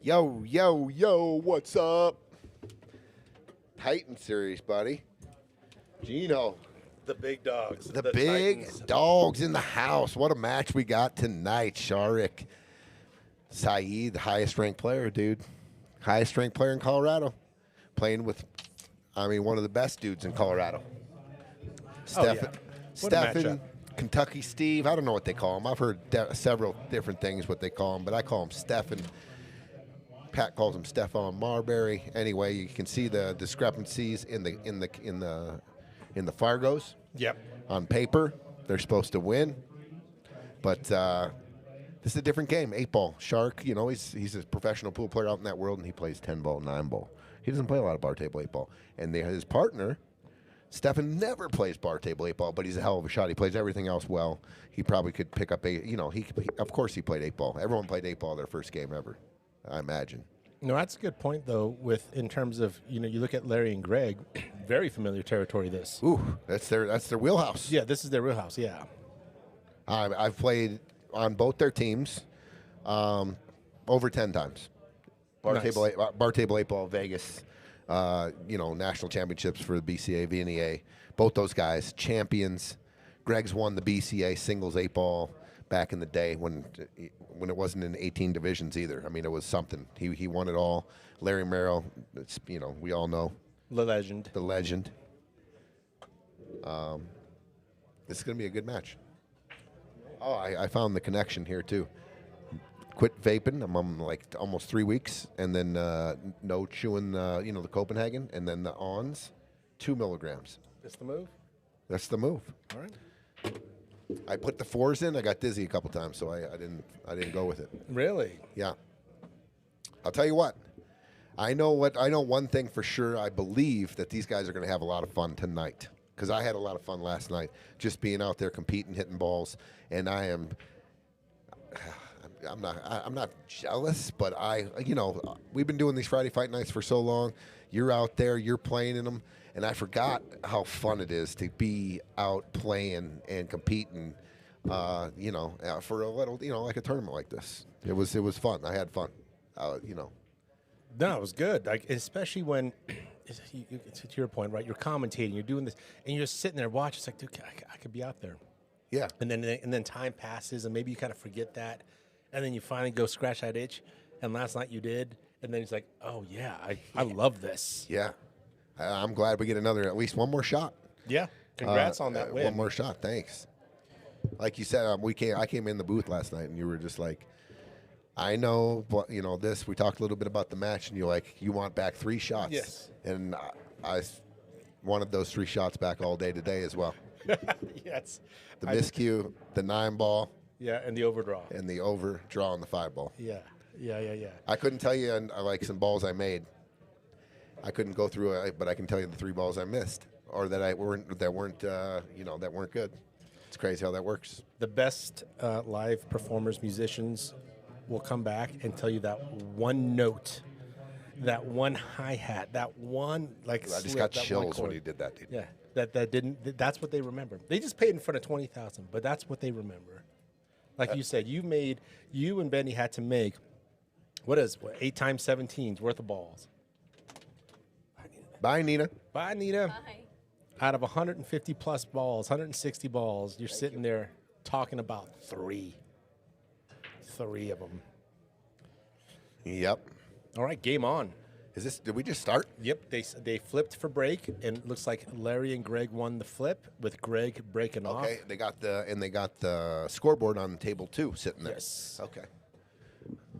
Yo, yo, yo, what's up? Titan series, buddy. Gino, The big dogs. the big Titans. dogs in the house. What a match we got tonight. Sharik, Saeed, the highest ranked player, dude. Highest ranked player in Colorado. Playing with, one of the best dudes in Colorado. Yeah. What a Stephen, matchup. Kentucky Steve. I don't know what they call him. I've heard several different things what they call him, but I call him Stephen. Pat calls him Stephon Marbury. Anyway, you can see the discrepancies in the Fargos. Yep. On paper, they're supposed to win, but this is a different game. 8-ball. Shark, he's a professional pool player out in that world, and he plays 10-ball, 9-ball. He doesn't play a lot of bar table 8-ball. And his partner, Stefan, never plays bar table 8-ball, but he's a hell of a shot. He plays everything else well. He probably could pick up of course he played 8-ball. Everyone played 8-ball their first game ever, I imagine. No, that's a good point, though, in terms of, you look at Larry and Greg, very familiar territory, this. Ooh, that's their wheelhouse. Yeah, this is their wheelhouse, yeah. I've played on both their teams over 10 times. Bar Nice. table 8-ball, Vegas, national championships for the BCA, VNEA. Both those guys, champions. Greg's won the BCA singles 8-ball back in the day when it wasn't in 18 divisions either. I mean, it was something. He won it all. Larry Romero, we all know. The legend. The legend. This is going to be a good match. Oh, I found the connection here, too. Quit vaping. I'm on like almost 3 weeks. And then no chewing, the Copenhagen. And then the ONS, 2 milligrams. That's the move? That's the move. All right. I put the 4s in. I got dizzy a couple times, so I didn't go with it. Really? Yeah. I'll tell you what. I know one thing for sure. I believe that these guys are going to have a lot of fun tonight because I had a lot of fun last night just being out there competing, hitting balls, and I'm not jealous, but we've been doing these Friday fight nights for so long. You're out there, you're playing in them, and I forgot how fun it is to be out playing and competing, for a little, like a tournament like this. It was fun. I had fun, No, it was good. Like, especially when, to your point, right? You're commentating, you're doing this, and you're just sitting there watching. It's like, dude, I could be out there. Yeah. And then time passes, and maybe you kind of forget that, and then you finally go scratch that itch. And last night you did, and then it's like, oh yeah, I love this. Yeah. I'm glad we get at least one more shot. Yeah. Congrats on that win. One more shot. Thanks. Like you said, I came in the booth last night, and you were just like, I know, but this. We talked a little bit about the match, and you're like, you want back 3 shots. Yes. And I wanted those 3 shots back all day today as well. Yes. The miscue, the 9-ball. Yeah, and the overdraw. And the overdraw on the 5-ball. Yeah. I couldn't tell you like some balls I made. I couldn't go through it, but I can tell you the 3 balls I missed, or that weren't good. It's crazy how that works. The best live performers, musicians, will come back and tell you that one note, that one hi-hat, that one I just got chills when he did that, dude. Yeah, that's what they remember. They just paid in front of 20,000, but that's what they remember. Like you said, you and Benny had to make, 8 times 17s worth of balls. Bye, Nina. Bye, Nina. Bye. Out of 150 plus balls, 160 balls, you're sitting there talking about 3. 3 of them. Yep. All right, game on. Did we just start? Yep, they flipped for break, and it looks like Larry and Greg won the flip with Greg breaking off. Okay, they got the scoreboard on table 2 sitting there. Yes. Okay.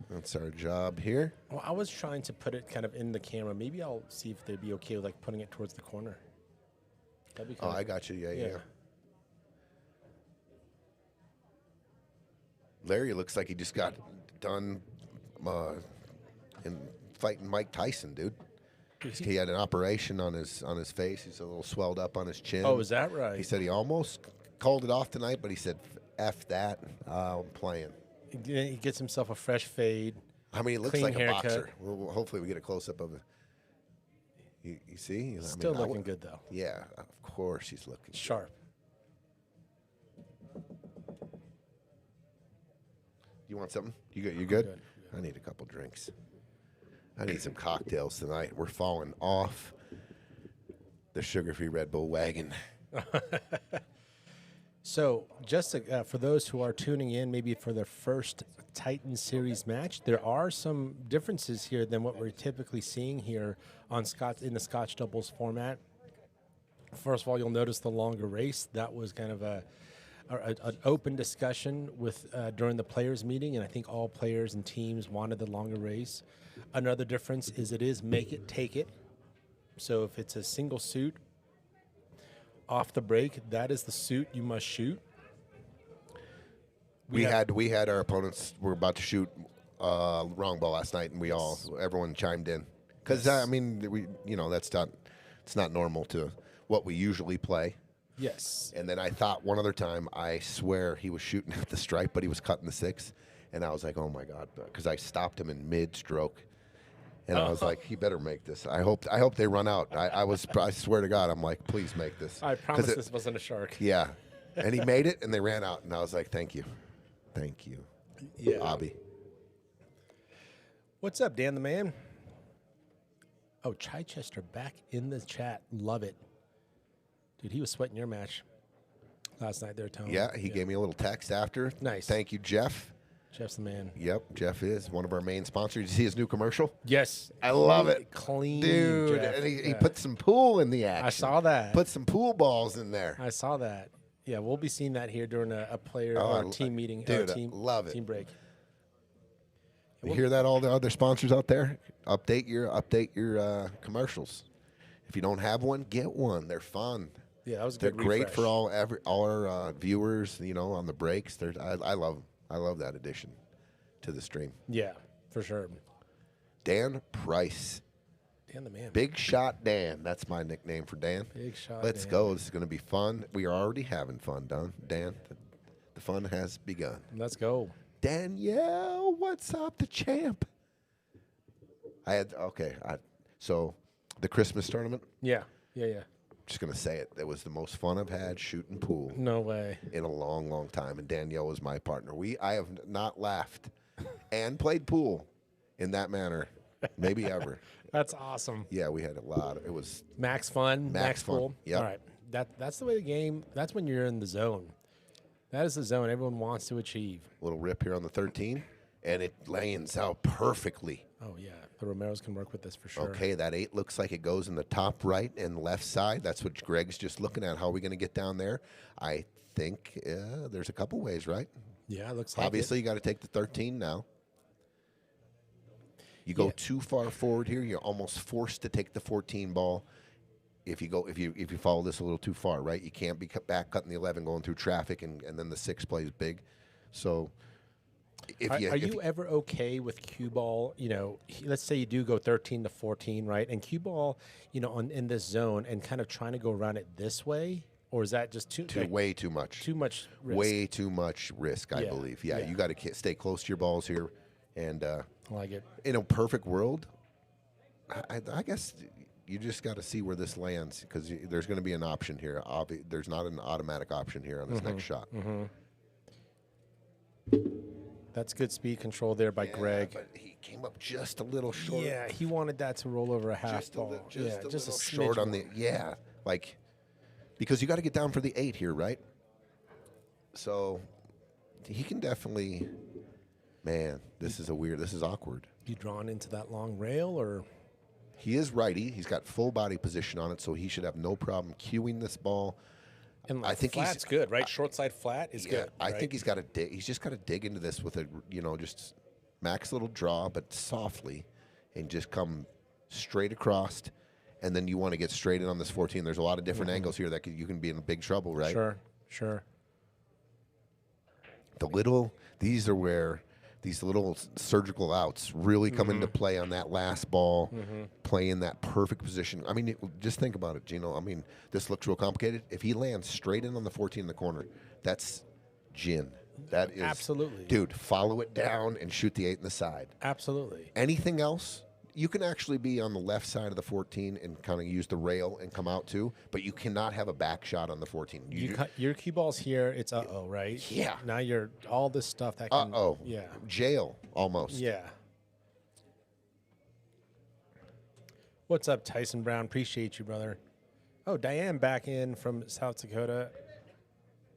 That's our job here. Well, I was trying to put it kind of in the camera. Maybe I'll see if they'd be okay with like putting it towards the corner. That'd be Oh, I got you. Yeah. Larry looks like he just got done in fighting Mike Tyson, dude. He had an operation on his face. He's a little swelled up on his chin. Oh, is that right? He said he almost called it off tonight, but he said, F that, I'm playing. He gets himself a fresh fade. I mean, he looks clean like haircut. a boxer. Hopefully we get a close-up of it. You see? Still looking good, though. Yeah, of course he's looking sharp. You want something? You good? Good. I need a couple drinks. I need some cocktails tonight. We're falling off the sugar-free Red Bull wagon. So, just for those who are tuning in, maybe for their first Titan Series match, there are some differences here than what we're typically seeing here on in the Scotch doubles format. First of all, you'll notice the longer race. That was kind of an open discussion with during the players' meeting, and I think all players and teams wanted the longer race. Another difference is it is make it, take it. So if it's a single suit, off the break, that is the suit you must shoot. We had our opponents were about to shoot wrong ball last night, and everyone chimed in because I mean it's not normal to what we usually play. Yes. And then I thought one other time, I swear he was shooting at the stripe, but he was cutting the 6, and I was like, oh my god, because I stopped him in mid-stroke. And I was like, he better make this. I hope they run out. I swear to God, I'm like, please make this. I promise this wasn't a shark. Yeah. And he made it, and they ran out. And I was like, thank you. Thank you. Yeah. Bobby. What's up, Dan the man? Oh, Chichester back in the chat. Love it. Dude, he was sweating your match last night there, Tony. Yeah, he gave me a little text after. Nice. Thank you, Jeff. Jeff's the man. Yep, Jeff is one of our main sponsors. Did you see his new commercial? Yes. I love it. Clean, dude. Jeff. And he put some pool in the action. I saw that. Put some pool balls in there. I saw that. Yeah, we'll be seeing that here during a player or team meeting. Dude, team, love it. Team break. You hear that, all the other sponsors out there? Update your commercials. If you don't have one, get one. They're fun. Yeah, that was a They're good great refresh. for all our viewers. On the breaks. I love them. I love that addition to the stream. Yeah, for sure. Dan Price. Dan the man. Big Shot Dan. That's my nickname for Dan. Big Shot Let's Dan. go. This is going to be fun. We are already having fun, Dan. The fun has begun. Let's go. Danielle, what's up, the champ? So the Christmas tournament, Yeah. just going to say it. It was the most fun I've had shooting pool No way. in a long, long time, and Danielle was my partner. I have not laughed and played pool in that manner, maybe ever. That's awesome. Yeah, we had a lot. It was Max fun. Max fun. Cool. Yep. All right. That's the way the game. That's when you're in the zone. That is the zone everyone wants to achieve. a little rip here on the 13, and it lands out perfectly. Oh yeah, the Romeros can work with this for sure. Okay, that 8 looks like it goes in the top right and left side. That's what Greg's just looking at. How are we going to get down there? I think there's a couple ways, right? Yeah, it looks like Obviously, you got to take the 13 now. You go too far forward here, you're almost forced to take the 14 ball. If you follow this a little too far, right? You can't be back cutting the 11 going through traffic, and then the 6 plays big. So, Are you ever okay with cue ball? Let's say you do go 13 to 14, right? And cue ball, in this zone, and kind of trying to go around it this way, or is that just way too much? Too much risk. Way too much risk, I believe. Yeah, you got to stay close to your balls here, and I like it. In a perfect world, I guess you just got to see where this lands, because there's going to be an option here. There's not an automatic option here on this next shot. Mm-hmm. That's good speed control there by Greg. But he came up just a little short. Yeah, he wanted that to roll over a half ball. Just a little smidge short on more. because you got to get down for the 8 here, right? So he can definitely. Man, this is awkward. You drawn into that long rail, or? He is righty. He's got full body position on it, so he should have no problem cueing this ball. And I think flat's good, right? Short side flat is good. I right? think he's got to dig. He's just got to dig into this with just max little draw, but softly, and just come straight across. And then you want to get straight in on this 14. There's a lot of different angles here that you can be in big trouble, right? Sure. These are where these little surgical outs really come into play on that last ball, playing that perfect position. I mean, just think about it, Gino. I mean, this looks real complicated. If he lands straight in on the 14 in the corner, that's gin. That is absolutely, dude. Follow it down and shoot the 8 in the side. Absolutely. Anything else? You can actually be on the left side of the 14 and kind of use the rail and come out too, but you cannot have a back shot on the 14. Your cue ball's here. It's right? Yeah. Now you're all this stuff that can. Yeah. Jail almost. Yeah. What's up, Tyson Brown? Appreciate you, brother. Oh, Diane back in from South Dakota.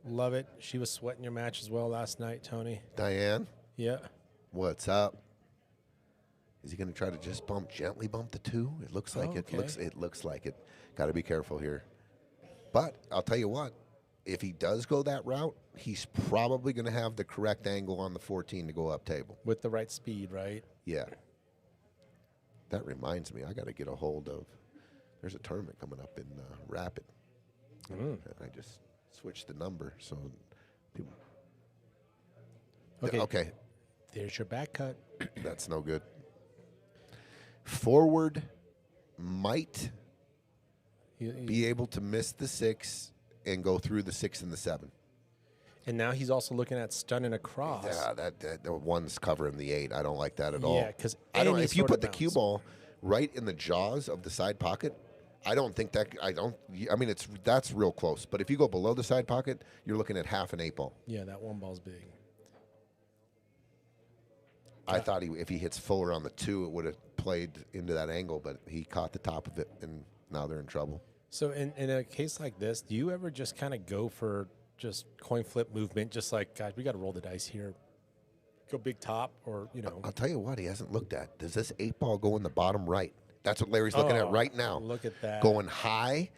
Love it. She was sweating your match as well last night, Tony. Diane, Yeah. what's up? Is he going to try to just gently bump the 2? It looks like it. Okay. It looks like it. Got to be careful here. But I'll tell you what, if he does go that route, he's probably going to have the correct angle on the 14 to go up table. With the right speed, right? Yeah. That reminds me, I got to get a hold of. There's a tournament coming up in Rapid. And I just switched the number, so people. Okay. There's your back cut. That's no good. Forward might be able to miss the 6 and go through the 6 and the 7. And now he's also looking at stunning across. Yeah, that one's covering the 8. I don't like that at all. Yeah, because I don't. If you put the cue ball right in the jaws of the side pocket, I don't think that. I mean, that's real close. But if you go below the side pocket, you're looking at half an 8 ball. Yeah, that one ball's big. I thought if he hits fuller on the 2, it would have played into that angle, but he caught the top of it, and now they're in trouble. So in a case like this, do you ever just kind of go for just coin flip movement, just like, guys, we got to roll the dice here, go big top, or I'll tell you what, he hasn't looked at. Does this 8 ball go in the bottom right? That's what Larry's looking at right now. Look at that. Going high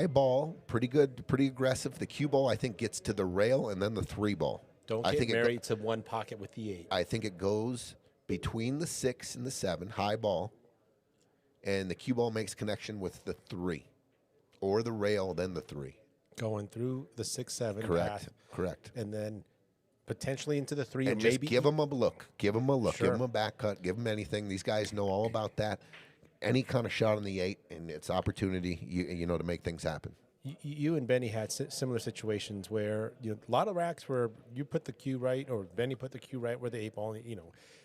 ball, pretty good, pretty aggressive. The cue ball, I think, gets to the rail, and then the 3 ball. Don't get married to one pocket with the 8. I think it goes between the 6 and the 7, high ball, and the cue ball makes connection with the 3, or the rail, then the 3. Going through the 6-7 Correct. path, Correct. and then potentially into the 3, And or just maybe give them a look. Give them a look. Sure. Give them a back cut. Give them anything. These guys know all about that. Any kind of shot on the 8, and it's opportunity, to make things happen. You and Benny had similar situations where a lot of racks where you put the cue right, or Benny put the cue right where the 8 ball,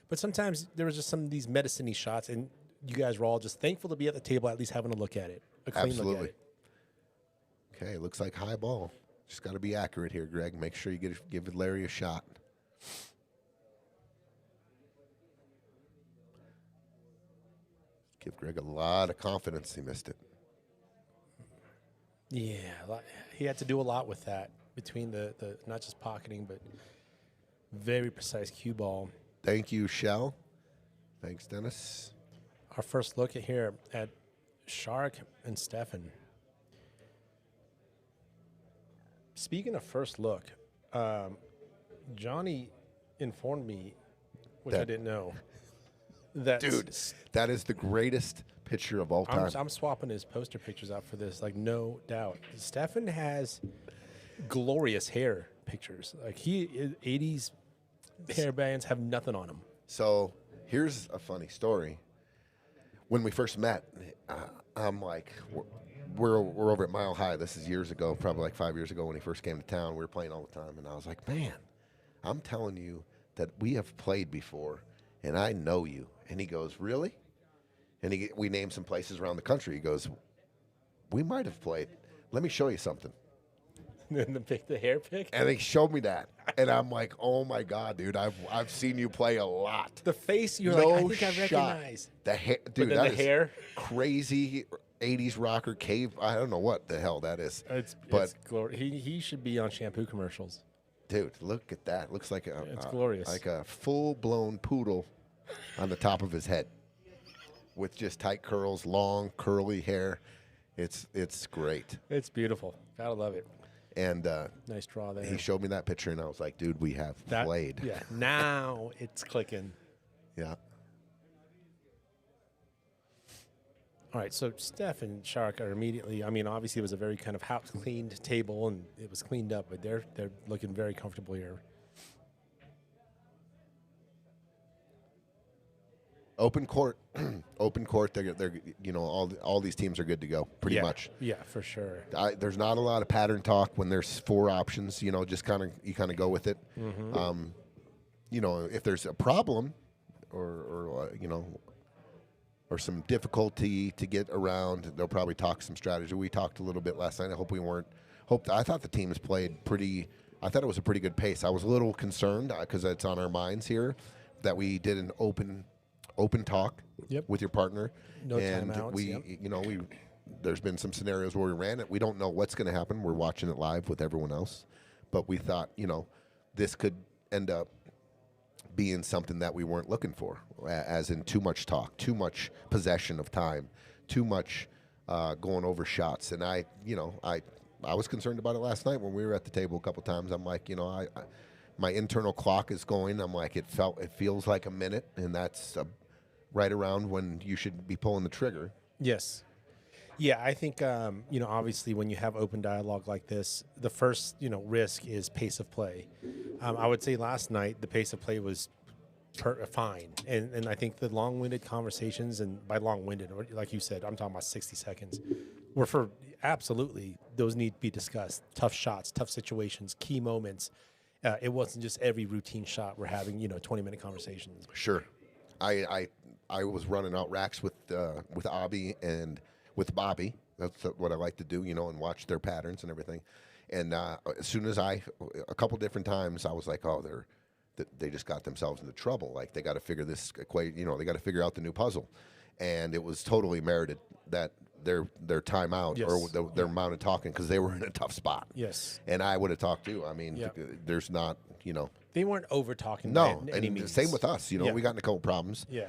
But sometimes there was just some of these medicine-y shots, and you guys were all just thankful to be at the table, at least having a look at it, a clean Absolutely. look at it. Okay, looks like high ball. Just got to be accurate here, Greg. Make sure you give Larry a shot. Give Greg a lot of confidence. He missed it. Yeah, he had to do a lot with that between the not just pocketing, but very precise cue ball. Thank you, Shell. Thanks, Dennis. Our first look here at Sharik and Stefan. Speaking of first look, Johnny informed me, which I didn't know, that Dude, that is the greatest picture of all time. I'm swapping his poster pictures out for this, like, no doubt. Stefan has glorious hair pictures. Like, 80s hair bands have nothing on him. So here's a funny story. When we first met, I'm like, we're over at Mile High. This is years ago, probably like 5 years ago when he first came to town. We were playing all the time, and I was like, man, I'm telling you that we have played before, and I know you. And he goes, really? And we named some places around the country. He goes, we might have played. Let me show you something. And the hair pick? And he showed me that. And I'm like, oh, my God, dude, I've seen you play a lot. The face, you're no like, I think I shot. recognize. The hair, dude, then that the is hair? crazy 80s rocker cave. I don't know what the hell that is. It's he should be on shampoo commercials. Dude, look at that. Looks like It's glorious. like a full-blown poodle on the top of his head with just tight curls, long, curly hair. It's great. It's beautiful. Gotta love it. And Nice draw there. he showed me that picture, and I was like, dude, we have played. Yeah, now it's clicking. Yeah. All right, so Steph and Sharik are immediately, obviously it was a very kind of house-cleaned table, and it was cleaned up, but they're looking very comfortable here. Open court. Open court. They're all these teams are good to go pretty much. Yeah, for sure. There's not a lot of pattern talk when there's 4 options. Just you kind of go with it. Mm-hmm. If there's a problem or some difficulty to get around, they'll probably talk some strategy. We talked a little bit last night. I thought the teams played pretty. I thought it was a pretty good pace. I was a little concerned because it's on our minds here that we did an open open talk Yep. with your partner. No and timeouts, we, yep. there's been some scenarios where we ran it. We don't know what's going to happen. We're watching it live with everyone else, but we thought, this could end up being something that we weren't looking for, as in too much talk, too much possession of time, too much going over shots. And I was concerned about it last night when we were at the table a couple times. I'm like, my internal clock is going. I'm like, it feels like a minute, and that's right around when you should be pulling the trigger. Yes. Yeah, I think, obviously when you have open dialogue like this, the first, risk is pace of play. I would say last night the pace of play was fine. And I think the long-winded conversations, and by long-winded, or like you said, I'm talking about 60 seconds, were for absolutely, those need to be discussed. Tough shots, tough situations, key moments. It wasn't just every routine shot we're having, 20-minute conversations. Sure. I was running out racks with Abby and with Bobby. That's what I like to do, and watch their patterns and everything. And as soon as a couple different times, I was like, oh, they just got themselves into trouble. Like, they got to figure this equation, they got to figure out the new puzzle. And it was totally merited that their timeout, Yes. or their amount of talking, because they were in a tough spot. Yes. And I would have talked too. I mean, Yeah. there's not, They weren't over-talking no. by any And means. same with us. Yeah. We got in a couple problems. Yeah.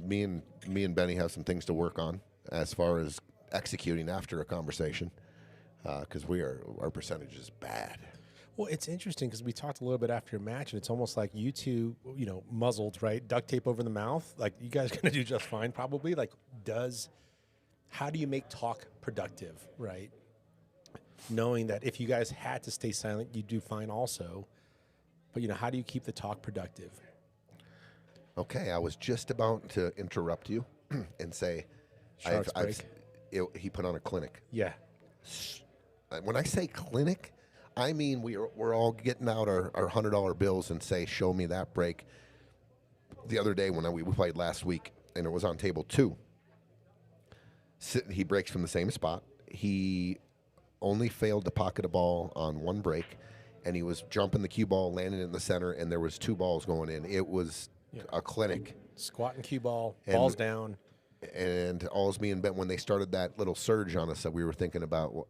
Me and Benny have some things to work on as far as executing after a conversation, because our percentage is bad. Well, it's interesting because we talked a little bit after your match, and it's almost like you two, muzzled, right? Duct tape over the mouth. Like, you guys are going to do just fine, probably. Like, how do you make talk productive, right? Knowing that if you guys had to stay silent, you do fine also. But, how do you keep the talk productive? Okay, I was just about to interrupt you and say, Shark's break. he put on a clinic. Yeah. When I say clinic, I mean we're all getting out our $100 bills and say, show me that break. The other day when we played last week, and it was on table 2, he breaks from the same spot. He only failed to pocket a ball on one break, and he was jumping the cue ball, landing in the center, and there was 2 balls going in. It was a clinic. Squat and cue ball, And- balls down. And all's me and Ben, when they started that little surge on us, that we were thinking about,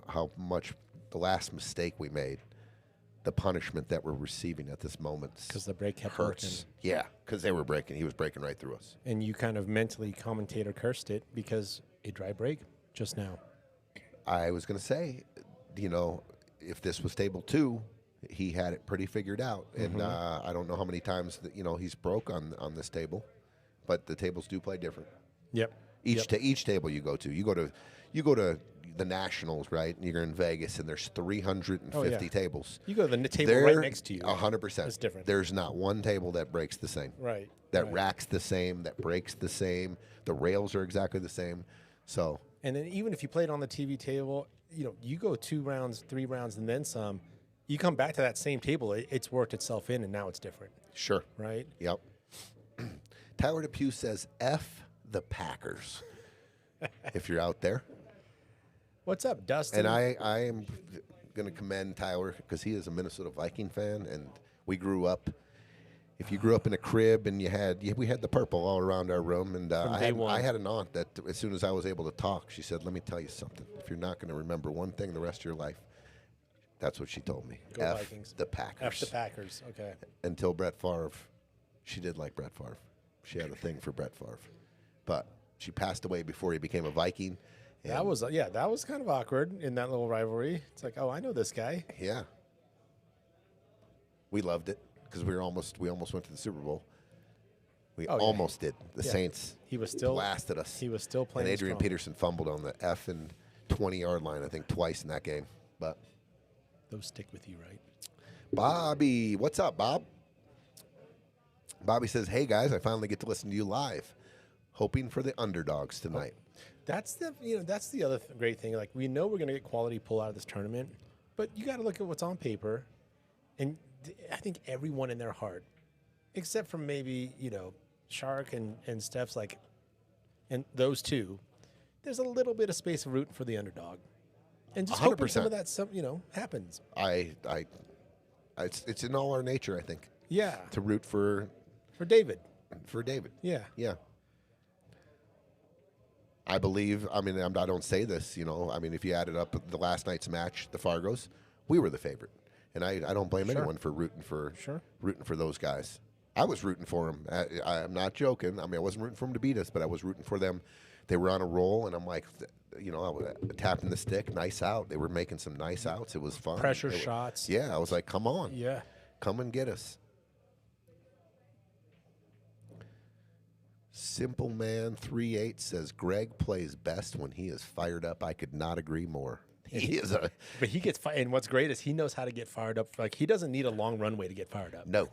how much the last mistake we made, the punishment that we're receiving at this moment, Because the break kept working. hurts. Yeah, because they were breaking. He was breaking right through us. And you kind of mentally commentator cursed it because a dry break just now. I was going to say, if this was table 2, he had it pretty figured out. And I don't know how many times that he's broke on this table, but the tables do play different. Yep. Each table you go to the Nationals, right? And you're in Vegas, and there's 350 tables. You go to the table right next to you. 100%. It's different. There's not one table that breaks the same. Right. That right. racks the same. That breaks the same. The rails are exactly the same. So. And then even if you played on the TV table, you go 2 rounds, 3 rounds, and then some. You come back to that same table. It's worked itself in, and now it's different. Sure. Right. Yep. Tyler Depew says, F the Packers. If you're out there. What's up, Dustin? And I am going to commend Tyler because he is a Minnesota Viking fan, and we grew up. If you grew up in a crib and we had the purple all around our room, and I had an aunt that as soon as I was able to talk, she said, "Let me tell you something. If you're not going to remember one thing the rest of your life, that's what she told me. Go F Vikings. the Packers. F the Packers. Okay. Until Brett Favre, she did like Brett Favre. She had a thing for Brett Favre, but she passed away before he became a Viking. That was kind of awkward in that little rivalry. It's like, oh, I know this guy. Yeah. We loved it because we almost went to the Super Bowl. We almost did. The Saints blasted us. He was still playing. And Adrian strong. Peterson fumbled on the F and 20-yard line, I think, twice in that game. But those stick with you, right? Bobby, what's up, Bob? Bobby says, "Hey guys, I finally get to listen to you live. Hoping for the underdogs tonight." That's the other great thing. Like, we know we're going to get quality pull out of this tournament, but you got to look at what's on paper. And I think everyone in their heart, except for maybe, Sharik and Steph's, like, and those two, there's a little bit of space of rooting for the underdog. And just hoping some of that happens. It's in all our nature, I think. Yeah. To root for For David. for David. Yeah. Yeah. I believe, I mean, I don't say this, you know, I mean, if you added up the last night's match, the Fargos, we were the favorite. And I don't blame anyone for rooting for those guys. I was rooting for them. I'm not joking. I mean, I wasn't rooting for them to beat us, but I was rooting for them. They were on a roll, and I'm like, you know, I was tapping the stick, nice out. They were making some nice outs. It was fun. Pressure shots. Yeah, I was like, come on. Yeah. Come and get us. Simple Man 38 says Greg plays best when he is fired up. I could not agree more. He is a But he gets fired. And what's great is he knows how to get fired up. Like, he doesn't need a long runway to get fired up. no,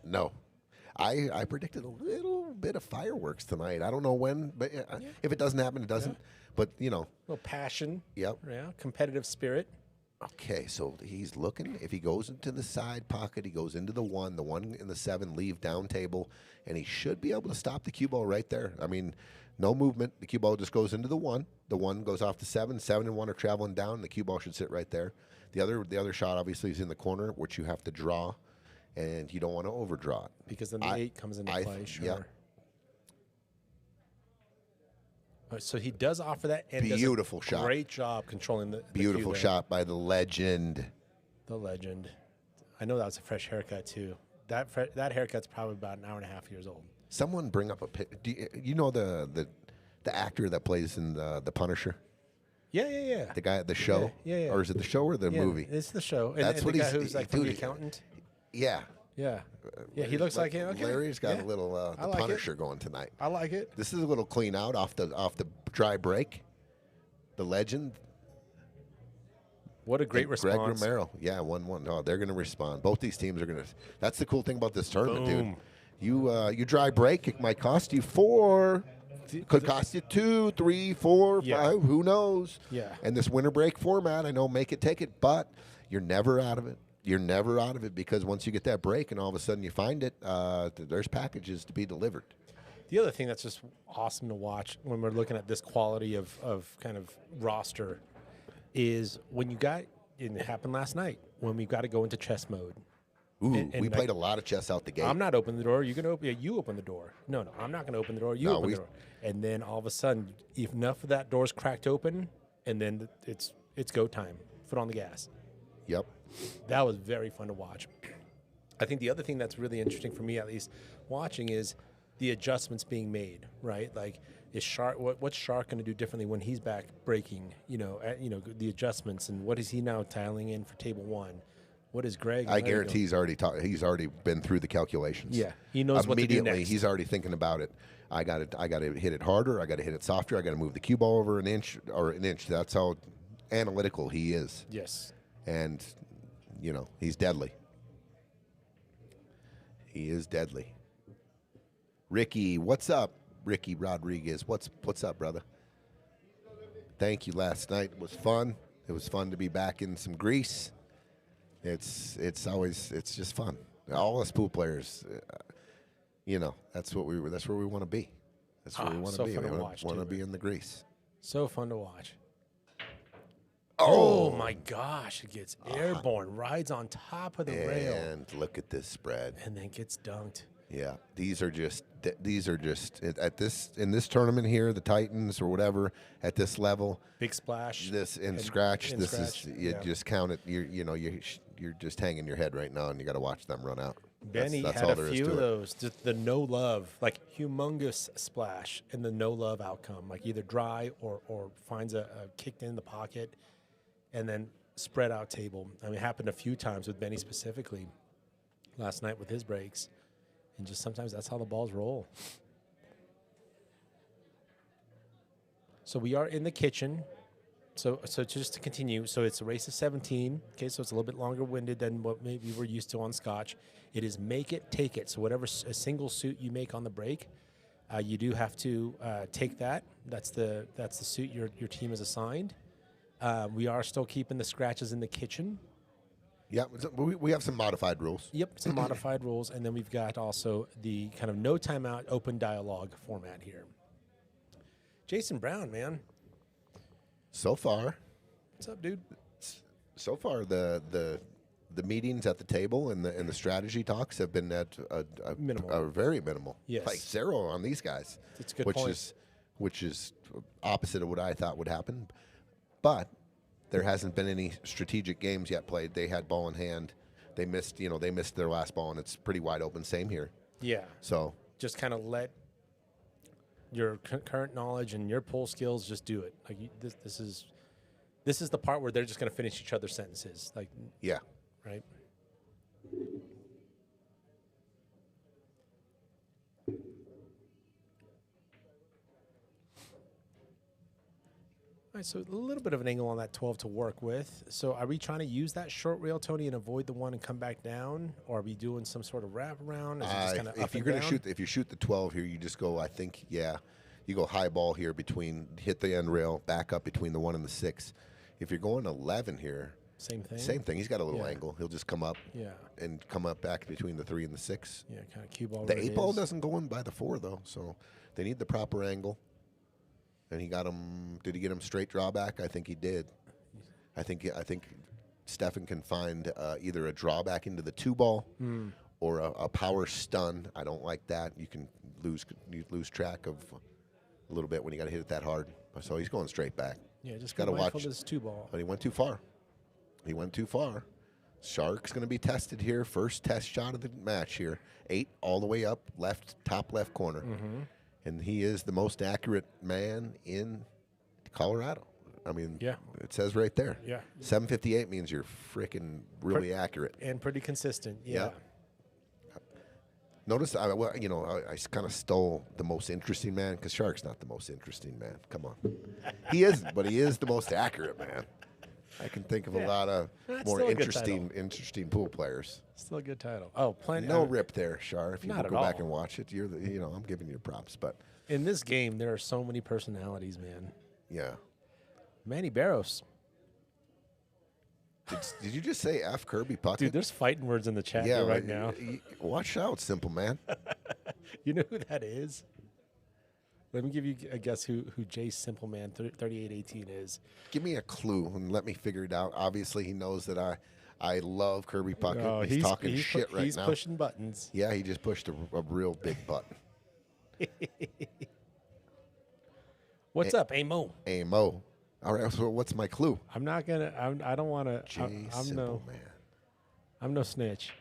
no. I predicted a little bit of fireworks tonight. I don't know when, but if it doesn't happen, it doesn't. Yeah. But you know, A little passion. Yep. Yeah. Competitive spirit. Okay, so he's looking. If he goes into the side pocket, he goes into the 1 and the 7 leave down table, and he should be able to stop the cue ball right there. I mean, no movement. The cue ball just goes into the 1. The 1 goes off the 7. 7 and 1 are traveling down. The cue ball should sit right there. The other shot obviously is in the corner, which you have to draw, and you don't want to overdraw it. Because then the 8 comes into play, sure. Yeah. So he does offer that. And Beautiful does a shot. Great job controlling the Beautiful cue there. shot by the legend. The legend. I know that was a fresh haircut, too. That haircut's probably about an hour and a half years old. Someone bring up a pic. Do you know the actor that plays in the Punisher? Yeah. The guy at the show? Yeah. Or is it the show or the movie? It's the show. And, That's and what the guy he's- who's like dude, the accountant. Yeah. Yeah. Yeah, he looks like him. Okay. Larry's got Yeah. a little I the like Punisher it. going tonight. I like it. This is a little clean out off the dry break. The legend. What a great response. Greg Romero. Yeah, 1-1. No, they're going to respond. Both these teams are going to. That's the cool thing about this tournament, Boom. dude. You dry break. It might cost you 4. Could cost you 2, 3, 4, Yeah. 5. Who knows? Yeah. And this winter break format, I know, make it, take it, but you're never out of it. You're never out of it because once you get that break and all of a sudden you find it, there's packages to be delivered. The other thing that's just awesome to watch when we're looking at this quality of kind of roster is when you got, and it happened last night, when we got to go into chess mode. Ooh, And we played a lot of chess out the gate. I'm not opening the door. You can open. Yeah, you open the door. No, I'm not going to open the door. You No, open the door. And then all of a sudden, if enough of that door's cracked open, and then it's go time. Foot on the gas. Yep. That was very fun to watch. I think the other thing that's really interesting for me, at least, watching is the adjustments being made. Right, like is Sharik? What's Sharik going to do differently when he's back breaking? The adjustments, and what is he now tiling in for table 1? What is Greg? I guarantee he's already been through the calculations. Yeah, he knows what to do immediately. next. He's already thinking about it. I got to hit it harder. I got to hit it softer. I got to move the cue ball over an inch. That's how analytical he is. Yes. And he's deadly. He is deadly. Ricky, what's up? Ricky Rodriguez, what's up, brother? Thank you. Last night was fun. It was fun to be back in some grease. It's just fun. All us pool players, that's where we want to be. That's where we want to be. We want to be in the grease. So fun to watch. Oh my gosh! It gets airborne, rides on top of the rail, and look at this spread, and then gets dunked. Yeah, these are just in this tournament here, the Titans or whatever at this level. Big splash. This in scratch. You just count it. You're just hanging your head right now, and you got to watch them run out. Benny that's had all a there is few to of it. those, just the no love, like humongous splash and the no love outcome, like either dry or finds a kicked in the pocket and then spread out table. I mean, it happened a few times with Benny specifically last night with his breaks. And just sometimes that's how the balls roll. So we are in the kitchen. So just to continue, so it's a race of 17. Okay, so it's a little bit longer winded than what maybe we're used to on Scotch. It is make it, take it. So whatever a single suit you make on the break, you do have to take that. That's the suit your team is assigned. We are still keeping the scratches in the kitchen. Yeah, we have some modified rules. Yep, some modified rules, and then we've got also the kind of no timeout, open dialogue format here. Jason Brown, man. So far, What's up, dude? the the meetings at the table and the strategy talks have been at Minimal. a very minimal. Yes. Like 0 on these guys. It's a good which point. is opposite of what I thought would happen. But there hasn't been any strategic games yet played. They had ball in hand. They missed their last ball, and it's pretty wide open. Same here. Yeah. So Just kind of let your current knowledge and your pull skills just do it. Like this is the part where they're just going to finish each other's sentences. Like, yeah. right? All right, so a little bit of an angle on that 12 to work with. So are we trying to use that short rail, Tony, and avoid the one and come back down? Or are we doing some sort of wrap around? Is it just kind of If you're going to shoot, if you shoot the 12 here, you just go. I think, yeah, you go high ball here hit the end rail, back up between the 1 and the 6. If you're going 11 here, same thing. same thing. He's got a little Yeah. angle. He'll just come up, and come up back between the 3 and the 6. Yeah, kind of cue ball. The 8 ball doesn't go in by the 4 though, so they need the proper angle. And he got him. Did he get him straight drawback? I think he did. I think Stefan can find either a drawback into the 2 ball or a power stun. I don't like that. You can lose track of a little bit when you got to hit it that hard. So he's going straight back. Yeah, just got to watch this 2 ball. But he went too far. Sharik's going to be tested here. First test shot of the match here. 8 all the way up, top left corner. And he is the most accurate man in Colorado. I mean, it says right there. Yeah. 758 means you're freaking really accurate. And pretty consistent. Yeah. Notice, I kind of stole the most interesting man because Sharik's not the most interesting man. Come on. He isn't, but he is the most accurate man. I can think of a lot of more interesting pool players. Still a good title. Oh, plenty. No rip there, Shar. If you Not go at back all. and watch it, I'm giving you props. But in this game, there are so many personalities, man. yeah. Manny Barros. Did you just say F Kirby Puckett? Dude, there's fighting words in the chat here right now. Watch out, simple man. You know who that is? Let me give you a guess who Jay Simpleman 3818 is. Give me a clue and let me figure it out. Obviously, he knows that I love Kirby Puckett. Oh, he's talking shit right now. He's pushing buttons. Yeah, he just pushed a real big button. What's up, Amo? Amo. All right, so what's my clue? I'm not gonna. I don't want to. Jay Simple Man. I'm no snitch.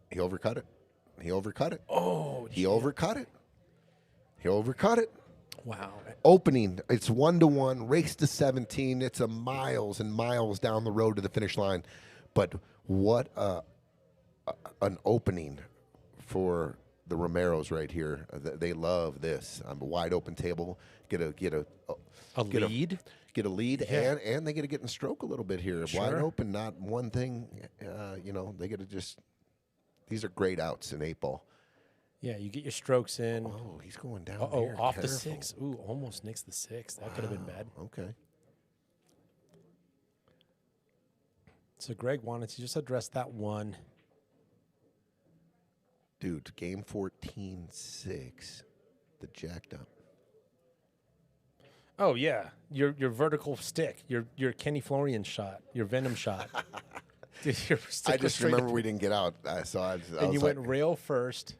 He overcut it. Oh, He overcut it. wow. Opening, it's 1-1, race to 17. It's a miles and miles down the road to the finish line. But what an opening for the Romeros right here. They love this. On a wide open table, get a lead. Get a lead, and they get to get in stroke a little bit here. Sure. Wide open, not one thing. They get to just. These are great outs in 8 ball. Yeah, you get your strokes in. Oh, he's going down. Oh, here. off Careful. the 6. Ooh, almost nicks the 6. That could have been bad. Okay. So Greg wanted to just address that one. Dude, game 14-6. The jacked up. Oh yeah, your vertical stick, your Kenny Florian shot, your Venom shot. Dude, I just remember we didn't get out. And you went rail first.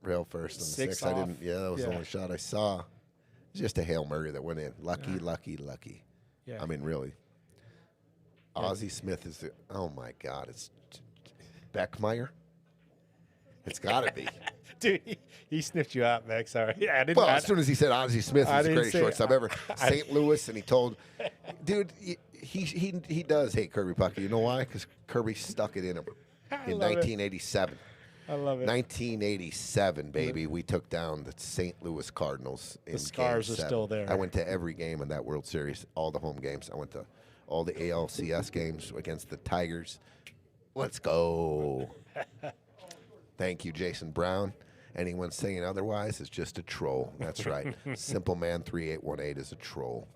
Rail first and 6 6. I off. didn't. Yeah, that was the only shot I saw. Just a Hail Mary that went in. Lucky. Yeah. I mean, really. Ozzie Smith is. Oh my God! It's Beckmeyer. It's got to be. Dude, he sniffed you out, Max. Sorry. Yeah, I didn't. Well, as soon as he said Ozzie Smith is the greatest shortstop ever, St. Louis, and he told, dude, he does hate Kirby Puckett. You know why? Because Kirby stuck it in him in 1987. I love it. 1987, baby. We took down the St. Louis Cardinals. The scars are still there. I went to every game in that World Series, all the home games. I went to all the ALCS games against the Tigers. Let's go. Thank you, Jason Brown. Anyone saying otherwise is just a troll. That's right. Simple Man 3818 is a troll.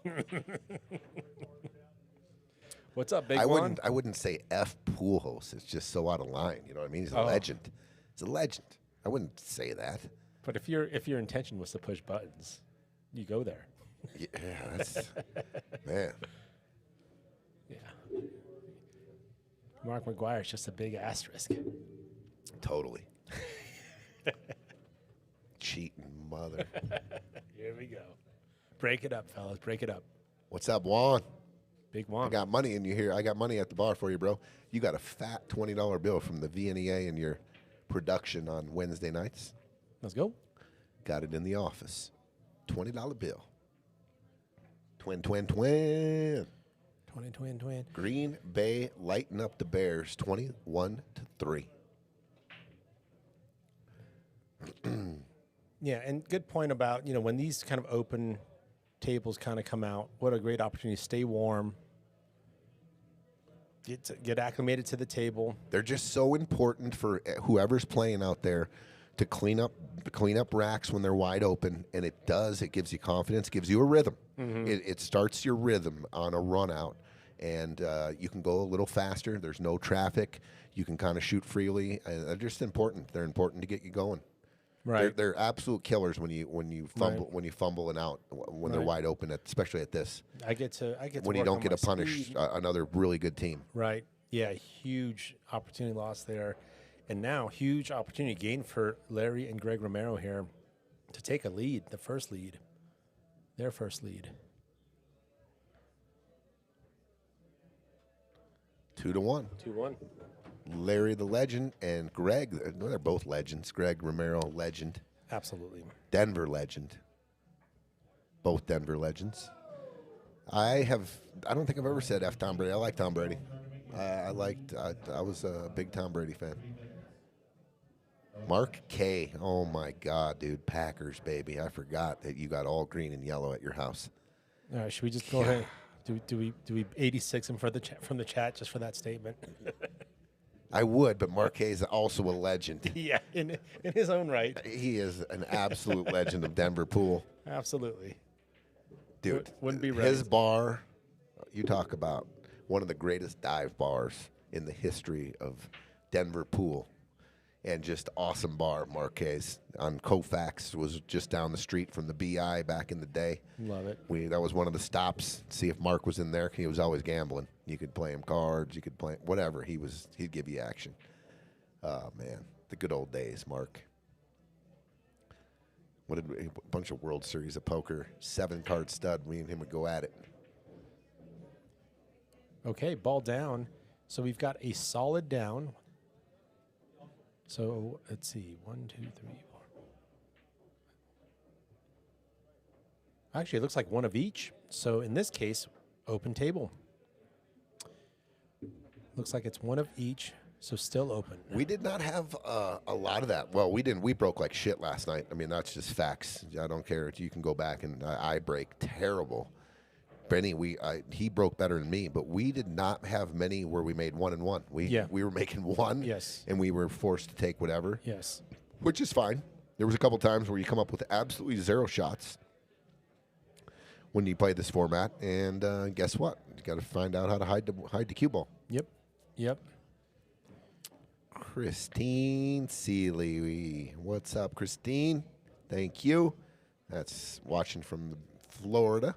What's up, Big One? I wouldn't say F Pujols. It's just so out of line. You know what I mean? He's a legend. He's a legend. I wouldn't say that. But if your intention was to push buttons, you go there. Yeah, that's man. Yeah. Mark McGuire's just a big asterisk. Totally. Cheating mother. Here we go. Break it up, fellas. Break it up. What's up, Juan? Big Juan. I got money in you here. I got money at the bar for you, bro. You got a fat $20 bill from the VNEA in your production on Wednesday nights. Let's go. Got it in the office. $20 bill. Twin, twin, twin. Twin. Green Bay lighting up the Bears 21-3. Yeah, and good point about, when these kind of open tables kind of come out, what a great opportunity to stay warm, get acclimated to the table. They're just so important for whoever's playing out there to clean up racks when they're wide open, and it gives you confidence, gives you a rhythm. Mm-hmm. It starts your rhythm on a run out, and you can go a little faster. There's no traffic. You can kind of shoot freely. They're just important. They're important to get you going. Right. They're absolute killers when you fumble and out when they're wide open, especially at this. I get to when you don't get to punish another really good team. Right. Yeah. Huge opportunity loss there, and now huge opportunity gain for Larry and Greg Romero here to take a lead, their first lead. 2-1. 2-1. Larry the legend and Greg, they're both legends. Greg Romero, legend. Absolutely. Denver legend. Both Denver legends. I don't think I've ever said F Tom Brady. I like Tom Brady. I was a big Tom Brady fan. Mark K. Oh my God, dude. Packers, baby. I forgot that you got all green and yellow at your house. All right, should we just go ahead? Do we 86 him from the chat just for that statement? I would, but Marquez is also a legend. Yeah, in his own right. He is an absolute legend of Denver pool. Absolutely. Dude, Wouldn't be his bar, you talk about one of the greatest dive bars in the history of Denver pool. And just awesome bar, Marquez. On Koufax, was just down the street from the BI back in the day. Love it. That was one of the stops, see if Mark was in there. He was always gambling. You could play him cards, you could play whatever. He'd give you action. Oh, man. The good old days, Mark. A bunch of World Series of Poker, 7-card stud. Me and him would go at it. Okay, ball down. So we've got a solid down. So let's see, 1, 2, 3, 4. Actually, it looks like one of each. So in this case, open table. Looks like it's one of each, so still open. We did not have a lot of that. Well, we didn't. We broke like shit last night. I mean, that's just facts. I don't care. You can go back and I break terrible. Benny, he broke better than me, but we did not have many where we made 1 and 1. We were making 1, yes, and we were forced to take whatever, yes, which is fine. There was a couple times where you come up with absolutely 0 shots when you play this format, and guess what? You got to find out how to hide the cue ball. Yep. Christine Seeley, what's up, Christine? Thank you. That's watching from Florida.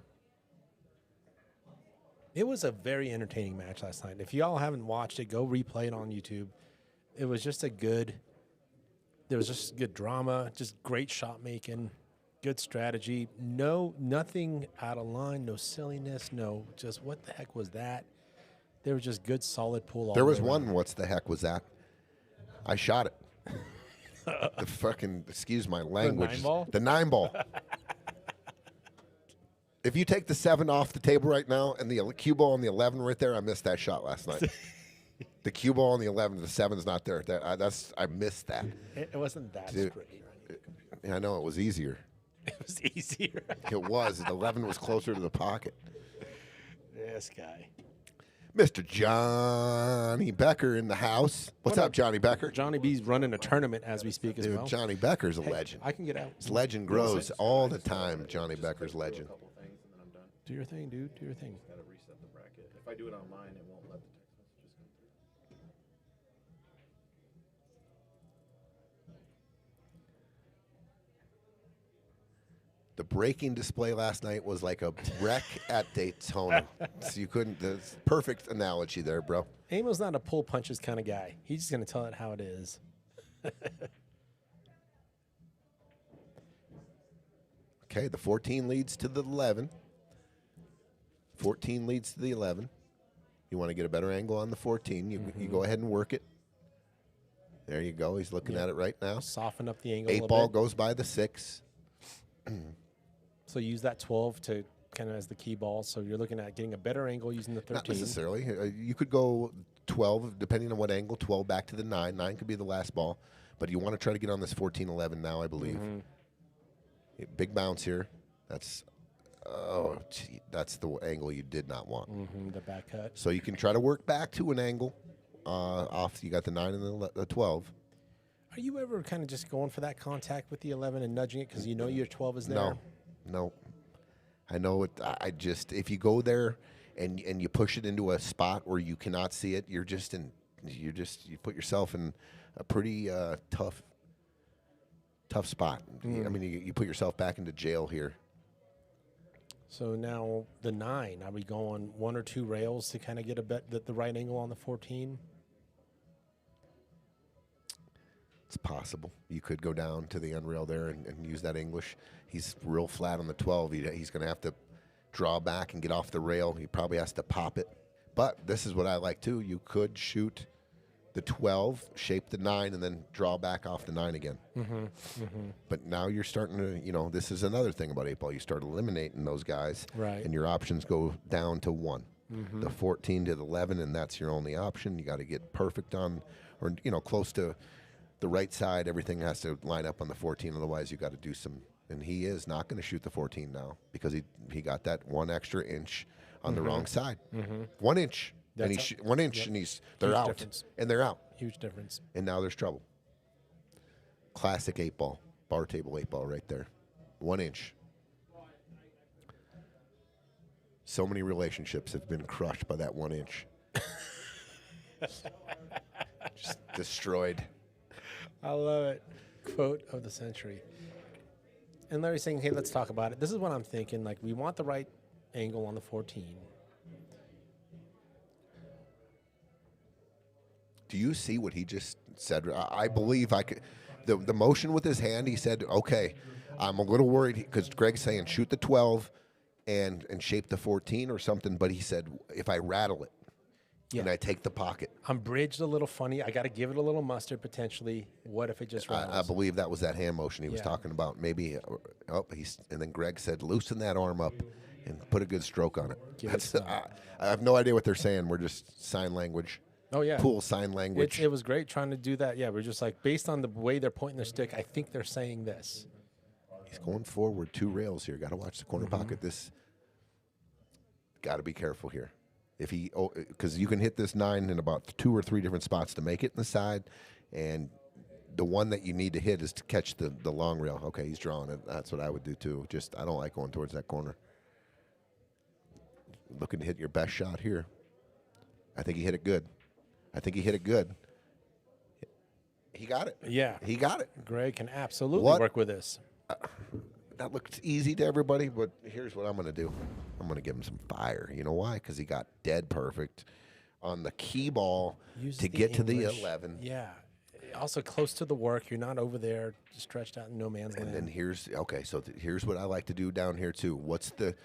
It was a very entertaining match last night. If y'all haven't watched it, go replay it on YouTube. It was just there was just good drama, just great shot making, good strategy. Nothing out of line, no silliness, just what the heck was that? There was just good, solid pool. There was one, what's the heck was that? I shot it. The fucking, excuse my language. The 9-ball. If you take the 7 off the table right now and the cue ball on the 11 right there, I missed that shot last night. The cue ball on the 11, the 7's not there. I missed that. It wasn't that Dude, pretty. I know, it was easier. It was easier. It was. The 11 was closer to the pocket. This guy. Mr. Johnny Becker in the house. What's up, Johnny Becker? Johnny B's running a tournament as we speak as well. Johnny Becker's a legend. I can get out. His legend grows all the time, Johnny Becker's legend. Do your thing, dude. Do your thing. Got to reset the bracket. If I do it online, it won't let the text messages come through. The braking display last night was like a wreck at Daytona. So you couldn't. That's perfect analogy there, bro. Amo's not a pull punches kind of guy. He's just going to tell it how it is. Okay, the 14 leads to the 11. 14 leads to the 11. You want to get a better angle on the 14. You go ahead and work it. There you go. He's looking at it right now. Soften up the angle a 8 little ball bit. goes by the 6. So use that 12 to kind of as the key ball. So you're looking at getting a better angle using the 13. Not necessarily. You could go 12, depending on what angle, 12 back to the 9. 9 could be the last ball. But you want to try to get on this 14-11 now, I believe. Big bounce here. That's that's the angle you did not want. The back cut. So you can try to work back to an angle off. You got the 9 and the 12. Are you ever kind of just going for that contact with the 11 and nudging it because you know your 12 is there? No. I know it. I just, if you go there and you push it into a spot where you cannot see it, you put yourself in a pretty tough spot. I mean, you put yourself back into jail here. So now the 9, are we going 1 or 2 rails to kind of get the right angle on the 14? It's possible. You could go down to the unrail there and use that English. He's real flat on the 12. He's going to have to draw back and get off the rail. He probably has to pop it. But this is what I like too. You could shoot the 12, shape the 9, and then draw back off the 9 again. But now you're starting to, this is another thing about 8 ball. You start eliminating those guys, Right. and your options go down to 1. The 14 to the 11, and that's your only option. You got to get perfect on, or close to the right side. Everything has to line up on the 14. Otherwise, you got to do some. And he is not going to shoot the 14 now because he got that 1 extra inch on the wrong side. 1 inch. That's and 1 inch, and they're Huge out. difference. And they're out. Huge difference. And now there's trouble. Classic 8 ball, bar table 8 ball right there. 1 inch. So many relationships have been crushed by that 1 inch. Just destroyed. I love it. Quote of the century. And Larry's saying, hey, let's talk about it. This is what I'm thinking. Like, we want the right angle on the 14. Do you see what he just said? I believe I could. The motion with his hand, he said, okay, I'm a little worried because Greg's saying shoot the 12 and shape the 14 or something. But he said, if I rattle it and I take the pocket. I'm bridged a little funny. I got to give it a little mustard potentially. What if it just rattles? I believe that was that hand motion he was talking about. Maybe, and then Greg said, loosen that arm up and put a good stroke on it. I have no idea what they're saying. We're just sign language. Oh, yeah. Pool sign language. It was great trying to do that. Yeah, we're just like, based on the way they're pointing their stick, I think they're saying this. He's going forward 2 rails here. Got to watch the corner pocket. This got to be careful here. If because you can hit this 9 in about 2 or 3 different spots to make it in the side, and the one that you need to hit is to catch the long rail. Okay, he's drawing it. That's what I would do too. I don't like going towards that corner. Looking to hit your best shot here. I think he hit it good. He got it. Yeah. He got it. Greg can absolutely work with this. That looks easy to everybody, but here's what I'm going to do. I'm going to give him some fire. You know why? Because he got dead perfect on the key ball to get to the 11. Yeah. Also close to the work. You're not over there just stretched out in no man's land. And then here's what I like to do down here too. What's the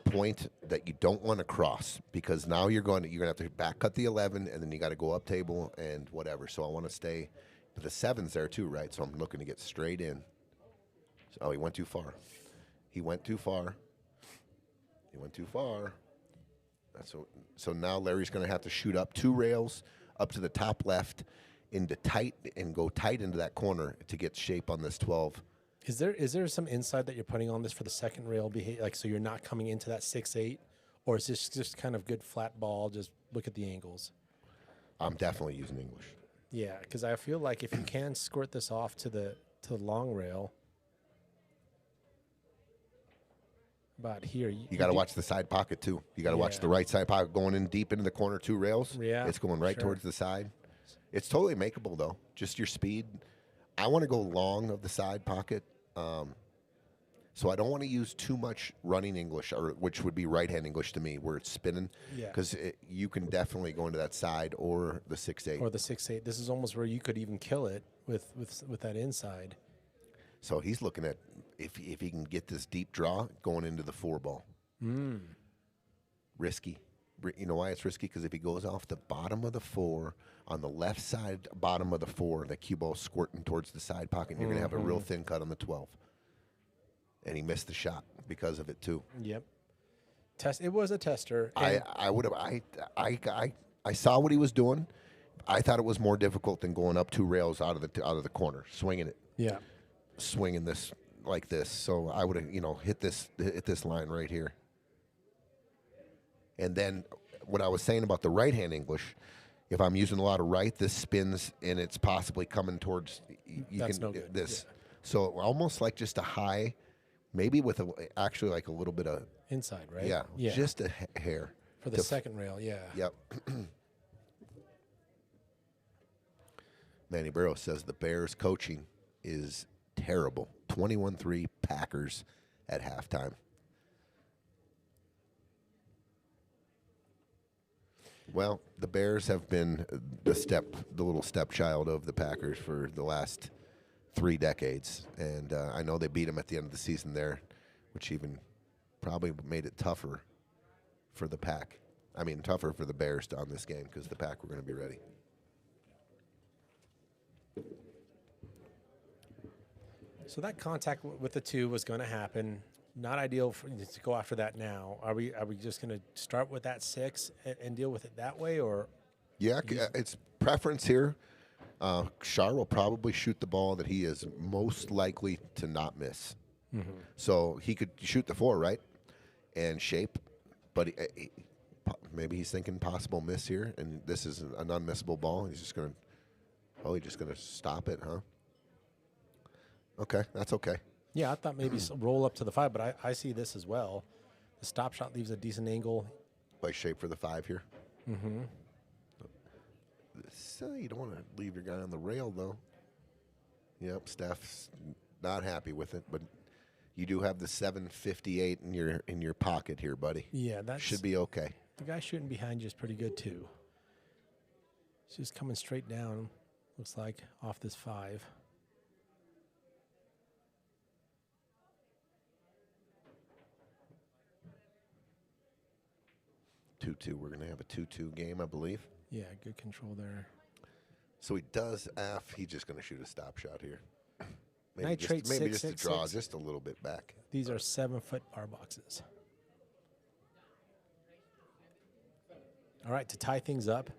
point that you don't want to cross, because now you're going to have to back cut the 11 and then you got to go up table and whatever. So I want to stay. But the 7's there too, right? So I'm looking to get straight in. Oh, he went too far. So now Larry's going to have to shoot up 2 rails up to the top left into tight and go tight into that corner to get shape on this 12. Is there some inside that you're putting on this for the second rail, like so you're not coming into that 6-8, or is this just kind of good flat ball? Just look at the angles. I'm definitely using English. Yeah, because I feel like if you can squirt this off to the long rail, about here, you got to watch the side pocket too. You got to watch the right side pocket going in deep into the corner 2 rails. Yeah, it's going right towards the side. It's totally makeable though. Just your speed. I want to go long of the side pocket. So I don't want to use too much running English, or which would be right-hand English to me, where it's spinning. Yeah. Because you can definitely go into that side or the 6-8. Or the 6-8. This is almost where you could even kill it with that inside. So he's looking at if he can get this deep draw going into the 4 ball. Risky. You know why it's risky? Because if he goes off the bottom of the 4, on the left side bottom of the 4, the cue ball's squirting towards the side pocket, and you're going to have a real thin cut on the 12. And he missed the shot because of it too. Yep. It was a tester. I would have. I saw what he was doing. I thought it was more difficult than going up 2 rails out of the corner, swinging it. Yeah. Swinging this like this. So I would have hit this line right here. And then what I was saying about the right hand English, if I'm using a lot of right, this spins and it's possibly coming towards That's no good. this. Yeah. So almost like just a high. Maybe with actually like a little bit of Inside, right? yeah. Just a hair For the second rail, yeah. Yep. Manny Burrows says the Bears coaching is terrible. 21-3 Packers at halftime. Well, the Bears have been the little stepchild of the Packers for the last 3 decades, and I know they beat them at the end of the season there, which even probably made it tougher for the Pack. I mean, tougher for the Bears on this game because the Pack were going to be ready. So that contact with the 2 was going to happen. Not ideal to go after that now. Are we just going to start with that 6 and deal with it that way, or? Yeah, it's preference here. Shar will probably shoot the ball that he is most likely to not miss. So he could shoot the 4, right, and shape, but maybe he's thinking possible miss here, and this is an unmissable ball. He's just going to stop it, huh? Okay, that's okay. Yeah, I thought maybe roll up to the 5, but I see this as well. The stop shot leaves a decent angle. Play shape for the 5 here. So you don't want to leave your guy on the rail, though. Yep, Steph's not happy with it, but you do have the 758 in your pocket here, buddy. Yeah, that should be okay. The guy shooting behind you is pretty good too. It's just coming straight down. Looks like off this 5. We're going to have a 2-2 game, I believe. Yeah, good control there. So he does F. He's just going to shoot a stop shot here. Nitrate maybe just 6, to draw 6. just a little bit back. These are 7-foot bar boxes. All right, to tie things up. Do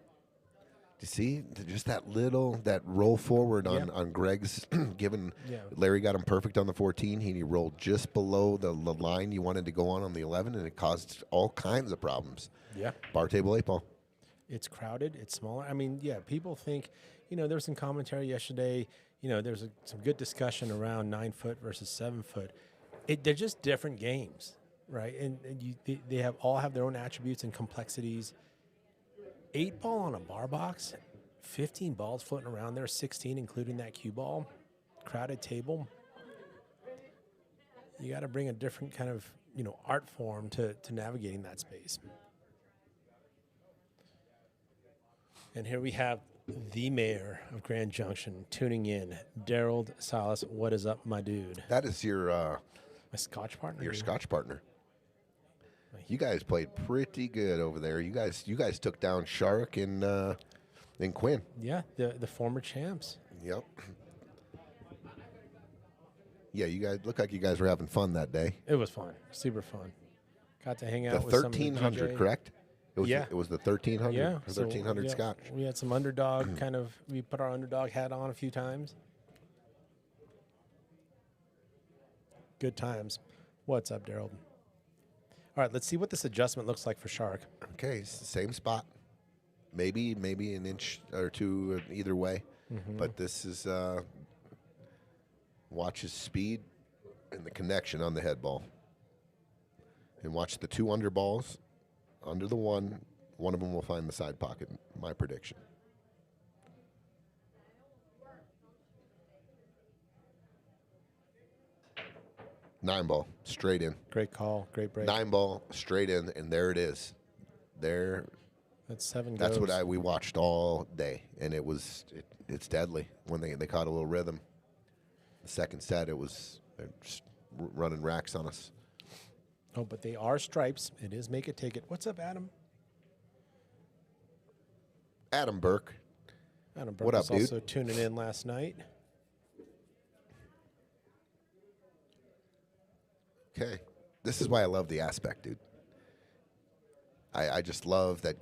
you see just that roll forward on Greg's given? Yeah. Larry got him perfect on the 14. He rolled just below the line you wanted to go on the 11, and it caused all kinds of problems. Yeah. Bar table 8 ball. It's crowded. It's smaller. I mean, yeah, people think, there was some commentary yesterday. There's some good discussion around 9-foot versus 7-foot. They're just different games, right? And they all have their own attributes and complexities. 8 ball on a bar box, 15 balls floating around there, 16 including that cue ball, crowded table. You got to bring a different kind of art form to navigating that space. And here we have the mayor of Grand Junction tuning in, Daryl Salas. What is up, my dude? That is your My Scotch partner. Your Scotch partner. You guys played pretty good over there. You guys took down Sharik and Quinn. Yeah, the former champs. Yep. Yeah, you guys look like you guys were having fun that day. It was fun, super fun. Got to hang out The with some of the 1300, DJ. correct? Yeah. It was the 1300. Yeah, or 1300 Scotch. We had some underdog we put our underdog hat on a few times. Good times. What's up, Daryl? All right, let's see what this adjustment looks like for Sharik. Okay, it's the same spot. Maybe an inch or two either way. But this is watch his speed and the connection on the head ball. And watch the 2 under balls. Under the one of them will find the side pocket, my prediction. 9 ball, straight in. Great call. Great break. 9 ball, straight in, and there it is. There. That's 7 goes. That's what we watched all day, and it's deadly when they caught a little rhythm. The second set, they're just running racks on us. Oh, but they are stripes. It is make it, take it. What's up, Adam? Adam Burke. Adam Burke What up, was dude? also tuning in last night. Okay. This is why I love the aspect, dude. I just love that,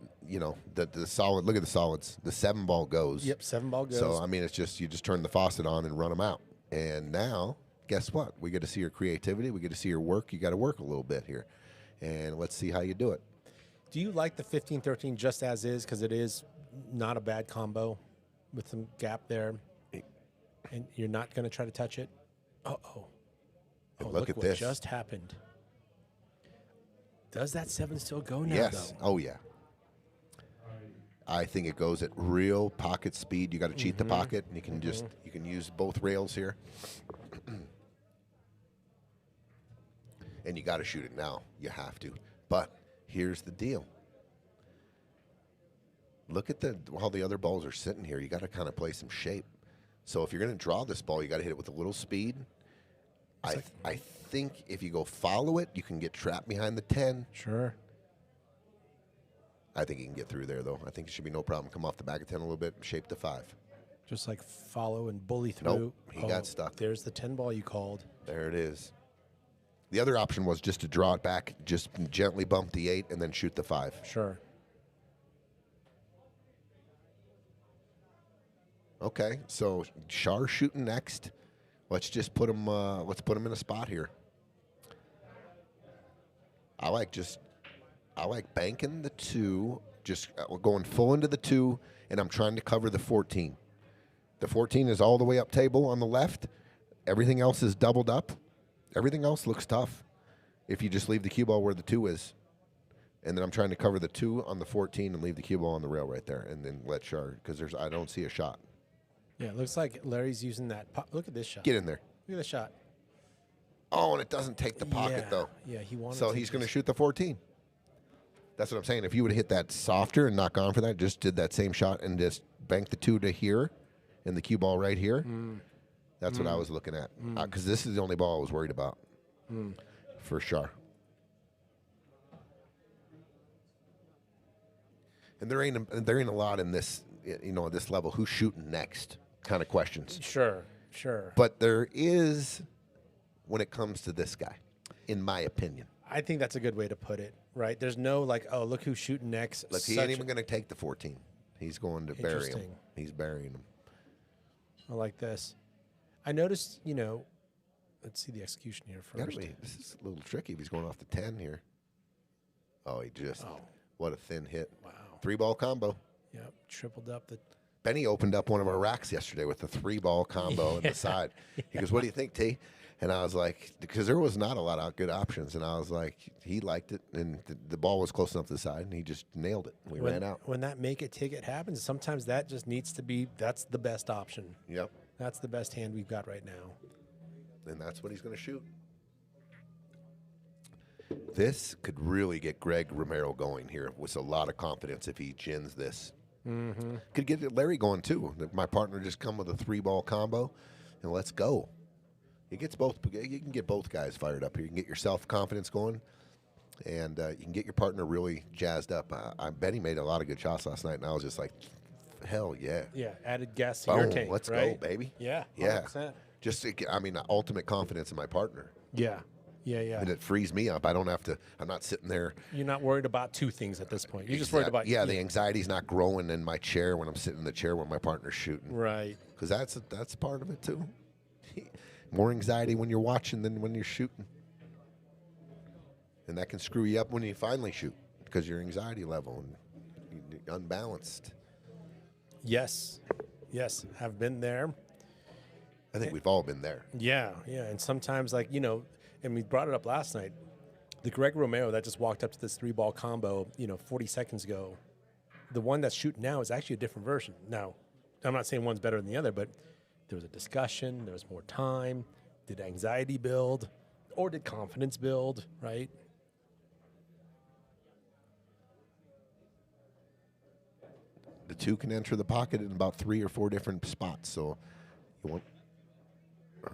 the solid. Look at the solids. The 7 ball goes. Yep, 7 ball goes. So, I mean, it's just, you just turn the faucet on and run them out. And now, guess what? We get to see your creativity. We get to see your work. You got to work a little bit here. And let's see how you do it. Do you like the 15-13 just as is? Because it is not a bad combo with some gap there. And you're not going to try to touch it? Uh-oh. And Oh, look at what this. just happened. Does that 7 still go now, Yes. though? Oh, yeah. I think it goes at real pocket speed. You got to cheat the pocket, and you can use both rails here. And you got to shoot it now. You have to. But here's the deal. Look at how the other balls are sitting here. You got to kind of play some shape. So if you're going to draw this ball, you got to hit it with a little speed. I think if you go follow it, you can get trapped behind the 10. Sure. I think he can get through there, though. I think it should be no problem. Come off the back of 10 a little bit, shape to 5. Just like follow and bully through. Nope, he got stuck. There's the 10 ball you called. There it is. The other option was just to draw it back, just gently bump the 8, and then shoot the 5. Sure. Okay, so Shar shooting next. Let's just put him. Let's put him in a spot here. I like banking the 2, just going full into the 2, and I'm trying to cover the 14. The 14 is all the way up table on the left. Everything else is doubled up. Everything else looks tough if you just leave the cue ball where the 2 is. And then I'm trying to cover the 2 on the 14 and leave the cue ball on the rail right there, and then let Shar, because I don't see a shot. Yeah, it looks like Larry's using that. Look at this shot. Get in there. Look at the shot. Oh, and it doesn't take the pocket, though. Yeah, he wanted So to he's going to just- shoot the 14. That's what I'm saying. If you would have hit that softer and not gone for that, just did that same shot and just banked the 2 to here and the cue ball right here, that's what I was looking at. Because this is the only ball I was worried about for Shar. And there ain't a lot in this, at this level. Who's shooting next kind of questions. Sure. But there is when it comes to this guy, in my opinion. I think that's a good way to put it, right? There's no like, oh, look who's shooting next. Look, he ain't even going to take the 14. He's going to bury him. Interesting. He's burying him. I like this. I noticed, let's see the execution here first. This is a little tricky if he's going off the 10 here. Oh, what a thin hit. Wow. 3-ball combo. Yep, tripled up the. Benny opened up one of our racks yesterday with the 3-ball combo in the side. He goes, "What do you think, T?" And I was like, because there was not a lot of good options, and I was like, he liked it, and the ball was close enough to the side, and he just nailed it. We ran out. When that make it ticket happens, sometimes that just needs to be. That's the best option. Yep. That's the best hand we've got right now. And that's what he's going to shoot. This could really get Greg Romero going here with a lot of confidence if he gins this. Mm-hmm. Could get Larry going too. My partner just come with a 3-ball combo, and let's go. You can get both guys fired up here. You can get your self-confidence going, and you can get your partner really jazzed up. I bet he made a lot of good shots last night, and I was just like, hell yeah. Yeah, added gas to Boom, your tank. let's right? go, baby. Yeah, 100%. Yeah. Just, ultimate confidence in my partner. Yeah. And it frees me up. I'm not sitting there. You're not worried about 2 things at this point. You're just worried about. Yeah, the anxiety's not growing in my chair when I'm sitting in the chair when my partner's shooting. Right. Because that's part of it too. More anxiety when you're watching than when you're shooting. And that can screw you up when you finally shoot because your anxiety level and you're unbalanced. Yes. Have been there. I think we've all been there. Yeah. And sometimes, and we brought it up last night, the Greg Romero that just walked up to this 3-ball combo, 40 seconds ago, the one that's shooting now is actually a different version. Now, I'm not saying one's better than the other, but there was a discussion, there was more time, did anxiety build, Or did confidence build, right? The 2 can enter the pocket in about 3 or 4 different spots. So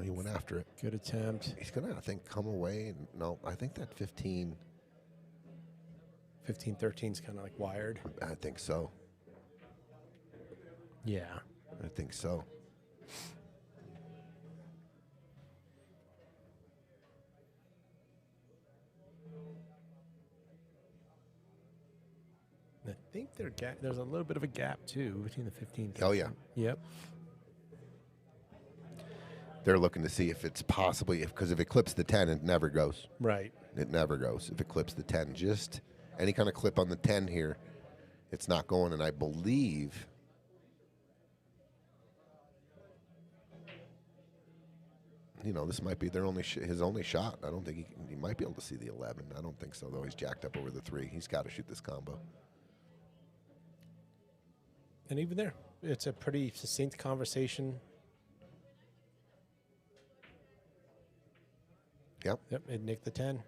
he went after it. Good attempt. He's going to, I think, come away. No, I think that 15. 15-13 is kind of like wired. I think so. Yeah. I think so. I think there's a little bit of a gap, too, between the 15. Oh, yeah. Yep. They're looking to see if it's possibly, because if it clips the 10, it never goes. Right. It never goes. If it clips the 10, just any kind of clip on the 10 here, it's not going. And I believe this might be their his only shot. I don't think he might be able to see the 11. I don't think so, though. He's jacked up over the 3. He's got to shoot this combo. And even there, it's a pretty succinct conversation. Yep. Yep, it nicked the 10.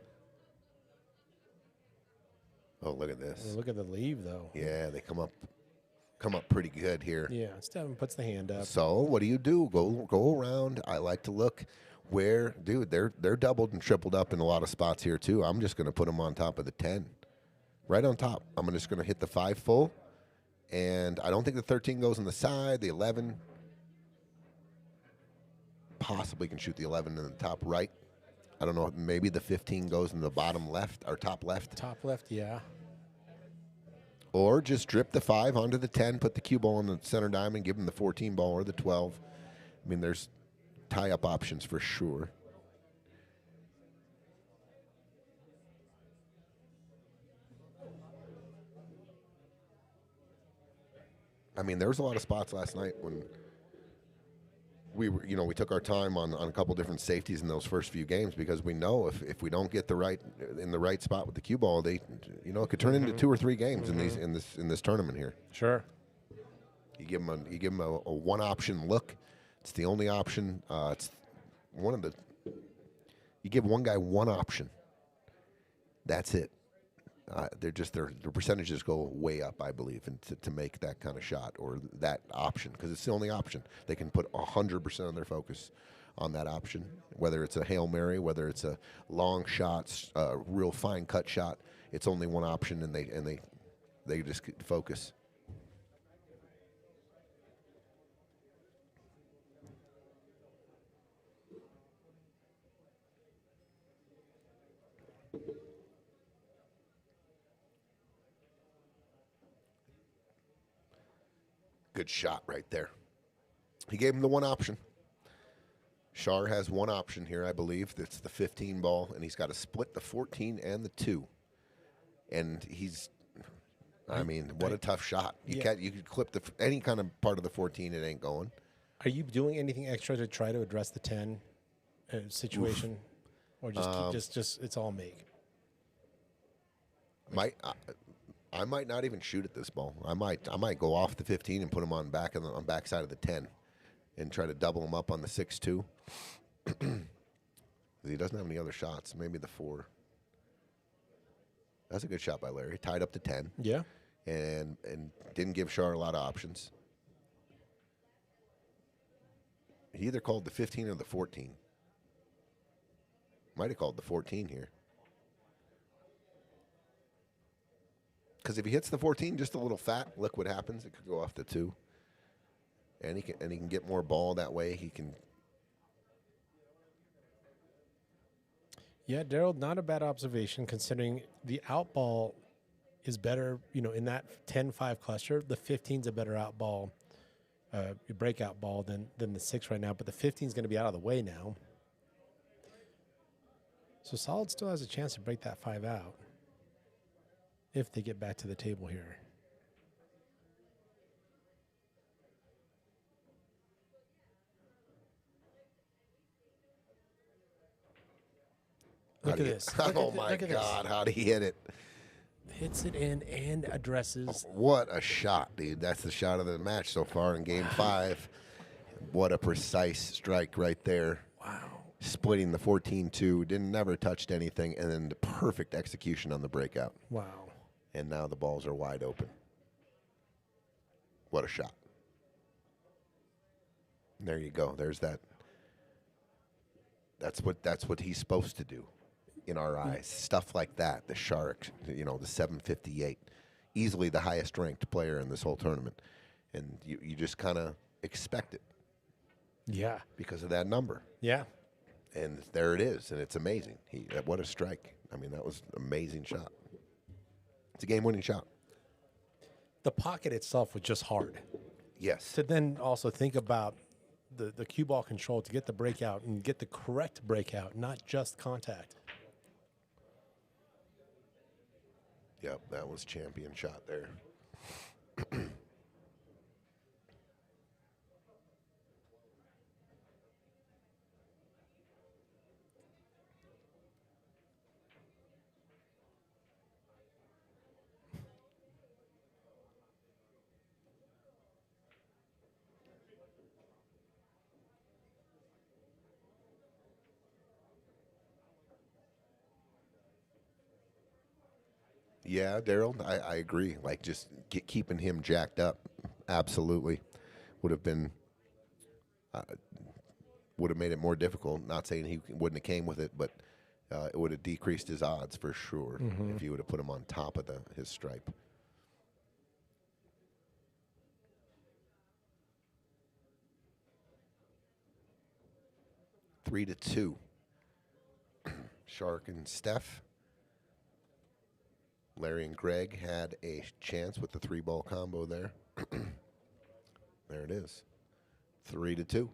Oh, look at this. Look at the leave, though. Yeah, they come up pretty good here. Yeah, Steven puts the hand up. So what do? Go around. I like to look where, dude, they're doubled and tripled up in a lot of spots here too. I'm just going to put them on top of the 10. Right on top. I'm just going to hit the 5 full. And I don't think the 13 goes on the side. The 11 possibly can shoot the 11 in the top right. I don't know. Maybe the 15 goes in the bottom left or top left. Top left, yeah. Or just drip the 5 onto the 10, put the cue ball on the center diamond, give them the 14 ball or the 12. I mean, there's tie-up options for sure. I mean, there was a lot of spots last night when we were, we took our time on a couple different safeties in those first few games because we know if we don't get the right spot with the cue ball, it could turn into 2 or 3 games in this tournament here. Sure. You give them a one option look. It's the only option. It's one of the. You give one guy one option. That's it. Their percentages go way up, I believe, and to make that kind of shot or that option because it's the only option. They can put 100% of their focus on that option, whether it's a Hail Mary, whether it's a long shot, real fine cut shot. It's only one option, and they just focus. Good shot right there. He gave him the one option. Shar has one option here, I believe. That's the 15 ball, and he's got to split the 14 and the 2. And what a tough shot. You could clip any kind of part of the 14, it ain't going. Are you doing anything extra to try to address the 10 situation? Or just it's all make? I might not even shoot at this ball. I might go off the 15 and put him on backside of the 10, and try to double him up on the 6-2. He doesn't have any other shots. Maybe the 4. That's a good shot by Larry. Tied up to 10. Yeah. And didn't give Shar a lot of options. He either called the 15 or the 14. Might have called the 14 here. Because if he hits the 14, just a little fat, look what happens. It could go off the 2. And he can get more ball that way. He can. Yeah, Daryl, not a bad observation considering the out ball is better, in that 10-5 cluster. The 15's a better out ball, breakout ball than the 6 right now. But the 15's going to be out of the way now. So Solid still has a chance to break that 5 out if they get back to the table here. Look at this. Oh, my God. How'd he hit it? Hits it in and addresses. What a shot, dude. That's the shot of the match so far in Game 5. What a precise strike right there. Wow. splitting the 14-2, never touched anything, and then the perfect execution on the breakout. Wow. And now the balls are wide open. What a shot. And there you go. There's that. That's what he's supposed to do in our eyes. Stuff like that. The Sharik, the 758. Easily the highest ranked player in this whole tournament. And you just kind of expect it. Yeah. Because of that number. Yeah. And there it is, and it's amazing. What a strike. I mean, that was an amazing shot. It's a game-winning shot. The pocket itself was just hard. Yes. To then also think about the cue ball control to get the breakout and get the correct breakout, not just contact. Yep, that was champion shot there. Yeah, Daryl, I agree. Like, just keeping him jacked up, absolutely, would have made it more difficult. Not saying he wouldn't have came with it, but it would have decreased his odds for sure if you would have put him on top of his stripe. Three to two. Sharik and Steph. Larry and Greg had a chance with the 3-ball combo there. There it is. 3 to 2.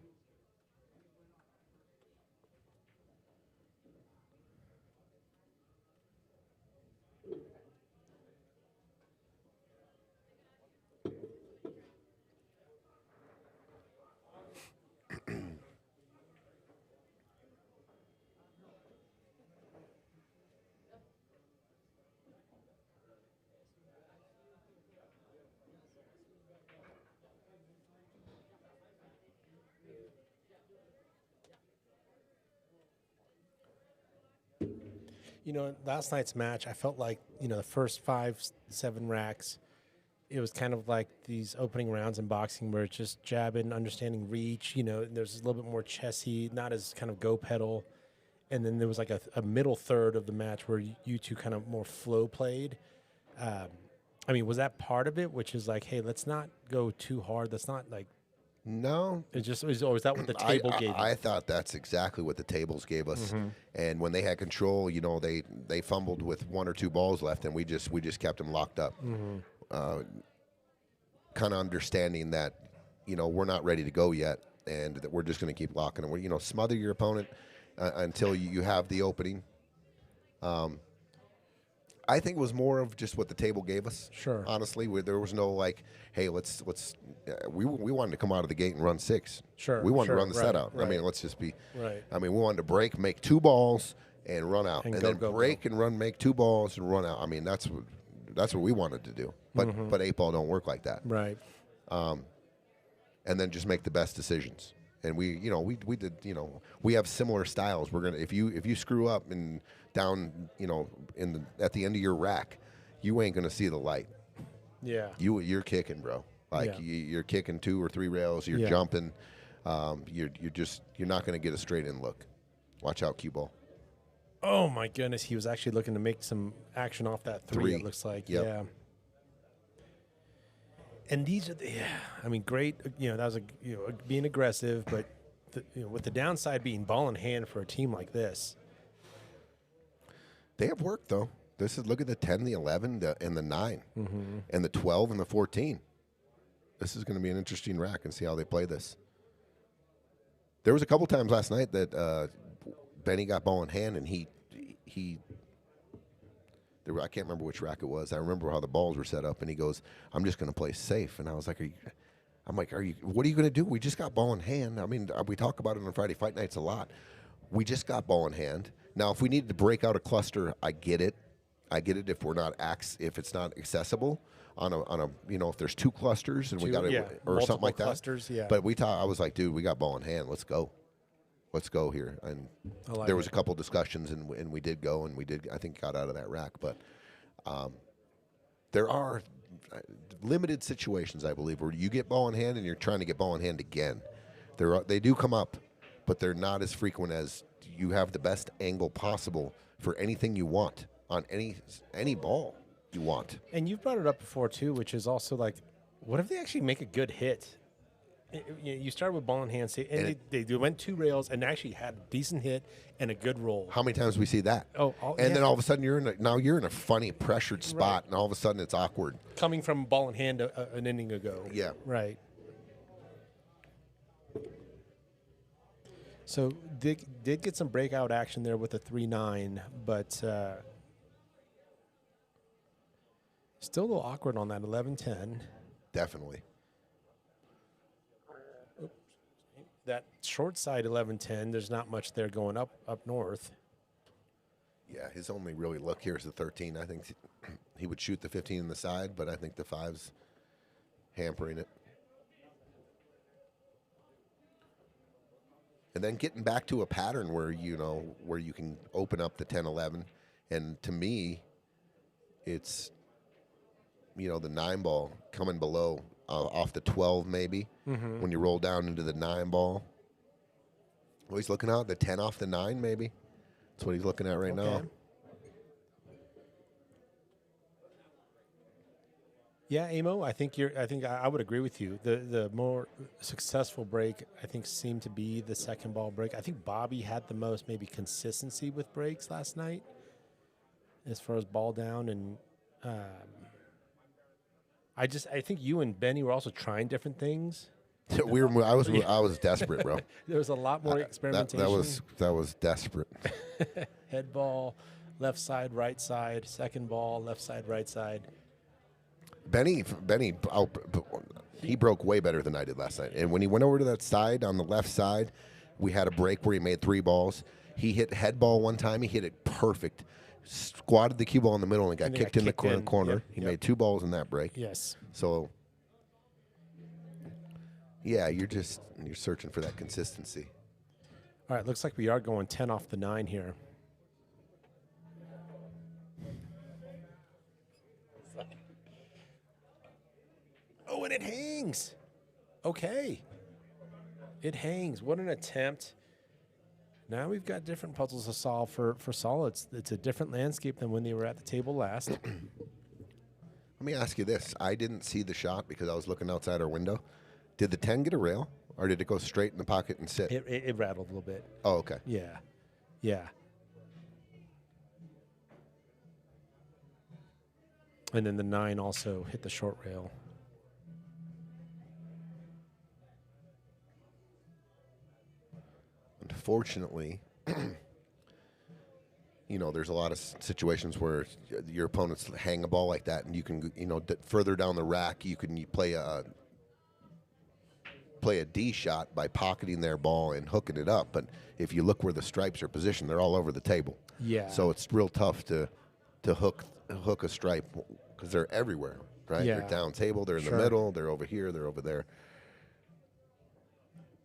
Last night's match, I felt like, the first 5-7 racks, it was kind of like these opening rounds in boxing where it's just jabbing, understanding reach, there's a little bit more chessy, not as kind of go pedal. And then there was like a middle third of the match where you two kind of more flow played. Was that part of it, which is like, hey, let's not go too hard. Let's not like. No. It just was, or is that what the table gave you? I thought that's exactly what the tables gave us. And when they had control, they fumbled with 1 or 2 balls left, and we just kept them locked up. Kind of understanding that, we're not ready to go yet, and that we're just going to keep locking them. Smother your opponent until you have the opening. I think it was more of just what the table gave us. Sure. Honestly, where there was no like, hey, let's. We wanted to come out of the gate and run 6. Sure. We wanted to run the right, set out. right. I mean, let's just be. Right. I mean, we wanted to break, make 2 balls, and run out, And and go, then go, break and run, make 2 balls and run out. I mean, that's what we wanted to do. But 8-ball don't work like that. Right. And then just make the best decisions. And we did, we have similar styles. We're gonna if you screw up and down, at the end of your rack, you ain't gonna see the light. Yeah. You're kicking, bro. Like Yeah. you're kicking 2 or 3 rails. You're jumping. You're not gonna get a straight in look. Watch out, cue ball. Oh my goodness, he was actually looking to make some action off that 3. It looks like, Yep. yeah. And these are, great. That was being aggressive, but with the downside being ball in hand for a team like this. They have worked though. Look at the 10, the 11, and the 9, and the 12 and the 14. This is going to be an interesting rack and see how they play this. There was a couple times last night that Benny got ball in hand and he I can't remember which rack it was. I remember how the balls were set up, and he goes, "I'm just going to play safe." And I was like, what are you going to do? We just got ball in hand. I mean, we talk about it on Friday Fight Nights a lot. We just got ball in hand. Now, if we needed to break out a cluster, I get it. If we're not if it's not accessible on a if there's 2 clusters and we got or something like that. Clusters, yeah. But I was like, dude, we got ball in hand. Let's go. let's go here. And I like there was it. a couple discussions, and we did go, and we did, I think, got out of that rack. But there are limited situations, I believe, where you get ball in hand and you're trying to get ball in hand again. They do come up, but they're not as frequent as you have the best angle possible for anything you want on any ball you want. And you've brought it up before too, which is also like, what if they actually make a good hit? You started with ball in hand, and they went 2 rails and actually had a decent hit and a good roll. How many times we see that? And then all of a sudden you're in a funny pressured spot, and all of a sudden it's awkward. Coming from ball in hand an inning ago. Yeah. Right. So did get some breakout action there with a 3-9, but still a little awkward on that 11-10. Definitely. That short side 11-10, there's not much there going up north. Yeah, his only really look here is the 13. I think he would shoot the 15 in the side, but I think the 5's hampering it. And then getting back to a pattern where you can open up the 10-11, and to me, it's the 9 ball coming below off the 12 maybe when you roll down into the 9 ball. Oh, he's looking out the 10 off the 9 maybe. That's what he's looking at right now. Yeah, Amo, I think I would agree with you. The more successful break, I think, seemed to be the second ball break. I think Bobby had the most maybe consistency with breaks last night as far as ball down, and I think you and Benny were also trying different things. I was desperate, bro. There was a lot more experimentation. That was desperate. Head ball, left side, right side. Second ball, left side, right side. Benny, he broke way better than I did last night. And when he went over to that side on the left side, we had a break where he made 3 balls. He hit head ball one time. He hit it perfect. Squatted the cue ball in the middle and got kicked in the corner. Yep, He made 2 balls in that break. Yes. So, yeah, you're searching for that consistency. All right, looks like we are going 10 off the 9 here. Oh, and it hangs. Okay. It hangs. What an attempt. Now we've got different puzzles to solve for Saul. It's a different landscape than when they were at the table last. Let me ask you this. I didn't see the shot because I was looking outside our window. Did the 10 get a rail, or did it go straight in the pocket and sit? It rattled a little bit. Oh, okay. Yeah. Yeah. And then the 9 also hit the short rail. Unfortunately, there's a lot of situations where your opponents hang a ball like that, and you can, further down the rack, you play a D shot by pocketing their ball and hooking it up. But if you look where the stripes are positioned, they're all over the table. Yeah. So it's real tough to hook a stripe because they're everywhere, right? Yeah. They're down table, they're in the middle, they're over here, they're over there.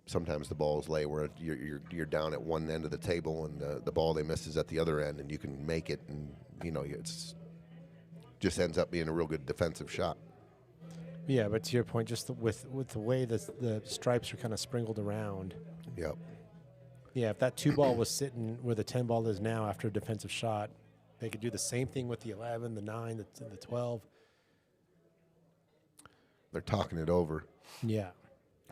Sometimes the balls lay where you're down at one end of the table, and the ball they miss is at the other end, and you can make it, and it's just ends up being a real good defensive shot. Yeah, but to your point, just with the way the stripes are kind of sprinkled around. Yep. Yeah, if that 2 ball was sitting where the 10 ball is now after a defensive shot, they could do the same thing with the 11, the 9, the 12. They're talking it over. Yeah.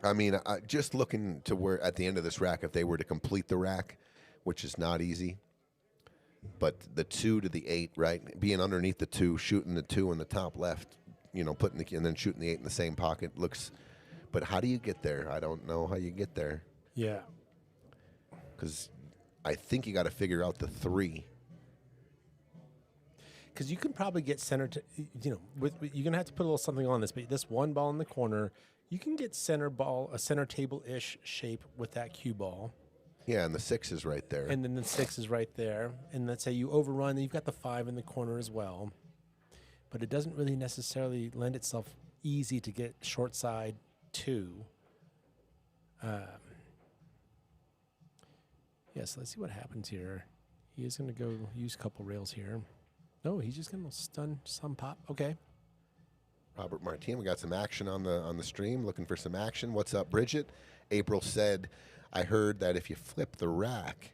I mean, just looking to where at the end of this rack, if they were to complete the rack, which is not easy, but the 2 to the 8, right, being underneath the 2, shooting the 2 in the top left, putting and then shooting the 8 in the same pocket looks. But how do you get there? I don't know how you get there. Yeah. Because I think you got to figure out the 3. Because you can probably get center to, you're going to have to put a little something on this, but this 1 ball in the corner, you can get a center table-ish shape with that cue ball. Yeah, and the 6 is right there. And then the 6 is right there. And let's say you overrun, then you've got the 5 in the corner as well. But it doesn't really necessarily lend itself easy to get short side 2. Yes, let's see what happens here. He is going to go use a couple rails here. No, he's just going to stun some pop. Okay. Robert Martin, we got some action on the stream. Looking for some action. What's up, Bridget? April said, "I heard that if you flip the rack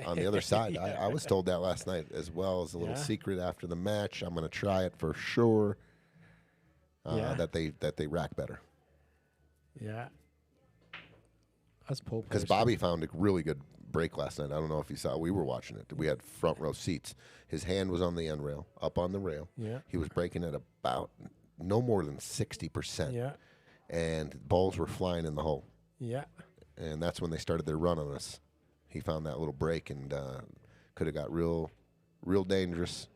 on the other side." Yeah. I was told that last night as well as a little Yeah. secret after the match. I'm going to try it for sure. Yeah. That they rack better. Yeah. Us pole Because players. Bobby found a really good break last night. I don't know if you saw. We were watching it. We had front row seats. His hand was on the end rail, up on the rail. Yeah. He was breaking at about no more than 60%. Yeah. And balls were flying in the hole. Yeah. And that's when they started their run on us. He found that little break and could have got real dangerous.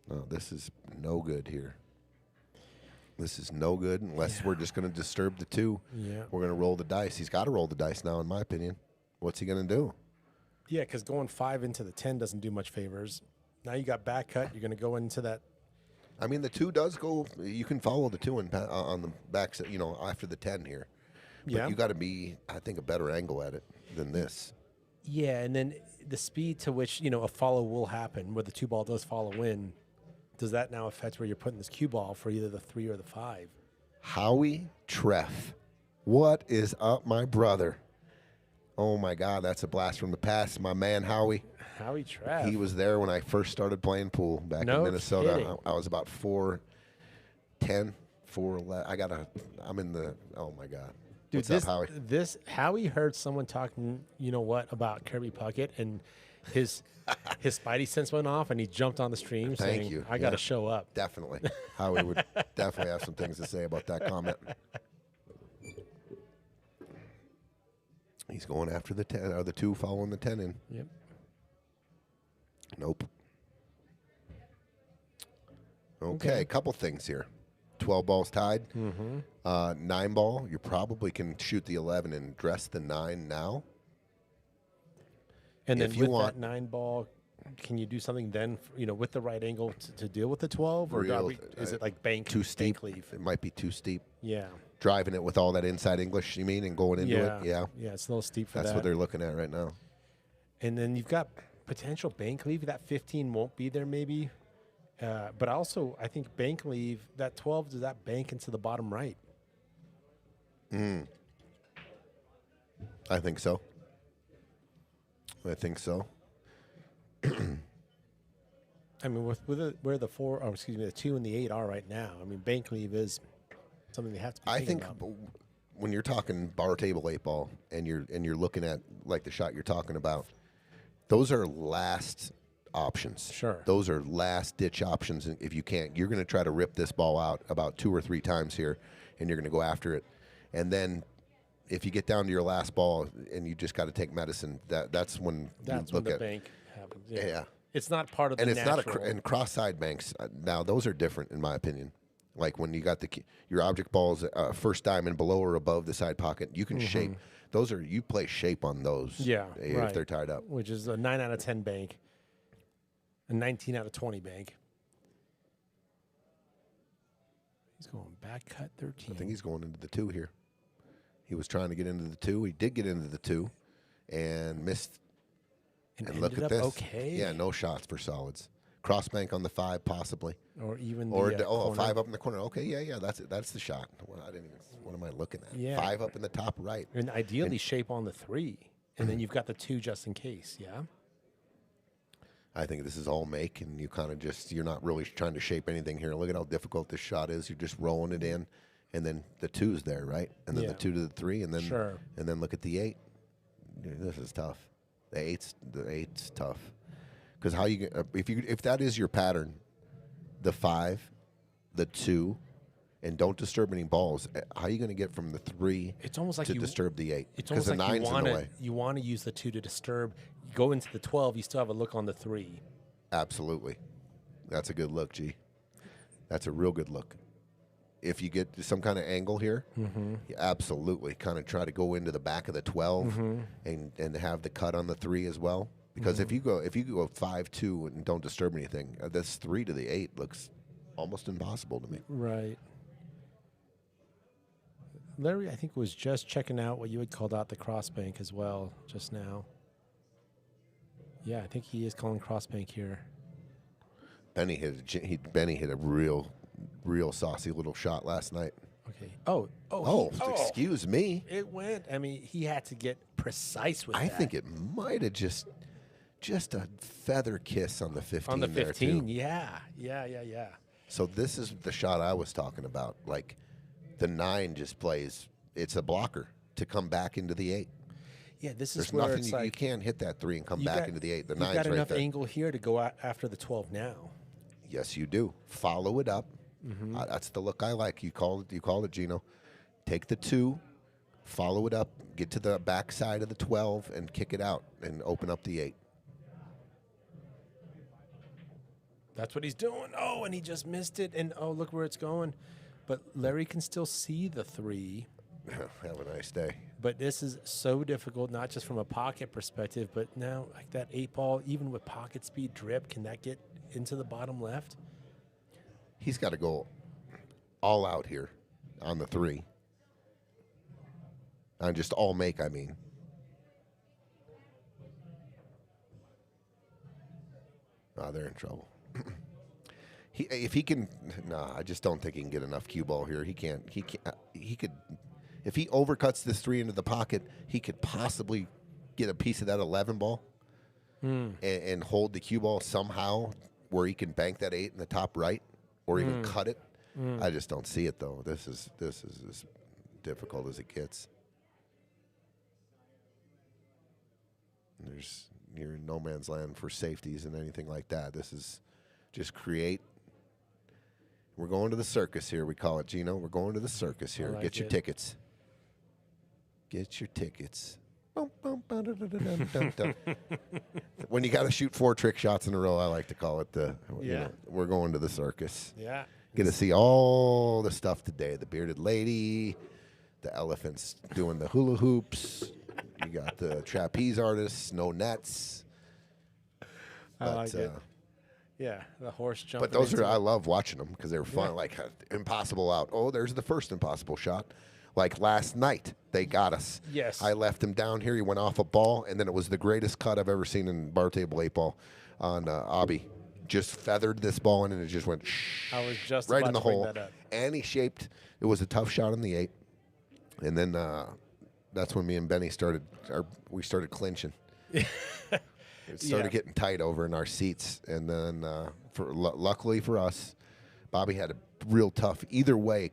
No, this is no good here. This is no good unless we're just going to disturb the two. Yeah. We're going to roll the dice. He's got to roll the dice now, in my opinion. What's he going to do? Yeah, because going 5 into the 10 doesn't do much favors. Now you got back cut. You're going to go into that. I mean, the 2 does go. You can follow the 2 on the back, after the 10 here. But Yeah. you got to be, I think, a better angle at it than this. Yeah, and then the speed to which, a follow will happen, where the 2 ball does follow in, does that now affect where you're putting this cue ball for either the 3 or the 5? Howie Treff. What is up, my brother? Oh, my God, that's a blast from the past. My man, Howie. Howie Treff. He was there when I first started playing pool back No in Minnesota. kidding. I was about 4'10", 4'11". I'm in the, oh, my God. Dude, What's up, Howie? Howie heard someone talking, about Kirby Puckett, and his spidey sense went off, and he jumped on the stream Thank saying, you. I got to Yeah. show up. Definitely. Howie would definitely have some things to say about that comment. He's going after the 10, or the 2 following the 10 in. Yep. Nope. Okay, Okay. a couple things here. 12 balls tied. Mm-hmm. 9 ball, you probably can shoot the 11 and dress the 9 now. And then If you with want- that 9 ball, can you do something then, with the right angle to deal with the 12? Or is it like bank, Too steep. bank leave? It might be too steep. Yeah. Driving it with all that inside English, you mean, and going into Yeah. it? Yeah. Yeah, it's a little steep for That's that. what they're looking at right now. And then you've got potential bank leave. That 15 won't be there maybe. But also, I think bank leave, that 12, does that bank into the bottom right? I think so. I think so. I mean, where the 2 and the 8 are right now, I mean, bank leave is something they have to be I thinking think about. when you're talking bar table 8 ball and you're looking at like the shot you're talking about, those are last options. Sure. Those are last ditch options. And if you can't, you're going to try to rip this ball out about 2 or 3 times here, and you're going to go after it. And if you get down to your last ball and you just got to take medicine, that's when That's you when look the at bank happens. yeah. It's not part of the And it's natural. not and cross side banks. Now those are different in my opinion. Like when you got your object balls first diamond below or above the side pocket, you can shape. Those are you play shape on those. Yeah, if right. they're tied up. Which is a 9 out of 10 bank, a 19 out of 20 bank. He's going back cut 13. I think he's going into the 2 here. He was trying to get into the 2. He did get into the 2, and missed. And look ended at up this. okay. Yeah, no shots for solids. Cross bank on the 5 possibly. Or even Or the corner. 5 up in the corner. Okay, yeah, that's it. That's the shot. Well, I didn't even. What am I looking at? Yeah. 5 up in the top right. And ideally shape on the 3. And then you've got the 2 just in case, yeah? I think this is all make, and you kind of you're not really trying to shape anything here. Look at how difficult this shot is. You're just rolling it in, and then the 2's there, right? And then Yeah. the 2 to the 3, and then Sure. and then look at the 8. Dude, this is tough. The eight's tough, because how you if that is your pattern, the 5, the 2, and don't disturb any balls. How are you going to get from the 3 It's almost like to you disturb the 8? It's Because almost the like 9's in the way. you want to use the 2 to disturb. You go into the 12, you still have a look on the 3. Absolutely. That's a good look, G. That's a real good look. If you get some kind of angle here, you absolutely kind of try to go into the back of the 12 and have the cut on the 3 as well. Because if you go 5-2 and don't disturb anything, this 3 to the 8 looks almost impossible to me. Right. Larry, I think, was just checking out what you had called out the crossbank as well just now. Yeah, I think he is calling crossbank here. Benny hit a real saucy little shot last night. Okay. Excuse me. It went. I mean, he had to get precise with I that. think it might have just a feather kiss on the 15 on the there, 15. too. Yeah. So this is the shot I was talking about. Like, the 9 just plays. It's a blocker to come back into the 8. Yeah, this There's is where nothing it's you like can't hit that 3 and come back into the 8. The you've 9's got right enough there. angle here to go after the 12 now. Yes, you do. Follow it up. That's the look I like. You called it, Gino. Take the 2, follow it up, get to the back side of the 12, and kick it out and open up the 8. That's what he's doing. Oh, and he just missed it. And oh, look where it's going. But Larry can still see the 3. Have a nice day. But this is so difficult, not just from a pocket perspective, but now like that 8 ball, even with pocket speed drip, can that get into the bottom left? He's got to go all out here on the 3. On just all make, I mean. Oh, they're in trouble. If he can, I just don't think he can get enough cue ball here. He can't. He could, if he overcuts this 3 into the pocket, he could possibly get a piece of that 11 ball and hold the cue ball somehow where he can bank that 8 in the top right or even cut it. I just don't see it though. This is as difficult as it gets. You're in no man's land for safeties and anything like that. This is just create. We're going to the circus here. We call it, Gino. We're going to the circus here. Like Get your tickets. Get your tickets. When you got to shoot 4 trick shots in a row, I like to call it we're going to the circus. Yeah. Get to see all the stuff today. The bearded lady, the elephants doing the hula hoops. You got the trapeze artists, no nets. I like it. Yeah, the horse jumping. But those into I love watching them because they're fun. Like impossible out. Oh, there's the first impossible shot. Like last night, they got us. Yes. I left him down here. He went off a ball, and then it was the greatest cut I've ever seen in bar table 8 ball on Abby. Just feathered this ball in, and it just went I was just right about in the to bring hole. that up. And he shaped. It was a tough shot in the 8. And then that's when me and Benny started clinching. It started getting tight over in our seats, and then luckily for us, Bobby had a real tough either way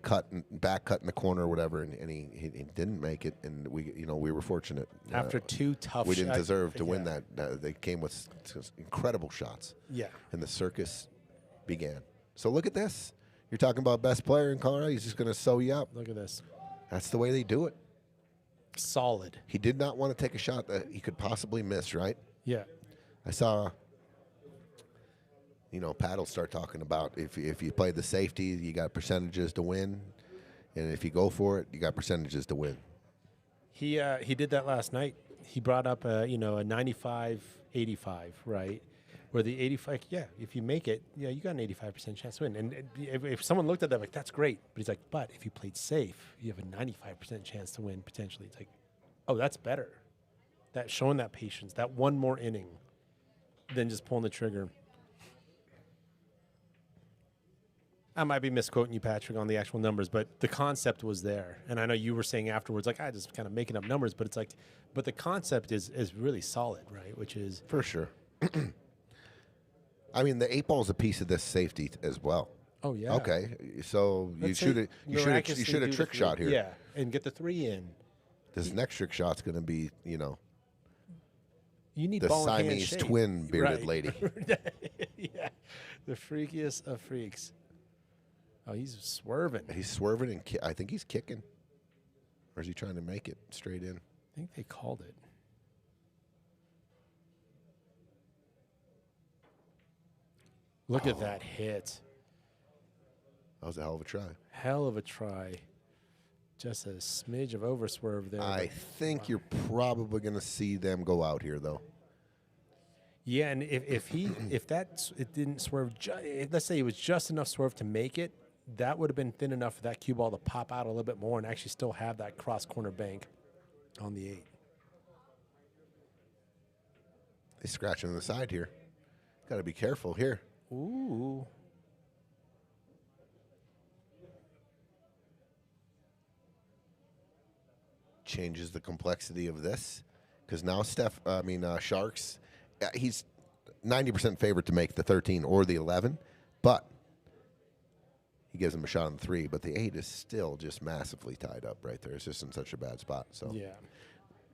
back cut in the corner or whatever, and he didn't make it, and we were fortunate. After 2 tough we didn't shots. deserve to win that. They came with incredible shots. Yeah. And the circus began. So look at this. You're talking about best player in Colorado. He's just going to sew you up. Look at this. That's the way they do it. Solid. He did not want to take a shot that he could possibly miss, right? Yeah. I saw, Pat will start talking about if you play the safety, you got percentages to win, and if you go for it, you got percentages to win. He did that last night. He brought up a 95-85, right? Where the 85, if you make it, you got an 85% chance to win. And if someone looked at that, like, that's great. But he's like, but if you played safe, you have a 95% chance to win potentially. It's like, oh, that's better. That showing that patience, that one more inning than just pulling the trigger. I might be misquoting you, Patrick, on the actual numbers, but the concept was there. And I know you were saying afterwards, like, I just kind of making up numbers, but it's like, but the concept is really solid, right? Which is for sure. I mean, the 8 ball is a piece of this safety as well. Oh yeah. Okay, so you should a trick shot here. Yeah, and get the 3 in. This next trick shot's going to be, You need the ball in hand Siamese shape. twin bearded Right. lady. Yeah, the freakiest of freaks. Oh, he's swerving. He's swerving, and I think he's kicking. Or is he trying to make it straight in? I think they called it. Look at that hit. That was a hell of a try. Hell of a try. Just a smidge of overswerve there. I think you're probably going to see them go out here, though. Yeah, and if it didn't swerve, let's say it was just enough swerve to make it, that would have been thin enough for that cue ball to pop out a little bit more and actually still have that cross corner bank on the 8. He's scratching the side here. Got to be careful here. Ooh. Changes the complexity of this because now Sharks, he's 90% favorite to make the 13 or the 11, but he gives him a shot on the 3. But the 8 is still just massively tied up right there. It's just in such a bad spot. So Yeah.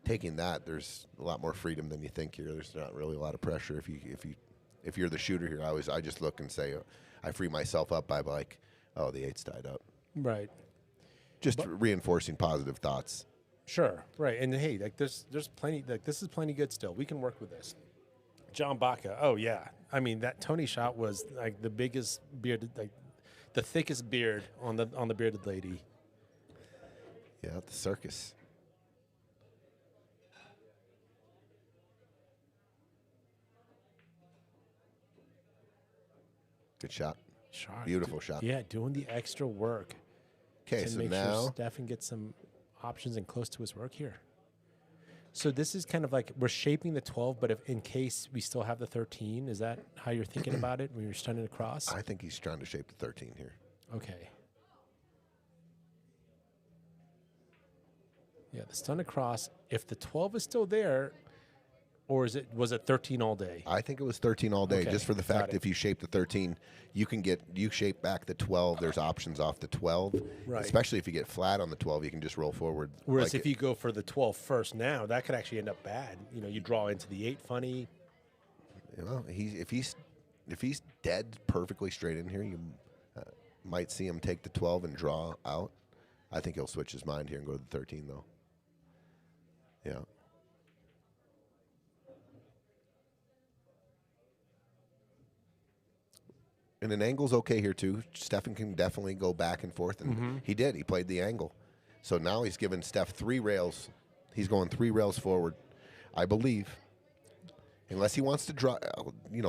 taking that, there's a lot more freedom than you think here. There's not really a lot of pressure if you're the shooter here. I just look and say I free myself up by like, oh, the 8's tied up. Right. Just reinforcing positive thoughts. Sure. Right. And hey, like there's plenty, like this is plenty good still. We can work with this. John Baca. Oh yeah. I mean, that Tony shot was like the biggest bearded, like the thickest beard on the bearded lady. Yeah, the circus. Good shot. Shark. Beautiful shot. Yeah, doing the extra work. Okay, to so make now sure Stefan gets some options and close to his work here. So this is kind of like we're shaping the 12, but if in case we still have the 13, is that how you're thinking about it when you're stunning across? I think he's trying to shape the 13 here. Okay. Yeah, the stun across. If the 12 is still there, or was it 13 all day? I think it was 13 all day, Okay, just for the got fact it. if you shape the 13, you shape back the 12. There's options off the 12, Right. especially if you get flat on the 12, you can just roll forward. Whereas like if you go for the 12 first now, that could actually end up bad. You know, you draw into the 8 funny. if he's dead perfectly straight in here, you might see him take the 12 and draw out. I think he'll switch his mind here and go to the 13 though. Yeah. And an angle's okay here too. Stefan can definitely go back and forth, and he did. He played the angle, so now he's given Steph 3 rails. He's going 3 rails forward, I believe. Unless he wants to draw,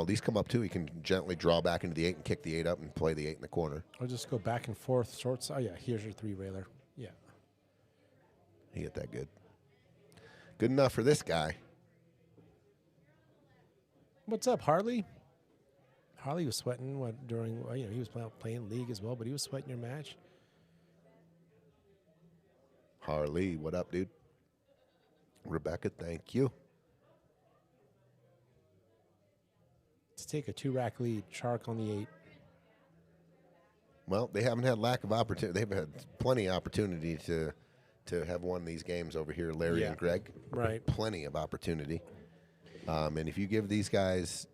these come up too. He can gently draw back into the 8 and kick the 8 up and play the 8 in the corner. Or just go back and forth, shorts. Oh yeah, here's your 3 railer. Yeah. He hit that good. Good enough for this guy. What's up, Harley? Harley was sweating he was playing league as well, but he was sweating your match. Harley, what up, dude? Rebecca, thank you. To take a 2-rack lead, Shark on the 8. Well, they haven't had lack of opportunity. They've had plenty of opportunity to have won these games over here, Larry and Greg. Right. Plenty of opportunity. And if you give these guys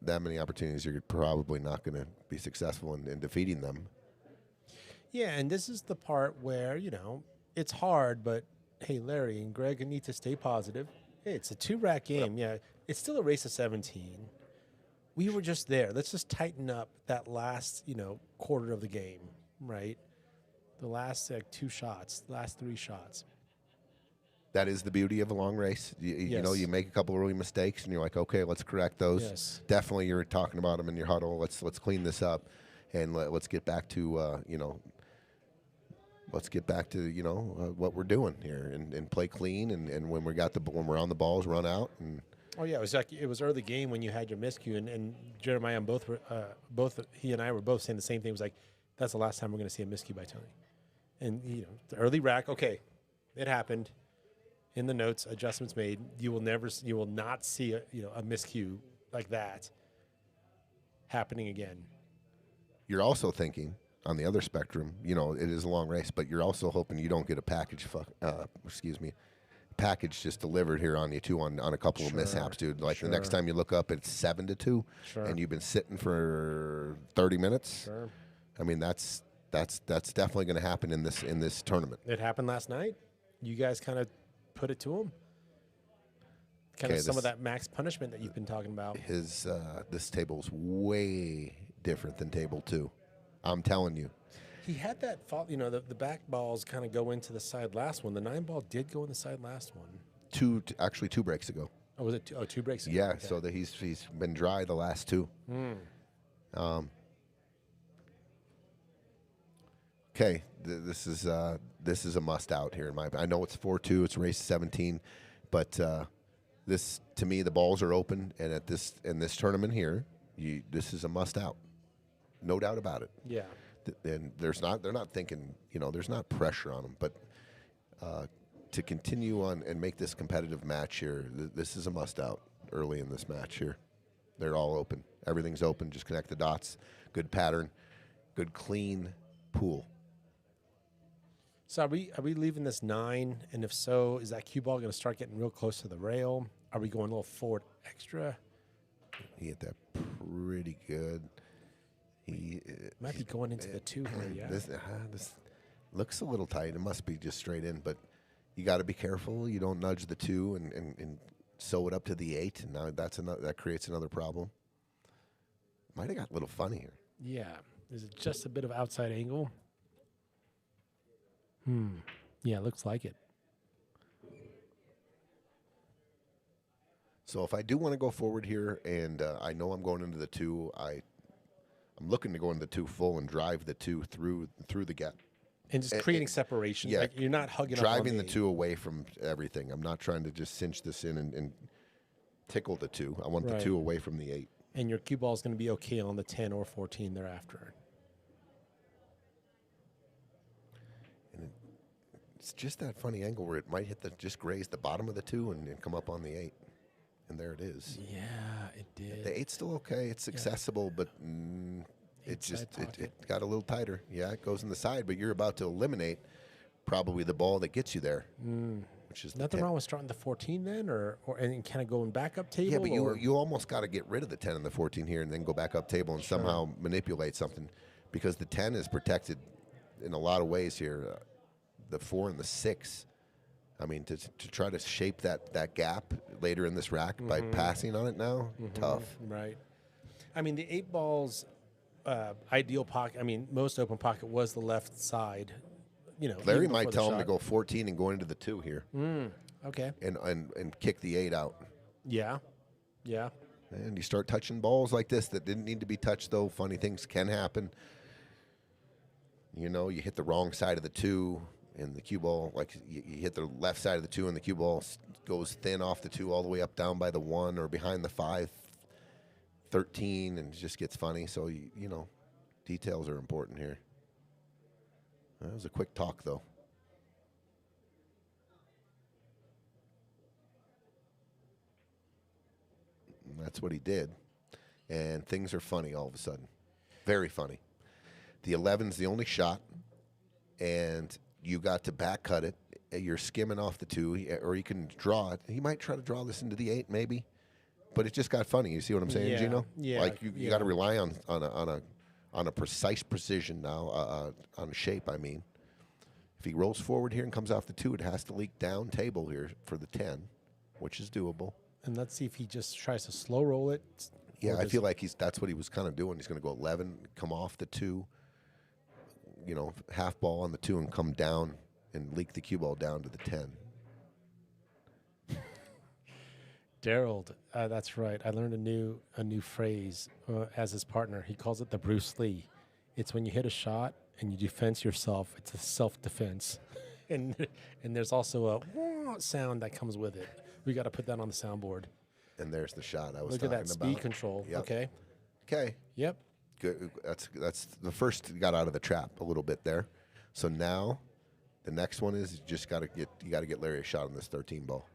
that many opportunities, you're probably not going to be successful in defeating them. Yeah, and this is the part where, it's hard, but hey, Larry and Greg need to stay positive. Hey, it's a 2-rack game. Yeah, it's still a race of 17. We were just there. Let's just tighten up that last, quarter of the game, right? The last 2 shots, last 3 shots. That is the beauty of a long race. You make a couple of early mistakes, and you're like, okay, let's correct those. Yes. Definitely, you're talking about them in your huddle. Let's clean this up, and let's get back to what we're doing here, and play clean. And when when we're on the balls, run out. And Oh yeah, it was early game when you had your miscue, and Jeremiah and both he and I were both saying the same thing. It was like, that's the last time we're going to see a miscue by Tony. And the early rack, okay, it happened. In the notes, adjustments made. You will not see a miscue like that happening again. you're also thinking on the other spectrum, it is a long race, but you're also hoping you don't get a package just delivered here on you too on a couple of mishaps, dude. Like the next time you look up, it's 7-2, and you've been sitting for 30 minutes. Sure. I mean, that's definitely going to happen in this tournament. It happened last night. You guys kind of put it to him. Kind of some of that max punishment that you've been talking about. This table's way different than table 2. I'm telling you. He had that fault, the back balls kind of go into the side last one. The 9 ball did go in the side last one. Actually 2 breaks ago. Oh, was it 2 breaks ago? Yeah, Okay. so that he's been dry the last 2. Okay, this is a must out here in my. I know it's 4-2. It's race 17, but this to me the balls are open, and at this in this tournament here, this is a must out, no doubt about it. Yeah. And they're not thinking, there's not pressure on them, but to continue on and make this competitive match here, this is a must out early in this match here. They're all open. Everything's open. Just connect the dots. Good pattern. Good clean pool. So are we leaving this 9? And if so, is that cue ball going to start getting real close to the rail? Are we going a little forward extra? He hit that pretty good. He might be going into the 2 here. Yeah. This looks a little tight. It must be just straight in, but you got to be careful. You don't nudge the 2 and sew it up to the 8, and now that creates another problem. Might have got a little funny here. Yeah. Is it just a bit of outside angle? Yeah, looks like it. So if I do want to go forward here, and I know I'm going into the 2, I'm looking to go into the 2 full and drive the 2 through the gap. And just creating separation. Yeah, like you're not hugging driving up on the 2 away from everything. I'm not trying to just cinch this in and tickle the 2. I want the 2 away from the 8. And your cue ball is going to be okay on the 10 or 14 thereafter. And it's just that funny angle where it might just graze the bottom of the 2 and come up on the 8. And there it is. Yeah, it did. The 8's still okay. It's accessible, but it got a little tighter. Yeah, it goes in the side, but you're about to eliminate probably the ball that gets you there. Which is nothing wrong with starting the 14 then, or and kind of going back up table. Yeah, but you almost got to get rid of the 10 and the 14 here, and then go back up table and somehow manipulate something, because the 10 is protected in a lot of ways here. The 4 and the 6. I mean, to try to shape that gap later in this rack by passing on it now, tough. Right. I mean, the 8 ball's ideal pocket. I mean, most open pocket was the left side. Larry might tell him to go 14 and go into the 2 here. Okay. And kick the 8 out. Yeah. Yeah. And you start touching balls like this that didn't need to be touched, though. Funny things can happen. You hit the wrong side of the 2. And the cue ball, like you hit the left side of the 2, and the cue ball goes thin off the 2 all the way up down by the 1 or behind the 5, 13, and it just gets funny. So, details are important here. That was a quick talk, though. And that's what he did. And things are funny all of a sudden. Very funny. The 11's the only shot, and you got to back cut it. You're skimming off the 2, or you can draw it. He might try to draw this into the 8, maybe, but it just got funny. You see what I'm saying, Gino? Yeah. Like you got to rely on a precise precision now, on shape. I mean, if he rolls forward here and comes off the 2, it has to leak down table here for the 10, which is doable. And let's see if he just tries to slow roll it. Yeah, I feel like that's what he was kind of doing. He's going to go 11, come off the 2. Half ball on the 2 and come down and leak the cue ball down to the 10. Daryl, that's right. I learned a new phrase as his partner. He calls it the Bruce Lee. It's when you hit a shot and you defense yourself. It's a self-defense, and there's also a sound that comes with it. We got to put that on the soundboard. And there's the shot I was Look talking at that about. speed control. Yep. Okay. Okay. Yep. Good. That's the first got out of the trap a little bit there. So now the next one is you got to get Larry a shot on this 13 ball.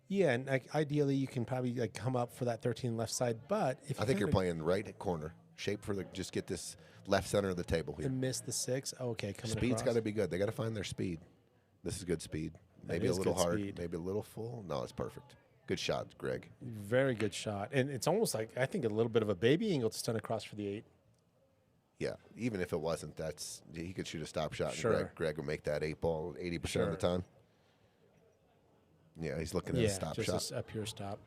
Yeah, and ideally you can probably come up for that 13 left side, but if I think you're playing right corner, shape for just get this left center of the table here. And miss the 6. Okay, coming Speed's across. got to be good. They got to find their speed. This is good speed. Maybe a little hard, maybe a little full. No, it's perfect. Good shot, Greg. Very good shot, and it's almost like I think a little bit of a baby angle to stun across for the 8. Yeah, even if it wasn't, he could shoot a stop shot. Sure. And Greg would make that 8 ball 80% of the time. Yeah, he's looking at a stop shot. Just a pure stop.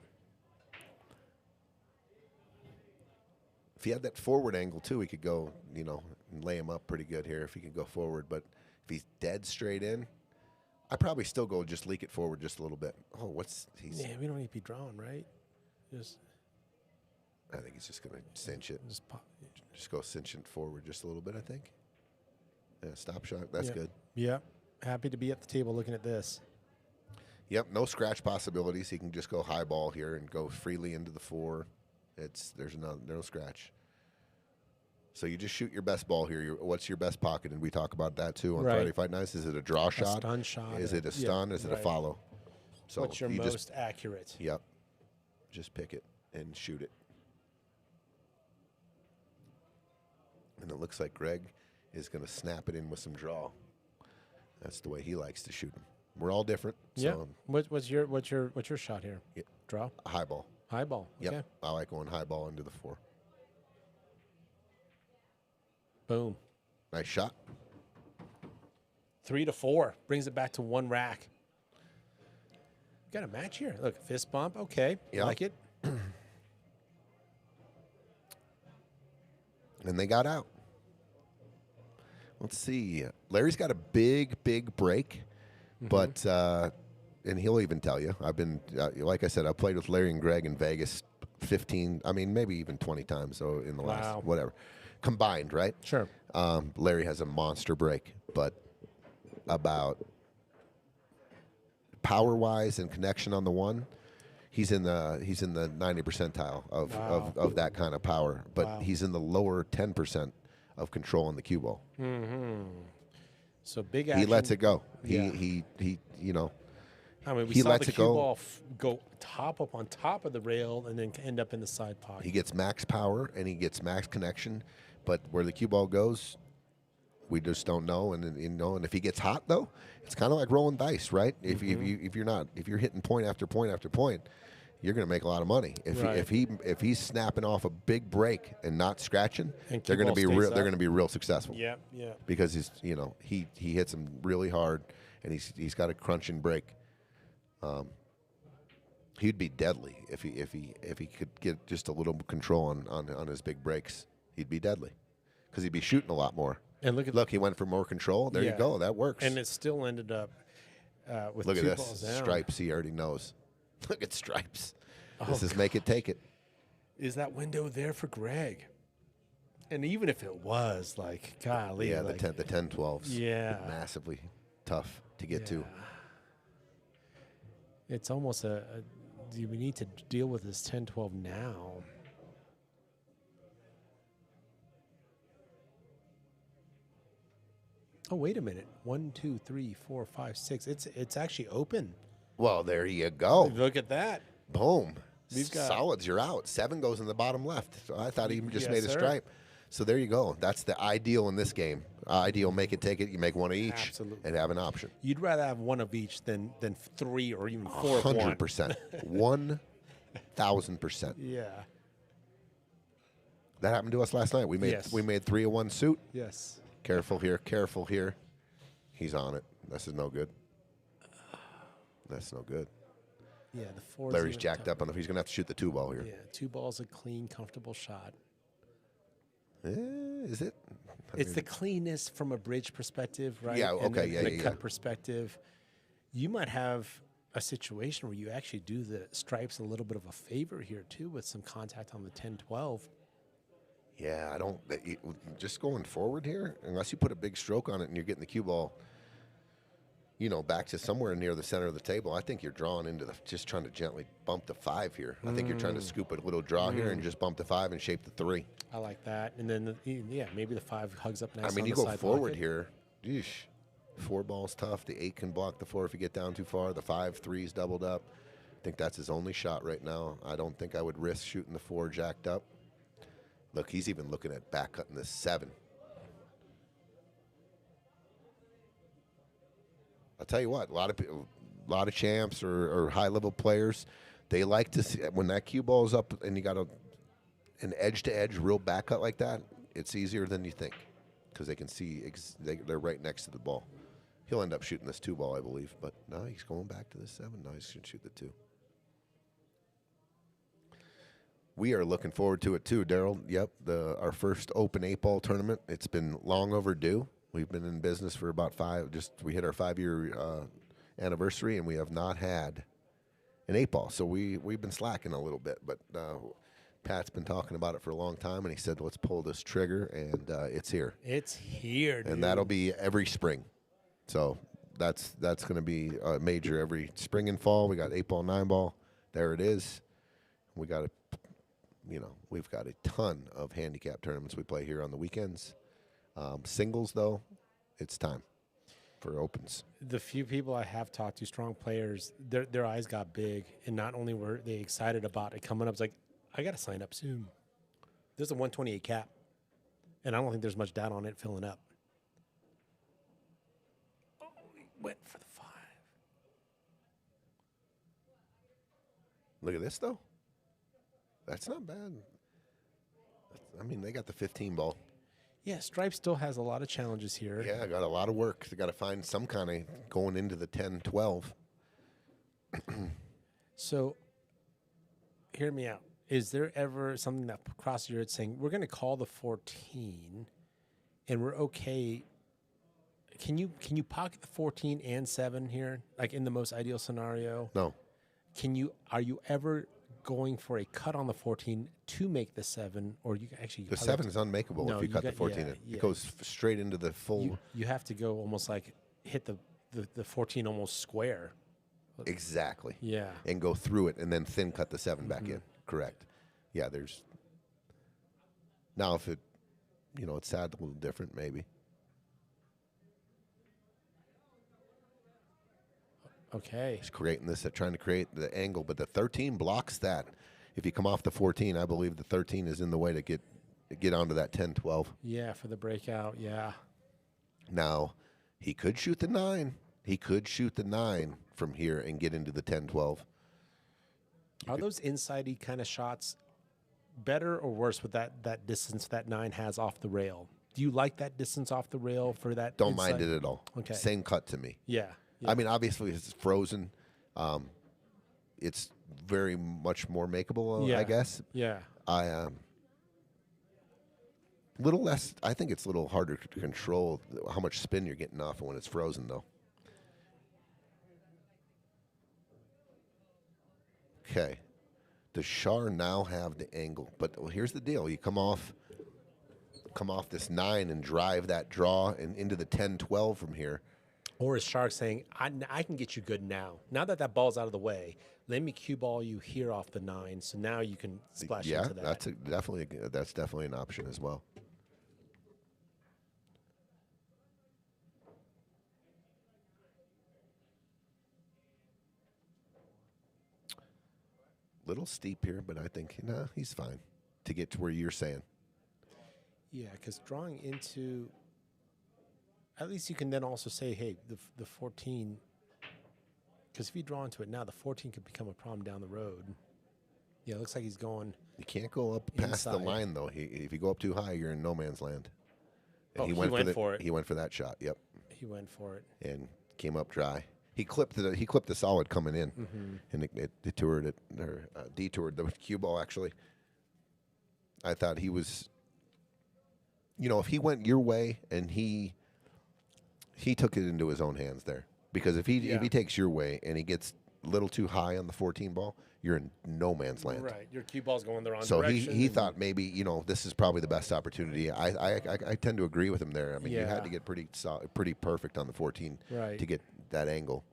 If he had that forward angle too, he could go, and lay him up pretty good here if he could go forward. But if he's dead straight in, I probably still go just leak it forward just a little bit. Oh, Yeah, we don't need to be drawn, right? I think he's just going to cinch it. Just pop. Just go cinch it forward just a little bit, I think. Yeah, stop shot. That's Yeah. good. Yeah. Happy to be at the table looking at this. Yep, no scratch possibilities. He can just go high ball here and go freely into the 4. There's no scratch. So you just shoot your best ball here. What's your best pocket? And we talk about that too on Right. Friday Fight Nights. Is it a draw shot? Stun shot. Is it a stun? Is it a right. follow? So What's your you most just accurate? Yep. Just pick it and shoot it. And it looks like Greg is going to snap it in with some draw. That's the way he likes to shoot them. We're all different. Yeah. So What's your shot here? Yeah. Draw. a high ball. High ball. Yep. Okay. I like going high ball into the 4. Boom. Nice shot. 3 to 4 brings it back to 1 rack. Got a match here. Look, fist bump. Okay. Yeah. Like it. And they got out. Let's see. Larry's got a big break, but and he'll even tell you. I've been, like I said, I played with Larry and Greg in Vegas 15. I mean, maybe even 20 times. So in the Wow. last whatever, combined, right? Sure. Larry has a monster break, but about power wise and connection on the 1. He's in the 90 percentile of that kind of power, but he's in the lower 10% of control on the cue ball. So big action. He lets it go. Yeah. He you know, I mean, we he saw lets the it cue go. ball go up on top of the rail and then end up in the side pocket. He gets max power and he gets max connection, but where the cue ball goes, we just don't know. And and if he gets hot though, it's kind of like rolling dice, right? If you're hitting point after point after point, you're going to make a lot of money. If he's snapping off a big break and not scratching, And they're cue going to ball be stays real. up. They're going to be real successful. Yeah. Because he hits them really hard, and he's got a crunching break. He'd be deadly if he could get just a little control on his big breaks. He'd be deadly because he'd be shooting a lot more. And Look, he went for more control. There you Yeah. go. That works. And it still ended up with Look at 2 this balls down. stripes. He already knows. Look at stripes. Oh, This is make it, take it. Is that window there for Greg? And even if it was, like, golly. Yeah, like, the 10-12s. Yeah. Massively tough to get to. It's almost do we need to deal with this 10-12 now? Oh, wait a minute. 1, 2, 3, 4, 5, 6. It's actually open. Well, there you go. Look at that. Boom. We've got- Solids, you're out. 7 goes in the bottom left. So I thought he just Yes, made a sir. stripe. So there you go. That's the ideal in this game. Ideal, make it, take it. You make one of each Absolutely. and have an option. You'd rather have one of each than 3 or even 4 of one. 100%. 1,000%. Yeah. That happened to us last night. We made Yes. 3 of 1 suit. Yes. Careful here, careful here. He's on it. This is no good. That's no good. Yeah, the 4. Larry's jacked up on the. He's gonna have to shoot the 2 ball here. Yeah, 2 balls, a clean, comfortable shot. Is it? It's the cleanness from a bridge perspective, right? Yeah, And okay, a yeah. cut perspective. You might have a situation where you actually do the stripes a little bit of a favor here too, with some contact on the 10-12. Yeah, I don't. Just going forward here, unless you put a big stroke on it and you're getting the cue ball, back to somewhere near the center of the table, I think you're drawing into just trying to gently bump the 5 here. I think you're trying to scoop a little draw here and just bump the 5 and shape the 3. I like that. And then, maybe the 5 hugs up nice. I mean, on you the go side forward pocket. here. Yeesh. 4 ball's tough. The 8 can block the 4 if you get down too far. The 5-3's doubled up. I think that's his only shot right now. I don't think I would risk shooting the 4 jacked up. Look, he's even looking at back cutting this 7. I'll tell you what, a lot of champs or high-level players, they like to see when that cue ball is up and you got an edge-to-edge real back cut like that, it's easier than you think because they can see they're right next to the ball. He'll end up shooting this 2 ball, I believe, but no, he's going back to the 7. No, he's going to shoot the 2. We are looking forward to it too, Daryl. Yep, our first open 8-ball tournament. It's been long overdue. We've been in business for about 5. We hit our 5-year anniversary, and we have not had an 8-ball. So we've been slacking a little bit. But Pat's been talking about it for a long time, and he said, let's pull this trigger, and it's here. It's here, dude. And that'll be every spring. So that's going to be a major every spring and fall. We got 8-ball, 9-ball. There it is. We got we've got a ton of handicap tournaments we play here on the weekends. Singles, though, it's time for opens. The few people I have talked to, strong players, their eyes got big, and not only were they excited about it coming up, it's like, I got to sign up soon. There's a 128 cap, and I don't think there's much doubt on it filling up. Oh, he went for the 5. Look at this, though. That's not bad. I mean, they got the 15-ball. Yeah, Stripe still has a lot of challenges here. Yeah, got a lot of work. They got to find some kind of going into the 10-12. So, hear me out. Is there ever something that crosses your head saying, we're going to call the 14, and we're okay? Can you pocket the 14 and 7 here, like in the most ideal scenario? No. Are you ever going for a cut on the 14 to make the 7, or you actually The 7 is unmakeable No, if you you cut got- the 14. yeah. It goes straight into the full. you have to go almost like hit the 14 almost square. Exactly. Yeah. And go through it and then thin cut the 7 back in. Correct. Yeah, there's. Now, if it's sad, a little different, maybe. Okay. He's creating this, trying to create the angle, but the 13 blocks that. If you come off the 14, I believe the 13 is in the way to get onto that 10-12. Yeah, for the breakout. Yeah. Now, he could shoot the 9. He could shoot the 9 from here and get into the 10-12. Are those inside-y kind of shots better or worse with that distance that 9 has off the rail? Do you like that distance off the rail for that? Don't mind it at all. Okay. Same cut to me. Yeah. I mean, obviously, it's frozen. It's very much more makeable, Yeah. I guess. Yeah. Little less. I think it's a little harder to control how much spin you're getting off when it's frozen, though. Okay. Does Shar now have the angle? But here's the deal: you come off this 9 and drive that draw and into the 10-12 from here. Or is Shark saying, I can get you good now? Now that ball's out of the way, let me cue ball you here off the 9, so now you can splash into that. That's definitely an option as well. Little steep here, but I think he's fine to get to where you're saying. Yeah, because drawing into, at least you can then also say, hey, the 14, because if you draw into it now, the 14 could become a problem down the road. Yeah, it looks like he's going. You can't go up past the inside. line, though. If you go up too high, you're in no man's land. And Oh, he went for it. He went for that shot. Yep, He went for it. and came up dry. He clipped the solid coming in, and it detoured it or detoured the cue ball. Actually, I thought he was. If he went your way and he took it into his own hands there, because if he takes your way and he gets a little too high on the 14 ball, you're in no man's land. Right, your cue ball's going the wrong So direction. he thought maybe this is probably the best opportunity. I tend to agree with him there. I mean, you Yeah. had to get pretty perfect on the 14 Right. to get that angle.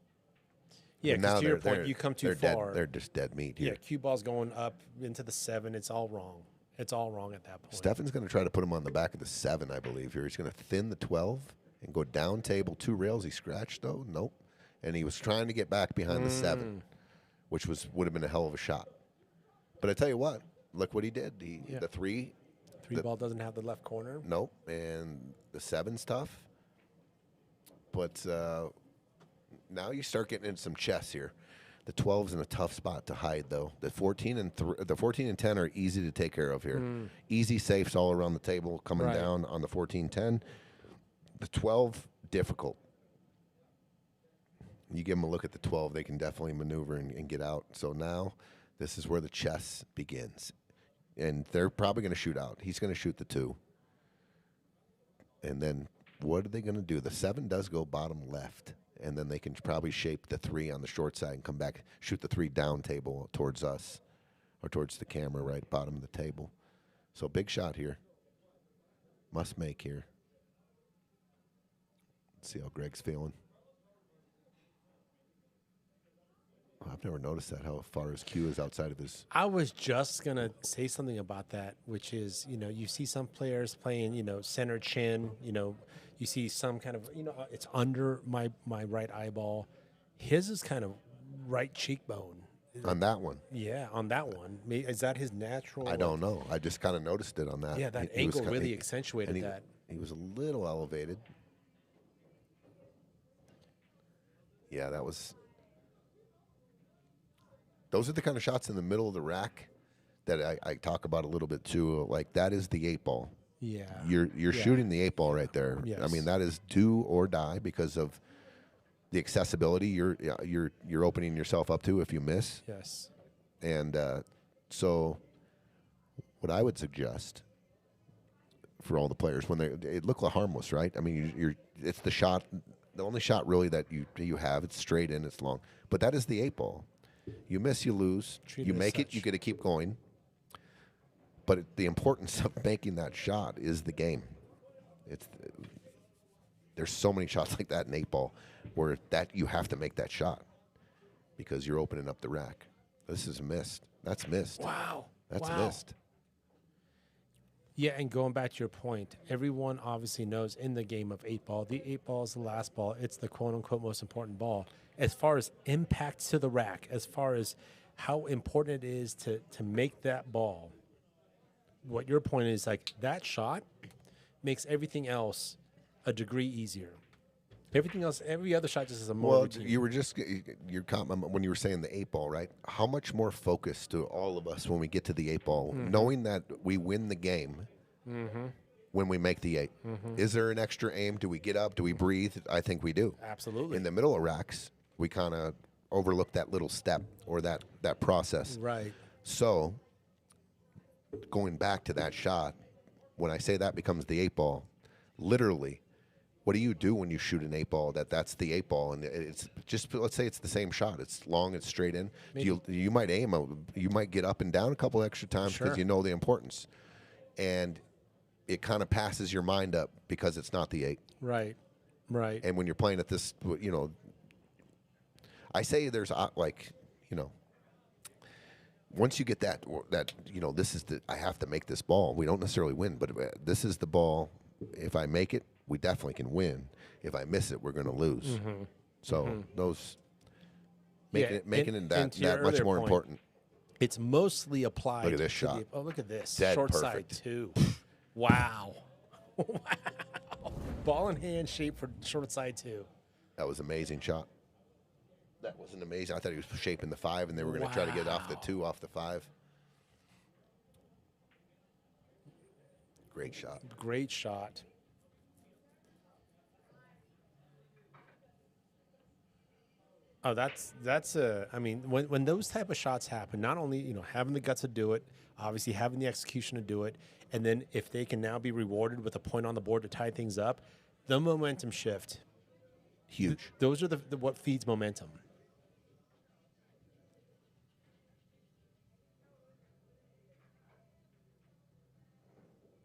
Yeah, But because to your point, you come too they're far. Dead, they're just dead meat Yeah, here. cue ball's going up into the 7. It's all wrong. It's all wrong at that point. Stefan's going to try to put him on the back of the 7, I believe. Here, he's going to thin the 12 and go down table 2 rails. He scratched though, nope, and he was trying to get back behind the 7, which would have been a hell of a shot. But I tell you what, look what he did. The 3. Three ball doesn't have the left corner. Nope, and the 7's tough. But now you start getting into some chess here. The 12's in a tough spot to hide, though. The 14 and 10 are easy to take care of here. Easy safes all around the table coming Right. down on the 14-10. The 12, difficult. You give them a look at the 12, they can definitely maneuver and get out. So now this is where the chess begins. And they're probably going to shoot out. He's going to shoot the 2. And then what are they going to do? The 7 does go bottom left. And then they can probably shape the 3 on the short side and come back, shoot the 3 down table towards us. or towards the camera, right bottom of the table. So big shot here. Must make here. Let's see how Greg's feeling. Oh, I've never noticed that, how far his cue is outside of his. I was just going to say something about that, which is, you see some players playing, center chin, you see some kind of, it's under my right eyeball. His is kind of right cheekbone. On that one. Yeah, on that one. Is that his natural? I don't know. I just kind of noticed it on that. Yeah, that He was angle ki- really he- accentuated and that. He was a little elevated. Yeah, that was. Those are the kind of shots in the middle of the rack that I talk about a little bit too. Like, that is the 8-ball. Yeah. You're Yeah. shooting the 8-ball right there. I Yes. mean, that is do or die because of the accessibility you're opening yourself up to if you miss. Yes. And so, what I would suggest for all the players when it look harmless, right? I mean, it's the shot, the only shot really that you have. It's straight in, it's long, but that is the 8-ball. You miss, you lose. Treat You it as make it, such. you get to keep going. But the importance of making that shot is the game. There's so many shots like that in 8-ball where that you have to make that shot because you're opening up the rack. This is missed. That's missed. Wow. That's Wow. missed. Yeah, and going back to your point, everyone obviously knows in the game of 8-ball, the 8-ball is the last ball. It's the quote-unquote most important ball. As far as impact to the rack, as far as how important it is to make that ball, what your point is, like, that shot makes everything else a degree easier. Everything else, every other shot just is a more routine. you were just your comment when you were saying the 8-ball, right? How much more focus to all of us when we get to the 8-ball, knowing that we win the game when we make the 8. Is there an extra aim? Do we get up? Do we breathe? I think we do. Absolutely. In the middle of racks, we kind of overlook that little step or that process. Right. So, going back to that shot, when I say that becomes the 8-ball, literally, what do you do when you shoot an 8-ball that's the 8-ball and it's just, let's say it's the same shot, it's long, it's straight in. You might aim, you might get up and down a couple extra times because Sure. you know the importance, and it kind of passes your mind up because it's not the 8. Right. Right. And when you're playing at this, I say there's once you get that this is I have to make this ball. We don't necessarily win, but this is the ball. If I make it, we definitely can win. If I miss it, we're going to lose. So those making it that to your much earlier more point, important. It's mostly applied. Look at this to shot. Look at this. Dead Short perfect. side too. Wow. Wow. Ball in hand shape for short side too. That was an amazing shot. That wasn't amazing. I thought he was shaping the 5, and they were going to try to get off the 2, off the 5. Great shot. Great shot. Oh, that's I mean, when those type of shots happen, not only having the guts to do it, obviously having the execution to do it, and then if they can now be rewarded with a point on the board to tie things up, the momentum shift. Huge. Those are the what feeds momentum.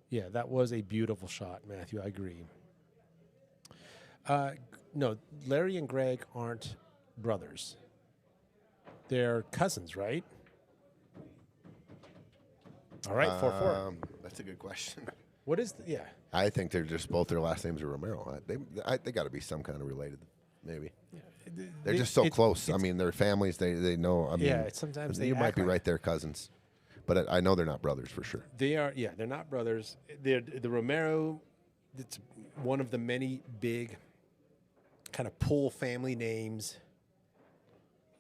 Yeah, that was a beautiful shot, Matthew. I agree. No, Larry and Greg aren't brothers. They're cousins, right? All right, 4-4. That's a good question. What is yeah? I think they're just both their last names are Romero. They got to be some kind of related, maybe. They're just so close. I mean, their families. They know. I mean, Yeah, sometimes they you might act be like- right there, cousins, but I know they're not brothers for sure. They are. Yeah, they're not brothers. They're the Romero. It's one of the many big kind of pool family names.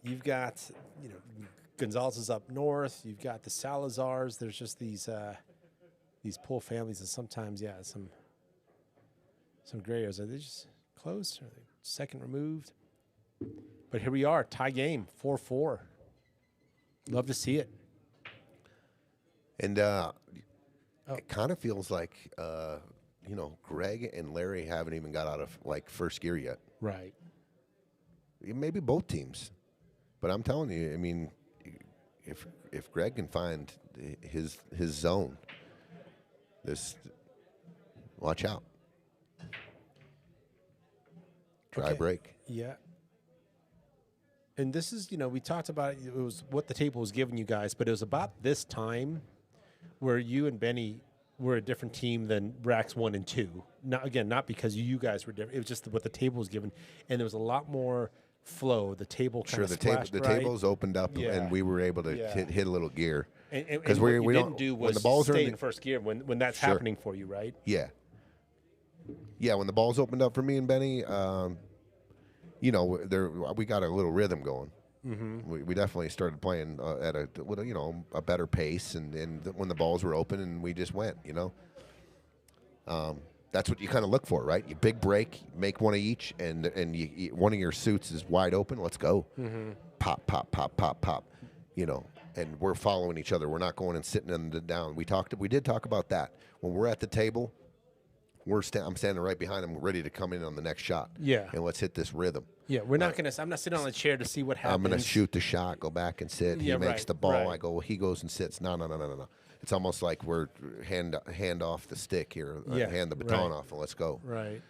You've got Gonzalez is up north. You've got the Salazars. There's just these pool families, and sometimes some gray areas. Are they just close? Are they second removed? But here we are, tie game, 4-4. Love to see it. And it kind of feels like Greg and Larry haven't even got out of first gear yet. Right. Maybe both teams, but I'm telling you, I mean, if Greg can find his zone, watch out. Dry Okay. break. Yeah. And this is, we talked about it was what the table was giving you guys, but it was about this time where you and Benny were a different team than Racks 1 and 2. Not because you guys were different. It was just what the table was given, and there was a lot more flow. The table kind Sure, of the splashed right. tables opened up, Yeah. and we were able to Yeah. hit a little gear. And Because what we you don't didn't do when was the balls are stay in in first gear when that's Sure. happening for you, right? Yeah. Yeah, when the balls opened up for me and Benny, we got a little rhythm going. Mm-hmm. We definitely started playing at a better pace, and when the balls were open, and we just went. That's what you kind of look for, right? You big break, make one of each, and one of your suits is wide open. Let's go. Mm-hmm. Pop, pop, pop, pop, pop. And we're following each other. We're not going and sitting in the down. We did talk about that when we're at the table. I'm standing right behind him, ready to come in on the next shot. Yeah. And let's hit this rhythm. Yeah, we're not gonna. I'm not sitting on the chair to see what happens. I'm gonna shoot the shot, go back and sit. Yeah, He makes right, the ball. right. I go. He goes and sits. No. It's almost like we're hand off the stick here. Yeah, Hand the baton right. off and let's go. Right.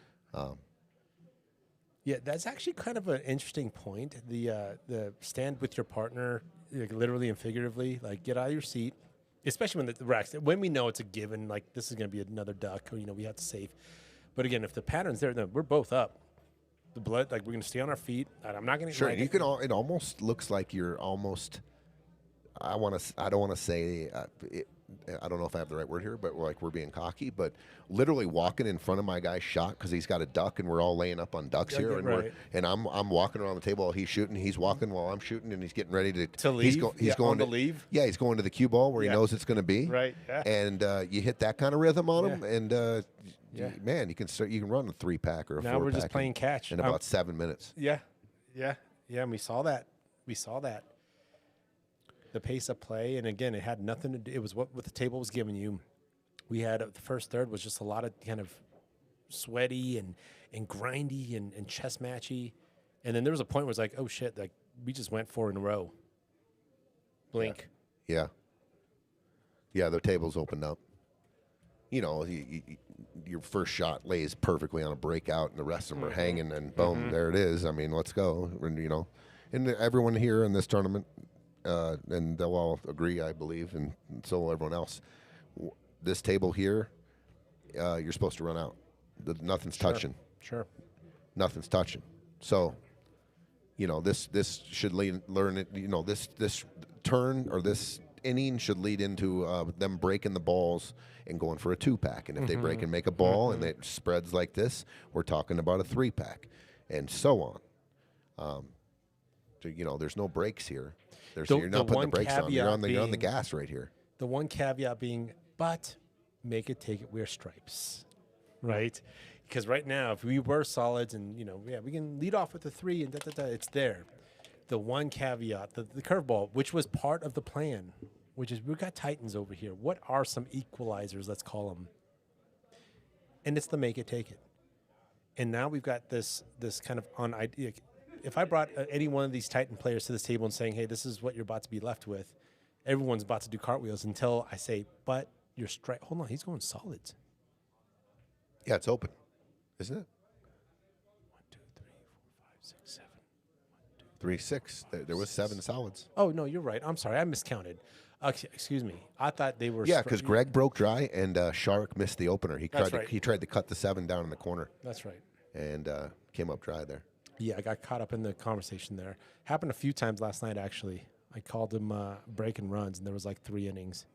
Yeah, that's actually kind of an interesting point. The stand with your partner, like literally and figuratively, like get out of your seat, especially when the racks. When we know it's a given, like this is going to be another duck, or we have to save. But again, if the pattern's there, then we're both up. The blood, like we're going to stay on our feet. And I'm not going to. Sure. You can. It almost looks like you're almost. I don't want to say. I don't know if I have the right word here, but like we're being cocky, but literally walking in front of my guy's shot because he's got a duck and we're all laying up on ducks here, and right. I'm walking around the table while he's shooting. He's walking while I'm shooting, and he's getting ready to leave. He's going to leave. Yeah, he's going to the cue ball where he knows it's going to be. Right. Yeah. And you hit that kind of rhythm on him, and Yeah. man, you can run a 3-pack or a 4-pack. Now we're just playing catch in about 7 minutes. Yeah. And we saw that. The pace of play, and again, it had nothing to do. It was what the table was giving you. We had the first third was just a lot of kind of sweaty and grindy and chest matchy, and then there was a point where it's like, oh shit, like we just went 4 in a row. Blink. Yeah. The tables opened up. Your first shot lays perfectly on a breakout, and the rest of them are hanging, and boom, there it is. I mean, let's go. And everyone here in this tournament, and they'll all agree, I believe, and so will everyone else. This table here, you're supposed to run out. Nothing's touching. Sure. Nothing's touching. So, this should learn it. This turn or this inning should lead into them breaking the balls and going for a 2-pack. And if they break and make a ball and it spreads like this, we're talking about a 3-pack, and so on. There's no brakes here. You're not putting the brakes on. You're on the gas right here. The one caveat being, but make it, take it, wear stripes, right? Because right now, if we were solids and, we can lead off with the 3 and it's there. The one caveat, the curveball, which was part of the plan, which is we've got Titans over here. What are some equalizers, let's call them? And it's the make it, take it. And now we've got this kind of on idea. If I brought any one of these Titan players to this table and saying, hey, this is what you're about to be left with, everyone's about to do cartwheels until I say, but your strike. Hold on, he's going solids. Yeah, it's open, isn't it? 1, 2, 3, 4, 5, 6, 7. 3, 6. There was 7 solids. Oh, no, you're right. I'm sorry. I miscounted. Excuse me. I thought they were. Yeah, because Greg broke dry and Sharik missed the opener. He tried to cut the 7 down in the corner. That's right. And came up dry there. Yeah, I got caught up in the conversation there. Happened a few times last night, actually. I called him breaking runs, and there was like 3 innings.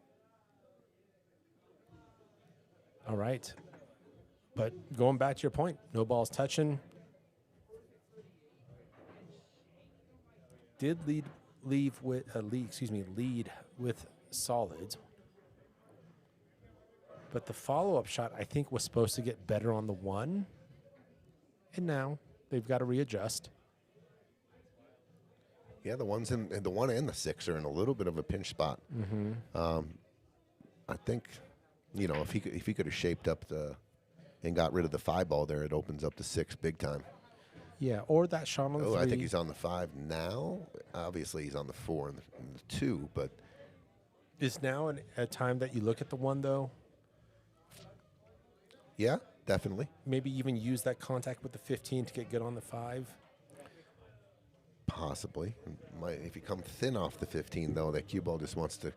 All right. But going back to your point, no balls touching. Did lead with solids. But the follow-up shot, I think, was supposed to get better on the 1. And now they've got to readjust. Yeah, the 1 and the 6 are in a little bit of a pinch spot. I think, if he could have shaped up and got rid of the 5 ball there, it opens up the 6 big time. Yeah, or that shot on the 3. I think he's on the 5 now. Obviously, he's on the 4 and the 2, but Is now a time that you look at the 1 though? Yeah, definitely. Maybe even use that contact with the 15 to get good on the 5. Possibly. If you come thin off the 15, though, that cue ball just wants to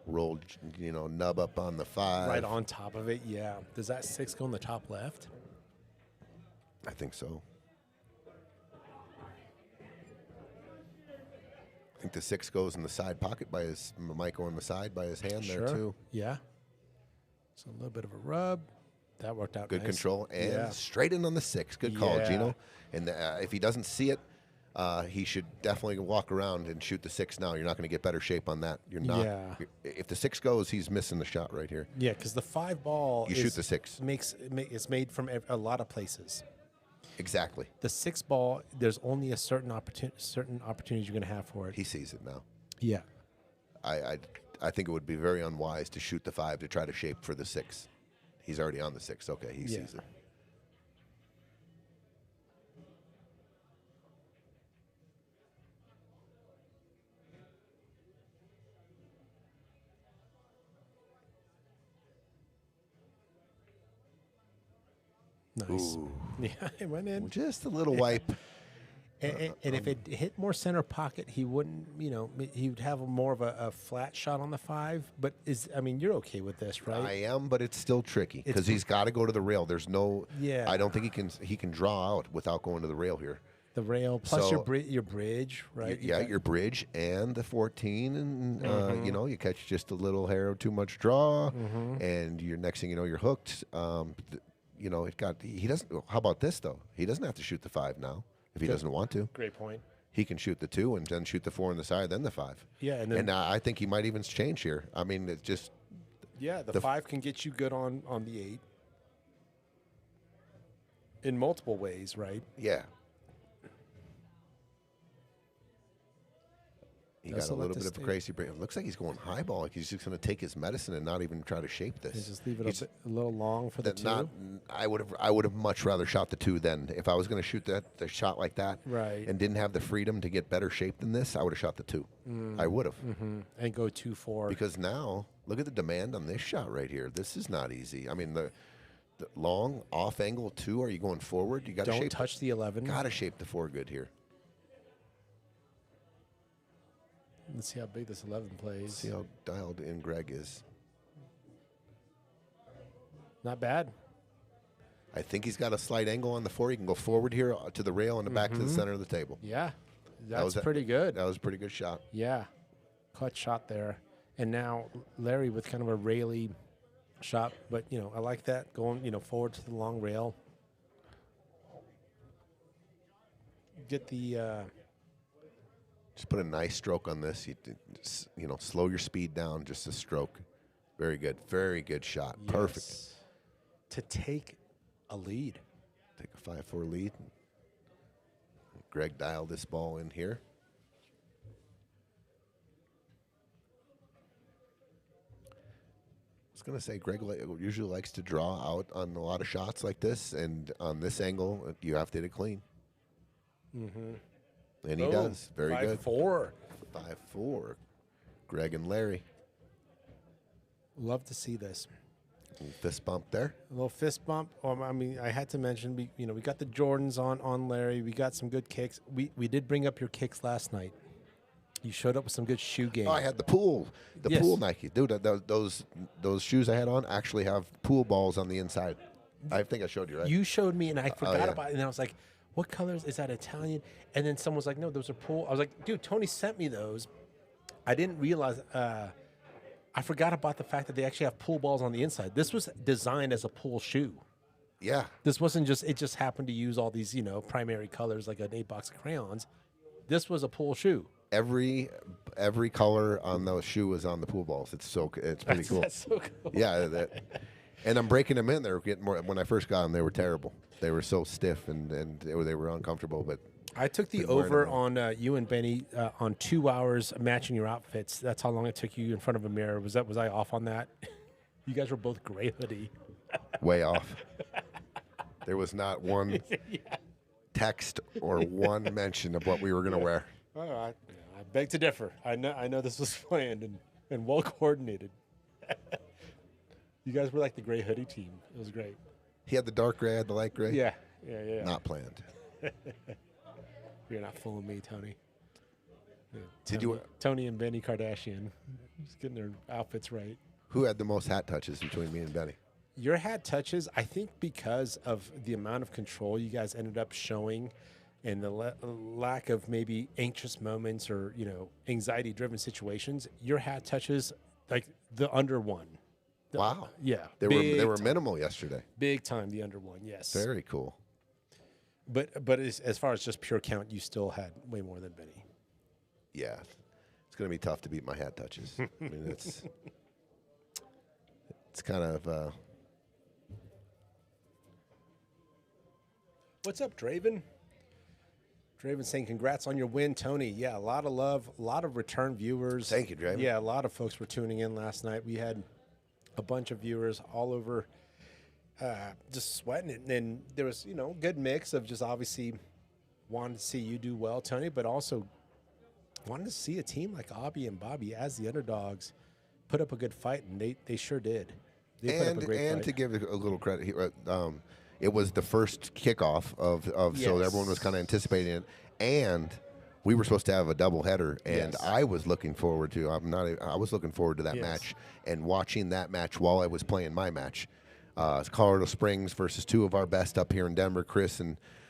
roll, nub up on the 5. Right on top of it, yeah. Does that 6 go in the top left? I think so. I think the 6 goes in the side pocket might go on the side by his hand there, too. Yeah. So a little bit of a rub. That worked out Good nice. control. And Yeah. straight in on the 6. Good call, Yeah. Gino. And if he doesn't see it, he should definitely walk around and shoot the 6 now. You're not going to get better shape on that. You're not. Yeah. If the 6 goes, he's missing the shot right here. Yeah, because the 5 ball You shoot the 6. It's made from a lot of places. Exactly. The 6 ball, there's only a certain opportunities you're going to have for it. He sees it now. Yeah. I think it would be very unwise to shoot the 5 to try to shape for the 6. He's already on the 6. Okay, he sees it. Nice. Ooh. Yeah, it went in. Just a little wipe. And if it hit more center pocket, he wouldn't, he would have more of a flat shot on the 5. But you're okay with this, right? I am, but it's still tricky because he's got to go to the rail. There's no. Yeah. I don't think he can draw out without going to the rail here. The rail plus So- your bridge, right? Yeah, your bridge and the 14, and you catch just a little hair of too much draw, and your next thing you know, you're hooked. He doesn't. How about this though? He doesn't have to shoot the 5 now if he doesn't want to. Great point. He can shoot the 2 and then shoot the 4 on the side, then the 5. Yeah, and then I think he might even change here. I mean, it's just the 5 can get you good on the 8 in multiple ways, right? yeah. He Does got a let little this bit of a stay. crazy break. It looks like he's going highball. Like he's just going to take his medicine and not even try to shape this. And just leave it He's- a little long for the 2. I would have much rather shot the 2 then. If I was going to shoot the shot like that, Right. and didn't have the freedom to get better shape than this, I would have shot the 2. I would have, And go 2-4. because now look at the demand on this shot right here. This is not easy. I mean the long off angle 2. Are you going forward? You got to Don't shape. touch the 11. Got to shape the 4 good here. Let's see how big this 11 plays. See how dialed in Greg is. Not bad. I think he's got a slight angle on the 4. He can go forward here to the rail and the back to the center of the table. Yeah. was That's pretty good. That was a pretty good shot. Yeah. Clutch shot there. And now Larry with kind of a Rayleigh shot. But, I like that going, forward to the long rail. Get the Just put a nice stroke on this. Slow your speed down just a stroke. Very good. Very good shot. Perfect. yes. To take a lead. Take a 5-4 lead. Greg dialed this ball in here. I was going to say, Greg usually likes to draw out on a lot of shots like this, and on this angle, you have to hit it clean. And he does. Very good. 5-4. 5-4. Greg and Larry. Love to see this. Fist bump there. A little fist bump. I had to mention, we got the Jordans on Larry. We got some good kicks. We did bring up your kicks last night. You showed up with some good shoe game. Oh, I had the pool Yes. pool Nike. Dude, those shoes I had on actually have pool balls on the inside. I think I showed you, right? You showed me, and I forgot yeah. about it. And I was like, what colors? Is that Italian? And then someone was like, no, those are pool. I was like, dude, Tony sent me those. I didn't realize. I forgot about the fact that they actually have pool balls on the inside. This was designed as a pool shoe. Yeah. This wasn't it just happened to use all these, primary colors like an 8-box of crayons. This was a pool shoe. Every color on those shoe is on the pool balls. It's pretty cool. That's so cool. Yeah, and I'm breaking them in. They're getting more. When I first got them, they were terrible. They were so stiff and they were uncomfortable. But I took the Been wearing over them on you and Benny on 2 hours matching your outfits. That's how long it took you in front of a mirror. Was I off on that? You guys were both gray hoodie. way off. There was not one text or one mention of what we were going to wear. All right. I beg to differ. I know this was planned, and and well coordinated. You guys were like the gray hoodie team. It was great. He had the dark gray, I had the light gray. Yeah. Not planned. You're not fooling me, Tony. Yeah, Did Tony, you? Tony and Benny Kardashian, just getting their outfits right. Who had the most hat touches between me and Benny? Your hat touches, I think, because of the amount of control you guys ended up showing, and the lack of maybe anxious moments or anxiety-driven situations. Your hat touches like the under one. Wow. Yeah, They were minimal yesterday. big time. The under one, yes. Very cool. But as far as just pure count, you still had way more than Benny. Yeah. It's going to be tough to beat my hat touches. I mean, it's kind of What's up, Draven? Draven saying, congrats on your win, Tony. Yeah, a lot of love, a lot of return viewers. Thank you, Draven. Yeah, a lot of folks were tuning in last night. We had a bunch of viewers all over just sweating it. And there was, good mix of just obviously wanting to see you do well, Tony, but also wanted to see a team like Abby and Bobby as the underdogs put up a good fight, and they sure did. They put up a great fight. To give a little credit here, it was the first kickoff of so everyone was kind of anticipating it, and we were supposed to have a doubleheader, and I was looking forward to. I was looking forward to that match and watching that match while I was playing my match. Colorado Springs versus two of our best up here in Denver, Chris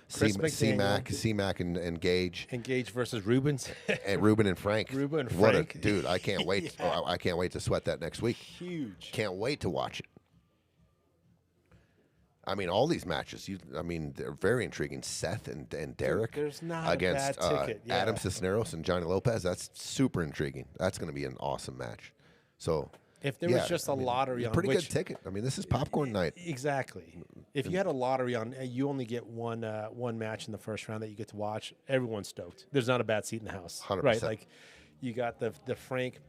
C-Mac and Gage. And Gage versus Rubens. And Ruben and Frank. Ruben and What Frank. dude, I can't wait. I can't wait to sweat that next week. Huge. Can't wait to watch it. I mean, all these matches, they're very intriguing. Seth and Derek There's not against a bad ticket. Adam Cisneros and Johnny Lopez. That's super intriguing. That's going to be an awesome match. So if there was just a lottery on pretty good ticket. I mean, this is popcorn night. Exactly. If you had a lottery on, you only get one match in the first round that you get to watch. Everyone's stoked. There's not a bad seat in the house. 100%. Right? Like you got the Frank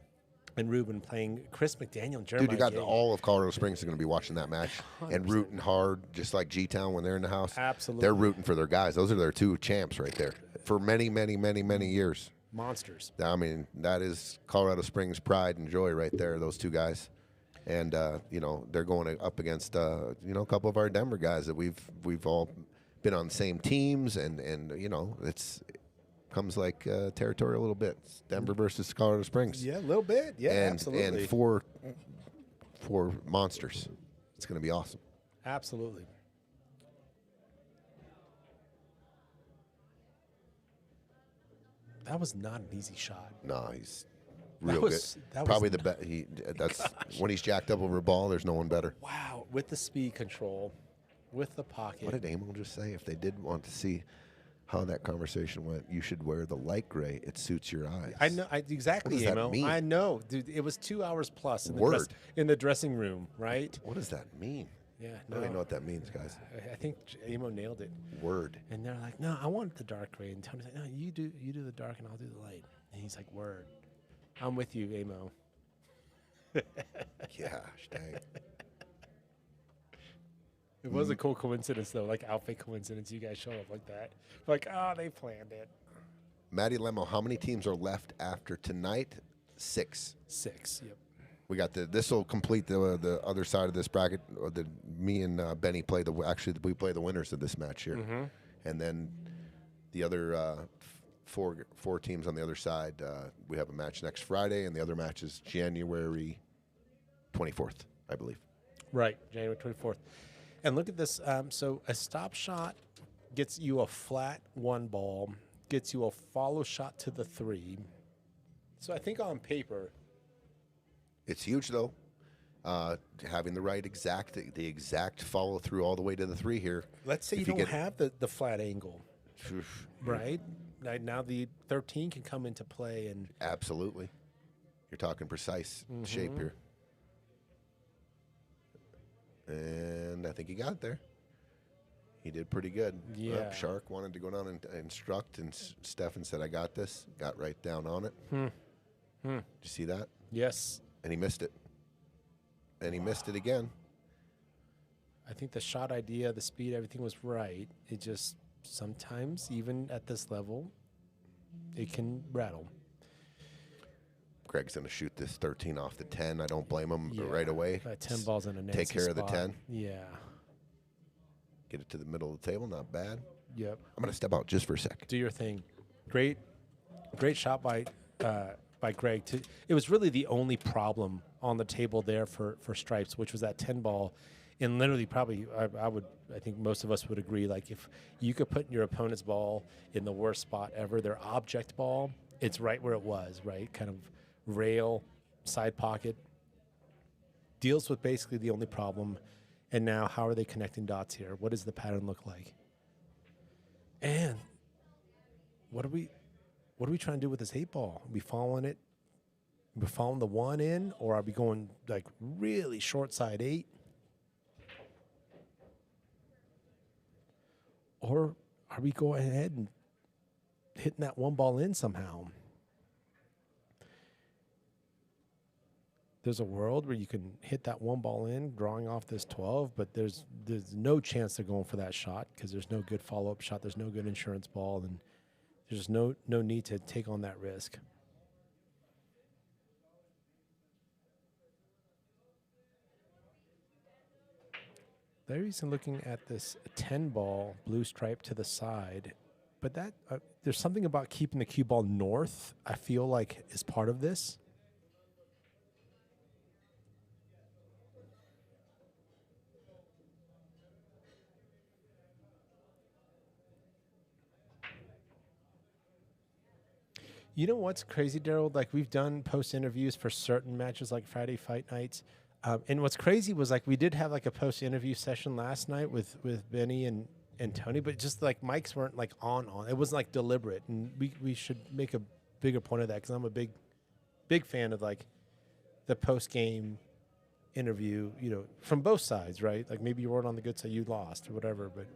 and Ruben playing Chris McDaniel and Jeremiah. Dude, you got Gage. all of Colorado Springs are going to be watching that match 100%. and rooting hard, just like G-Town when they're in the house. Absolutely. They're rooting for their guys. Those are their two champs right there for many, many, many, many years. Monsters. I mean, that is Colorado Springs pride and joy right there, those two guys. And, they're going up against, a couple of our Denver guys that we've all been on the same teams. And it's comes like territory a little bit. It's Denver versus Colorado Springs. Yeah, a little bit. Yeah, absolutely. And four monsters. It's going to be awesome. Absolutely. That was not an easy shot. No, he's real That good. Probably was the best. That's when he's jacked up over a ball. There's no one better. Wow, with the speed control, with the pocket. What did Emil just say? If they did want to see how that conversation went, you should wear the light gray. It suits your eyes. I know exactly, What does that Emo. mean? I know, dude. It was 2 hours plus in Word. in the dressing room, right? What does that mean? Yeah, I don't even know what that means, guys. I think Emo nailed it. Word. And they're like, "No, I want the dark gray." And Tony's like, "No, you do the dark, and I'll do the light." And he's like, "Word, I'm with you, Emo." Gosh, dang. It was a cool coincidence, though, like outfit coincidence. You guys show up like that, like, oh, they planned it. Matty Lemo, how many teams are left after tonight? 6. 6. Yep. We got this will complete the other side of this bracket. Me and Benny play we play the winners of this match here, and then the other four teams on the other side. We have a match next Friday, and the other match is January 24th, I believe. Right, January 24th. And look at this. So a stop shot gets you a flat 1 ball, gets you a follow shot to the 3. So I think on paper, it's huge though. Having the right the exact follow through all the way to the 3 here. let's say you don't have the flat angle, right? Now the 13 can come into play, and Absolutely. You're talking precise shape here. And I think he got it there. He did pretty good. Yeah. Shark wanted to go down and instruct, and Stefan said, I got this. Got right down on it. Did you see that? yes, And he missed it. And he missed it again. I think the shot idea, the speed, everything was right. It just sometimes, even at this level, it can rattle. Greg's going to shoot this 13 off the 10. I don't blame him right away. 10 balls in a nasty Take care of the spot. 10. Yeah. Get it to the middle of the table. Not bad. Yep. I'm going to step out just for a sec. Do your thing. Great shot by Greg. It was really the only problem on the table there for stripes, which was that 10 ball. And literally, probably, I think most of us would agree, like if you could put your opponent's ball in the worst spot ever, their object ball, it's right where it was, right? Kind of rail, side pocket. Deals with basically the only problem. And now, how are they connecting dots here? What does the pattern look like? And what are we trying to do with this 8 ball? Are we following it? Are we following the 1 in, or are we going like really short side 8? Or are we going ahead and hitting that 1 ball in somehow? There's a world where you can hit that 1 ball in, drawing off this 12, but there's no chance they're going for that shot because there's no good follow-up shot. There's no good insurance ball, and there's no need to take on that risk. Larry's looking at this 10 ball, blue stripe to the side, but that there's something about keeping the cue ball north, I feel like, is part of this. You know what's crazy, Daryl? Like, we've done post interviews for certain matches, like Friday fight nights. And what's crazy was, like, we did have like a post interview session last night with Benny and Tony, but just like mics weren't like on. It wasn't like deliberate, and we should make a bigger point of that because I'm a big fan of like the post game interview, you know, from both sides, right? Like maybe you weren't on the good side, you lost or whatever, but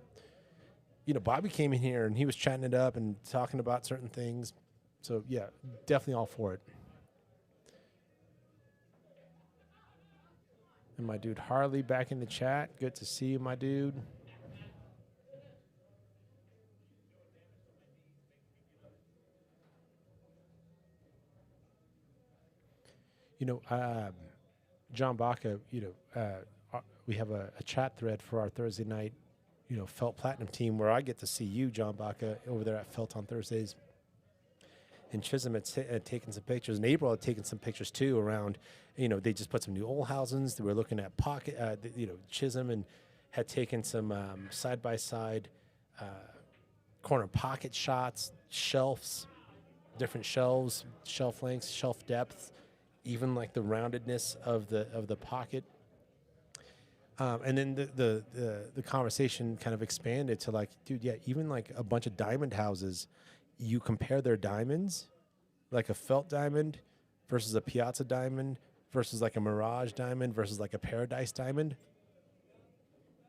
you know, Bobby came in here and he was chatting it up and talking about certain things. So yeah, definitely all for it. And my dude Harley back in the chat. Good to see you, my dude. You know, John Baca, you know, we have a chat thread for our Thursday night, you know, Felt Platinum team where I get to see you, John Baca, over there at Felt on Thursdays. And Chisholm had taken some pictures, and April had taken some pictures too around, you know, they just put some new Olhausens. They were looking at pocket, you know, Chisholm, and had taken some side-by-side corner pocket shots, shelves, different shelves, shelf lengths, shelf depth, even like the roundedness of the pocket. And then the conversation kind of expanded to like, dude, yeah, even like a bunch of diamond houses, you compare their diamonds, like a Felt diamond versus a Piazza diamond versus like a Mirage diamond versus like a Paradise diamond.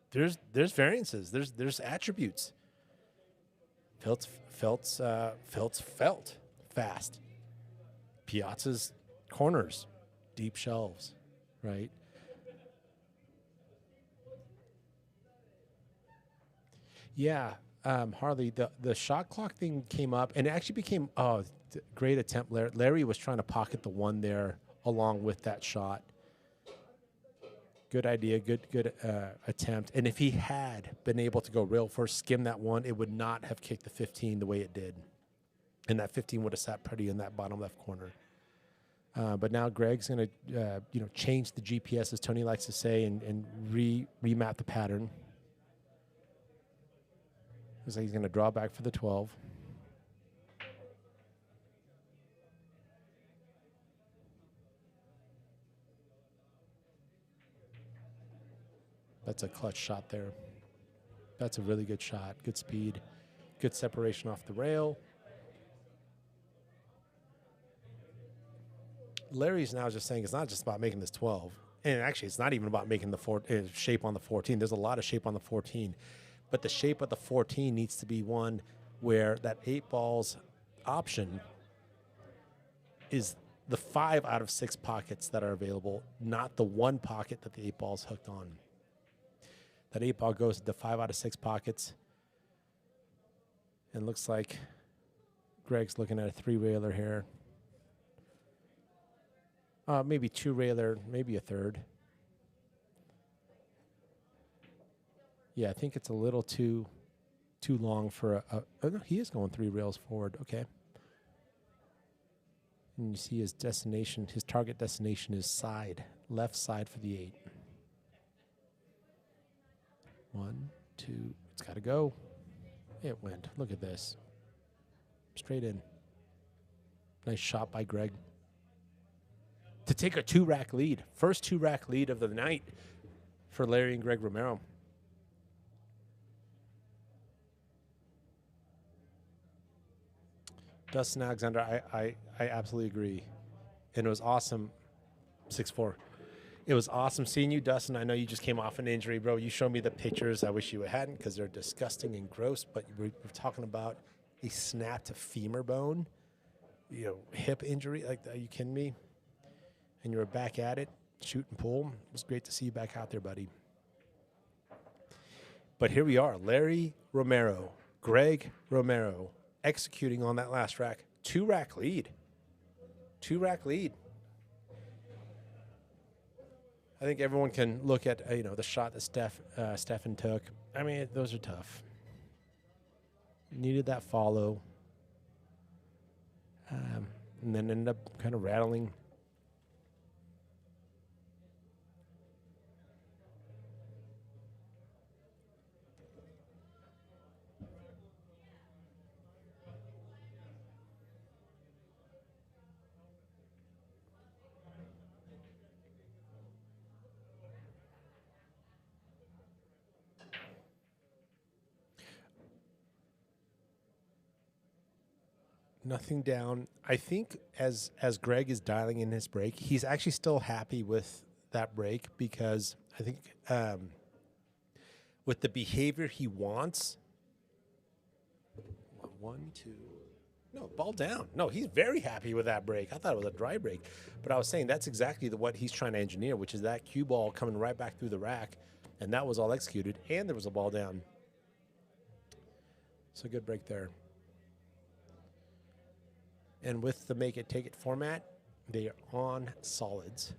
There's variances. There's attributes. Felt's felt fast. Piazza's corners, deep shelves, right? Yeah. Harley, the shot clock thing came up, and it actually became great attempt. Larry was trying to pocket the 1 there along with that shot. Good idea, good attempt. And if he had been able to go rail first, skim that 1, it would not have kicked the 15 the way it did, and that 15 would have sat pretty in that bottom left corner. But now Greg's going to you know, change the GPS, as Tony likes to say, and remap the pattern. Looks like he's going to draw back for the 12. That's a clutch shot there. That's a really good shot. Good speed. Good separation off the rail. Larry's now just saying it's not just about making this 12. And actually, it's not even about making the shape on the 14. There's a lot of shape on the 14. But the shape of the 14 needs to be one where that 8 balls option is the 5 out of 6 pockets that are available, not the 1 pocket that the 8 ball's hooked on. That 8 ball goes to 5 out of 6 pockets. And looks like Greg's looking at a 3-railer here. Maybe 2 railer, maybe a third. Yeah, I think it's a little too long for oh, no, he is going 3 rails forward. Okay. And you see his destination, his target destination is left side for the 8. 1, 2, it's got to go. It went. Look at this. Straight in. Nice shot by Greg. To take a 2-rack lead. First 2-rack lead of the night for Larry and Greg Romero. Dustin Alexander, I absolutely agree. And it was awesome. 6'4". It was awesome seeing you, Dustin. I know you just came off an injury, bro. You showed me the pictures. I wish you hadn't because they're disgusting and gross. But we're talking about a snapped femur bone, hip injury. Like, are you kidding me? And you were back at it, shoot and pull. It was great to see you back out there, buddy. But here we are, Larry Romero, Greg Romero, executing on that last rack. 2-rack lead. 2-rack lead. I think everyone can look at the shot that Stefan took. I mean, those are tough. Needed that follow, and then ended up kind of rattling. Nothing down. I think as Greg is dialing in his break, he's actually still happy with that break because I think with the behavior he wants. 1, 2. No, ball down. No, he's very happy with that break. I thought it was a dry break. But I was saying that's exactly what he's trying to engineer, which is that cue ball coming right back through the rack. And that was all executed. And there was a ball down. So good break there. And with the make it, take it format, they are on solids.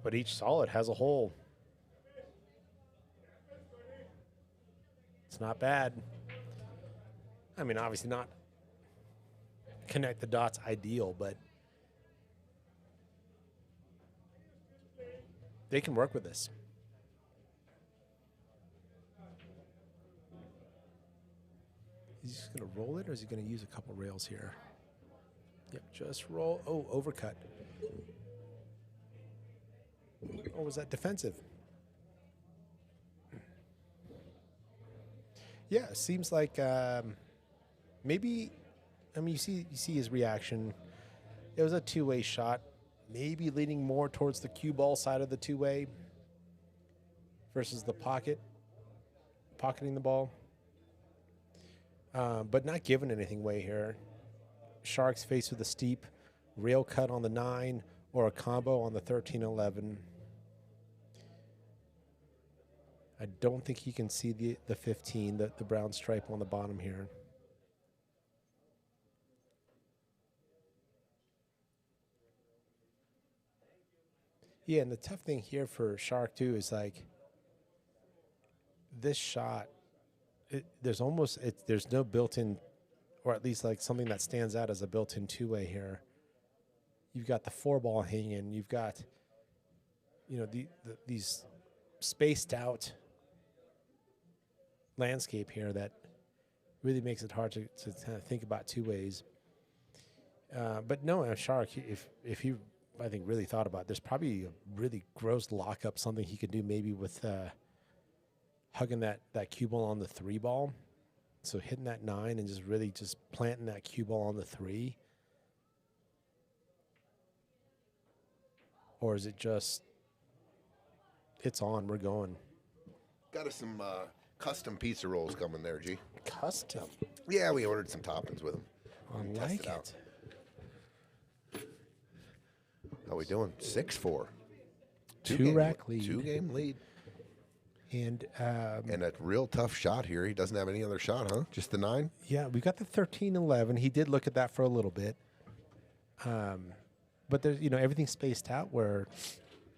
But each solid has a hole. It's not bad. I mean, obviously not connect the dots ideal, but they can work with this. Is he just going to roll it, or is he going to use a couple rails here? Yep, just roll. Oh, overcut. Or was that defensive? Yeah, it seems like maybe. I mean, you see his reaction. It was a two-way shot, maybe leaning more towards the cue ball side of the two-way versus the pocketing the ball. But not giving anything away here. Sharks faced with a steep rail cut on the 9 or a combo on the 13-11. I don't think he can see the 15, the brown stripe on the bottom here. Yeah, and the tough thing here for Sharik too is like this shot. There's no built-in, or at least like something that stands out as a built-in two-way here. You've got the 4-ball hanging. You've got, these spaced out landscape here that really makes it hard to kind of think about two ways. But no, Sharik, if he, I think, really thought about it, there's probably a really gross lockup, something he could do maybe with hugging that cue ball on the 3-ball. So hitting that 9 and just really just planting that cue ball on the 3. Or is it just, it's on, we're going. Got us some custom pizza rolls coming there, G. Custom? Yeah, we ordered some toppings with them. I like it. How we doing? 6-4. 2-rack lead. 2-game lead. And a real tough shot here. He doesn't have any other shot, huh? Just the 9? Yeah, we got the 13-11. He did look at that for a little bit. But there's everything's spaced out where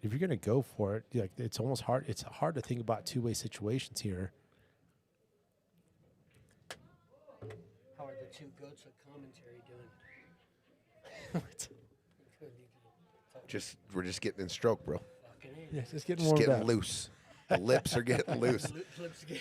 if you're gonna go for it, like it's almost hard. It's hard to think about two-way situations here. How are the two goats of commentary doing? We're just getting in stroke, bro. Fucking Yeah, just getting Just warmed getting up. loose. The lips are getting loose. Lips get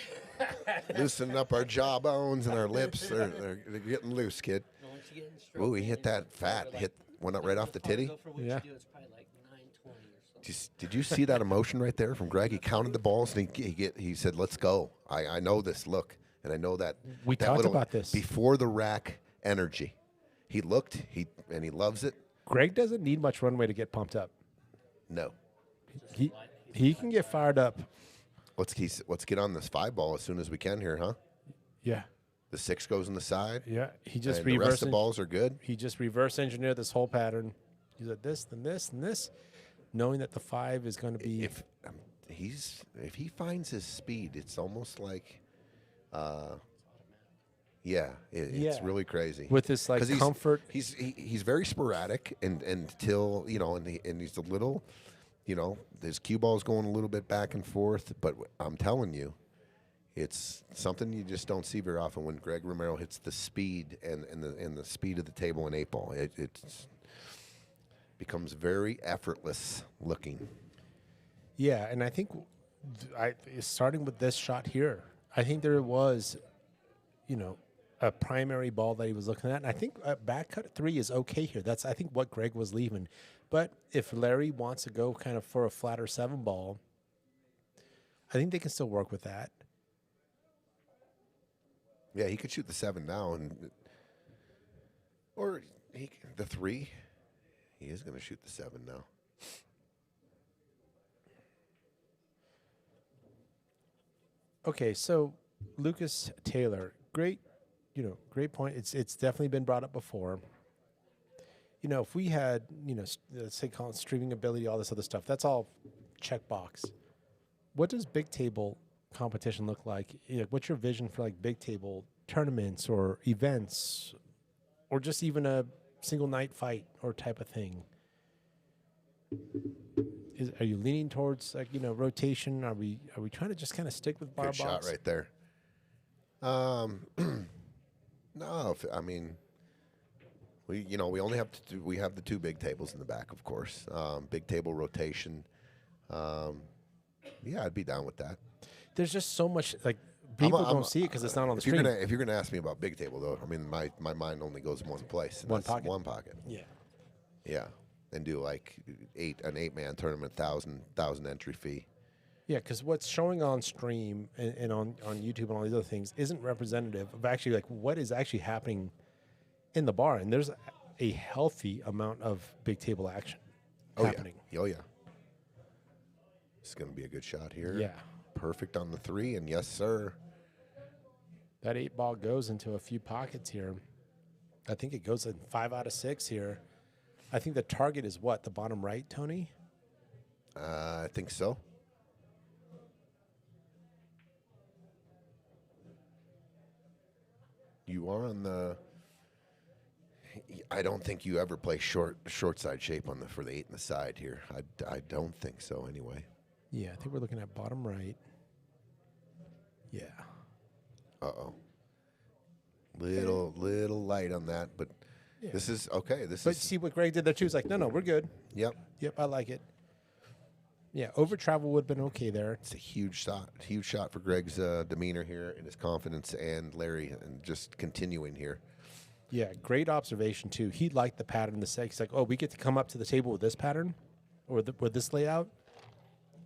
Loosening up our jawbones and our lips. They're getting loose, kid. once you get in stroke. Ooh, he hit that fat. Went up right off the titty. For what Yeah. you do, it's probably like 920 or something. Did you see that emotion right there from Greg? He counted the balls and he said, "Let's go." I know this look, and I know that We that talked little about this. before the rack energy. He looked, he loves it. Greg doesn't need much runway to get pumped up. No, He can get fired up. let's get on this 5 ball as soon as we can here, huh? Yeah, The 6 goes in the side. yeah. He just And the rest reverse of the balls are good. He just reverse engineered this whole pattern. He said this, then this, and this, knowing that the 5 is going to be. If he finds his speed, it's almost like, it's Yeah. really crazy. With this, like, 'Cause comfort. He's very sporadic and until and he's a little, his cue ball's going a little bit back and forth. But I'm telling you, it's something you just don't see very often when Greg Romero hits the speed and the speed of the table in 8 ball. It's becomes very effortless looking. Yeah, and I think starting with this shot here, I think there was, a primary ball that he was looking at. And I think a back cut at 3 is okay here. That's, I think, what Greg was leaving. But if Larry wants to go kind of for a flatter 7 ball, I think they can still work with that. Yeah, he could shoot the 7 now, or the 3. He is going to shoot the 7 now. Okay, so Lucas Taylor, great point. It's definitely been brought up before. If we had, let's say call it streaming ability, all this other stuff, that's all checkbox. What does big table competition look like? What's your vision for like big table tournaments or events, or just even a single night fight or type of thing? Are you leaning towards like rotation? Are we trying to just kind of stick with bar Good shot box? right there. No, we only have we have the 2 big tables in the back, of course. Big table rotation. Yeah, I'd be down with that. There's just so much like people don't see it because it's not on the screen. If you're gonna ask me about big table though, my mind only goes one place. And One that's pocket. One pocket. Yeah. Yeah, and do like an 8-man tournament, 1,000 entry fee. Yeah, because what's showing on stream and on YouTube and all these other things isn't representative of actually like what is actually happening in the bar. And there's a healthy amount of big table action happening. Yeah. Oh yeah. It's gonna be a good shot here. Yeah. Perfect on the 3, and yes, sir. That 8 ball goes into a few pockets here. I think it goes in 5 out of 6 here. I think the target is what? The bottom right, Tony? I think so. You are on the. I don't think you ever play short side shape for the 8 in the side here. I don't think so anyway. Yeah, I think we're looking at bottom right. Yeah. Uh-oh. Little light on that, but Yeah. this is okay. But see what Greg did there too. He's like, no, we're good. Yep. Yep, I like it. Yeah, over travel would have been okay there. It's a huge shot for Greg's demeanor here and his confidence, and Larry, and just continuing here. Yeah, great observation too. He liked the pattern in the set. He's like, oh, we get to come up to the table with this pattern or with this layout.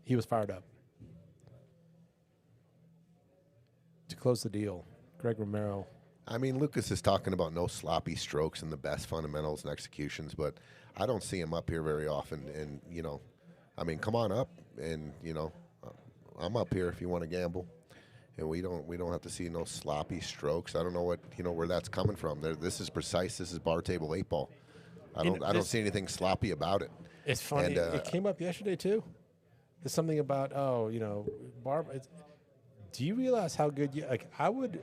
He was fired up. To close the deal, Greg Romero. Lucas is talking about no sloppy strokes and the best fundamentals and executions, but I don't see him up here very often. And, come on up, and, I'm up here if you want to gamble. And we don't have to see no sloppy strokes. I don't know where that's coming from. This is precise. This is bar table 8 ball. I don't see anything sloppy about it. It's funny. And, it came up yesterday too. There's something about Barb. Do you realize how good you like? I would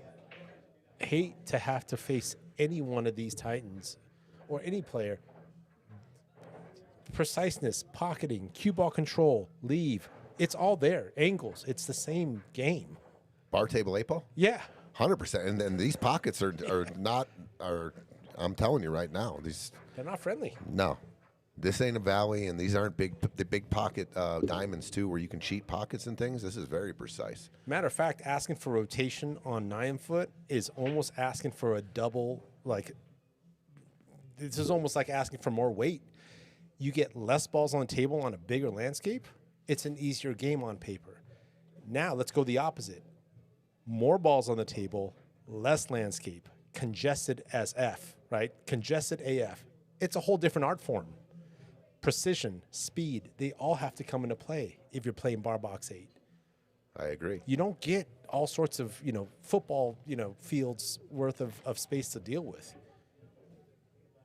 hate to have to face any one of these Titans or any player preciseness, pocketing, cue ball control, leave. It's all there. Angles. It's the same game. Bar table 8-ball? Yeah. 100%. And then these pockets are not, I'm telling you right now, They're not friendly. no. This ain't a valley, and these aren't the big pocket diamonds, too, where you can cheat pockets and things. This is very precise. Matter of fact, asking for rotation on 9-foot is almost asking for a double, this is almost like asking for more weight. You get less balls on the table on a bigger landscape, it's an easier game on paper. Now let's go the opposite. More balls on the table, less landscape, congested as F, right? Congested AF. It's a whole different art form. Precision, speed, they all have to come into play if you're playing bar box 8. I agree. You don't get all sorts of, football, fields worth of space to deal with.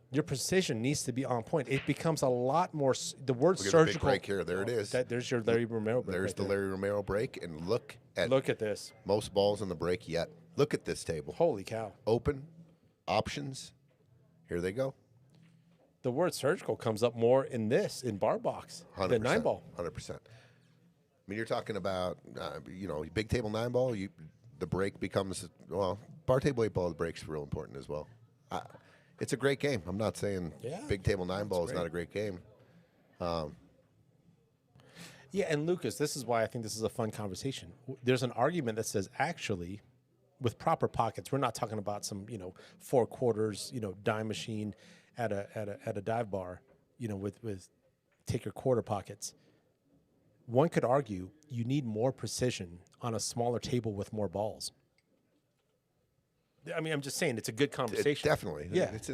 Your precision needs to be on point. It becomes a lot more. The word Look at surgical. the big break here. There it is. There's your Larry Romero break. There's right the there. Larry Romero break, and look at this. most balls in the break yet. Look at this table. Holy cow. Open, options. Here they go. The word surgical comes up more in bar box than 9-ball. 100%. I mean, you're talking about, big table 9-ball, the break becomes, bar table 8-ball, the break's real important as well. It's a great game. I'm not saying big table 9-ball is not a great game. Yeah, and Lucas, this is why I think this is a fun conversation. There's an argument that says, actually, with proper pockets, we're not talking about some, 4 quarters, dime machine at a dive bar, with take your quarter pockets. One could argue you need more precision on a smaller table with more balls. I mean, I'm just saying it's a good conversation. Definitely. Yeah. It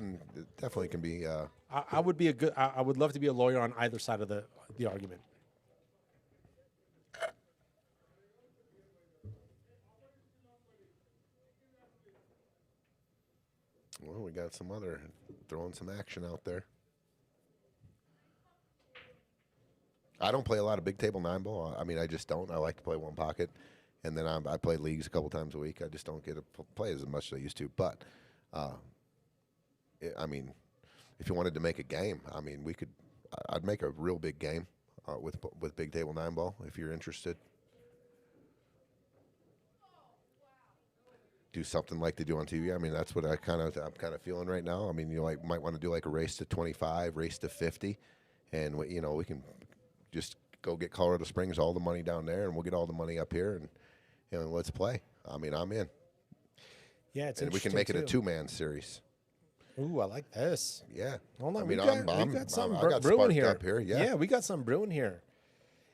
definitely can be. I would be I would love to be a lawyer on either side of the argument. Well, we got some other throwing some action out there. I don't play a lot of big table 9-ball. I mean, I just don't. I like to play one pocket, and then I play leagues a couple times a week. I just don't get to play as much as I used to. But, I mean, if you wanted to make a game, I mean, I'd make a real big game with big table 9-ball if you're interested. Do something like they do on TV. I mean, that's what I'm kind of feeling right now. I mean, you might want to do like a race to 25, race to 50, and we can just go get Colorado Springs, all the money down there, and we'll get all the money up here, and let's play. I mean, I'm in. Yeah, it's and we can make it a 2-man series. Ooh, I like this. Yeah. Hold on, I mean, we got something I got brewing sparked here. up here. Yeah, we got something brewing here.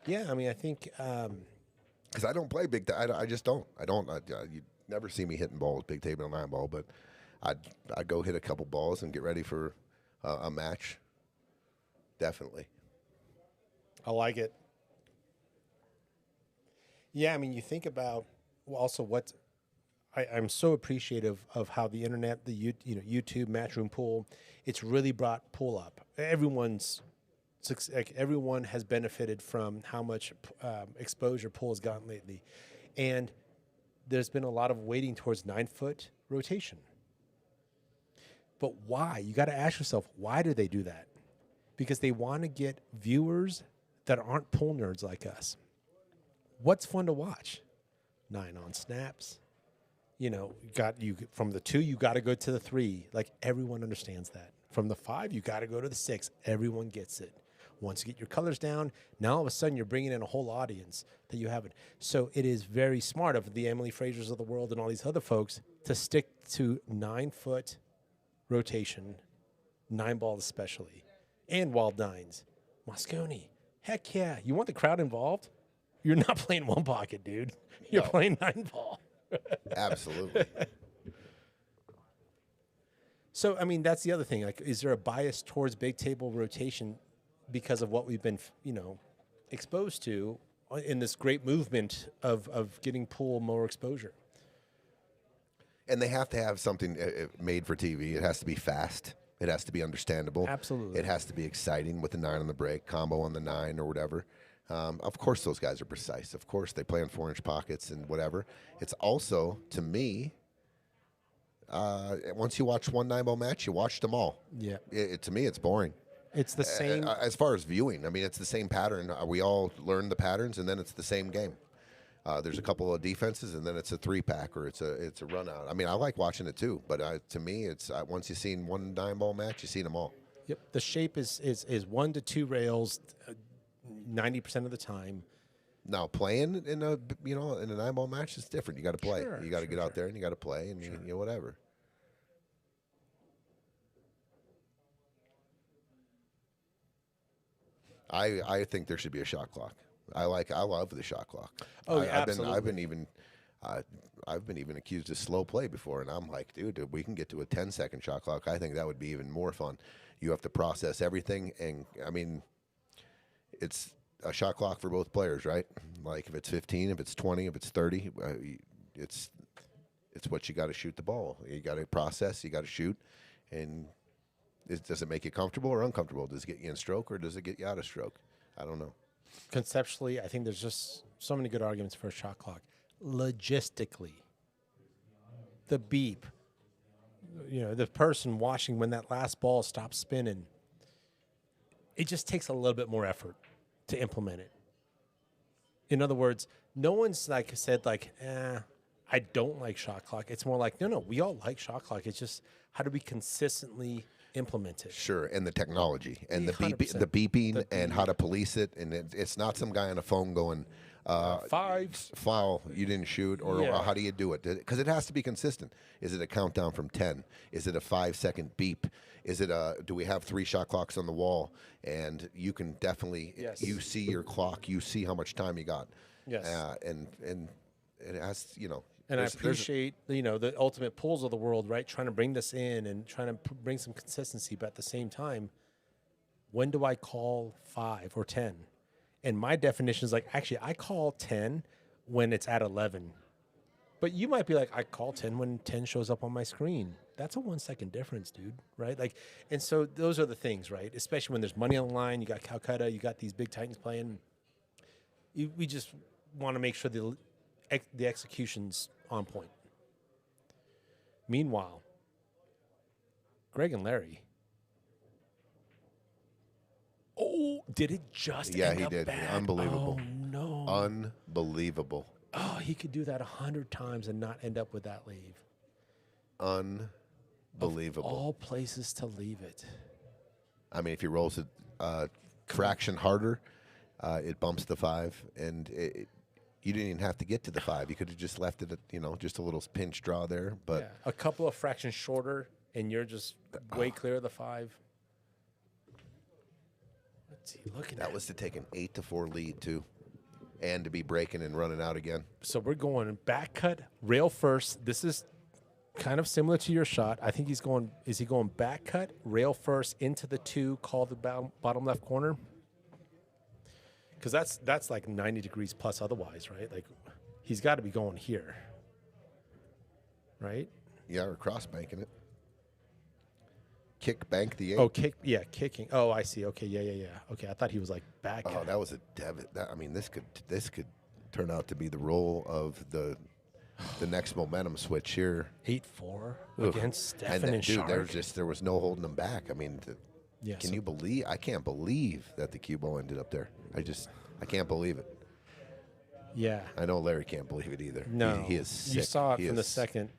Yeah, I mean, I think because I don't play big. I just don't. I don't. You never see me hitting balls, big table 9-ball, but I'd go hit a couple balls and get ready for a match. Definitely. I like it. Yeah, I mean, you think about also what I'm so appreciative of how the internet, YouTube, Matchroom Pool, it's really brought pool up. Everyone has benefited from how much exposure pool has gotten lately, and there's been a lot of waiting towards 9-foot rotation. But why? You got to ask yourself, why do they do that? Because they want to get viewers that aren't pool nerds like us. What's fun to watch? 9 on snaps. From the 2, you got to go to the 3. Like, everyone understands that. From the 5, you got to go to the 6. Everyone gets it. Once you get your colors down, now all of a sudden you're bringing in a whole audience that you haven't. So it is very smart of the Emily Frasers of the world and all these other folks to stick to 9-foot rotation, 9-ball especially, and wild 9s. Moscone, heck yeah. You want the crowd involved? You're not playing one pocket, dude. You're playing 9-ball. Absolutely. So, I mean, that's the other thing. Like, is there a bias towards big table rotation because of what we've been, exposed to in this great movement of getting pool more exposure? And they have to have something made for TV. It has to be fast. It has to be understandable. Absolutely. It has to be exciting with the 9 on the break, combo on the 9 or whatever. Of course, those guys are precise. Of course, they play in 4-inch pockets and whatever. It's also, to me, once you watch one 9-ball match, you watched them all. Yeah. To me, it's boring. It's the same. As far as viewing, I mean, it's the same pattern. We all learn the patterns, and then it's the same game. There's a couple of defenses, and then it's a 3-pack or it's a run out. I mean, I like watching it too, but to me, it's once you've seen one 9-ball match, you've seen them all. Yep. The shape is 1 to 2 rails, 90% of the time. Now playing in a 9-ball match is different. You got to play. Sure, You got to sure, get out there and you got to play and you know, whatever. I think there should be a shot clock. I love the shot clock. Oh, yeah, I've been even accused of slow play before, and I'm like, dude, if we can get to a 10-second shot clock, I think that would be even more fun. You have to process everything, and I mean, it's a shot clock for both players, right? Like if it's 15, if it's 20, if it's 30, it's what you got to shoot the ball. You got to process, you got to shoot, and does it make you comfortable or uncomfortable? Does it get you in stroke or does it get you out of stroke? I don't know. Conceptually, I think there's just so many good arguments for a shot clock. Logistically, the beep, the person watching when that last ball stops spinning, it just takes a little bit more effort to implement it. In other words, no one's said I don't like shot clock. It's more like, no, we all like shot clock. It's just how do we consistently implement it? Sure, and the technology and the 100%. beeping and how to police it. And it's not some guy on a phone going, Fives. foul, you didn't shoot, or Yeah. how do you do it? Because it has to be consistent. Is it a countdown from 10? Is it a 5-second beep? Is it do we have 3 shot clocks on the wall? And you can definitely, Yes. you see your clock, you see how much time you got. Yes. And it has, And I there's- appreciate, the ultimate pools of the world, right? Trying to bring this in and trying to bring some consistency. But at the same time, when do I call 5 or 10? And my definition is actually, I call 10 when it's at 11. But you might be like, I call 10 when 10 shows up on my screen. That's a 1-second difference, dude, right? And so those are the things, right? Especially when there's money on the line, you got Calcutta, you got these big Titans playing. We just want to make sure the execution's on point. Meanwhile, Greg and Larry. Oh, did it just Yeah, end he up did. bad? Unbelievable. Oh, no. Unbelievable. Oh, he could do that 100 times and not end up with that leave. Unbelievable. All places to leave it. I mean, if he rolls it fraction harder, it bumps the 5, and you didn't even have to get to the 5. You could have just left it at, just a little pinch draw there. But Yeah, a couple of fractions shorter, and you're just way clear of the 5. What's he looking that at? was to take an 8-4 lead, too, and to be breaking and running out again. So we're going back cut, rail first. This is kind of similar to your shot. I think is he going back cut, rail first into the 2, call the bottom left corner? Because that's like 90 degrees plus otherwise, right? He's got to be going here, right? Yeah, or cross banking it. Kick bank the 8. Oh, kicking. Oh, I see. Okay, yeah. Okay, I thought he was back. Oh, that was a this could turn out to be the role of the next momentum switch here. 8-4 Ugh. against Stefan and dude, Sharik. there was no holding them back. I mean, Yeah, can so- you believe? I can't believe that the cue ball ended up there. I can't believe it. Yeah. I know Larry can't believe it either. No. he is sick. You saw it He from the is- second.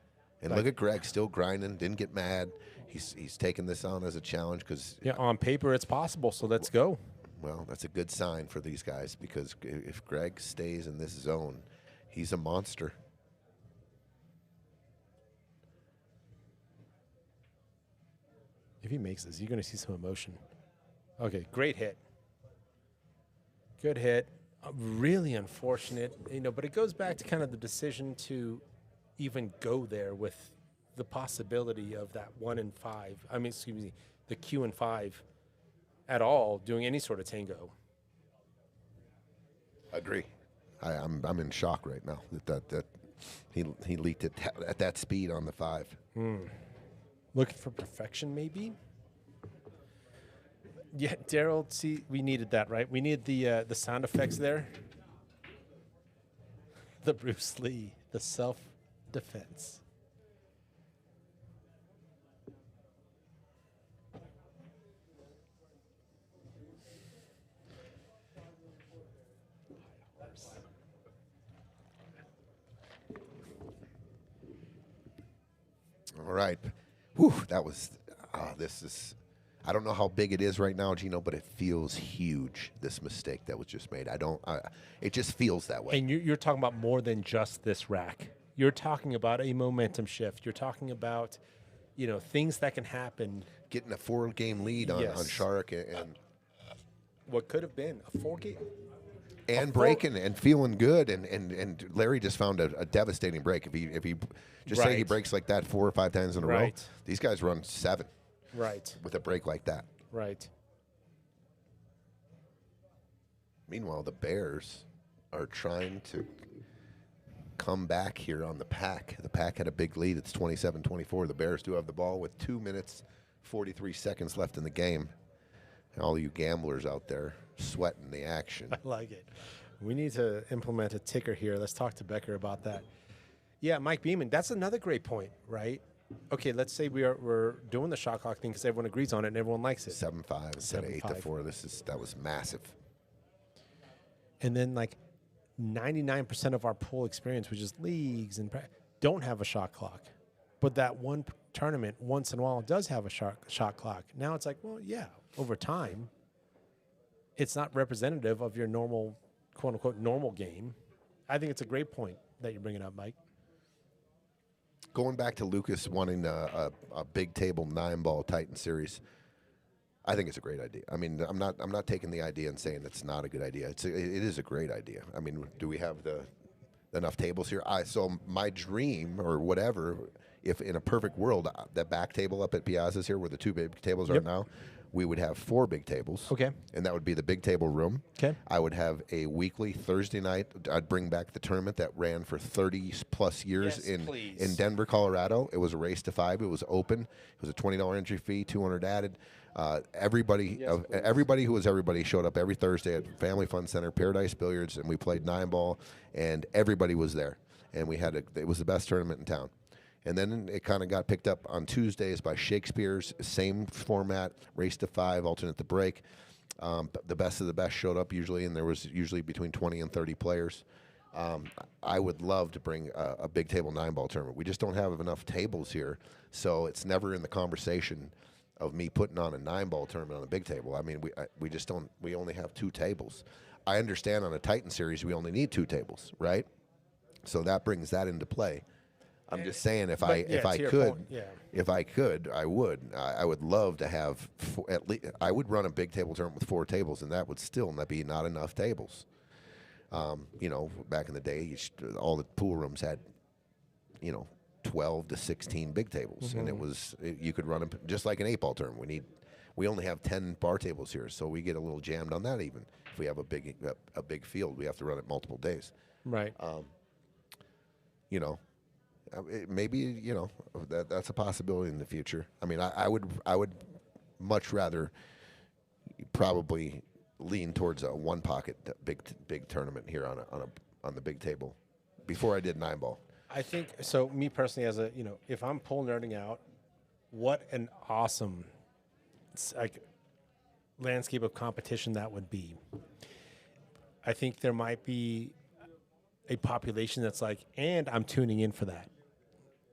And look at Greg, still grinding, didn't get mad. He's taking this on as a challenge because, Yeah, on paper it's possible, so let's go. well, that's a good sign for these guys because if Greg stays in this zone, he's a monster. If he makes this, you're going to see some emotion. Okay, great hit. Good hit. Really unfortunate, but it goes back to kind of the decision to even go there with the possibility of that 1 and 5. I mean, excuse me, the Q and 5 at all doing any sort of tango. Agree. I'm in shock right now that he leaked it at that speed on the 5. Looking for perfection, maybe? Yeah, Daryl, see, we needed that, right? We needed the sound effects there. The Bruce Lee, the self-defense. right. Whew, that was. This is. I don't know how big it is right now, Gino, but it feels huge. This mistake that was just made. It just feels that way. And you're talking about more than just this rack. You're talking about a momentum shift. You're talking about, things that can happen. Getting a 4-game lead on Sharik and What could have been a 4-game. And breaking and feeling good, and Larry just found a devastating break. If he just say he breaks like that 4 or 5 times in a row, these guys run 7. Right. With a break like that. Right. Meanwhile, the Bears are trying to come back here on the Pack. The Pack had a big lead. It's 27-24. The Bears do have the ball with 2 minutes, 43 seconds left in the game. And all you gamblers out there sweating the action. I like it. We need to implement a ticker here. Let's talk to Becker about that. Yeah, Mike Beeman, that's another great point, right? Okay, let's say we're doing the shot clock thing because everyone agrees on it and everyone likes it. 7-5 instead of 8-4. That was massive. And then 99% of our pool experience, which is leagues and don't have a shot clock, but that one tournament once in a while does have a shot clock. Now it's over time, it's not representative of your normal, quote unquote, normal game. I think it's a great point that you're bringing up, Mike. Going back to Lucas wanting a big table 9-ball Titan series, I think it's a great idea. I mean, I'm not taking the idea and saying it's not a good idea. It is a great idea. I mean, do we have enough tables here? So my dream or whatever, if in a perfect world, that back table up at Piazza's here where the 2 big tables are now, we would have 4 big tables. Okay. And that would be the big table room. Okay. I would have a weekly Thursday night. I'd bring back the tournament that ran for 30-plus years in Denver, Colorado. It was a race to 5. It was open. It was a $20 entry fee, $200 added. Everybody who was everybody showed up every Thursday at Family Fun Center, Paradise Billiards, and we played 9-ball, and everybody was there. And it was the best tournament in town. And then it kind of got picked up on Tuesdays by Shakespeare's, same format, race to 5, alternate the break. The best of the best showed up usually, and there was usually between 20 and 30 players. I would love to bring a big table 9-ball tournament. We just don't have enough tables here, so it's never in the conversation of me putting on a 9-ball tournament on a big table. I mean, we just don't. We only have 2 tables. I understand on a Titan series we only need 2 tables, right? So that brings that into play. I'm just saying, if I could, I would. I would love to have at least. I would run a big table tournament with 4 tables, and that would still be not enough tables. Back in the day, all the pool rooms had, 12 to 16 big tables, and you could run them just like an 8-ball tournament. We only have 10 bar tables here, so we get a little jammed on that. Even if we have a big field, we have to run it multiple days. Right. Maybe that's a possibility in the future. I mean, I would much rather probably lean towards a 1-pocket big tournament here on the big table before I did 9-ball. I think so. Me personally, if I'm pool nerding out, what an awesome landscape of competition that would be. I think there might be a population that's and I'm tuning in for that.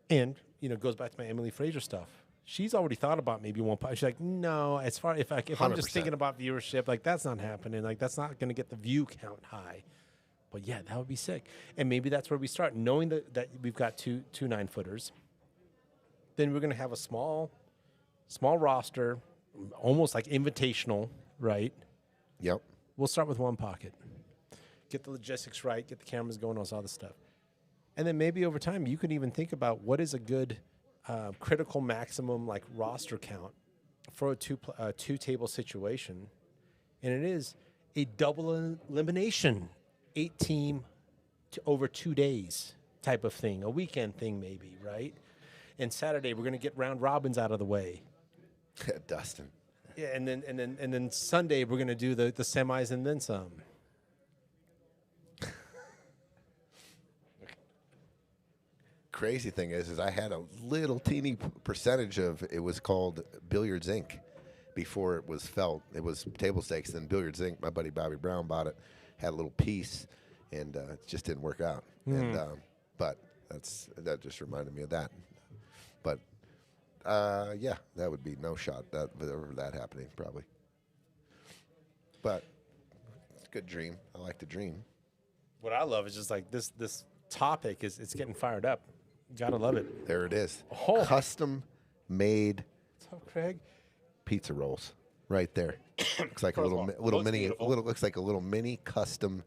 And, it goes back to my Emily Fraser stuff. She's already thought about maybe 1 pot. She's like, no, if I'm just thinking about viewership, that's not happening. That's not going to get the view count high. But yeah, that would be sick. And maybe that's where we start, knowing that we've got two 9-footers. Then we're going to have a small roster, almost like invitational, right? Yep. We'll start with 1 pocket. Get the logistics right, get the cameras going, all this stuff. And then maybe over time, you can even think about what is a good critical maximum roster count for a 2-table situation. And it is a double elimination, 8-team over 2 days type of thing, a weekend thing maybe, right? And Saturday, we're going to get round robins out of the way. Dustin. Yeah, and then Sunday, we're going to do the semis and then some. Crazy thing is I had a little teeny percentage of it was called Billiards Inc. before it was felt. It was table stakes. Then Billiards Inc. My buddy Bobby Brown bought it, had a little piece, and it just didn't work out. And but that just reminded me of that. But Yeah, that would be no shot that happening probably. But it's a good dream. I like to dream. What I love is just like this topic it's getting fired up. Gotta love it. There it is. Oh. Custom made What's up, Craig? pizza rolls right there. Looks like a First of little all, little looks mini beautiful. looks like a little mini custom,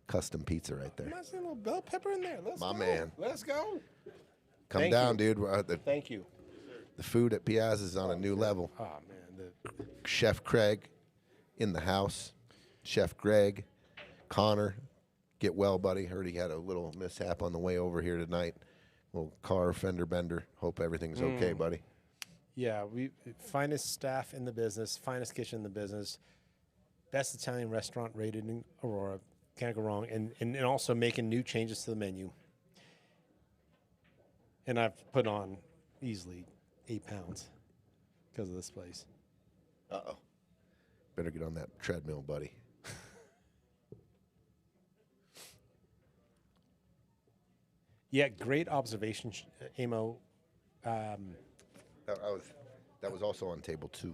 custom pizza right there. Nice little bell pepper in there. Let's My go. man. Let's go. Come Thank down, you. dude. Thank you. The food at Piazza is on a new level. Oh man, Chef Craig in the house. Chef Greg, Connor, get well, buddy. Heard he had a little mishap on the way over here tonight. Little car fender bender. Hope everything's okay, buddy. yeah, we finest staff in the business, finest kitchen in the business, best Italian restaurant rated in Aurora. Can't go wrong, and also making new changes to the menu. And I've put on easily 8 pounds because of this place. Uh-oh. Better get on that treadmill, buddy. Yeah, great observation, Amo. That was also on table 2.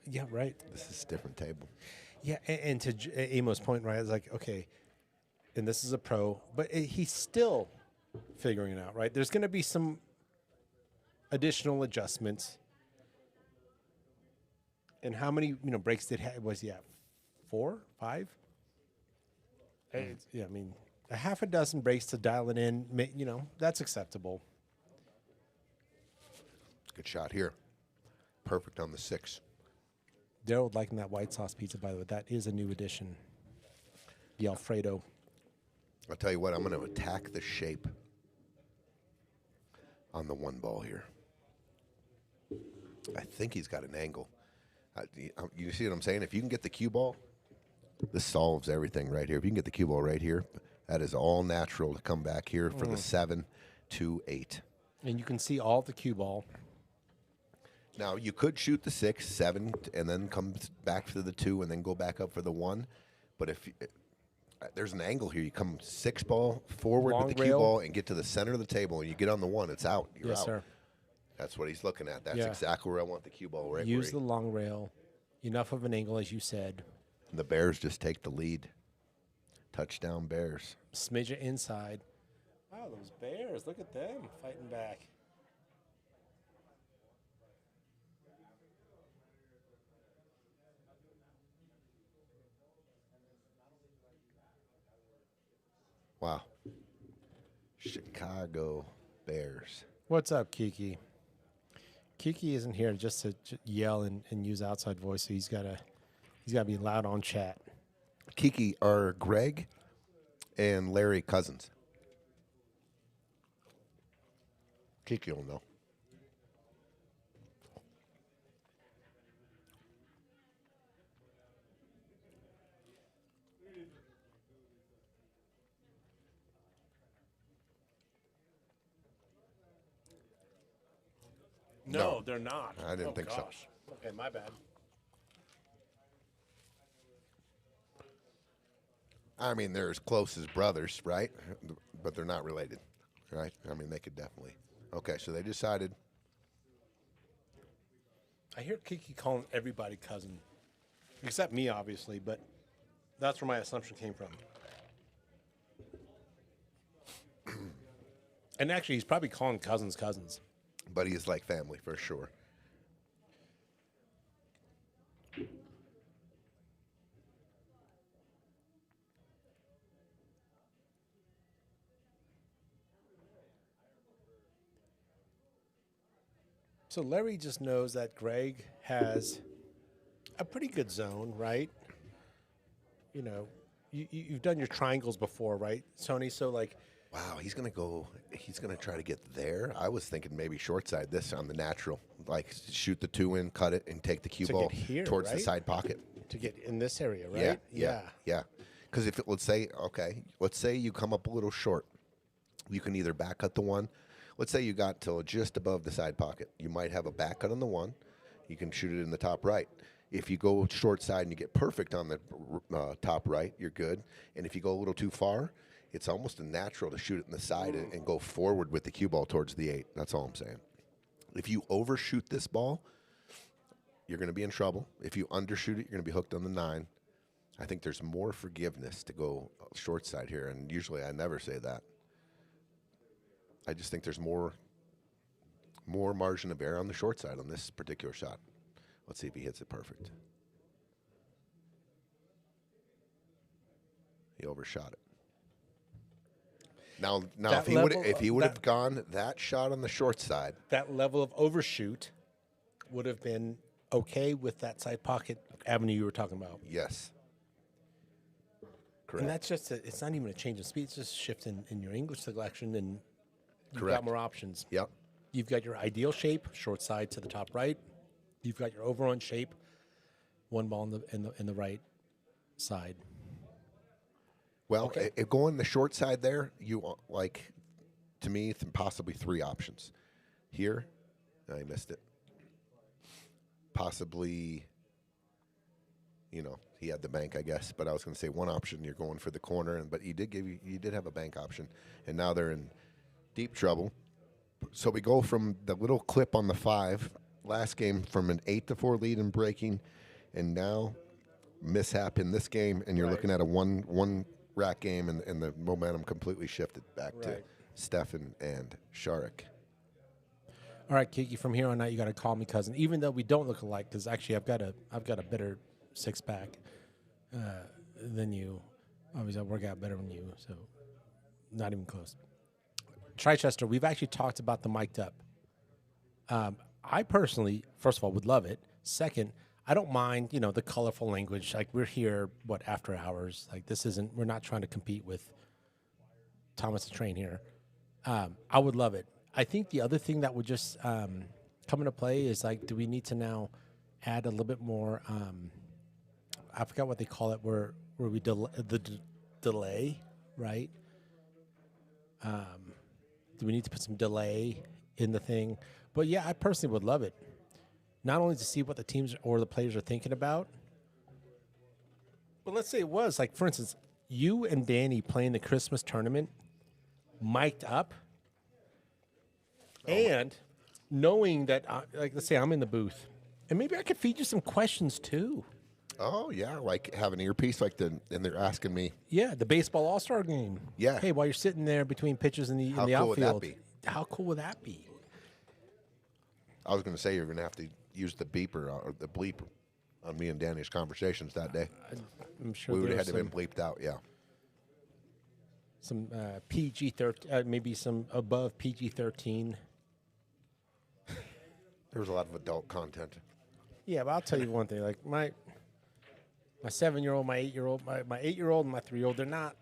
Yeah, right. This is a different table. Yeah, and to Amo's point, right? It's like, okay, and this is a pro, but he's still figuring it out, right? There's going to be some additional adjustments. And how many breaks was he at? 4, 5? Yeah, I mean, a half a dozen breaks to dial it in. That's acceptable. Good shot here. Perfect on the 6. Daryl liking that white sauce pizza, by the way. That is a new addition. The Alfredo. I'll tell you what, I'm going to attack the shape on the 1 ball here. I think he's got an angle. You see what I'm saying? If you can get the cue ball, this solves everything right here. If you can get the cue ball right here, that is all natural to come back here for the 7 to 8. And you can see all the cue ball. Now, you could shoot the 6, 7, and then come back for the 2, and then go back up for the 1. But if there's an angle here, you come 6 ball forward Long with the cue rail. ball and get to the center of the table, and you get on the 1, it's out. You're Yes, out. sir. That's what he's looking at. That's Yeah. exactly where I want the cue ball right Use the where long rail. Enough of an angle, as you said. the Bears just take the lead. Touchdown Bears. Smidge it inside. Wow, those Bears. Look at them fighting back. Wow. Chicago Bears. What's up, Kiki? Kiki isn't here just to yell and use outside voice, so he's got to be loud on chat. Kiki are Greg and Larry cousins. Kiki will know. No. They're not. I didn't think so. Okay, my bad. I mean, they're as close as brothers, right? But they're not related, right? I mean, they could definitely. Okay, so they decided. I hear Kiki calling everybody cousin, except me, obviously, but that's where my assumption came from. And actually, he's probably calling cousins. But he is like family for sure. So Larry just knows that Greg has a pretty good zone, right? You know, you've done your triangles before, right, Tony? So like, Wow, he's gonna go. He's gonna try to get there. I was thinking maybe short side this on the natural, like shoot the 2 in, cut it, and take the cue To ball get here, towards the right? side pocket. to get in this area, right? Yeah. Because if let's say you come up a little short, you can either back cut the 1. Let's say you got till just above the side pocket. You might have a back cut on the 1. You can shoot it in the top right. If you go short side and you get perfect on the top right, you're good. And if you go a little too far, it's almost a natural to shoot it in the side and go forward with the cue ball towards the 8. That's all I'm saying. If you overshoot this ball, you're going to be in trouble. If you undershoot it, you're going to be hooked on the 9. I think there's more forgiveness to go short side here, and usually I never say that. I just think there's more margin of error on the short side on this particular shot. Let's see if he hits it perfect. He overshot it. Now That if he would have that- gone that shot on the short side, That level of overshoot would have been okay with that side pocket avenue you were talking about. yes. Correct. And that's just, it's not even a change of speed. It's just a shift in your English selection, and you've Correct. got more options. Yep. You've got your ideal shape, short side to the top right. You've got your over on shape, one ball in the right side. Well, Okay. if going the short side there, to me, possibly 3 options. Here, I missed it. Possibly, he had the bank, I guess. But I was going to say one option, you're going for the corner, but you did have a bank option, and now they're in deep trouble. So we go from the little clip on the 5 last game from an 8-4 lead in breaking, and now mishap in this game, and you're looking at a one rack game, and the momentum completely shifted back to Stefan and Sharik. All right, Kiki. From here on out, you got to call me cousin, even though we don't look alike. Because actually, I've got a better 6-pack than you. Obviously, I work out better than you, so not even close. Chichester, we've actually talked about the mic'd up. I personally, first of all, would love it. Second, I don't mind, the colorful language. Like, we're here, after hours. Like, we're not trying to compete with Thomas the Train here. I would love it. I think the other thing that would just come into play is, do we need to now add a little bit more, I forgot what they call it, where we delay, right? Do we need to put some delay in the thing? But, yeah, I personally would love it. Not only to see what the teams or the players are thinking about, but let's say it was, for instance, you and Danny playing the Christmas tournament, mic'd up, and knowing that, let's say I'm in the booth, and maybe I could feed you some questions too. Oh, yeah, have an earpiece, and they're asking me. Yeah, the baseball all-star game. Yeah. Hey, while you're sitting there between pitches in the How outfield. cool would that be? How cool would that be? I was going to say you're going to have to use the beeper or the bleep on me and Danny's conversations that day. I'm sure We would there have had was to been bleeped out, yeah. some PG-13, maybe some above PG-13. There was a lot of adult content. Yeah, but I'll tell you one thing. My 7-year-old, my 8-year-old, my 8-year-old and my 3-year-old, they're not.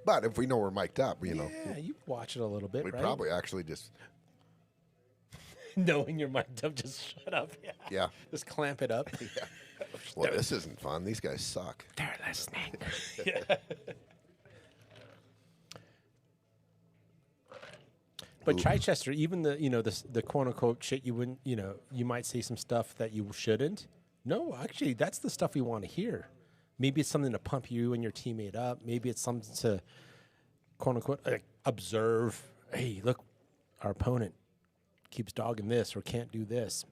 But if we know we're mic'd up, Yeah, you watch it a little bit, we'd right? probably actually just, Knowing you're mic'd up, just shut up. Yeah. yeah. Just clamp it up. Well, this isn't fun. These guys suck. They're listening. Yeah. But Chichester, even the quote unquote shit you wouldn't, you might say some stuff that you shouldn't. No, actually, that's the stuff we want to hear. Maybe it's something to pump you and your teammate up. Maybe it's something to quote unquote observe. Hey, look, our opponent keeps dogging this or can't do this.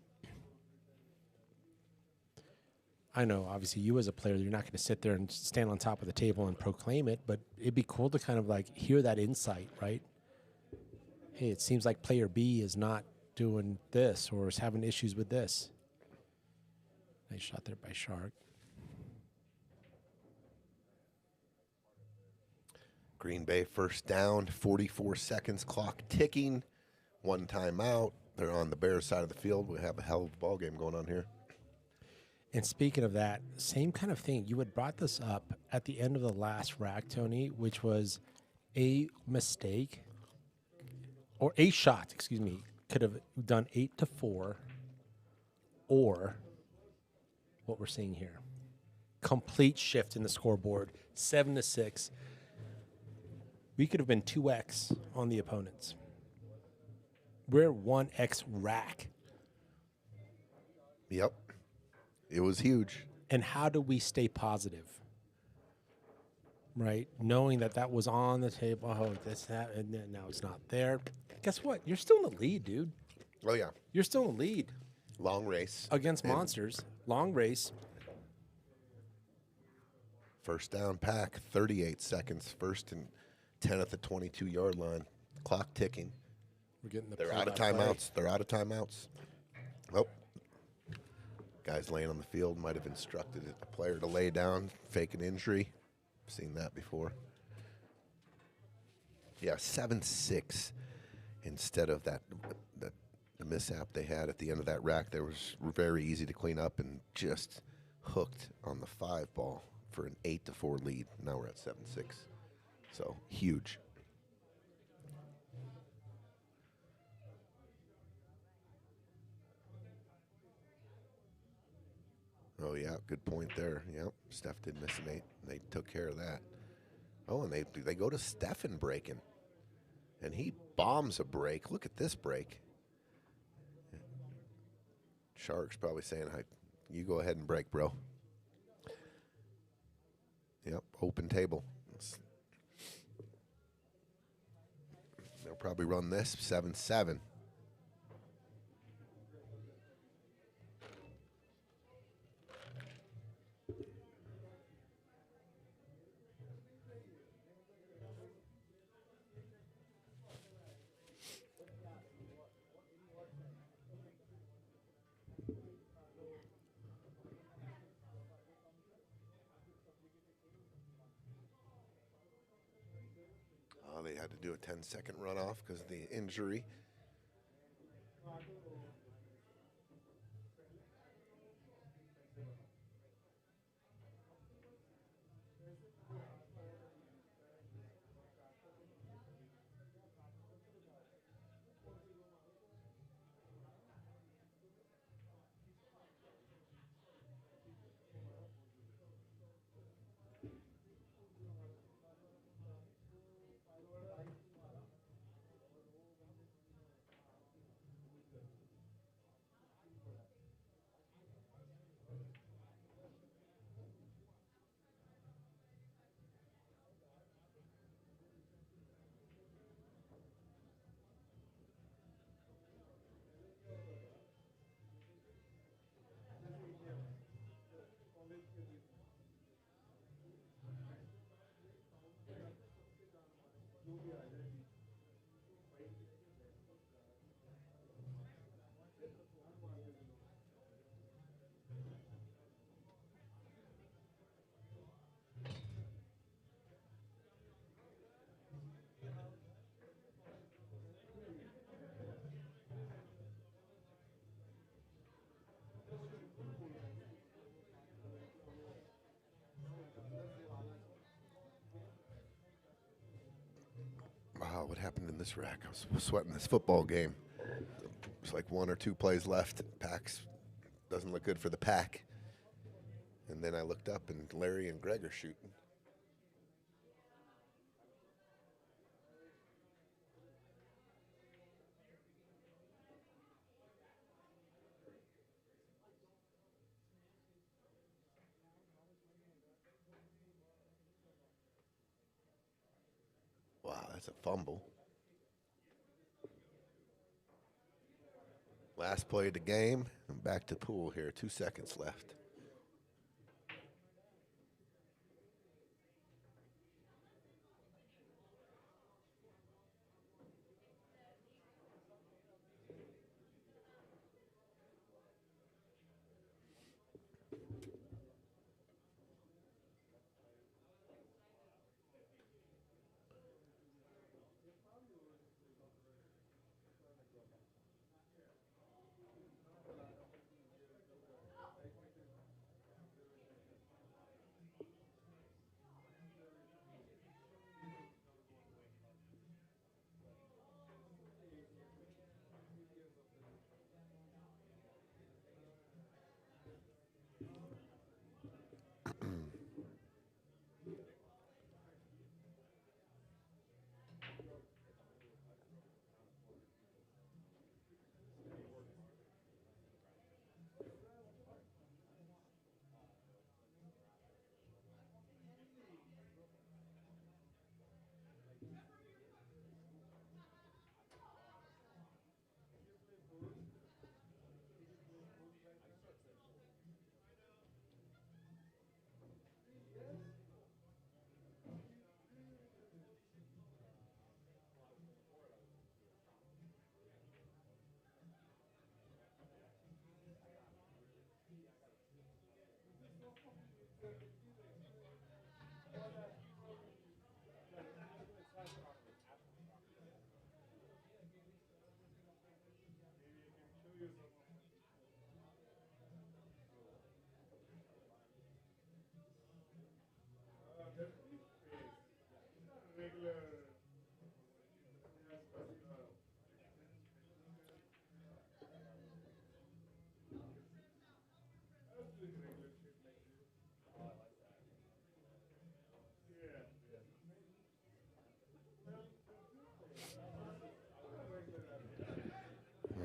I know, obviously, you as a player, you're not going to sit there and stand on top of the table and proclaim it, but it'd be cool to kind of hear that insight, right? Hey, it seems like player B is not doing this or is having issues with this. Nice shot there by Sharik. Green Bay first down, 44 seconds, clock ticking, 1 timeout. They're on the Bears side of the field. We have a hell of a ball game going on here. And speaking of that, same kind of thing. You had brought this up at the end of the last rack, Tony, which was a mistake or a shot, excuse me, could have done 8-4 or what we're seeing here. Complete shift in the scoreboard, 7-6. We could have been 2x on the opponents. We're 1x rack. Yep. It was huge. And how do we stay positive? Right? Knowing that was on the table. Oh, this, that, and then now it's not there. Guess what? You're still in the lead, dude. Oh, yeah. You're still in lead Long race. against And monsters. Long race. First down pack, 38 seconds. First and 10 at the 22-yard line. Clock ticking. We're getting the They're out of play-by-play. timeouts. They're out of timeouts. Oh. Guys laying on the field might have instructed a player to lay down, fake an injury. Seen that before. Yeah, 7-6 instead of that the mishap they had at the end of that rack. There was very easy to clean up and just hooked on the 5 ball for an 8-4 lead. Now we're at 7-6. So huge. Oh, yeah, good point there. Yep, Steph did miss an 8. They took care of that. Oh, and they go to Stephen breaking. And he bombs a break. Look at this break. Shark's probably saying, "Hi, you go ahead and break, bro." Yep, open table. They'll probably run this 7-7. Oh, they had to do a 10-second runoff because of the injury. Wow, what happened in this rack? I was sweating this football game. It's like 1 or 2 plays left. Pax doesn't look good for the pack. And then I looked up, and Larry and Greg are shooting. Wow, that's a fumble. Last play of the game. And back to Pool here. 2 seconds left.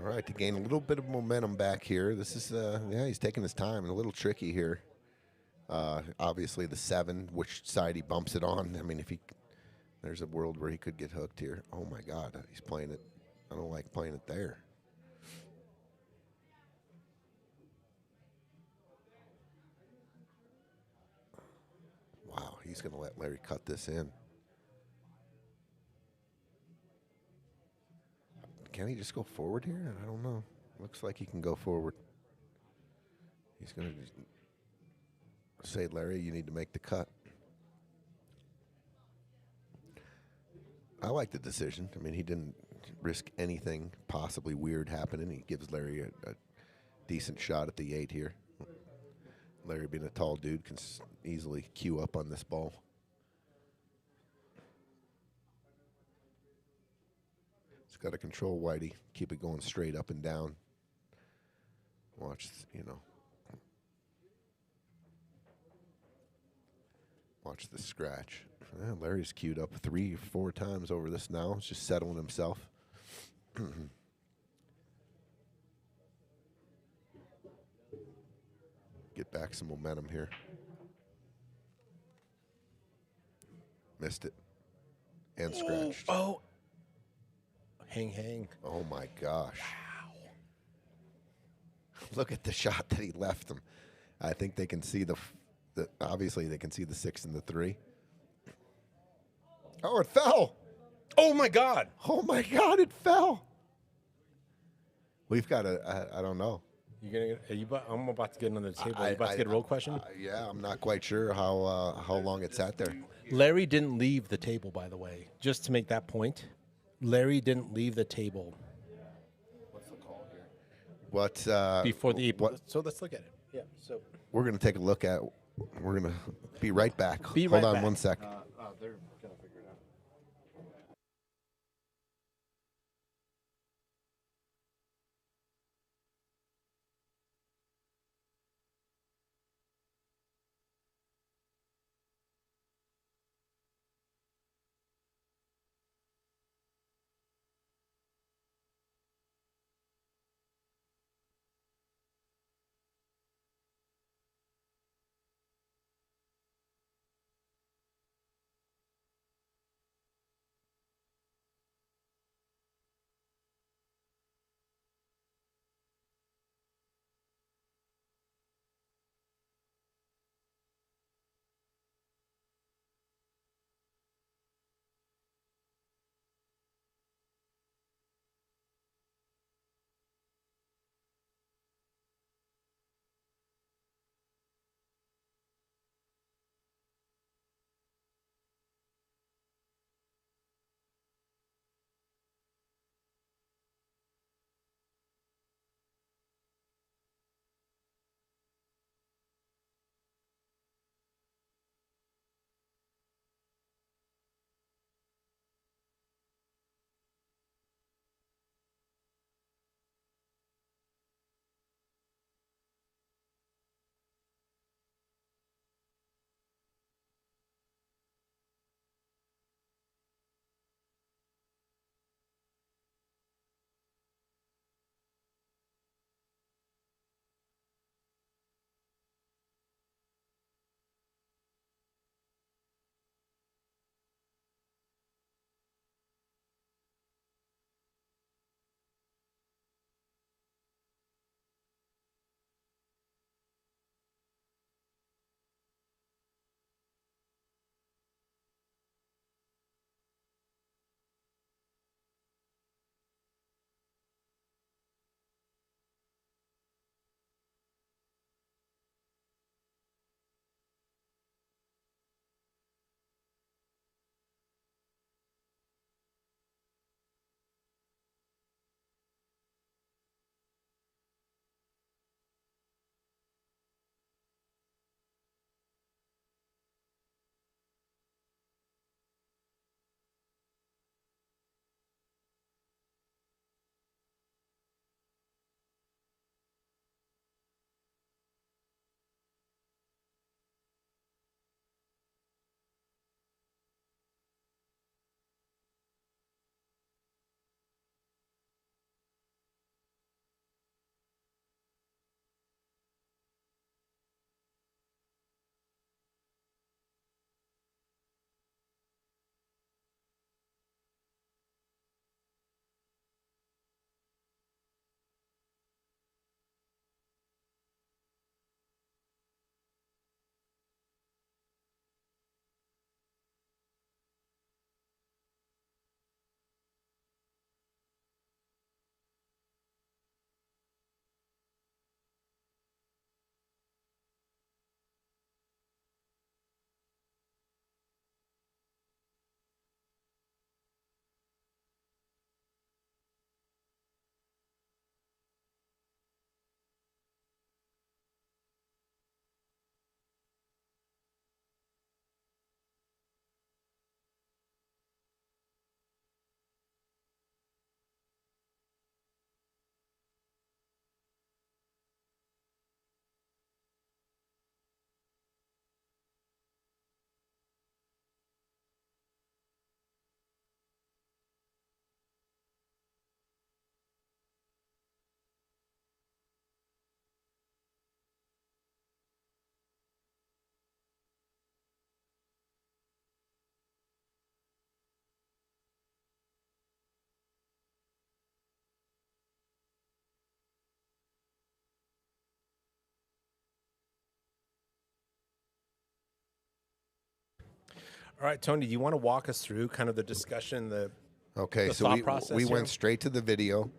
All right, to gain a little bit of momentum back here. This is, yeah, he's taking his time and a little tricky here. Obviously, the 7, which side he bumps it on. I mean, if he, there's a world where he could get hooked here. Oh my God, he's playing it. I don't like playing it there. Wow, he's going to let Larry cut this in. Can he just go forward here? I don't know. Looks like he can go forward. He's going to say, Larry, you need to make the cut. I like the decision. I mean, he didn't risk anything possibly weird happening. He gives Larry a decent shot at the 8 here. Larry, being a tall dude, can easily queue up on this ball. He's got to control Whitey, keep it going straight up and down. Watch, you know. Watch the scratch. Yeah, Larry's queued up 3 or 4 times over this now. He's just settling himself. Get back some momentum here. Missed it. And scratched. Oh. Hang. Oh my gosh. Wow. Look at the shot that he left him. I think they can see the obviously they can see the 6 and the 3. Oh, it fell. Oh my God. Oh my God, it fell. We've got I don't know. I'm about to get another table. Are you about to get a real question? Yeah, I'm not quite sure how long it sat there. Larry didn't leave the table, by the way. Just to make that point, Larry didn't leave the table. What's the call here? What Before the April. what So let's look at it. Yeah. So we're going to take a look at. We're going to be right back. Be Hold right on back. 1 sec. They're gonna figure it out. All right, Tony, do you want to walk us through kind of the discussion, Okay, the so thought we process we here? went straight to the video,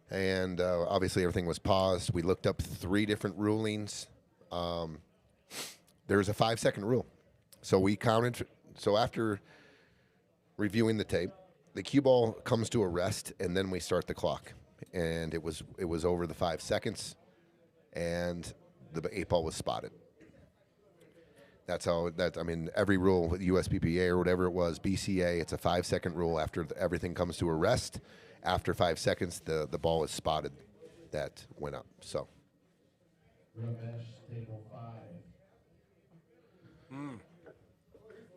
and obviously everything was paused. We looked up 3 different rulings. There was a 5-second rule, so we counted. So after reviewing the tape, the cue ball comes to a rest, and then we start the clock. And it was over the 5 seconds, and the 8 ball was spotted. That's how I mean, every rule with USPPA or whatever it was, BCA, it's a 5-second rule. After everything comes to a rest, after 5 seconds, the ball is spotted. That went up. So.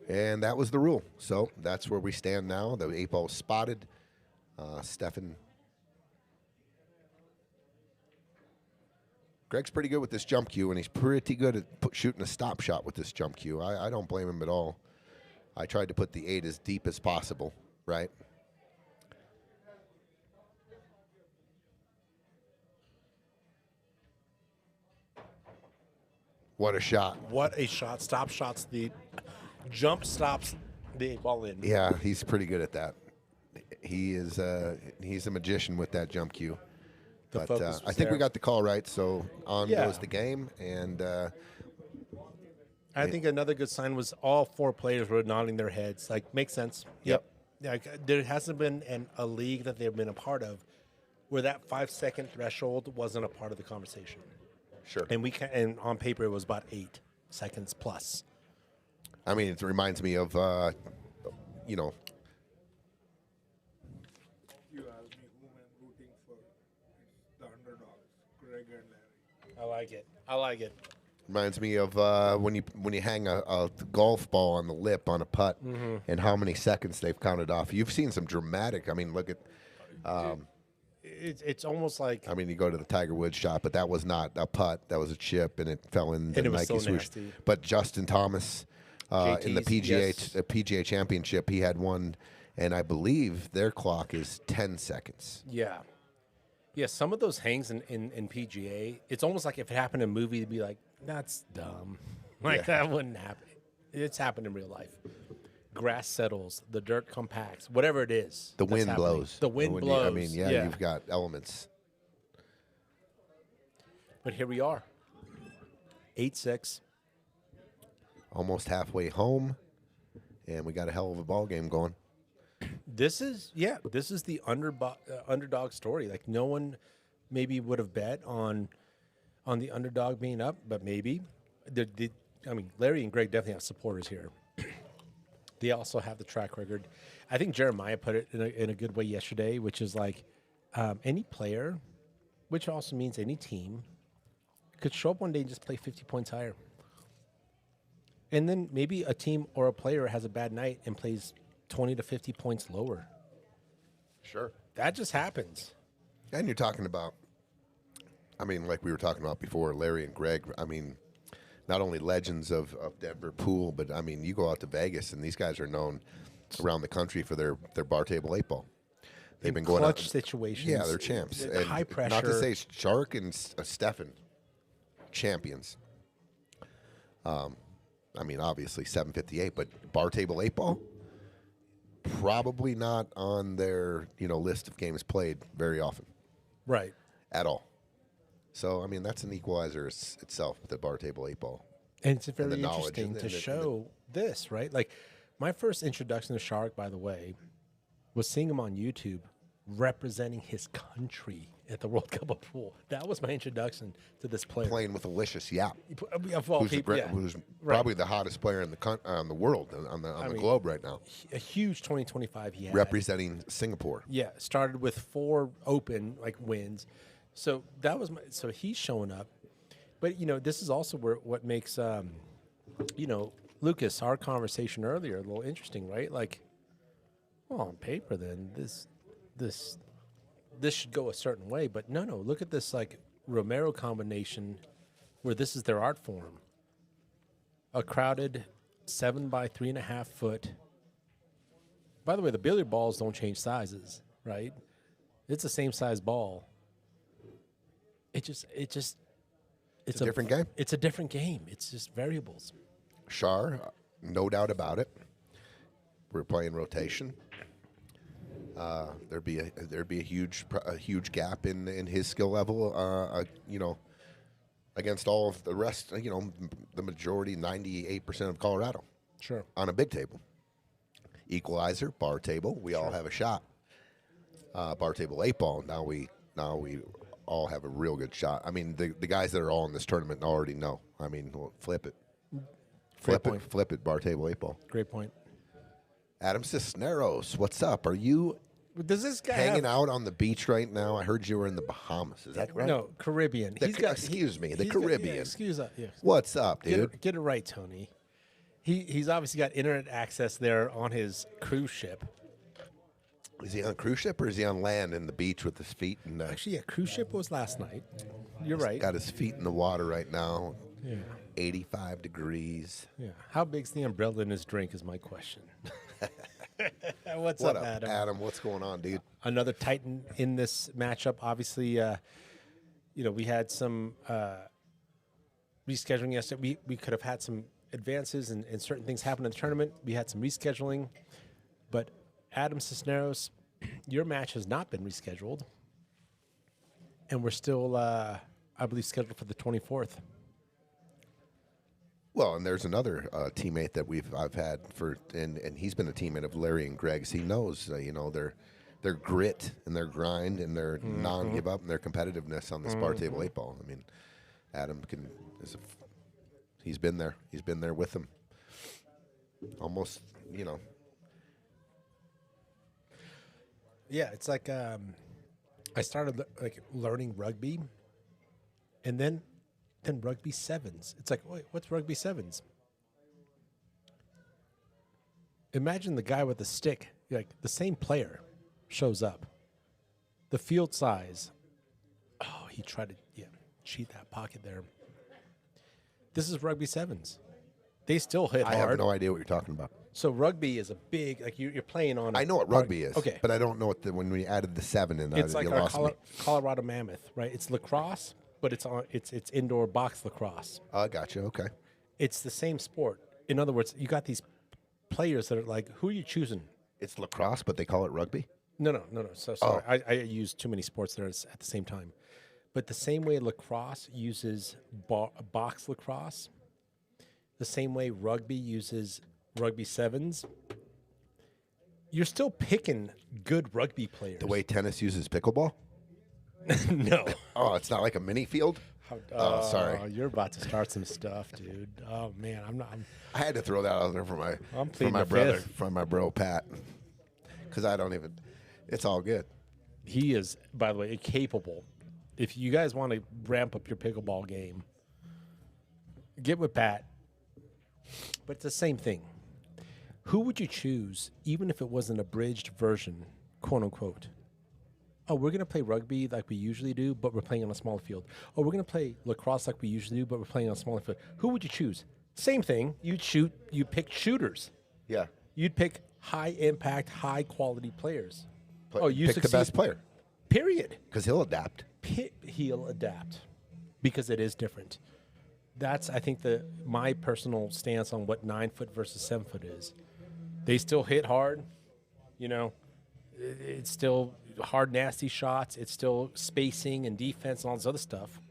And that was the rule. So that's where we stand now. The 8 ball was spotted. Stefan. Greg's pretty good with this jump cue, and he's pretty good at shooting a stop shot with this jump cue. I don't blame him at all. I tried to put the 8 as deep as possible, right? What a shot. What a shot. Stop shots. The jump stops the 8 ball in. Yeah, he's pretty good at that. He's a magician with that jump cue. The But focus I was think we there. got the call right, so on Yeah. goes the game. And I think another good sign was all 4 players were nodding their heads. Like, makes sense. Yep. Like, there hasn't been a league that they've been a part of where that 5-second threshold wasn't a part of the conversation. sure. And on paper it was about 8 seconds plus. I mean, it reminds me of, you know, You asked me whom I'm rooting for. It's the underdogs, Greg and Larry. I like it. I like it. reminds me of when you hang a golf ball on the lip on a putt, and how many seconds they've counted off. You've seen some dramatic. I mean, look at. It's almost like I mean, you go to the Tiger Woods shot, but that was not a putt. That was a chip, and it fell in the And it was Nike so swoosh. nasty. But Justin Thomas in the JT's, PGA yes. PGA Championship, he had one, and I believe their clock is 10 seconds. Yeah. Yeah, some of those hangs in PGA, it's almost like if it happened in a movie, it'd be like, that's dumb. Like, that wouldn't happen. It's happened in real life. Grass settles, the dirt compacts, whatever it is. The that's wind happening. blows. The wind When blows. I mean, yeah, you've got elements. But here we are. 8-6. Almost halfway home, and we got a hell of a ball game going. This is the underdog story. Like, no one maybe would have bet on the underdog being up, but maybe. I mean, Larry and Greg definitely have supporters here. They also have the track record. I think Jeremiah put it in a good way yesterday, which is like any player, which also means any team, could show up one day and just play 50 points higher. And then maybe a team or a player has a bad night and plays 20 to 50 points lower. Sure. That just happens. And you're talking about, I mean, like we were talking about before, Larry and Greg, I mean, not only legends of Denver pool, but, I mean, you go out to Vegas, and these guys are known around the country for their bar table 8 ball. They've been going Clutch out. situations. Yeah, they're champs. The And high pressure. Not to say Sharik and Stefan, champions. I mean, obviously 758, but bar table 8 ball, probably not on their list of games played very often Right. at all. So I mean, that's an equalizer itself, the bar table 8 ball. And it's very the knowledge interesting and to the- show this, right? Like, my first introduction to Sharik, by the way, was seeing him on YouTube representing his country at the World Cup of Pool. That was my introduction to this player. Playing with Alicious Yap, Of all who's, people, yeah. who's Right. probably the hottest player in the world on the mean, globe right now, A huge 2025 he had. representing Singapore. Yeah, started with 4 open wins. So that was so he's showing up. But this is also what makes Lucas, our conversation earlier, a little interesting, right? Like, well, on paper then this should go a certain way, but no, look at this Romero combination where this is their art form. A crowded 7 by 3.5 foot. By the way, the billiard balls don't change sizes, right? It's the same size ball. It's a different game. It's a different game. It's just variables. Shar, no doubt about it. We're playing rotation. There'd be a huge gap in his skill level. Against all of the rest, the majority, 98% of Colorado. Sure. On a big table. Equalizer, bar table, we all have a shot. Bar table 8-ball, now we all have a real good shot. I mean, the guys that are all in this tournament already know. I mean, flip it. Flip it, bar table 8-ball. Great point. Adam Cisneros, what's up? Are you Does this guy hanging out on the beach right now? I heard you were in the Bahamas. Is that right? No, Caribbean. The Caribbean. Excuse us. Yeah. What's up, dude? Get it right, Tony. He's obviously got internet access there on his cruise ship. Is he on a cruise ship or is he on land in the beach with his feet? Actually, yeah, cruise ship was last night. You're right. Got his feet in the water right now. Yeah. 85 degrees. Yeah. How big's the umbrella in his drink is my question. What's What up, Adam? Adam, what's going on, dude? Another Titan in this matchup. Obviously, we had some rescheduling yesterday. We could have had some advances and certain things happen in the tournament. We had some rescheduling. But Adam Cisneros, your match has not been rescheduled. And we're still, I believe, scheduled for the 24th. Well, and there's another teammate that I've had and he's been a teammate of Larry and Greg's. He knows, their grit and their grind and their non-give up and their competitiveness on this bar table 8-ball. I mean, Adam he's been there. He's been there with them. Almost, Yeah, it's like I started learning rugby, and then rugby sevens. It's like, wait, what's rugby sevens? Imagine the guy with the stick, like the same player shows up. The field size. Oh, he tried to cheat that pocket there. This is rugby sevens. They still hit hard. I have no idea what you're talking about. So rugby is a big, you're playing on. I know what rugby is, okay, but I don't know when we added the 7 in. It's like you our lost me. Colorado Mammoth, right? It's lacrosse, but it's indoor box lacrosse. I gotcha. Okay. It's the same sport. In other words, you got these players that are like, who are you choosing? It's lacrosse, but they call it rugby? No. So sorry. I use too many sports there at the same time. But the same way lacrosse uses box lacrosse, the same way rugby uses rugby sevens, you're still picking good rugby players. The way tennis uses pickleball? No. Oh, it's not like a mini field? Sorry. You're about to start some stuff, dude. Oh, man. I had to throw that out there for my brother, from my bro, Pat. Because I don't even, it's all good. He is, by the way, capable. If you guys want to ramp up your pickleball game, get with Pat. But it's the same thing. Who would you choose, even if it was an abridged version, quote unquote? Oh, we're going to play rugby like we usually do, but we're playing on a smaller field. Oh, we're going to play lacrosse like we usually do, but we're playing on a smaller field. Who would you choose? Same thing. You'd pick shooters. Yeah. You'd pick high impact, high quality players. You pick the best player. Period. Because he'll adapt. He'll adapt because it is different. That's, I think, my personal stance on what 9-foot versus 7-foot is. They still hit hard, It's still hard, nasty shots. It's still spacing and defense and all this other stuff.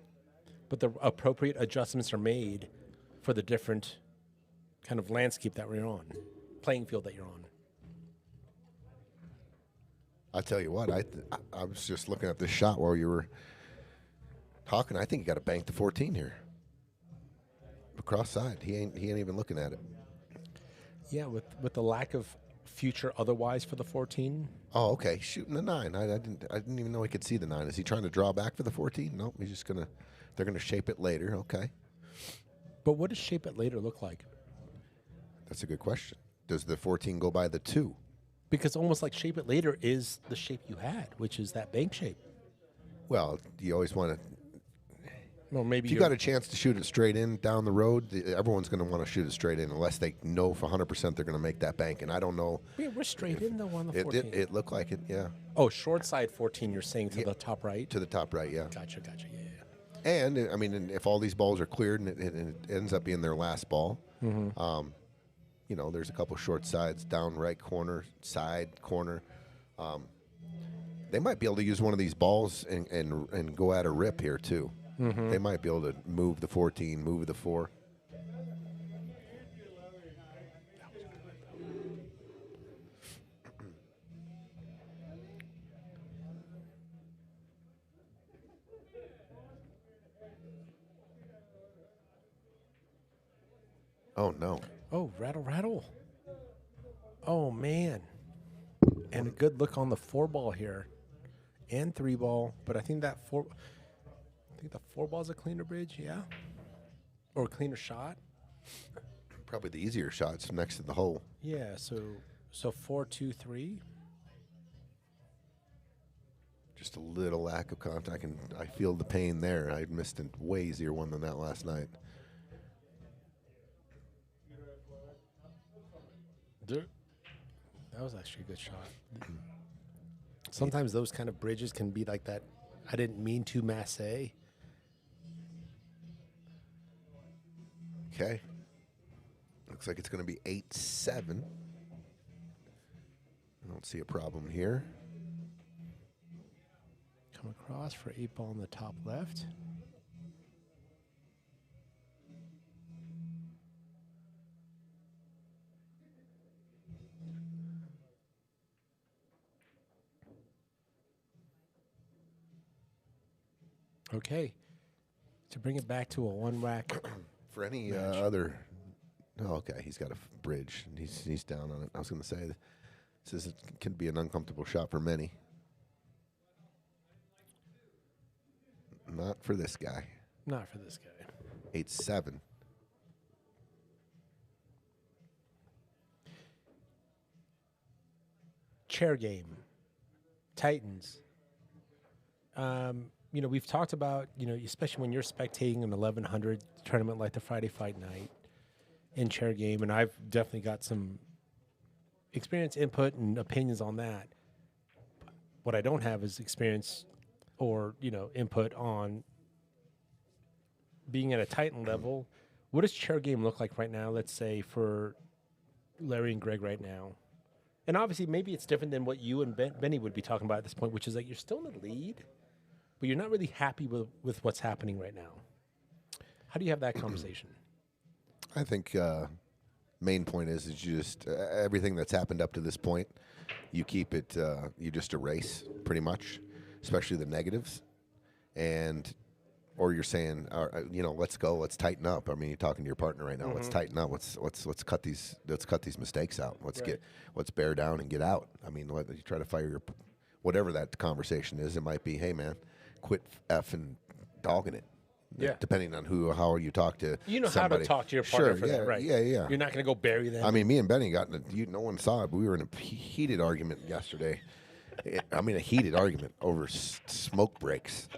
But the appropriate adjustments are made for the different kind of landscape that we're on, playing field that you're on. I tell you what, I was just looking at this shot while you were talking. I think you got to bank the 14 here. Cross side. He ain't even looking at it. Yeah, with the lack of future otherwise for the 14. Oh, okay. Shooting the 9. I didn't even know he could see the 9. Is he trying to draw back for the 14? Nope. He's just they're gonna shape it later. Okay. But what does shape it later look like? That's a good question. Does the 14 go by the 2? Because almost like shape it later is the shape you had, which is that bank shape. Well, you always want to. Well, maybe if you got a chance to shoot it straight in down the road, everyone's going to want to shoot it straight in unless they know for 100% they're going to make that bank. And I don't know. Yeah, we're straight in though on the 14. It looked like it, yeah. Oh, short side 14. You're saying to the top right? To the top right, yeah. Gotcha. Yeah. And I mean, if all these balls are cleared and it ends up being their last ball, there's a couple short sides, down right corner, side corner. They might be able to use one of these balls and go at a rip here too. They might be able to move the 14, move the 4. Oh no. Oh, rattle, rattle. Oh, man. And a good look on the 4 ball here. And 3 ball. But I think the 4 ball's a cleaner bridge, yeah? Or a cleaner shot. Probably the easier shots next to the hole. Yeah, so 4, 2, 3. Just a little lack of contact, and I feel the pain there. I missed a way easier one than that last night. That was actually a good shot. Sometimes those kind of bridges can be like that. I didn't mean to masse. Okay. Looks like it's going to be 8-7. I don't see a problem here. Come across for 8 ball in the top left. Okay. To bring it back to a 1-rack. For any other... Oh, okay, he's got a bridge, and he's down on it. I was going to say, this can be an uncomfortable shot for many. Not for this guy. Not for this guy. 8-7. Chair game. Titans. We've talked about, especially when you're spectating an 1100 tournament like the Friday Fight Night in chair game, and I've definitely got some experience, input, and opinions on that. What I don't have is experience or, input on being at a Titan level. What does chair game look like right now, let's say, for Larry and Greg right now? And obviously, maybe it's different than what you and Benny would be talking about at this point, which is like you're still in the lead, but you're not really happy with what's happening right now. How do you have that conversation? I think main point is you just everything that's happened up to this point, you keep it, you just erase pretty much, especially the negatives, or you're saying, let's go, let's tighten up. I mean, you're talking to your partner right now. Let's tighten up. Let's cut these mistakes out. Let's bear down and get out. I mean, you try to fire your whatever that conversation is. It might be, hey man, quit effing dogging it. Yeah. Depending on how you talk to somebody. How to talk to your partner for that, right? Yeah. You're not going to go bury them. I mean, me and Benny no one saw it, but we were in a heated argument yesterday. A heated argument over smoke breaks.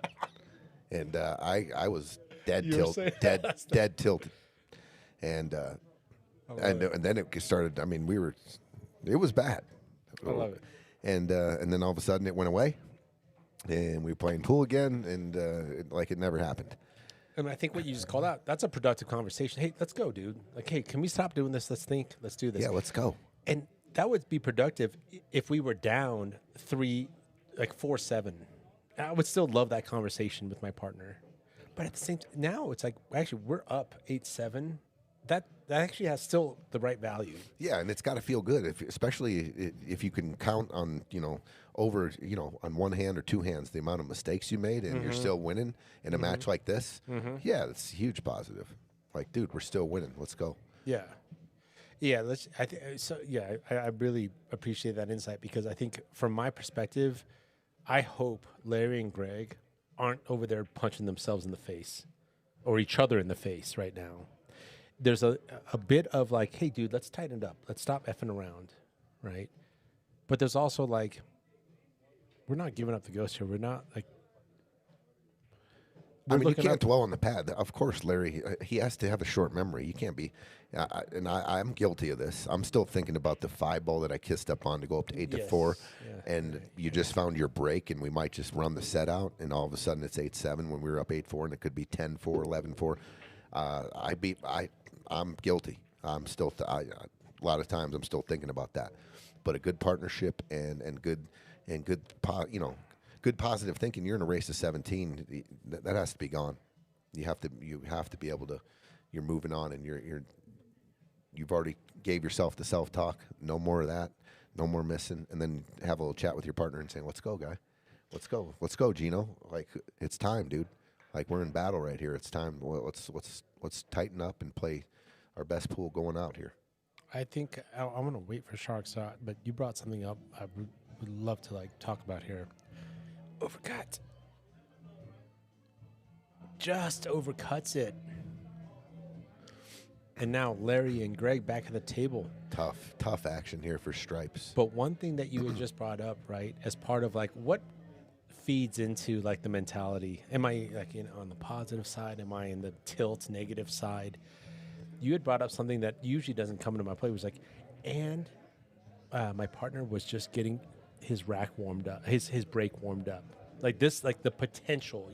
And I was dead tilted. And then it started, it was bad. I love it. And then all of a sudden it went away. And we were playing pool again, and it never happened. And I think what you just called out, that's a productive conversation. Hey, let's go, dude. Like, hey, can we stop doing this? Let's think. Let's do this. Yeah, let's go. And that would be productive if we were down 4-7. I would still love that conversation with my partner. But at the same time, now it's like, actually, we're up 8-7. That actually has still the right value. Yeah, and it's got to feel good, especially if you can count on, over, on one hand or two hands, the amount of mistakes you made, and you're still winning in a match like this. Yeah, that's a huge positive. Like, dude, we're still winning. Let's go. Yeah. Yeah, I really appreciate that insight, because I think from my perspective, I hope Larry and Greg aren't over there punching themselves in the face or each other in the face right now. There's a bit of like, hey, dude, let's tighten it up. Let's stop effing around, right? But there's also like, we're not giving up the ghost here. We're not like. You can't dwell on the pad. Of course, Larry, he has to have a short memory. You can't be, and I'm guilty of this. I'm still thinking about the 5 ball that I kissed up on to go up to 8-4, and you just found your break, and we might just run the set out, and all of a sudden it's 8-7 when we were up 8-4, and it could be 10-4, 11-4. I'm guilty. I'm still. a lot of times I'm still thinking about that. But a good partnership and good good positive thinking. You're in a race of 17. That has to be gone. You have to be able to. You're moving on, and you've already gave yourself the self-talk. No more of that. No more missing. And then have a little chat with your partner and saying, "Let's go, guy. Let's go, Gino. Like, it's time, dude. Like, we're in battle right here. It's time. Well, let's tighten up and play our best pool going out here." I think I want to wait for Shark's shot, but you brought something up I would love to talk about here. Overcut. Just overcuts it. And now Larry and Greg back at the table. Tough action here for Stripes. But one thing that you had just brought up, right, as part of what feeds into the mentality. Am I on the positive side? Am I in the tilt negative side? You had brought up something that usually doesn't come into my play. It was my partner was just getting his rack warmed up, his break warmed up. The potential,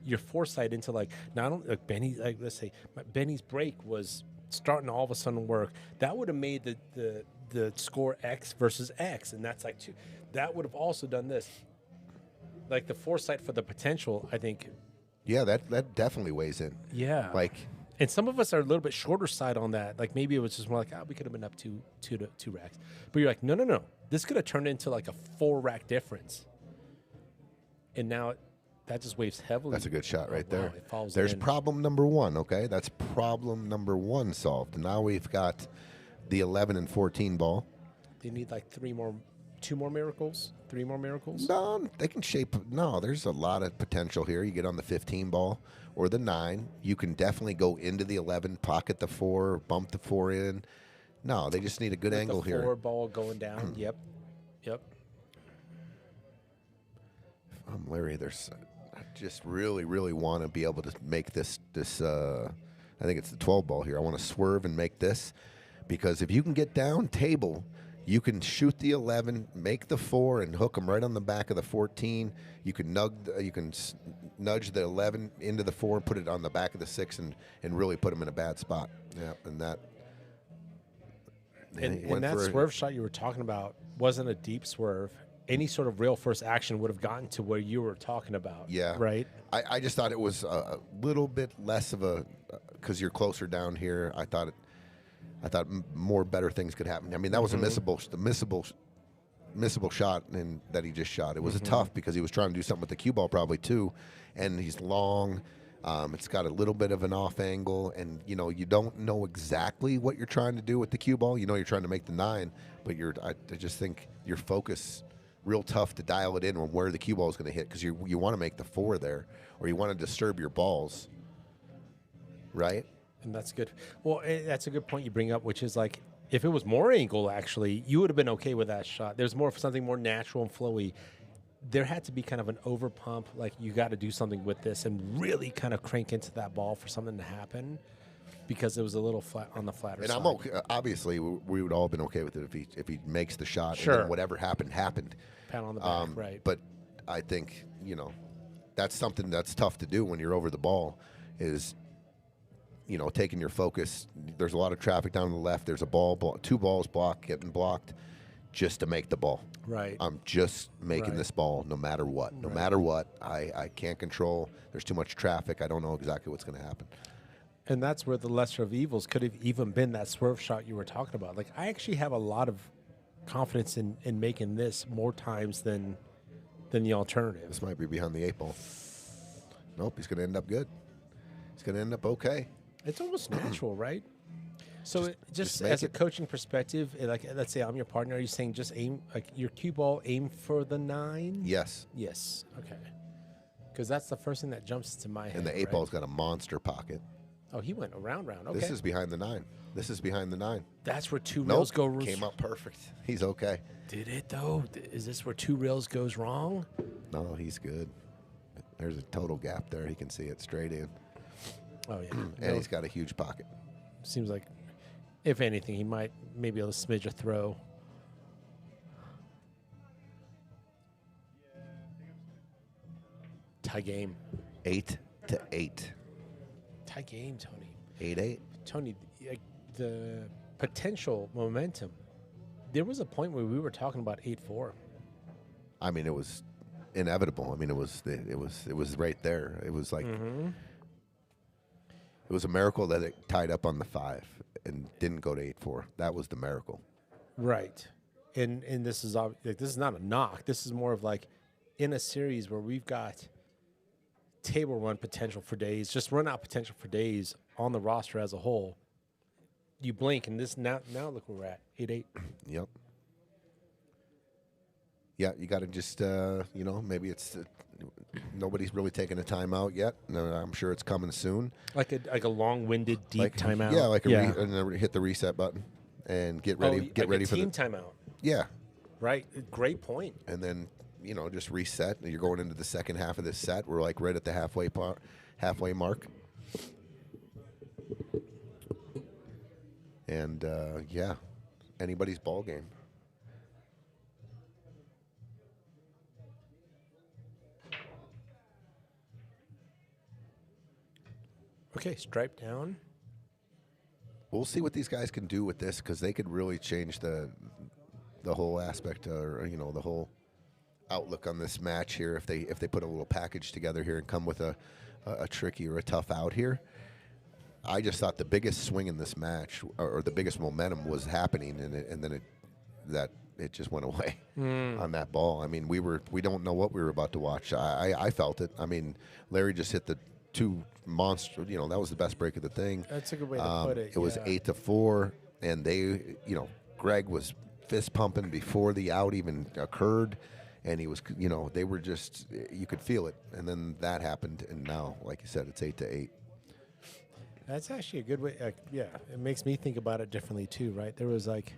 your foresight into not only Benny, let's say Benny's break was starting to all of a sudden work. That would have made the score X versus X, and that's 2. That would have also done this. The foresight for the potential, I think. Yeah, that definitely weighs in. Yeah. And some of us are a little bit shorter side on that. Maybe it was just more we could have been up two racks. But you're no. This could have turned into a 4 rack difference. And now that just weighs heavily. That's a good shot right there. It falls There's in. problem number 1, okay? That's problem number 1 solved. Now we've got the 11 and 14 ball. They need 2 more miracles, 3 more miracles. No, they can shape. No, there's a lot of potential here. You get on the 15 ball or the 9. You can definitely go into the 11, pocket the 4, bump the 4 in. No, they just need a good With angle the here. 4 ball going down. Yep. Larry, I just really, really want to be able to make this. I think it's the 12 ball here. I want to swerve and make this, because if you can get down table, you can shoot the 11, make the 4, and hook them right on the back of the 14. You can nudge the 11 into the 4, put it on the back of the 6, and really put them in a bad spot. Yeah, and that. And that swerve shot you were talking about wasn't a deep swerve. Any sort of real first action would have gotten to where you were talking about. Yeah. Right? I just thought it was a little bit less of a, because you're closer down here. I thought more better things could happen. I mean, that was a missable shot that he just shot. It was a tough, because he was trying to do something with the cue ball probably too, and he's long. It's got a little bit of an off angle, and you don't know exactly what you're trying to do with the cue ball. You're trying to make the 9, but I just think your focus. Real tough to dial it in on where the cue ball is going to hit, because you want to make the 4 there, or you want to disturb your balls, right? And that's good. Well, that's a good point you bring up, which is if it was more angle, actually, you would have been okay with that shot. There's something more natural and flowy. There had to be kind of an over pump, you got to do something with this and really kind of crank into that ball for something to happen, because it was a little flat on the flatter side. And I'm okay. Obviously, we would all have been okay with it if he makes the shot. Sure. And then whatever happened. Pat on the back, right. But I think, that's something that's tough to do when you're over the ball, is, taking your focus. There's a lot of traffic down to the left. There's 2 balls getting blocked just to make the ball. Right. I'm just making this ball no matter what. No matter what. I can't control. There's too much traffic. I don't know exactly what's going to happen. And that's where the lesser of evils could have even been that swerve shot you were talking about. I actually have a lot of confidence in making this more times than the alternative. This might be behind the 8 ball. Nope, he's going to end up good. He's going to end up okay. It's almost natural, right? So just make as a it. coaching perspective, let's say I'm your partner, are you saying just aim, your cue ball, aim for the 9? Yes. Yes. Okay. Because that's the first thing that jumps to my head. And the 8 ball's got a monster pocket. Oh, he went around. Okay. This is behind the 9. That's where 2 rails go. Came up perfect. He's okay. Did it, though? Is this where 2 rails goes wrong? No, he's good. There's a total gap there. He can see it straight in. Oh, yeah. And he's got a huge pocket. Seems like, if anything, he might maybe a smidge of throw. Tie game. 8-8. Tie game, Tony. 8-8. Tony, the potential momentum. There was a point where we were talking about 8-4. I mean, it was inevitable. I mean, it was right there. It was like Mm-hmm. it was a miracle that it tied up on the 5 and didn't go to 8-4. That was the miracle. Right. And this is like, this is not a knock. This is more of like in a series where we've got table run potential for days, just run out potential for days on the roster as a whole. You blink and this now look where we're at, 8-8. Yep. Yeah, you got to just maybe it's nobody's really taken a timeout yet. No, I'm sure it's coming soon. Like a long-winded deep timeout. Yeah, and then hit the reset button and get ready. Like get ready a for team the timeout. yeah, Right. Great point. and then just reset. You're going into the second half of this set. We're like right at the halfway mark. And yeah, anybody's ball game. Okay, stripe down. We'll see what these guys can do with this because they could really change the whole aspect or the whole outlook on this match here if they put a little package together here and come with a tricky or a tough out here. I just thought the biggest swing in this match or the biggest momentum was happening and then it just went away on that ball. I mean, we don't know what we were about to watch. I felt it. I mean, Larry just hit the two monster. That was the best break of the thing. That's a good way to put it. It was 8-4, and they, Greg was fist pumping before the out even occurred, and he was, they were just, you could feel it, and then that happened, and now, like you said, it's 8-8. That's actually a good way. Yeah, it makes me think about it differently too, right? There was like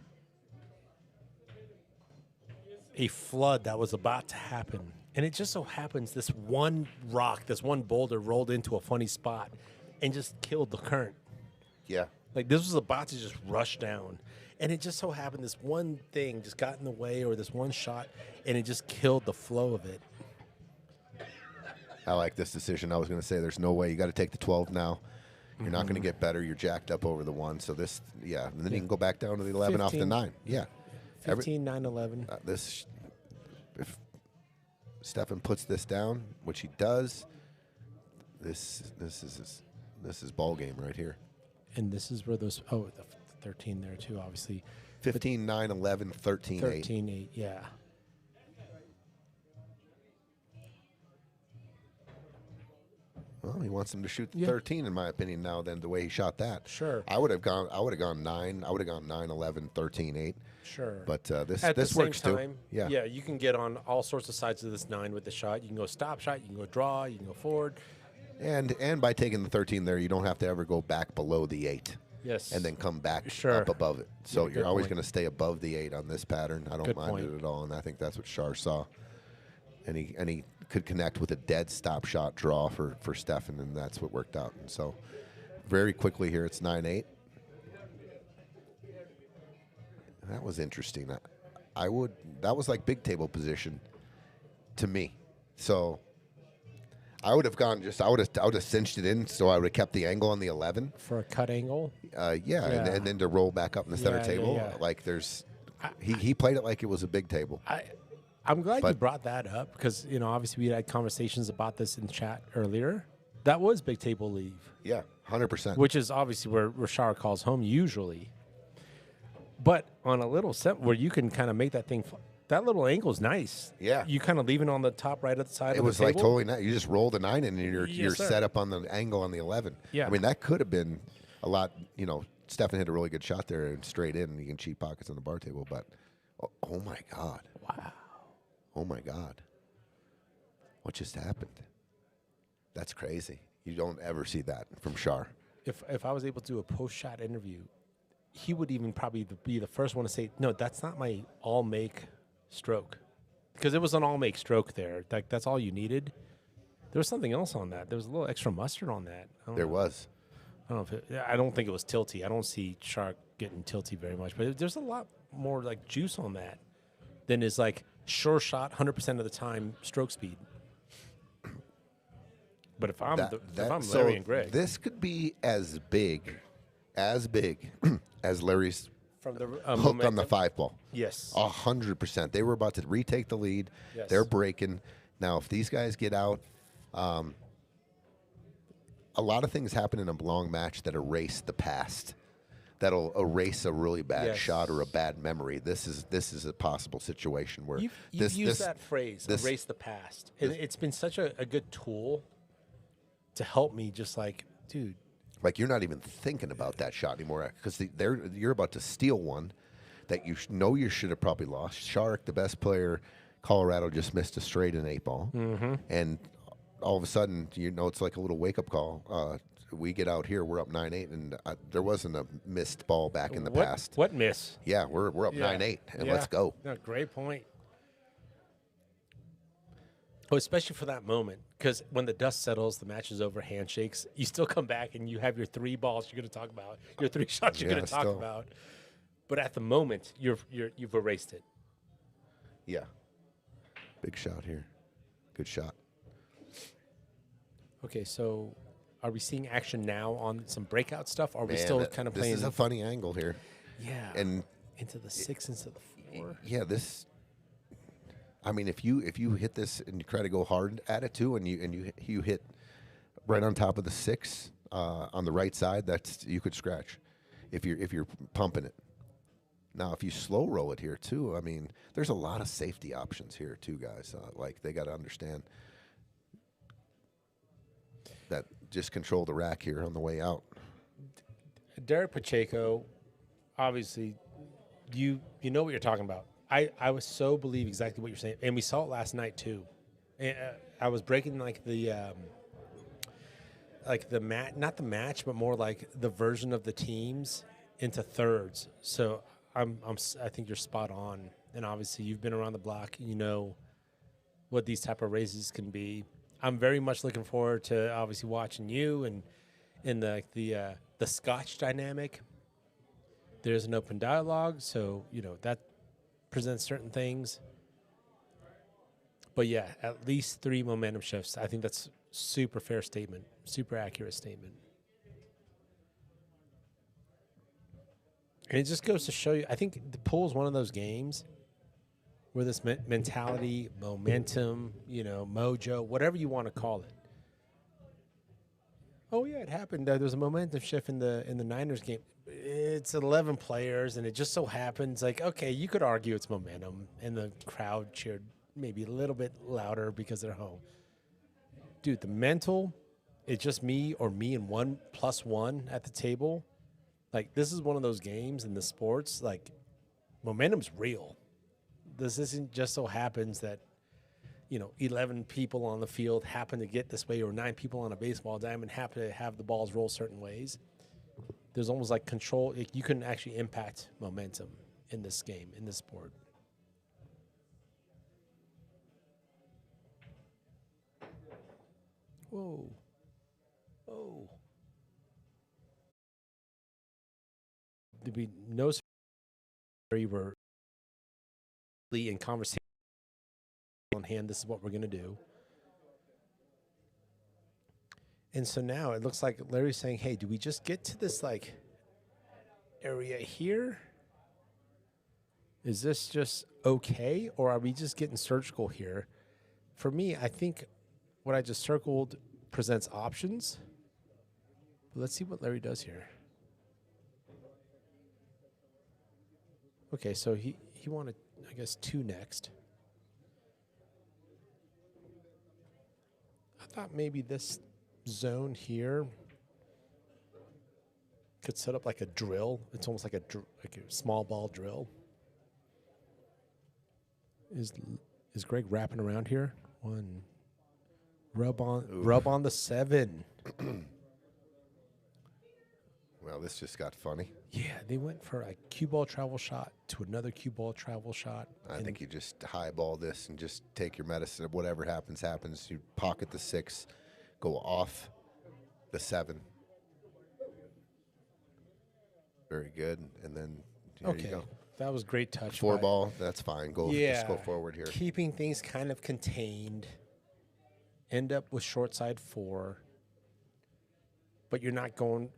a flood that was about to happen. And it just so happens this one rock, this one boulder rolled into a funny spot and just killed the current. Yeah. Like this was about to just rush down. And it just so happened this one thing just got in the way or this one shot and it just killed the flow of it. I like this decision. I was going to say there's no way. You got to take the 12 now. You're not going to get better. You're jacked up over the 1. So this, yeah. And then you can go back down to the 11 off the 9. Yeah. 15, 9, 11. If Stefan puts this down, which he does, this is ball game right here. And this is where those, the 13 there too, obviously. 15, 9, 11, 13, 8. 13, 8, yeah. Well, he wants him to shoot the 13, in my opinion, now than the way he shot that. Sure. I would have gone 9. I would have gone 9, 11, 13, 8. Sure. But this At the same works time, too. Yeah. Yeah, you can get on all sorts of sides of this 9 with the shot. You can go stop shot, you can go draw, you can go forward. And by taking the 13 there, you don't have to ever go back below the 8. Yes. And then come back Sure. up above it. So Yeah, you're good always point. going to stay above the 8 on this pattern. I don't Good mind point. it at all, and I think that's what Shar saw. And he could connect with a dead stop shot draw for Stefan, and that's what worked out. And so very quickly here, it's 9-8. That was interesting. That was like big table position to me. So I would have cinched it in, so I would have kept the angle on the 11. For a cut angle. Yeah. And then to roll back up in the center Yeah, table, yeah. like he played it like it was a big table. I'm glad you But- brought that up because, obviously we had conversations about this in chat earlier. That was big table leave, Yeah, 100%. which is obviously where Rashard calls home usually. But on a little set where you can kind of make that thing, that little angle is nice. Yeah. You kind of leaving on the top right of the side It of was the like table. totally nice. You just roll the 9 in, and you're Yes, sir. set up on the angle on the 11. Yeah. I mean, that could have been a lot. Stefan hit a really good shot there and straight in, and you can cheat pockets on the bar table. But oh my God. Wow. Oh my God. What just happened? That's crazy. You don't ever see that from Shar. If I was able to do a post-shot interview, he would even probably be the first one to say, no, that's not my all-make stroke. Because it was an all-make stroke there. Like, that's all you needed. There was something else on that. There was a little extra mustard on that. There was. I don't know I don't think it was tilty. I don't see Shark getting tilty very much. But there's a lot more, like, juice on that than is, like, sure shot 100% of the time stroke speed. But if I'm Larry and Greg. This could be as big as big as Larry's From the hook on the momentum. 5 ball. Yes. 100%. They were about to retake the lead. Yes. They're breaking. Now, if these guys get out, a lot of things happen in a long match that erase the past. That'll erase a really bad Yes. shot or a bad memory. This is a possible situation where You've this used that phrase, erase the past. And it's been such a good tool to help me just like, dude. like you're not even thinking about that shot anymore because you're about to steal one that you know you should have probably lost. Sharik, the best player, Colorado just missed a straight in 8-ball, and all of a sudden it's like a little wake up call. We get out here, we're up 9-8, and there wasn't a missed ball back in the past. What miss? Yeah, we're up 9-8, and let's go. No, great point. Oh, especially for that moment, because when the dust settles, the match is over, handshakes, you still come back and you have your 3 balls you're going to talk about, your 3 shots you're going to talk still. about. But at the moment, you've erased it. Yeah, big shot here, good shot. Okay, so are we seeing action now on some breakout stuff? Or are we Man, still kind of playing? This is a funny angle here, yeah, and into the 6, into the 4. yeah, this. I mean, if you hit this and you try to go hard at it too, and you hit right on top of the 6 on the right side, you could scratch if you're pumping it. Now, if you slow roll it here too, I mean, there's a lot of safety options here too, guys. Like they got to understand that. Just control the rack here on the way out. Derek Pacheco, obviously, you know what you're talking about. I was so believe exactly what you're saying, and we saw it last night too. And, I was breaking like the not the match, but more like the version of the teams into thirds. So I think you're spot on, and obviously you've been around the block, you know what these type of races can be. I'm very much looking forward to obviously watching you and in the Scotch dynamic. There's an open dialogue, so that presents certain things. But yeah, at least 3 momentum shifts. I think that's super fair statement, super accurate statement. And it just goes to show you, I think the pool is one of those games where this mentality, momentum, mojo, whatever you want to call it. Oh yeah, it happened. There's a momentum shift in the Niners game. It's 11 players, and it just so happens, like, okay, you could argue it's momentum, and the crowd cheered maybe a little bit louder because they're home. Dude, the mental, it's just me or me and 1+1 at the table. Like, this is one of those games in the sports, like, momentum's real. This isn't just so happens that, 11 people on the field happen to get this way, or 9 people on a baseball diamond happen to have the balls roll certain ways. There's almost like control. You can actually impact momentum in this game, in this sport. Whoa. Oh. There'd be no we were in conversation on hand. This is what we're going to do. And so now it looks like Larry's saying, hey, do we just get to this like area here? Is this just okay? Or are we just getting surgical here? For me, I think what I just circled presents options. But let's see what Larry does here. Okay, so he wanted, I guess, 2 next. I thought maybe this zone here could set up like a drill. It's almost like a small ball drill. Is Greg wrapping around here? 1. Rub on the 7. Well, this just got funny. Yeah, they went for a cue ball travel shot to another cue ball travel shot. I think you just highball this and just take your medicine. Whatever happens, happens. You pocket the 6, go off the 7. Very good. And then here you go. That was great touch. 4 ball, that's fine. Just go forward here. Keeping things kind of contained. End up with short side 4. But you're not going,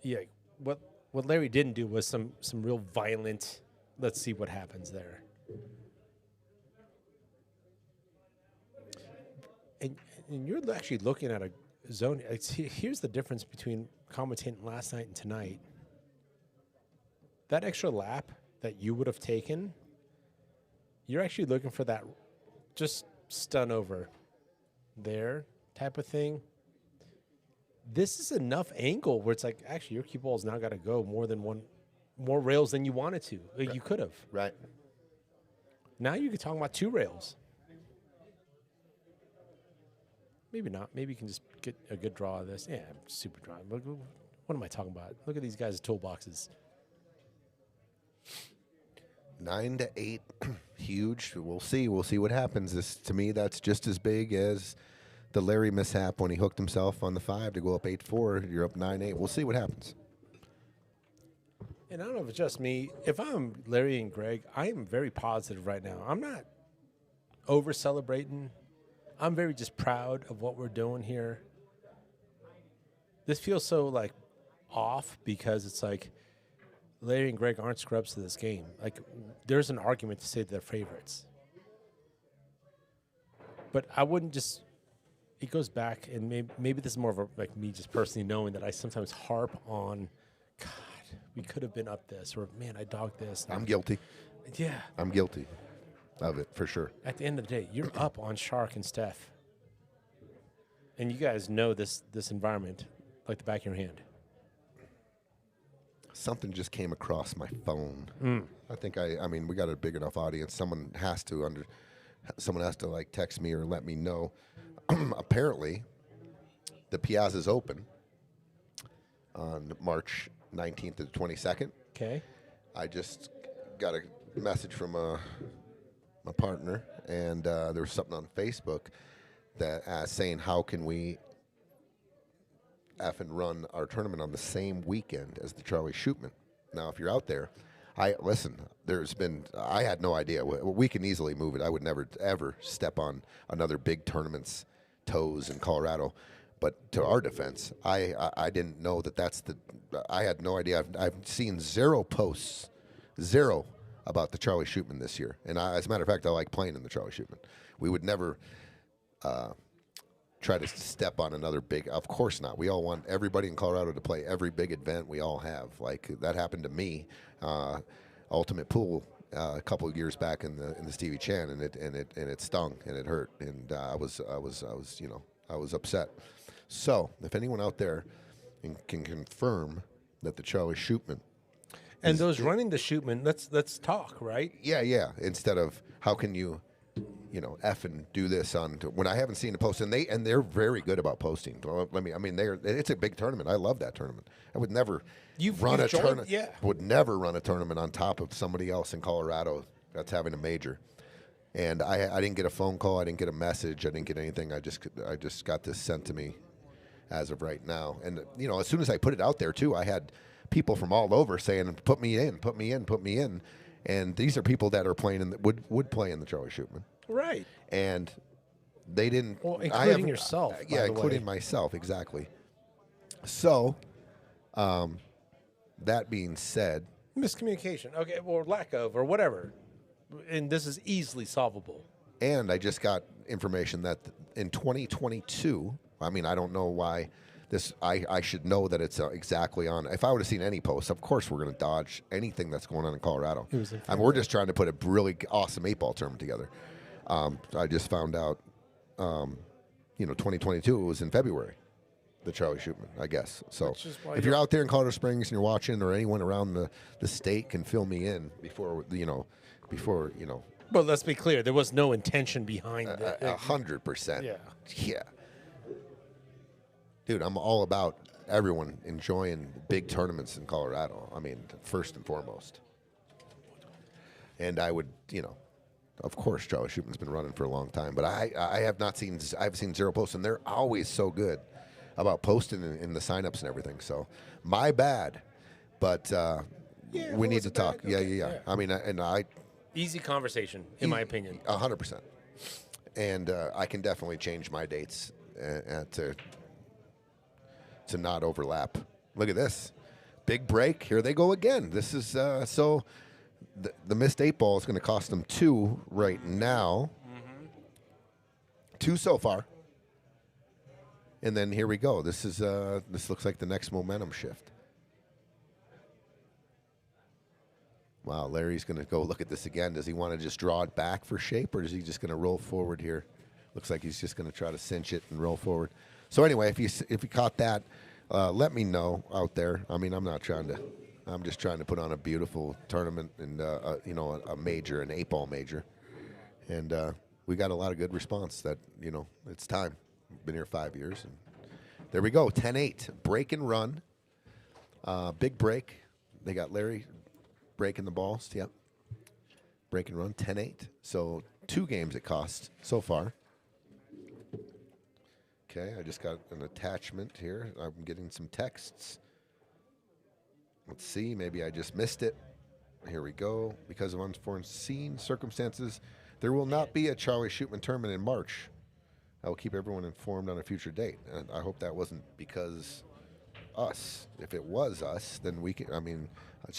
what what Larry didn't do was some real violent. Let's see what happens there. And you're actually looking at a zone. Here's the difference between commentating last night and tonight. That extra lap that you would have taken, you're actually looking for that just stun over there type of thing. This is enough angle where it's like, actually, your cue ball's now got to go more rails than you wanted to. You could have. Right. Now you could talk about 2 rails. Maybe not. Maybe you can just get a good draw of this. Yeah, super draw. What am I talking about? Look at these guys' toolboxes. 9 to 8, huge. We'll see. We'll see what happens. This, to me, that's just as big as the Larry mishap when he hooked himself on the 5 to go up 8-4. You're up 9-8. We'll see what happens. And I don't know if it's just me. If I'm Larry and Greg, I am very positive right now. I'm not over celebrating. I'm very just proud of what we're doing here. This feels so like off because it's like Larry and Greg aren't scrubs to this game. Like there's an argument to say they're favorites. But I wouldn't just, it goes back and maybe this is more of a, like me just personally knowing that I sometimes harp on, God, we could have been up this, or man, I dogged this. I'm guilty. Yeah. I'm guilty of it for sure. At the end of the day, you're up on Sharik and Steph. And you guys know this environment like the back of your hand. Something just came across my phone. I think I mean, we got a big enough audience. Someone has to like text me or let me know. Apparently, the Piazza's open on March 19th to the 22nd. Okay. I just got a message from my partner, and there was something on Facebook that saying, how can we effing run our tournament on the same weekend as the Charlie Shootman? Now, if you're out there, I had no idea. We can easily move it. I would never, ever step on another big tournament's toes in Colorado. But to our defense, I didn't know I had no idea. I've seen zero posts, about the Charlie Shootman this year. And as a matter of fact, I like playing in the Charlie Shootman. We would never try to step on another big. Of course not. We all want everybody in Colorado to play every big event we all have. Like that happened to me, Ultimate Pool, a couple of years back in the Stevie Chan, and it stung and it hurt, and I was upset. So if anyone out there can confirm that the Charlie Shootman. And those running the Shootman, let's talk, right? Yeah. Instead of how can you F and do this when I haven't seen a post, and they're very good about posting. It's a big tournament. I love that tournament. I would never run a tournament. Yeah. Would never run a tournament on top of somebody else in Colorado that's having a major. And I didn't get a phone call. I didn't get a message. I didn't get anything. I just got this sent to me as of right now. And as soon as I put it out there too, I had people from all over saying, "Put me in, put me in, put me in." And these are people that are playing would play in the Charlie Shootman. Right. And they didn't. Well, including yourself. Yeah, including myself, exactly. So, that being said. Miscommunication. Okay, or lack of, or whatever. And this is easily solvable. And I just got information that in 2022, I don't know why I should know that it's exactly on. If I would have seen any posts, of course we're going to dodge anything that's going on in Colorado. We're just trying to put a really awesome 8-ball tournament together. I just found out, 2022, it was in February, the Charlie Shootman, I guess. So if you're out there in Colorado Springs and you're watching, or anyone around the state can fill me in before. But let's be clear, there was no intention behind it. 100%. Yeah. Yeah. Dude, I'm all about everyone enjoying big tournaments in Colorado. First and foremost. And I would, of course, Charlie Shootman's been running for a long time, but I've seen zero posts, and they're always so good about posting in the signups and everything. So my bad, but we need to talk. Yeah. Easy conversation, in my opinion. 100%. And I can definitely change my dates to not overlap. Look at this. big break. Here they go again. This is so the missed 8 ball is going to cost them 2 right now. 2 so far. And then here we go. This is this looks like the next momentum shift. Wow, Larry's going to go look at this again. Does he want to just draw it back for shape, or is he just going to roll forward here? Looks like he's just going to try to cinch it and roll forward. So anyway, if you caught that, let me know out there. I mean, I'm just trying to put on a beautiful tournament and you know, a major, an 8 ball major, and we got a lot of good response. That, you know, it's time. Been here 5 years, and there we go. 10-8 break and run. Big break. They got Larry breaking the balls. Yep. Break and run. 10-8. So 2 games it cost so far. Okay, I just got an attachment here. I'm getting some texts. Let's see. Maybe I just missed it. Here we go. Because of unforeseen circumstances, there will not be a Charlie Shootman tournament in March. I will keep everyone informed on a future date. And I hope that wasn't because us. If it was us, then we can, I mean,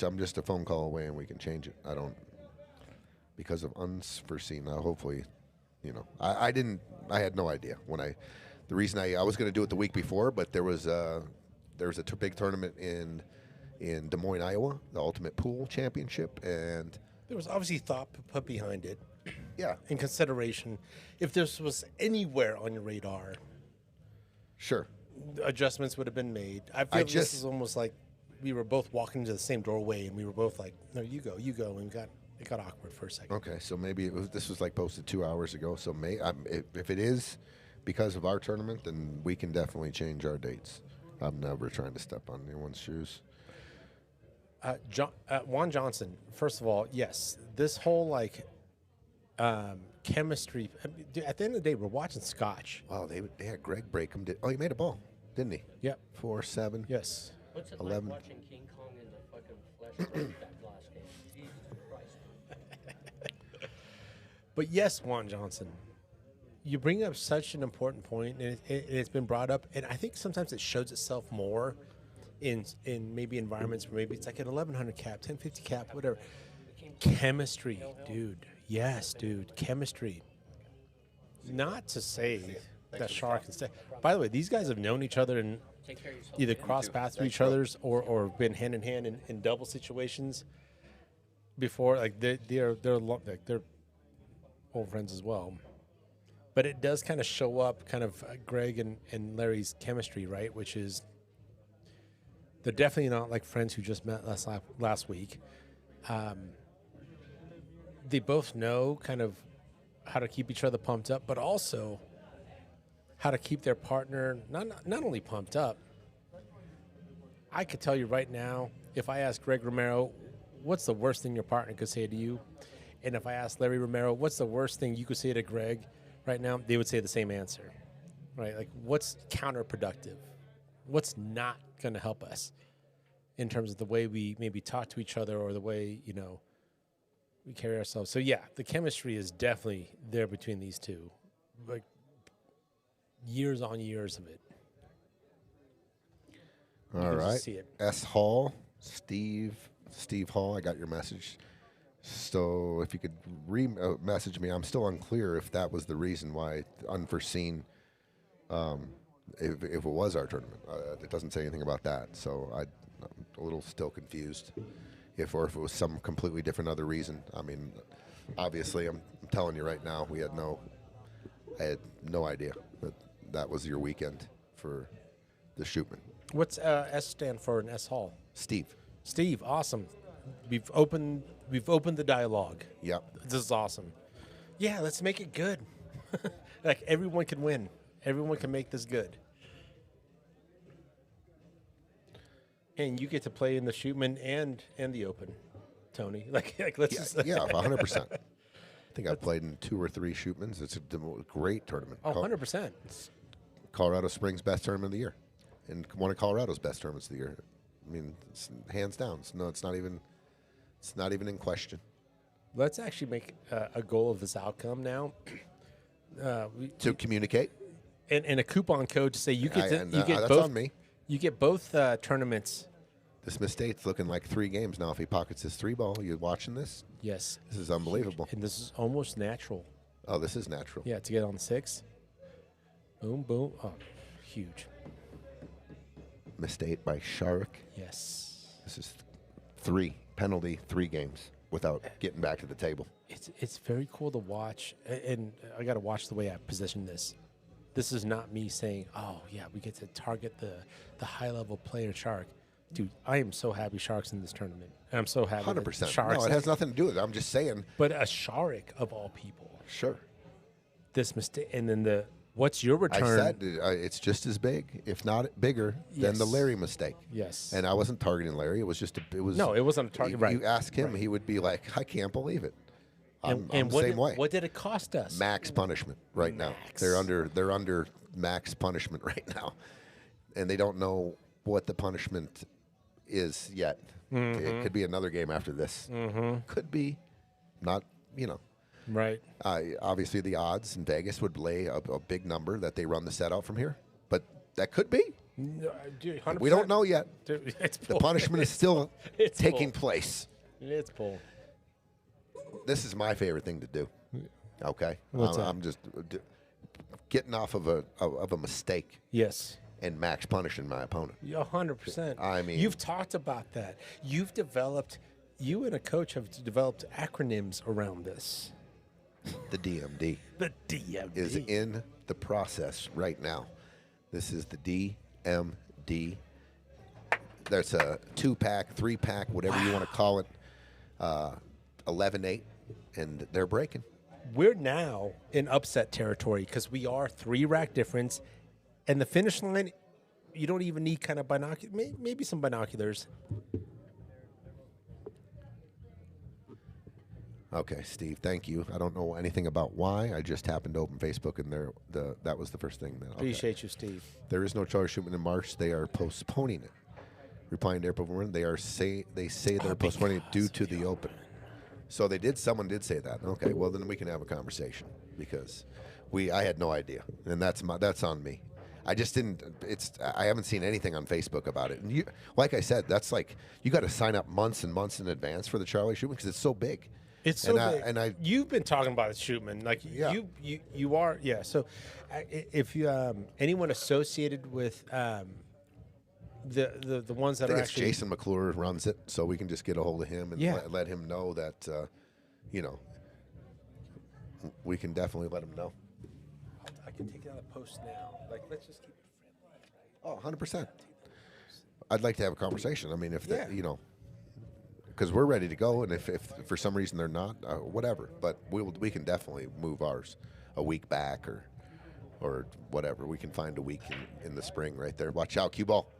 I'm just a phone call away and we can change it. I don't, because of unforeseen, hopefully, you know, I had no idea when the reason I was going to do it the week before, but there was a big tournament in Des Moines, Iowa, the Ultimate Pool Championship, and There was obviously thought put behind it. yeah, In consideration, if this was anywhere on your radar, sure. adjustments would have been made. I feel this is almost like we were both walking into the same doorway, and we were both like, "No, you go," and it got awkward for a second. Okay, so maybe this was like posted 2 hours ago. So if it is because of our tournament, then we can definitely change our dates. I'm never trying to step on anyone's shoes. Juan Johnson. First of all, yes, this whole chemistry. I mean, dude, at the end of the day, we're watching Scotch. Wow, they had Greg break him. Oh, he made a ball, didn't he? Yep. 4-7. Yes. What's it 11. like watching King Kong in the fucking flesh that last game? Jesus Christ. But yes, Juan Johnson, you bring up such an important point, and it's been brought up, and I think sometimes it shows itself more in maybe environments where maybe it's like an 1100 cap, 1050 cap, whatever. Chemistry, dude. Yes, dude. Chemistry. Not to say that Sharik can stay. By the way, these guys have known each other and Take care of yourself. either crossed paths with each other's or been hand in hand in double situations before. Like they're old friends as well. But it does kind of show up, kind of Greg and Larry's chemistry, right? Which is they're definitely not like friends who just met last week. They both know kind of how to keep each other pumped up, but also how to keep their partner not only pumped up. I could tell you right now, if I ask Greg Romero, what's the worst thing your partner could say to you? And if I ask Larry Romero, what's the worst thing you could say to Greg right now? They would say the same answer, right? Like, what's counterproductive? What's not going to help us in terms of the way we maybe talk to each other or the way, you know, we carry ourselves. So, yeah, the chemistry is definitely there between these two. Like, years on years of it. All can just right. see it. S. Hall, Steve Hall, I got your message. So if you could message me, I'm still unclear if that was the reason why unforeseen, if it was our tournament. It doesn't say anything about that. So I'm a little still confused if it was some completely different other reason. I mean, obviously, I'm telling you right now, I had no idea that was your weekend for the Shootman. What's S stand for in S Hall? Steve. Steve, awesome. We've opened the dialogue. Yep. This is awesome. Yeah, let's make it good. Like everyone can win. Everyone can make this good. And you get to play in the Shootman and the Open, Tony. Like let's just 100%. I think I've played in 2 or 3 Shootmans. It's a great tournament. Oh, 100%. Colorado Springs' best tournament of the year, and one of Colorado's best tournaments of the year. I mean, it's hands down. It's not even in question. Let's actually make a goal of this outcome now. To communicate. And a coupon code to say you get That's both. on me. You get both tournaments This mistake's looking like 3 games now. If he pockets his 3 ball, you watching this? Yes. This is unbelievable. And this is almost natural. Oh, this is natural. Yeah, to get on the 6. Boom, boom. Oh, huge. Mistake by Sharik. Yes. This is 3 penalty, 3 games without getting back to the table. It's very cool to watch, and I got to watch the way I position this. This is not me saying, "Oh yeah, we get to target the high level player Shark." Dude, I am so happy Shark's in this tournament. And I'm so happy. 100%. Shark's No, it has nothing to do with it. I'm just saying. But a Sharik of all people, Sure. this mistake, and then what's your return? I said it's just as big, if not bigger, than the Yes. Larry mistake. Yes. And I wasn't targeting Larry. It was just it was. No, it wasn't a target. Right. You ask him, he would be like, "I can't believe it." I'm and the what same did, way. What did it cost us? Max punishment right now. Max. They're under max punishment right now, and they don't know what the punishment is yet. It could be another game after this. Could be, not Right. Obviously, the odds in Vegas would lay a big number that they run the set out from here, but that could be. No, dude, 100%. We don't know yet. Dude, it's The bull. punishment is still It's taking bull. place. It's bull. This is my favorite thing to do. Okay, What's that? I'm just getting off of a mistake Yes. and max punishing my opponent. 100%. I mean- you've talked about that. You and a coach have developed acronyms around this. The DMD The DMD. is in the process right now. This is the DMD. There's a 2-pack, 3-pack, whatever you want to call it. 11-8, and they're breaking. We're now in upset territory because we are 3-rack difference, and the finish line, you don't even need kind of binoculars, maybe some binoculars. Okay, Steve, thank you. I don't know anything about why. I just happened to open Facebook, and that was the first thing. Appreciate you, Steve. There is no Charlie Shipman in March. They are postponing it. Replying to April Warren, they say they're postponing it due to the Open. So someone did say that. Okay, well then we can have a conversation because I had no idea, and that's on me. I just didn't. I haven't seen anything on Facebook about it. And like I said, that's like you got to sign up months and months in advance for the Charlie Shipman because it's so big. It's so big. And you've been talking about it, Shootman. Like Yeah. you are. Yeah. So if you anyone associated with the ones that I are think it's actually Jason McClure runs it, so we can just get a hold of him and Yeah. let him know that, we can definitely let him know. I can take it out of post now. Like let's just keep it friendly. Oh, 100%. I'd like to have a conversation. I mean, if Yeah. because we're ready to go, and if for some reason they're not, whatever. But we can definitely move ours a week back or whatever. We can find a week in the spring right there. Watch out, cue ball.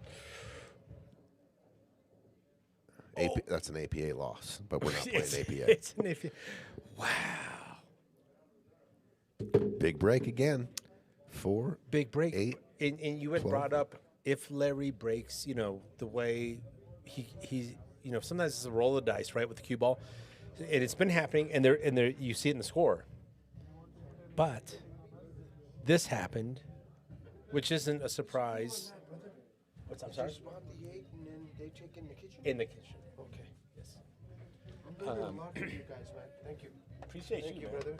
That's an APA loss, but we're not playing APA. It's an APA. Wow. Big break again. 4, Big break. 8. And you had 12. brought up if Larry breaks, the way he's sometimes it's a roll of dice, right, with the cue ball. And it's been happening, and there you see it in the score. But this happened, which isn't a surprise. What's up, sorry? Just bought the 8 and then they take in the kitchen? In the kitchen. Okay. Yes. I'm building a lot for you guys, man. Thank you. Appreciate Thank you, man. brother.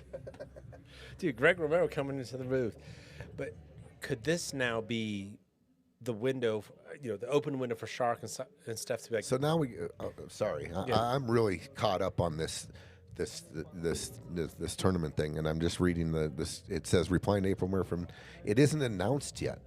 Dude, Greg Romero coming into the booth. But could this now be the window, the open window for Shark and Steph to be like, So now sorry, I'm really caught up on this tournament thing, and I'm just reading this. It says replying to April Murphy from it isn't announced yet,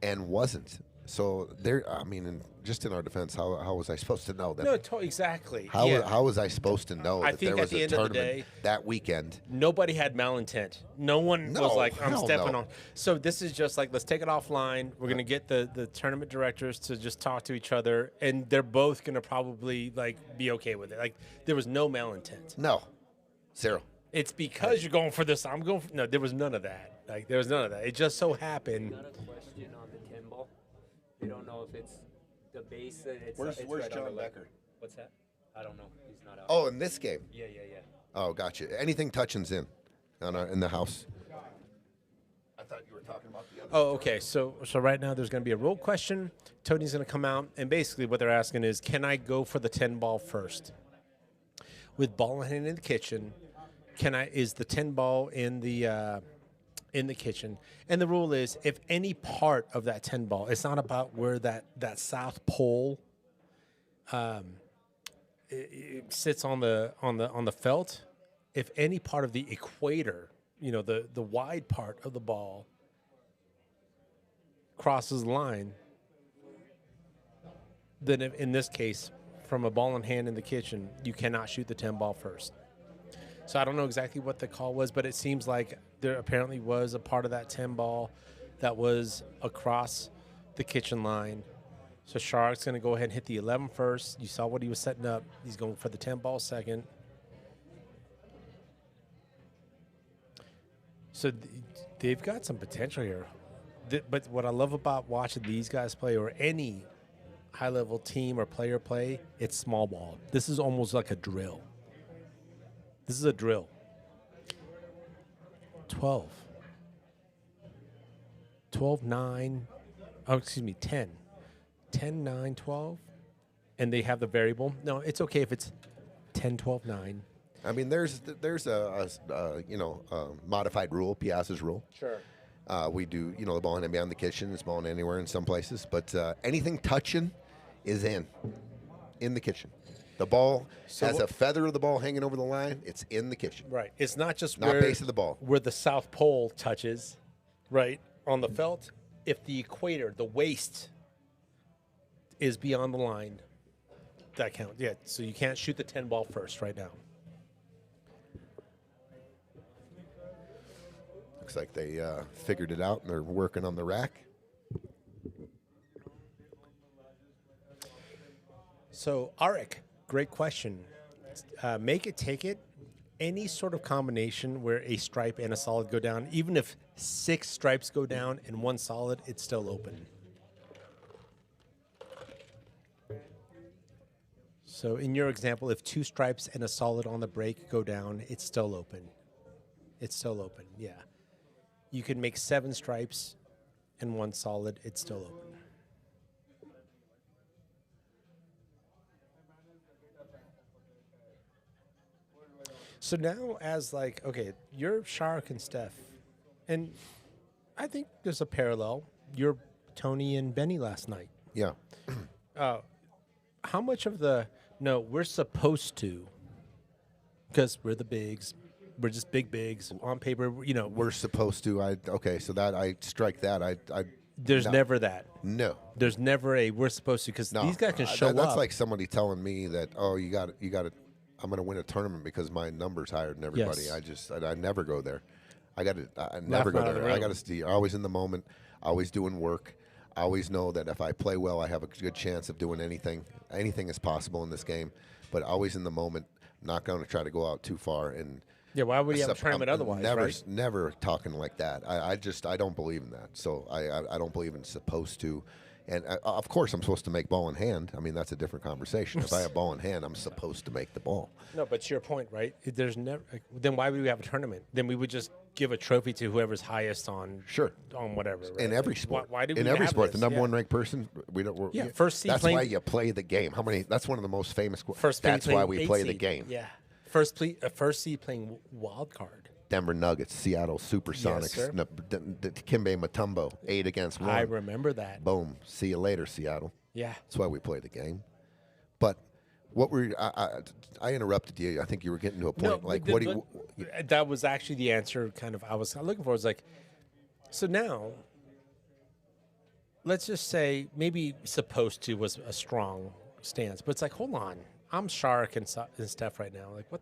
and wasn't. So there, I mean, just in our defense, how was I supposed to know that? no, exactly. How Yeah. how was I supposed to know I that think there at was the a end of the tournament day- that weekend? Nobody had malintent. No one No, was like, I'm hell stepping no. on. So this is just like, let's take it offline. We're going to get the tournament directors to just talk to each other, and they're both going to probably be okay with it. Like, there was no malintent. No, 0. It's because you're going for this. I'm going for, no, there was none of that. Like, there was none of that. It just so happened. Not a question on the 10 ball. You don't know if it's the base. It's Where's right John on the left. Becker? What's that? I don't know. He's not out. Oh, in this game. Yeah. Oh, gotcha. Anything touching's in the house. I thought you were talking about the other. Oh, okay. So right now there's going to be a rule question. Tony's going to come out, and basically what they're asking is, can I go for the 10 ball first? With ball in hand in the kitchen, is the 10 ball in the kitchen? And the rule is, if any part of that 10 ball, it's not about where that south pole it sits on the felt. If any part of the equator, the wide part of the ball crosses the line, then in this case, from a ball in hand in the kitchen, you cannot shoot the 10 ball first. So I don't know exactly what the call was, but it seems like there apparently was a part of that 10 ball that was across the kitchen line. So Sharik's going to go ahead and hit the 11 first. You saw what he was setting up. He's going for the 10 ball second. So they've got some potential here. But what I love about watching these guys play, or any high-level team or player play, it's small ball. This is almost like a drill. This is a drill. 12. 12, 9. Oh, excuse me, 10. 10, 9, 12. And they have the variable. No, it's okay if it's 10, 12, 9. I mean, there's a modified rule, Piazza's rule. Sure. We do, the ball in beyond the kitchen. It's ball in anywhere in some places. But anything touching is in the kitchen. The ball has a feather of the ball hanging over the line. It's in the kitchen. Right. It's not just not base of the ball. Where the South Pole touches, right, on the felt. If the equator, the waist, is beyond the line, that counts. Yeah, so you can't shoot the 10 ball first right now. Looks like they figured it out, and they're working on the rack. So, Arik, great question. Make it, take it. Any sort of combination where a stripe and a solid go down, even if 6 stripes go down and 1 solid, it's still open. So in your example, if 2 stripes and a solid on the break go down, it's still open. It's still open, yeah. You can make 7 stripes and 1 solid, it's still open. So now as okay, you're Sharik and Steph, and I think there's a parallel. You're Tony and Benny last night. Yeah. How much of we're supposed to, because we're the bigs, we're just bigs on paper, We're supposed to. So that I strike that. There's never that. No. There's never a we're supposed to, because these guys can show up. That's like somebody telling me that, you got to. I'm going to win a tournament because my number's higher than everybody. Yes. I never go there. I never go there. I got to stay always in the moment, always doing work. I always know that if I play well, I have a good chance of doing anything. Anything is possible in this game, but always in the moment, not going to try to go out too far. And yeah, why would you have a tournament otherwise? Never talking like that. I don't believe in that. So I don't believe in supposed to. And of course, I'm supposed to make ball in hand. I mean, that's a different conversation. If I have ball in hand, I'm supposed to make the ball. No, but to your point, right? There's never. Then why would we have a tournament? Then we would just give a trophy to whoever's highest on on whatever. Right? In every sport. Why do we in every have sport, this? the number one ranked person, we don't. First seed. That's why you play the game. How many? That's one of the most famous. That's why we play the game. Yeah. First seed playing wild card. Denver Nuggets, Seattle Supersonics, Yes, Kimbe Mutombo, 8 against 1. I remember that. Boom. See you later, Seattle. Yeah. That's why we play the game. But what were I interrupted you. I think you were getting to a point. That was actually the answer I was looking for. Was so now, let's just say maybe supposed to was a strong stance, but it's hold on. I'm Sharik and Steph right now. What?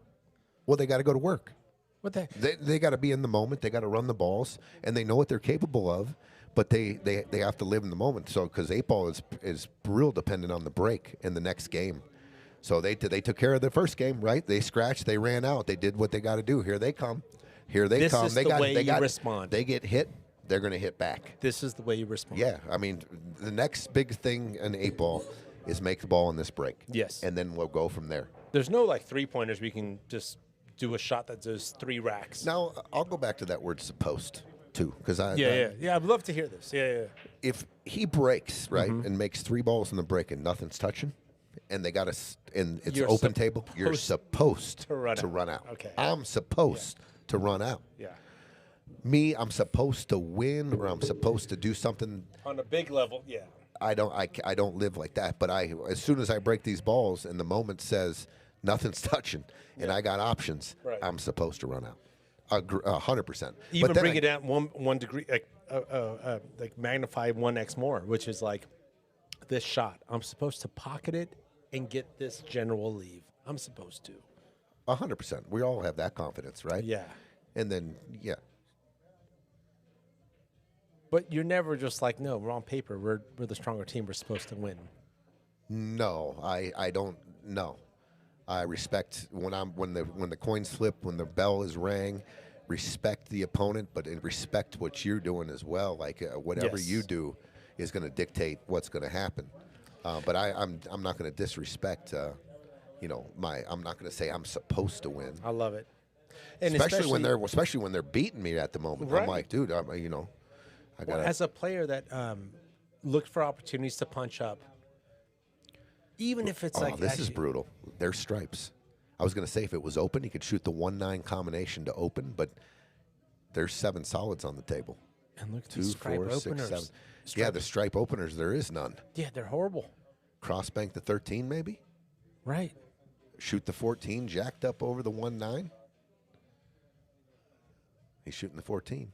Well, they got to go to work. What the? They got to be in the moment. They got to run the balls, and they know what they're capable of. But they have to live in the moment. So because 8-ball is real dependent on the break in the next game. So they took care of the first game, right? They scratched. They ran out. They did what they got to do. Here they come. This is the way you respond. They get hit. They're going to hit back. This is the way you respond. Yeah, I mean, the next big thing in 8-ball is make the ball in this break. Yes, and then we'll go from there. There's no 3-pointers we can just do a shot that does 3 racks. Now, I'll go back to that word supposed. too, because Yeah. I'd love to hear this. Yeah. if he breaks right and makes 3 balls in the break and nothing's touching, and they got us and it's You're open table, you're supposed to run run out. Okay. I'm supposed to run out. Yeah. Me, I'm supposed to win, or I'm supposed to do something. On a big level, yeah. I don't live like that. But as soon as I break these balls and the moment says nothing's touching and I got options, Right. I'm supposed to run out. 100%. Even But then bring it down one degree, like magnify 1x more, which is like this shot. I'm supposed to pocket it and get this general leave. I'm supposed to. 100%. We all have that confidence, right? Yeah. And then, yeah. But you're never just like, no, we're on paper. We're the stronger team. We're supposed to win. No, I don't. No, I respect when the coins flip, when the bell is rang. Respect the opponent, but respect what you're doing as well. Like whatever Yes. you do is going to dictate what's going to happen. But I'm not going to disrespect. I'm not going to say I'm supposed to win. I love it. And Especially when they're beating me at the moment. Right. I'm like, dude, I got as a player that looked for opportunities to punch up, even if it's like this is brutal. They're stripes. I was going to say if it was open, he could shoot the 1-9 combination to open, but there's 7 solids on the table. And look at 2, the stripe 4, 6, openers. 7. Yeah, the stripe openers, there is none. Yeah, they're horrible. Cross bank the 13, maybe. Right. Shoot the 14, jacked up over the 1-9. He's shooting the 14.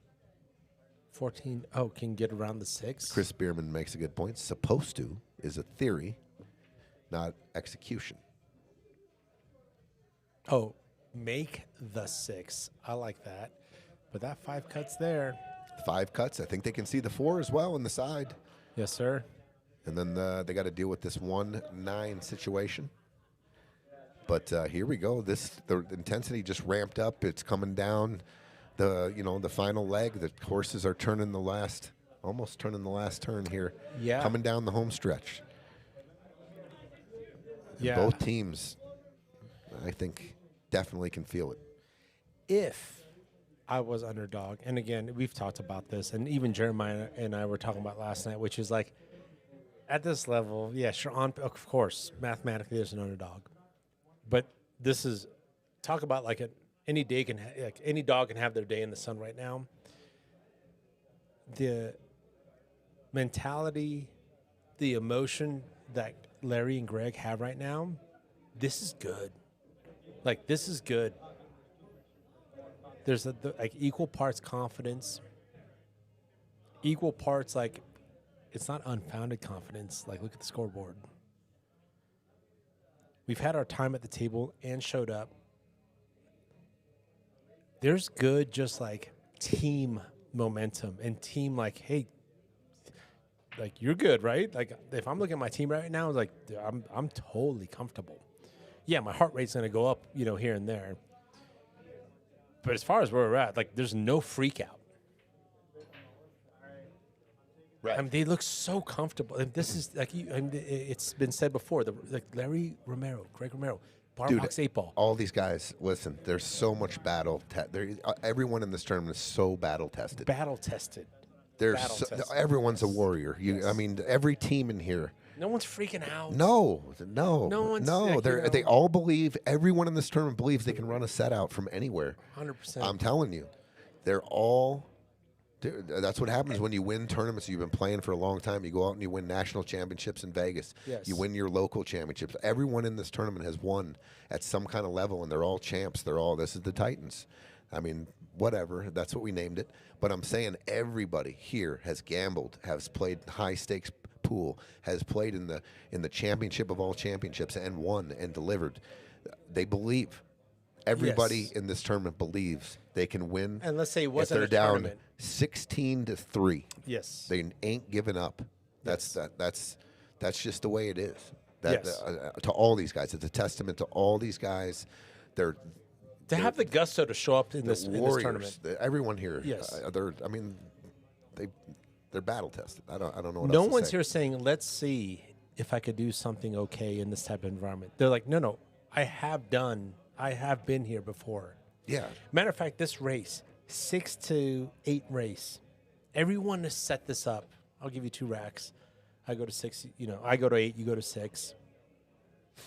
14. Oh, can get around the 6. Chris Bierman makes a good point. Supposed to is a theory, not execution. Oh, make the 6. I like that. But that 5 cuts there. 5 cuts. I think they can see the 4 as well on the side. Yes, sir. And then they got to deal with this 1-9 situation. But here we go. The intensity just ramped up. It's coming down. The final leg. The horses are almost turning the last turn here. Yeah. Coming down the home stretch. And Yeah. both teams, I think, definitely can feel it. If I was underdog, and again, we've talked about this, and even Jeremiah and I were talking about last night, which is like, at this level, yeah, sure, of course, mathematically there's an underdog. But this is, talk about like any dog can have their day in the sun right now. The mentality, the emotion that Larry and Greg have right now, this is good. Like, this is good. There's like equal parts confidence, equal parts like it's not unfounded confidence. Like, look at the scoreboard. We've had our time at the table and showed up. There's good, just like team momentum and team like, hey, like you're good, right? Like if I'm looking at my team right now, like I'm totally comfortable. Yeah, my heart rate's gonna go up, here and there. But as far as where we're at, like there's no freak out. Right. I mean, they look so comfortable. And this is like it's been said before. Like Larry Romero, Greg Romero, bar box 8 ball. All these guys, listen, there's so much battle. Everyone in this tournament is so battle tested. Battle tested. Everyone's a warrior. I mean, every team in here. No one's freaking out. No. one's They all believe. Everyone in this tournament believes they can run a set out from anywhere. 100%. I'm telling you, they're all. Dude, that's what happens when you win tournaments. You've been playing for a long time. You go out and you win national championships in Vegas. Yes. You win your local championships. Everyone in this tournament has won at some kind of level, and they're all champs. This is the Titans. I mean, whatever. That's what we named it. But I'm saying everybody here has gambled, has played high stakes pool, has played in the championship of all championships and won and delivered. They believe. Everybody Yes. in this tournament believes they can win. And let's say it if wasn't they're a down tournament. 16-3. Yes. They ain't giving up. That's just the way it is. Yes. To all these guys, it's a testament to all these guys. They're To have the gusto to show up in this warriors. tournament. Everyone here. Yes. They're battle tested. I don't know what No else to one's say. here saying, let's see if I could do something okay in this type of environment. They're like, no, I have been here before. Yeah. Matter of fact, this race, 6 to 8 race. Everyone has set this up. I'll give you 2 racks. I go to 6. I go to 8. You go to 6.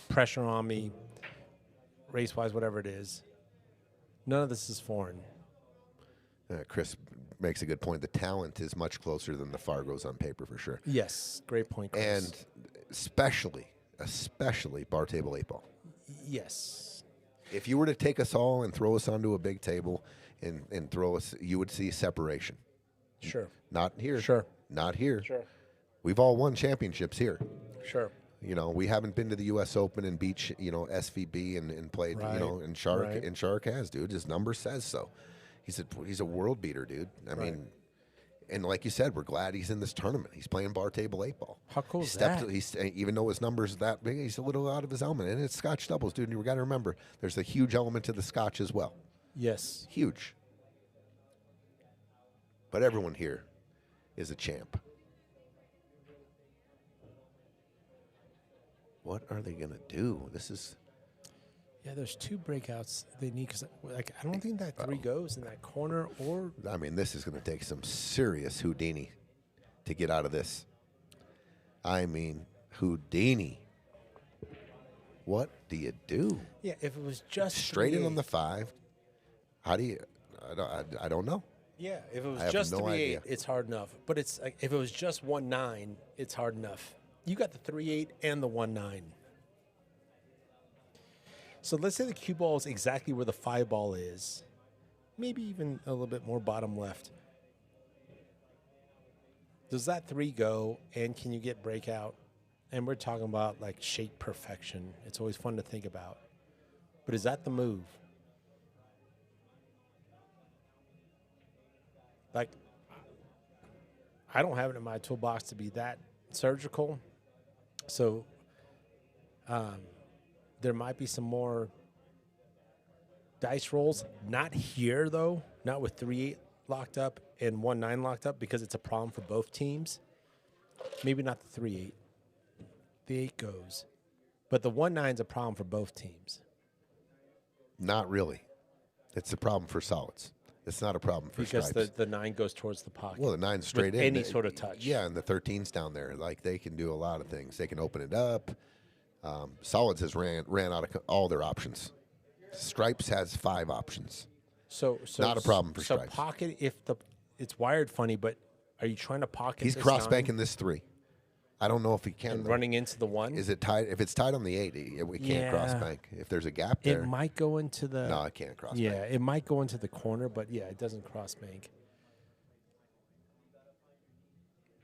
Pressure on me, race wise, whatever it is. None of this is foreign. Chris makes a good point. The talent is much closer than the Fargos on paper for sure. Yes, great point, Chris. And especially bar table 8 ball. Yes. If you were to take us all and throw us onto a big table and throw us, you would see separation. Sure. Not here. Sure. Not here. Sure. We've all won championships here. Sure. We haven't been to the U.S. Open and beat, SVB and played, Right. And Sharik, Right. and Sharik has, dude. His number says so. He's a world beater, dude. I mean, and like you said, we're glad he's in this tournament. He's playing bar table 8 ball. How cool He is stepped, that? He's even though his number's that big, he's a little out of his element. And it's Scotch doubles, dude. And you got to remember, there's a huge element to the Scotch as well. Yes. Huge. But everyone here is a champ. What are they gonna do? This is. Yeah, there's 2 breakouts they need because, I don't think that 3 goes in that corner or. I mean, this is going to take some serious Houdini to get out of this. I mean, Houdini. What do you do? Yeah, if it was just Straight in 3-8. on the 5. How do you? I don't know. Yeah, if it was I have just no 3-8, idea. it's hard enough. But it's like if it was just 1-9, it's hard enough. You got the 3-8 and the 1-9. So let's say the cue ball is exactly where the 5 ball is, maybe even a little bit more bottom left. Does that 3 go, and can you get breakout? And we're talking about like shape perfection. It's always fun to think about. But is that the move? Like, I don't have it in my toolbox to be that surgical. So there might be some more dice rolls. Not here, though. Not with 3-8 locked up and 1-9 locked up because it's a problem for both teams. Maybe not the 3-8. The 8 goes. But the 1-9's a problem for both teams. Not really. It's a problem for solids. It's not a problem for Because stripes. the 9 goes towards the pocket. Well, the 9's straight with in. any sort of touch. Yeah, and the 13's down there. Like, they can do a lot of things. They can open it up. Solids has ran out of all their options. Stripes has 5 options. So Not a problem for so stripes. pocket, it's wired funny, but are you trying to pocket He's this cross 9 banking this 3. I don't know if he can. and though. running into the 1? Is it tied? If it's tied on the 8, we can't cross Yeah. bank. If there's a gap there, It might go into the. no, I can't cross Yeah, bank. it might go into the corner, but yeah, it doesn't cross bank.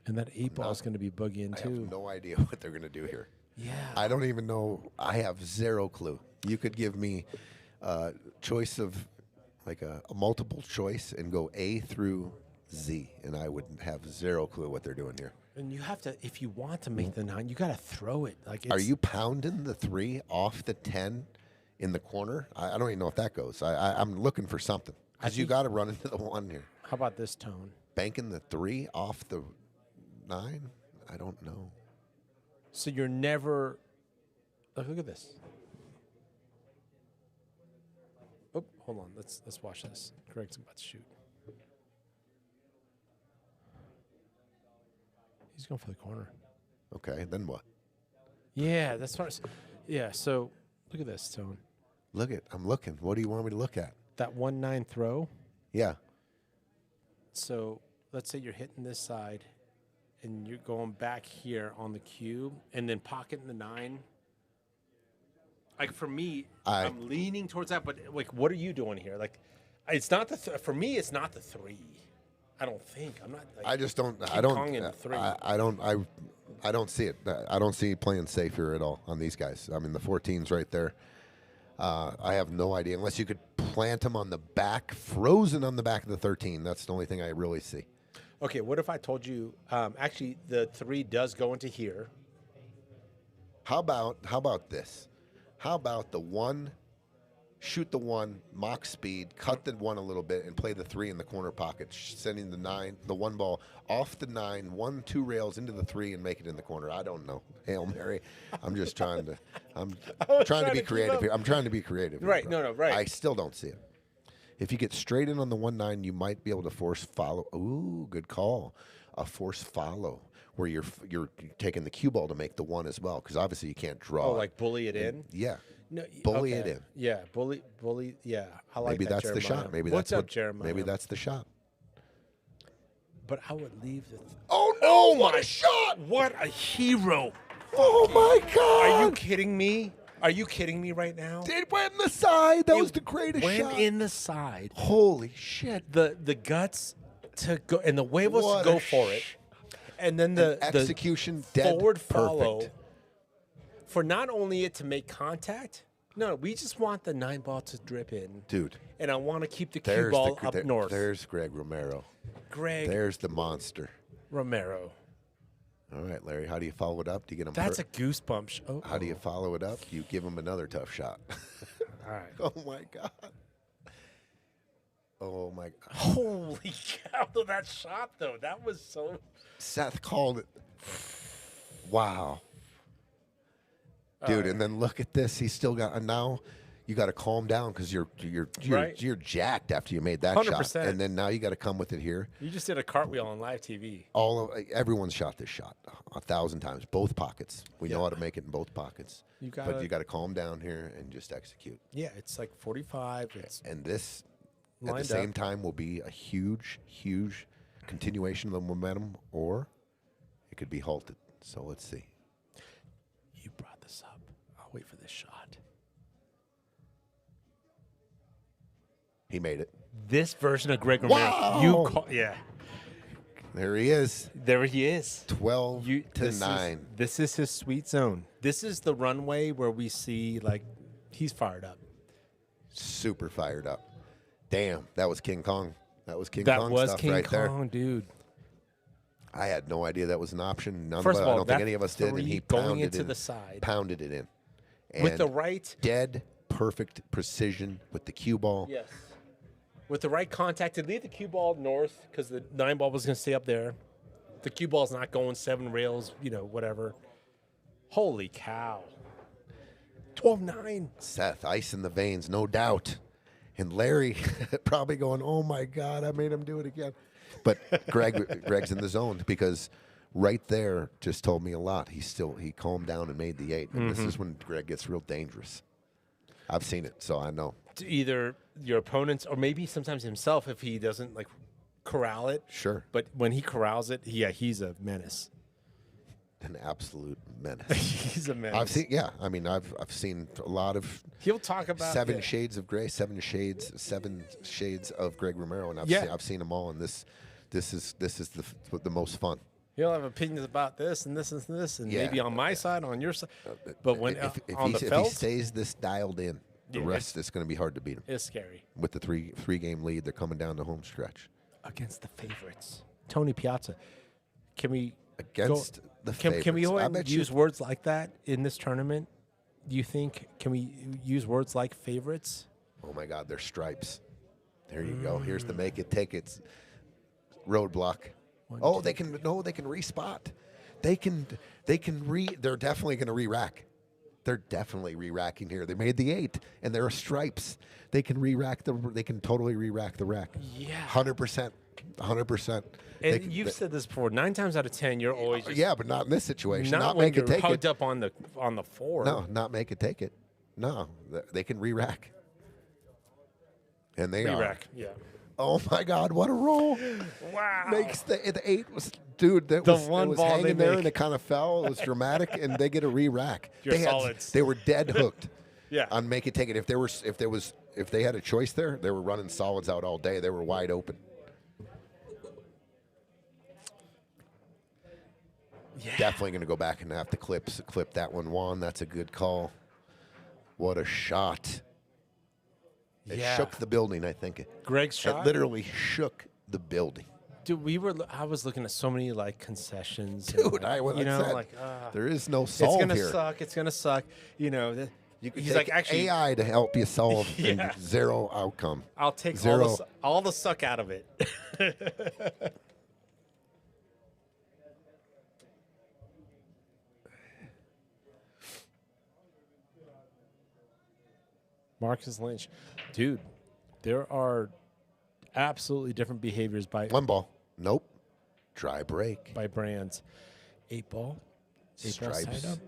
And that 8 ball is going to be boogieing I too. have no idea what they're going to do here. Yeah. I don't even know. I have 0 clue. You could give me a choice of like a multiple choice and go A through Z, and I would have 0 clue what they're doing here. And you have to, if you want to make the 9, you got to throw it. Like, Are you pounding the 3 off the 10 in the corner? I don't even know if that goes. I'm looking for something because you think- got to run into the 1 here. How about this tone? Banking the 3 off the 9? I don't know. So you're never. Look at this. Oh, hold on. Let's watch this. Greg's about to shoot. He's going for the corner. Okay, then what? Yeah, that's what. Yeah. So look at this tone. I'm looking. What do you want me to look at? That 1-9 throw. Yeah. So let's say you're hitting this side, and you're going back here on the cube, and then pocketing the 9. Like for me, I'm leaning towards that, but like, what are you doing here? Like, it's not the for me. It's not the 3. I don't think I'm not. Like, I just don't. King I don't. Kong in the 3. I don't. I don't see it. I don't see playing safe here at all on these guys. I mean, the 14's right there. I have no idea unless you could plant them on the back, frozen on the back of the 13. That's the only thing I really see. Okay, what if I told you? Actually, the 3 does go into here. How about this? How about the 1? Shoot the 1, mock speed, cut the 1 a little bit, and play the 3 in the corner pocket, sending the 9, the 1 ball off the 9, 1-2 rails into the 3, and make it in the corner. I don't know. Hail Mary. I'm just trying to. I'm trying to be keep creative up. here. I'm trying to be creative. Right, Here, bro. no, right. I still don't see it. If you get straight in on the 1-9, you might be able to force follow. Ooh, good call. A force follow where you're taking the cue ball to make the 1 as well, because obviously you can't draw. Oh, it. like bully it in? Yeah. No, Bully it in. Yeah, bully. Yeah, I like Maybe that, that's the Jeremiah. shot. Maybe What's that's up, what, Jeremiah? Maybe that's the shot. But I would leave the. Oh no! What a shot! What a hero! Oh my God! Are you kidding me? Are you kidding me right now? It went in the side. That It was the greatest went shot. in the side. Holy shit! The guts to go and the huevos What to a go for it, and then the execution the dead forward follow perfect. for not only it to make contact. No, we just want the 9 ball to drip in, Dude, and I want to keep the cue there's ball the, up there- north. There's Greg Romero. Greg There's the monster. Romero. All right, Larry. How do you follow it up? Do you get him? That's a goosebump. Oh, How do you follow it up? You give him another tough shot. all right. Oh my God. Oh my God. Holy cow! Though that shot, though, that was so. Seth called it. Wow. Dude, and then look at this. He's still got. And now you got to calm down because you're Right. jacked after you made that shot. 100%. And then now you got to come with it here. You just did a cartwheel on live TV. Everyone's shot this shot 1,000 times, both pockets. We know how to make it in both pockets. But you got to calm down here and just execute. Yeah, it's like 45. It's And this, at the lined same up. time, will be a huge, huge continuation of the momentum, or it could be halted. So let's see. You brought this up. I'll wait for this shot. He made it. This version of Greg Romero. Wow. Yeah. There he is. There he is. 12 to this 9. This is his sweet zone. This is the runway where we see, like, he's fired up. Super fired up. Damn, that was King Kong. That was King That Kong was stuff King right Kong, there. dude. I had no idea that was an option. None First of of us, all, I don't think that any of us did. And three he going pounded into in, the side. Pounded it in. With the And right. dead perfect precision with the cue ball. Yes. With the right contact to leave the cue ball north because the 9 ball was going to stay up there. The cue ball's not going 7 rails, whatever. Holy cow. 12-9. Seth, ice in the veins, no doubt. And Larry probably going, oh my God, I made him do it again. But Greg's in the zone because right there just told me a lot. He calmed down and made the 8. And this is when Greg gets real dangerous. I've seen it, so I know. To either your opponents or maybe sometimes himself if he doesn't like corral it. Sure. But when he corrals it, he's a menace. An absolute menace. He's a menace. I've seen a lot of He'll talk about 7 the- shades of gray, 7 shades of Greg Romero, and I've seen them all, and this is the most fun. He'll have opinions about this and this and this, and Yeah. maybe on my side, on your side. But when if on he, the if felt, he stays this dialed in, the Yeah, rest it's going to be hard to beat him. it's scary With the three game lead, they're coming down the home stretch against the favorites. Tony Piazza. Can we against the favorites. Can we go I ahead bet and you- use words like that in this tournament? Do you think can we use words like favorites? Oh my God, they're stripes. There you go. Here's the make it take it roadblock. They can respot. They're definitely going to re-rack. They're definitely re-racking here. They made the 8, and there are stripes. They can They can totally re-rack the rack. Yeah. 100%. 100%. And you've said this before. 9 times out of 10, you're always just Yeah, but not in this situation. not Not when make you're it take hugged it. up on the floor. No, not make it take it. No, they can re-rack. And they are. Re-rack. Yeah. Oh my God, what a roll! Wow. Makes the 8 was dude. That The was, one it was ball they hanging there make. and it kind of fell. It was dramatic, and they get a re-rack. You're They solids. They were dead hooked. Yeah. On make it take it. If they had a choice there, they were running solids out all day. They were wide open. Yeah. Definitely going to go back and have to clip that one. Juan, that's a good call. What a shot! It Yeah. shook the building. I think Greg's it shot. literally shook the building. Dude, I was looking at so many like concessions. and, Dude, like, I said, there is no it's solve gonna here. suck. It's gonna suck. You could he's take like actually. AI to help you solve Yeah. and zero outcome. I'll take Zero. all the suck out of it. Marcus Lynch, dude. There are absolutely different behaviors by 1 ball. Nope. Dry break. brands. 8 ball. 8 ball's Stripes. tied up.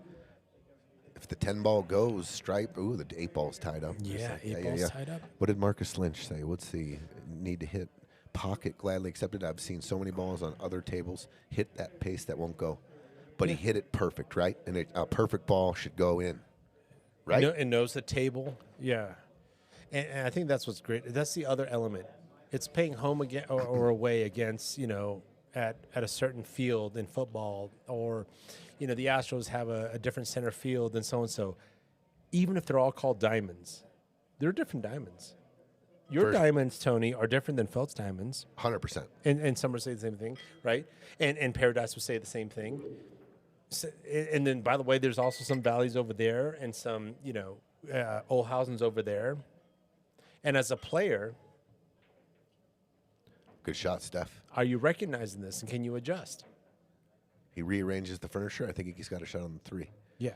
If the 10 ball goes, stripe. Ooh, the 8 ball's tied up. Yeah, 8 ball's tied up. What did Marcus Lynch say? What's the need to hit? Pocket gladly accepted. I've seen so many balls on other tables hit that pace that won't go. But he hit it perfect, right? And a perfect ball should go in, right? And knows the table. Yeah. And I think that's what's great. That's the other element. It's paying home again or away against, at a certain field in football, or, the Astros have a different center field than so-and-so. Even if they're all called diamonds, they're different diamonds. Your diamonds, Tony, are different than Felt's diamonds. 100%. And some would say the same thing, right? And Paradise would say the same thing. So, and then, by the way, there's also some valleys over there and some, Olhausen's over there. And as a player, Good shot, Steph. are you recognizing this, and can you adjust? He rearranges the furniture. I think he's got a shot on the 3. Yeah.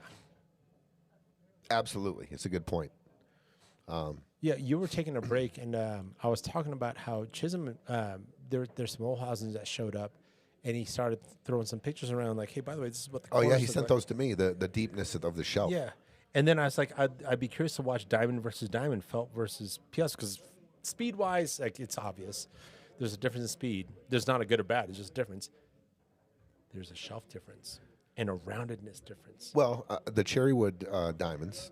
Absolutely. It's a good point. Yeah, you were taking a break, and I was talking about how Chisholm, there's some Olhausens that showed up, and he started throwing some pictures around, like, hey, by the way, this is what the Oh, yeah, corners he look sent like. those to me, the deepness of the shelf. Yeah. And then I was like, I'd be curious to watch Diamond versus Diamond, Felt versus Piazza, because speed-wise, like, it's obvious. There's a difference in speed. There's not a good or bad. It's just a difference. There's a shelf difference and a roundedness difference. Well, the Cherrywood diamonds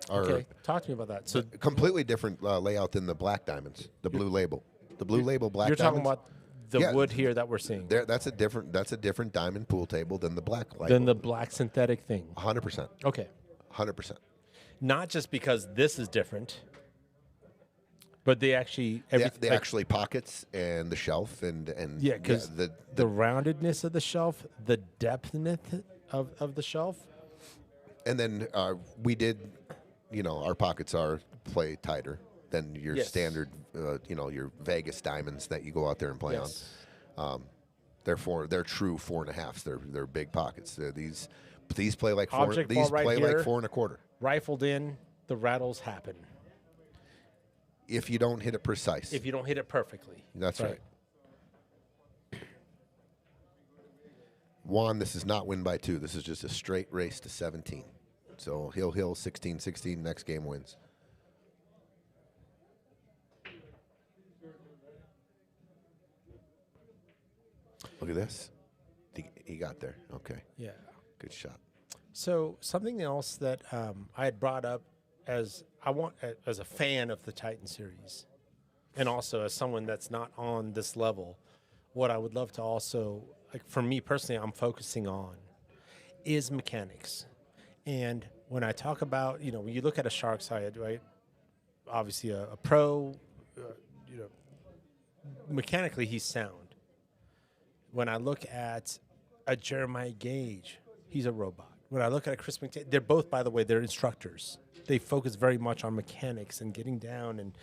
are Okay, talk to me about that. So completely different layout than the black diamonds, the blue label. The blue label black you're talking diamonds. about the Yeah. wood here that we're seeing, That's a different diamond pool table than the black label. than the black synthetic thing. 100%. Okay. 100%. Not just because this is different, but they actually They actually pockets and the shelf and yeah, because the the roundedness of the shelf, the depthness of the shelf. and then we did, our pockets are play tighter than your Yes. standard, your Vegas diamonds that you go out there and play Yes. on. They're true 4.5s. They're big pockets. These play like 4. Object These ball right play here. like 4 1/4. Rifled in, the rattles happen If you don't hit it precise. if you don't hit it perfectly. That's right. Juan, this is not win by 2. This is just a straight race to 17. So Hill 16-16. Next game wins. Look at this. He got there. Okay. Yeah. Good shot. So something else that I had brought up as a fan of the Titan series, and also as someone that's not on this level, what I would love to also, like for me personally, I'm focusing on is mechanics. And when I talk about, when you look at a Shark side, right, obviously a pro, mechanically he's sound. When I look at a Jeremiah Gage, he's a robot. When I look at a Chris McTavish, they're both, by the way, they're instructors. They focus very much on mechanics and getting down and,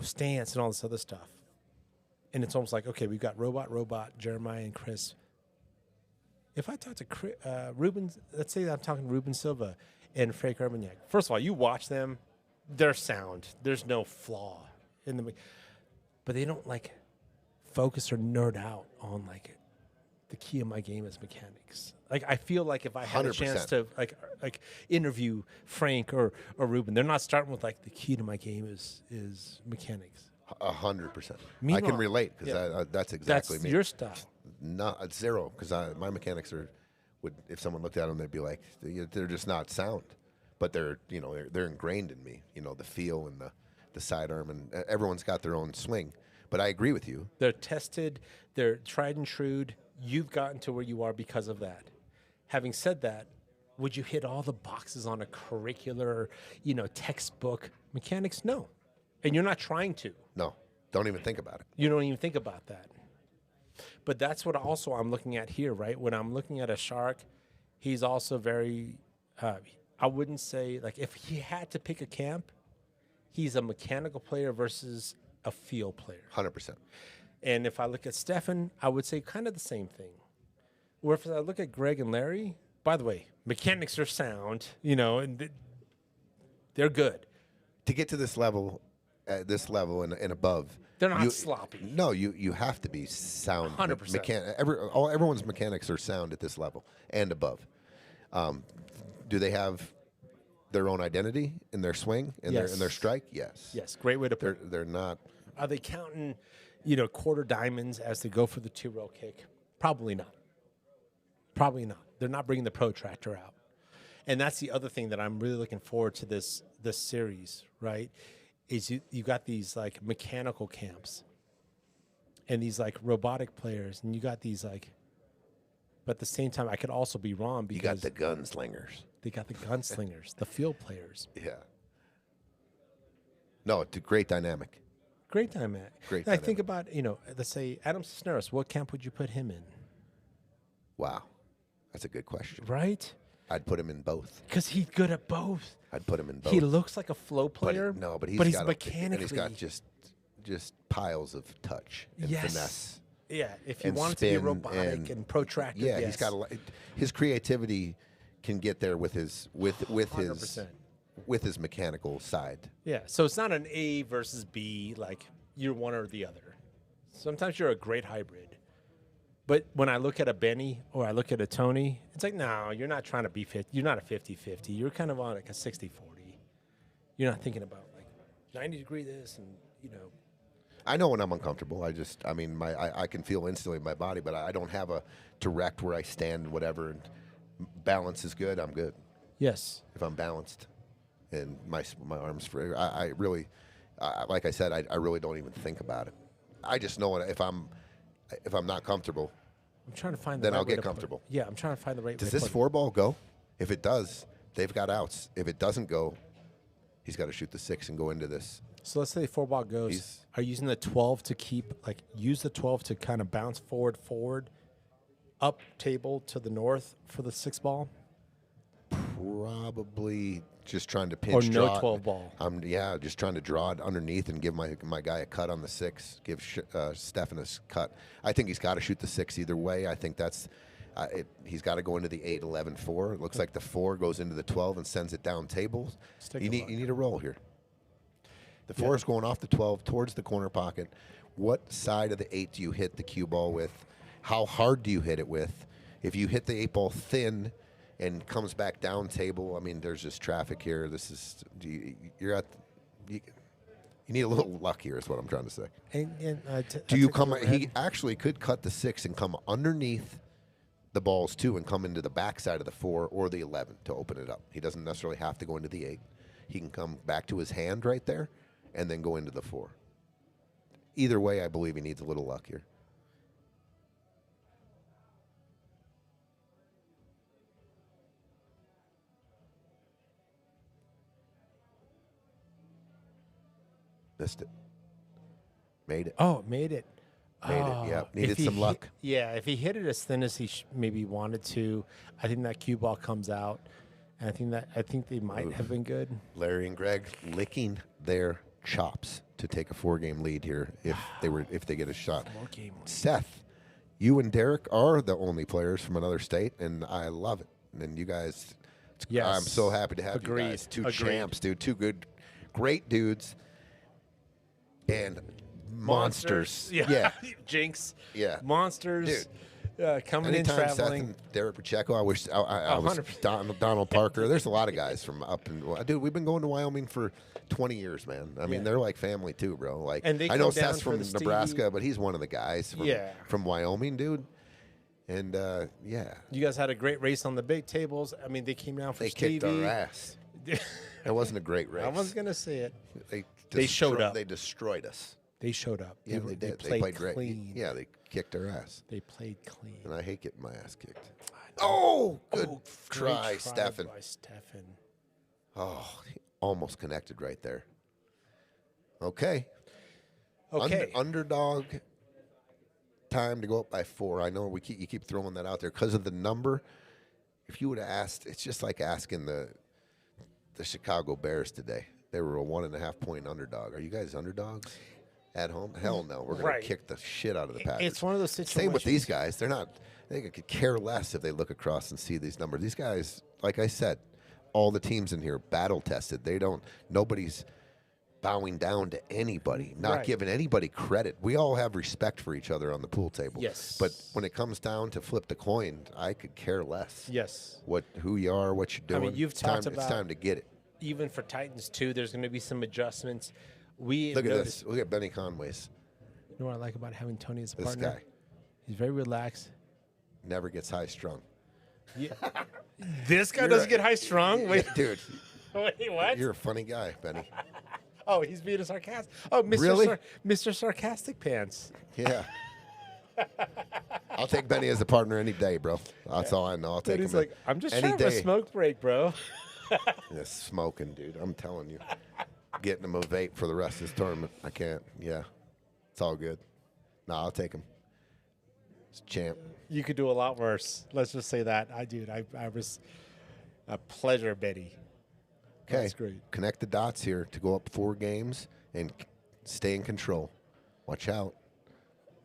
stance and all this other stuff. And it's almost like, okay, we've got robot, Jeremiah and Chris. If I talk to Ruben, let's say I'm talking Ruben Silva and Frank Urbaniak. First of all, you watch them, they're sound. There's no flaw in them. But they don't, focus or nerd out on, the key of my game is mechanics. I feel like if I had a chance 100%. to interview Frank or Ruben, they're not starting with the key to my game is mechanics. 100%. I Meanwhile- can relate because that's exactly That's me. your style. Not 0 because my mechanics would if someone looked at them they'd be like they're just not sound, but they're ingrained in me. The feel and the sidearm and everyone's got their own swing. But I agree with you. They're tested. They're tried and true. You've gotten to where you are because of that. Having said that, would you hit all the boxes on a curricular, textbook mechanics? No. And you're not trying to. No, don't even think about it. You don't even think about that. But that's what also I'm looking at here, right? When I'm looking at a Shark, he's also very, I wouldn't say, if he had to pick a camp, he's a mechanical player versus a field player. 100%. And if I look at Stefan, I would say kind of the same thing. Or if I look at Greg and Larry, by the way, mechanics are sound, and they're good. To get to this level, at this level and above, They're not you- sloppy. No, you have to be sound. 100%. Everyone's mechanics are sound at this level and above. Do they have their own identity in their swing and Yes. their strike? Yes. Yes, great way to put it. They're not. Are they counting, quarter diamonds as they go for the 2-row kick? Probably not. Probably not. They're not bringing the protractor out. And that's the other thing that I'm really looking forward to this series, right? Is you got these like mechanical camps and these like robotic players, and you got these like, but at the same time, I could also be wrong You got because the gunslingers. they got the gunslingers, the field players. Yeah. No, it's a great dynamic. Great dynamic. Great And I think dynamic. about, let's say Adam Cisneros, what camp would you put him in? Wow, that's a good question. Right? I'd put him in both. Because he's good at both. I'd put him in both. He looks like a flow But player. but he's got mechanically. and he's got just piles of touch and Yes. finesse. Yeah, if you and want it to be spin robotic and protracted. Yeah, yes. he's got his creativity can get there with his with his 100%. with his mechanical side. Yeah, so it's not an A versus B, like you're one or the other. Sometimes you're a great hybrid. But when I look at a Benny or I look at a Tony, it's like, no, you're not trying to be 50. You're not a 50-50. You're kind of on like a 60-40. You're not thinking about like 90-degree this and, I know when I'm uncomfortable. I can feel instantly in my body, but I don't have a direct where I stand and whatever. And balance is good. I'm good Yes. if I'm balanced, and my arms free. I really, like I said, I really don't even think about it. I just know if I'm not comfortable, I'm trying to find the then right I'll way get to put it. comfortable. Yeah, I'm trying to find the right Does way this to put it. 4-ball go? If it does, they've got outs. If it doesn't go, he's got to shoot the 6 and go into this. So let's say 4-ball goes. He's- Are you using the 12 to use the 12 to kind of bounce forward, up table to the north for the 6-ball? Probably just trying to Or pinch no draw. 12-ball? Just trying to draw it underneath and give my guy a cut on the 6. Give Stefan a cut. I think he's got to shoot the 6 either way. I think that's he's got to go into the 8-11-4. It looks like the 4 goes into the 12 and sends it down tables. Stick You a need look. you need a roll here. The 4 is going off the 12 towards the corner pocket. What side of the 8 do you hit the cue ball with? How hard do you hit it with? If you hit the 8 ball thin and comes back down table, I mean, there's just traffic here. This is you need a little luck here, is what I'm trying to say. Do You come? He actually could cut the 6 and come underneath the balls too, and come into the backside of the 4 or the 11 to open it up. He doesn't necessarily have to go into the 8. He can come back to his hand right there, and then go into the 4. Either way, I believe he needs a little luck here. Missed it. Made it. Oh, made it. Made it, yeah. If Needed he some hit- luck. If he hit it as thin as he maybe wanted to, I think that cue ball comes out, and I think they might have been good. Larry and Greg licking their chops to take a 4-game lead here if they get a shot. 4-game. Seth, you and Derek are the only players from another state, and I love it. And you guys, Yes. I'm so happy to have you Agreed. guys. Two Agreed. champs, dude. Two good, great dudes, and monsters. Yeah. Jinx. Yeah. Monsters. Coming in Anytime Seth traveling. and Derek Pacheco, I wish I was 100%. Donald Parker. There's a lot of guys from up in. Dude, we've been going to Wyoming for 20 years, man. I mean, Yeah. they're like family too, bro. Like, And they I know come down Seth's for from the Nebraska, Stevie. but he's one of the guys from Wyoming, dude. And yeah, You guys had a great race on the big tables. I mean, they came down for they Stevie. kicked our ass. It wasn't a great race. I was gonna say it. They showed up. They destroyed us. They showed up. Yeah, were- they did. They played played great. clean. Yeah, they kicked our ass, They played clean. and I hate getting my ass kicked. Oh, good Great try, Stefan. by Stefan. Oh, he almost connected right there. Okay. Okay. Underdog time to go up by 4. I know you keep throwing that out there because of the number. If you would have asked, it's just like asking the Chicago Bears today. They were a 1.5 point underdog. Are you guys underdogs at home? Hell no. We're going Right. to kick the shit out of the Packers. It's one of those Same with situations- these guys. They're not. They could care less if they look across and see these numbers. These guys, like I said, all the teams in here battle tested. They don't. Nobody's bowing down to anybody, not Right. giving anybody credit. We all have respect for each other on the pool table. Yes. But when it comes down to flip the coin, I could care less. Yes. Who you are, what you're doing. you've It's time- talked It's about- time to get it. Even for Titans too, there's going to be some adjustments. We Look at noticed, this. Look at Benny Conway's. You know what I like about having Tony as a This partner? guy He's very relaxed. never gets high strung. This guy doesn't get high strung. Wait, Dude, wait, what? you're a funny guy, Benny. Oh, he's being a sarcastic. Oh, Mr. Really? Mr. Sarcastic Pants. Yeah. I'll take Benny as a partner any day, bro. That's all I know. I'll take He's him like, I'm just any trying to have day. a smoke break, bro. Yeah, smoking, dude. I'm telling you. Getting him a vape for the rest of this tournament. I can't. Yeah. It's all good. No, I'll take him. It's champ. You could do a lot worse. Let's just say that. I was a pleasure, Betty. Okay. That's great. Connect the dots here to go up 4 games and stay in control. Watch out.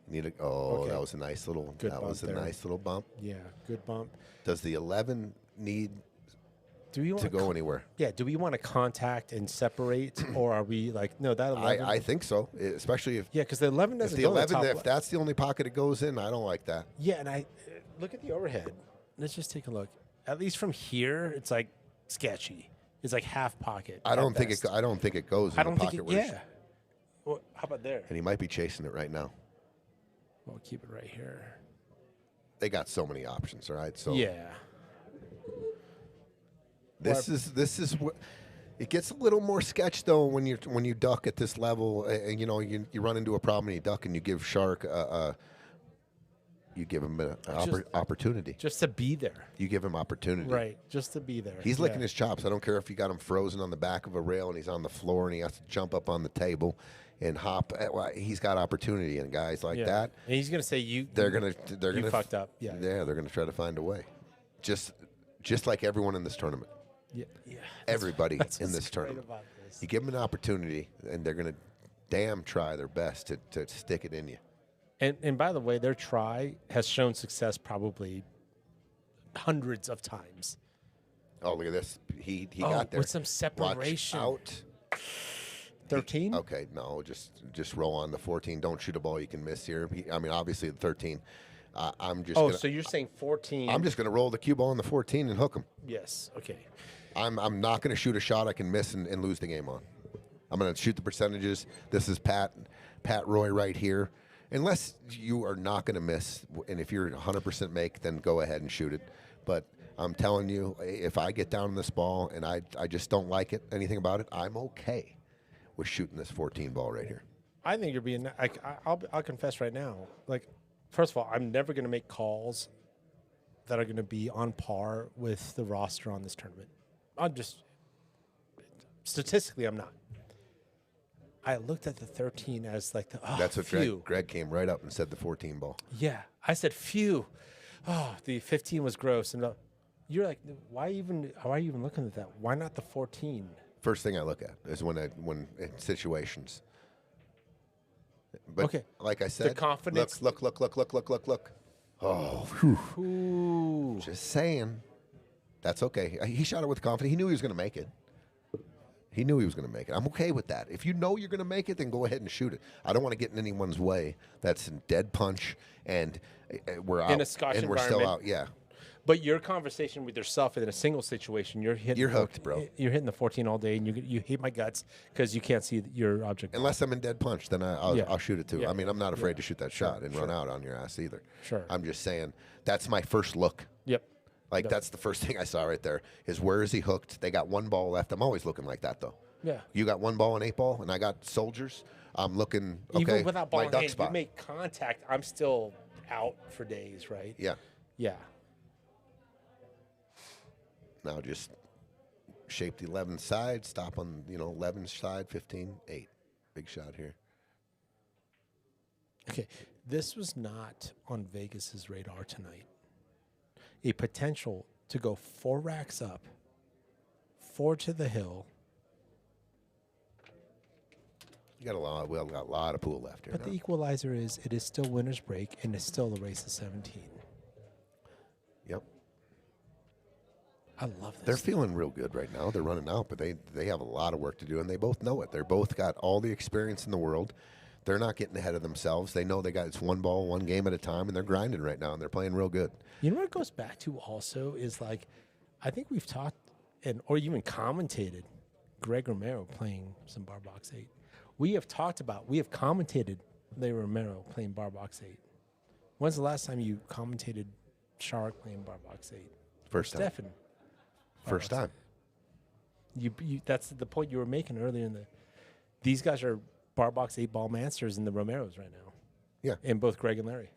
Need a, Okay. that was a nice little. Good that bump was a there. nice little bump. Yeah, good bump. Does the 11 need Do we to want go anywhere? Yeah, do we want to contact and separate, or are we like, no, that 11? I think so, especially if yeah, because the 11 if doesn't the go 11 in the top if left. that's the only pocket it goes in. I don't like that. Yeah, and I look at the overhead. Let's just take a look. At least from here, it's like sketchy. It's like half pocket. I don't at think best. I don't think it goes in I don't the think pocket. it. where it's- Yeah. Well, how about there? And he might be chasing it right now. We'll keep it right here. They got so many options, all right? So Yeah. this is what it gets a little more sketch though when you duck at this level, and you know you run into a problem and you duck and you give Shark you give him an opportunity. Just to be there. You give him opportunity. Right. Just to be there. He's licking Yeah. his chops. I don't care if you got him frozen on the back of a rail and he's on the floor and he has to jump up on the table and hop. He's got opportunity, and guys like Yeah. that, And he's gonna say you. they're gonna fucked up. Yeah. they're gonna try to find a way. Just like everyone in this tournament. Yeah. Yeah. Everybody That's in what's this great tournament. about this. You give them an opportunity, and they're gonna damn try their best to stick it in you. And by the way, their try has shown success probably hundreds of times. Oh, look at this. He Oh, got there. with some separation. Watch out. 13? Okay, no, just roll on the 14. Don't shoot a ball you can miss here. I mean, obviously the 13. I'm just. Oh, gonna, so you're saying 14? I'm just gonna roll the cue ball on the 14 and hook him. Yes. Okay. I'm not gonna shoot a shot I can miss and lose the game on. I'm gonna shoot the percentages. This is Pat Roy right here. Unless you are not gonna miss, and if you're 100% make, then go ahead and shoot it. But I'm telling you, if I get down on this ball and I just don't like it, anything about it, I'm okay with shooting this 14 ball right here. I think you're being. I'll confess right now. Like, first of all, I'm never going to make calls that are going to be on par with the roster on this tournament. I'm just statistically, I'm not. I looked at the 13 as like the. Oh, That's what phew. Greg came right up and said the 14 ball. Yeah, I said phew. Oh, the 15 was gross, and you're like, why are you even looking at that? Why not the 14? First thing I look at is when in situations. But Okay. like I said, confidence- Look. Oh, Ooh. just saying. That's okay. He shot it with confidence. He knew he was going to make it. I'm okay with that. If you know you're going to make it, then go ahead and shoot it. I don't want to get in anyone's way. That's in dead punch, and we're out. In a Scotch and we're still environment. out. Yeah. But your conversation with yourself in a single situation, you're You're hooked, bro. You're hitting the 14 all day, and you hate my guts because you can't see your object. Unless I'm in dead punch, then I'll Yeah. I'll shoot it too. Yeah. I mean, I'm not afraid to shoot that shot and run out on your ass either. Sure. I'm just saying that's my first look. Yep. Like that's the first thing I saw right there is where is he hooked? They got one ball left. I'm always looking like that though. Yeah. You got one ball and 8 ball, and I got soldiers. I'm looking. Okay, Even without ball my in duck hand, spot. you make contact. I'm still out for days, right? Yeah. Yeah. Now just shape the 11 side. Stop on 11 side. 15 8. Big shot here. Okay. This was not on Vegas's radar tonight. A potential to go 4 racks up, 4 to the hill. You got a lot. We got a lot of pool left here. But the now. equalizer is it is still winner's break, and it's still the race of 17. Yep. I love this. They're feeling real good right now. They're running out, but they have a lot of work to do, and they both know it. They're both got all the experience in the world. They're not getting ahead of themselves. They know they got it's one ball, one game at a time, and they're grinding right now, and they're playing real good. You know what it goes back to also is like, I think we've talked or even commentated Greg Romero playing some bar box 8. We have commentated Larry Romero playing bar box 8. When's the last time you commentated Sharik playing bar box 8? First time. Stefan. First time. You that's the point you were making earlier these guys are bar box 8 ball masters in the Romeros right now. Yeah. In both Greg and Larry.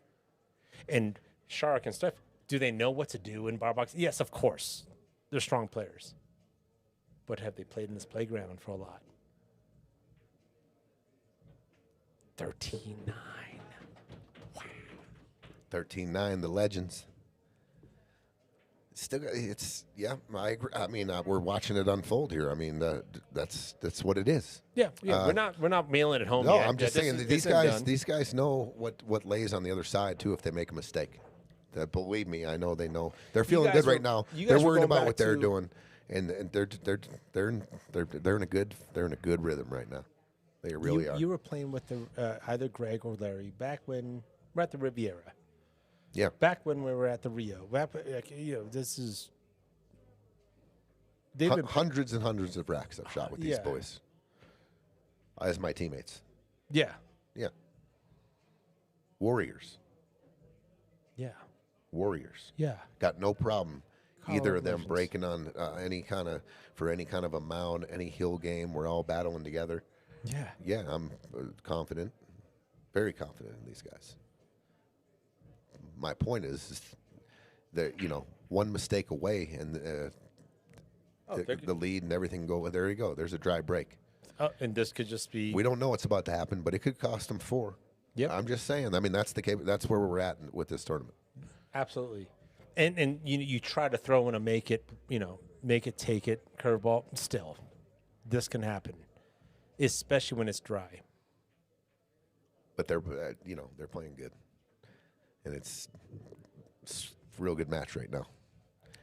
And Sharik and Steph, do they know what to do in bar box? Yes, of course. They're strong players. But have they played in this playground for a lot? 13-9. Wow. 13-9, the legends. Still, I agree. I mean, we're watching it unfold here. I mean, that's what it is. Yeah. We're not mailing it home No, yet. I'm just saying that these guys know what lays on the other side too if they make a mistake. Believe me, I know they know. They're feeling good right now. They're worried about what they're doing, and they're in a good rhythm right now. They really are. You were playing with either Greg or Larry back when we're at the Riviera. Yeah. Back when we were at the Rio. This is. They've been Hundreds and hundreds of racks I've shot with these boys as my teammates. Yeah. Yeah. Warriors. Yeah. Warriors. Yeah. Got no problem. Either of them legends. breaking on any kind of a mound, any hill game. We're all battling together. Yeah. Yeah, I'm confident, very confident in these guys. My point is that one mistake away and the lead and everything go. There you go. There's a dry break. And this could just be. We don't know what's about to happen, but it could cost them 4. Yep. I'm just saying. I mean, that's where we're at with this tournament. Absolutely. And you try to throw in a make it take it curveball. Still, this can happen, especially when it's dry. But they're playing good, and it's a real good match right now.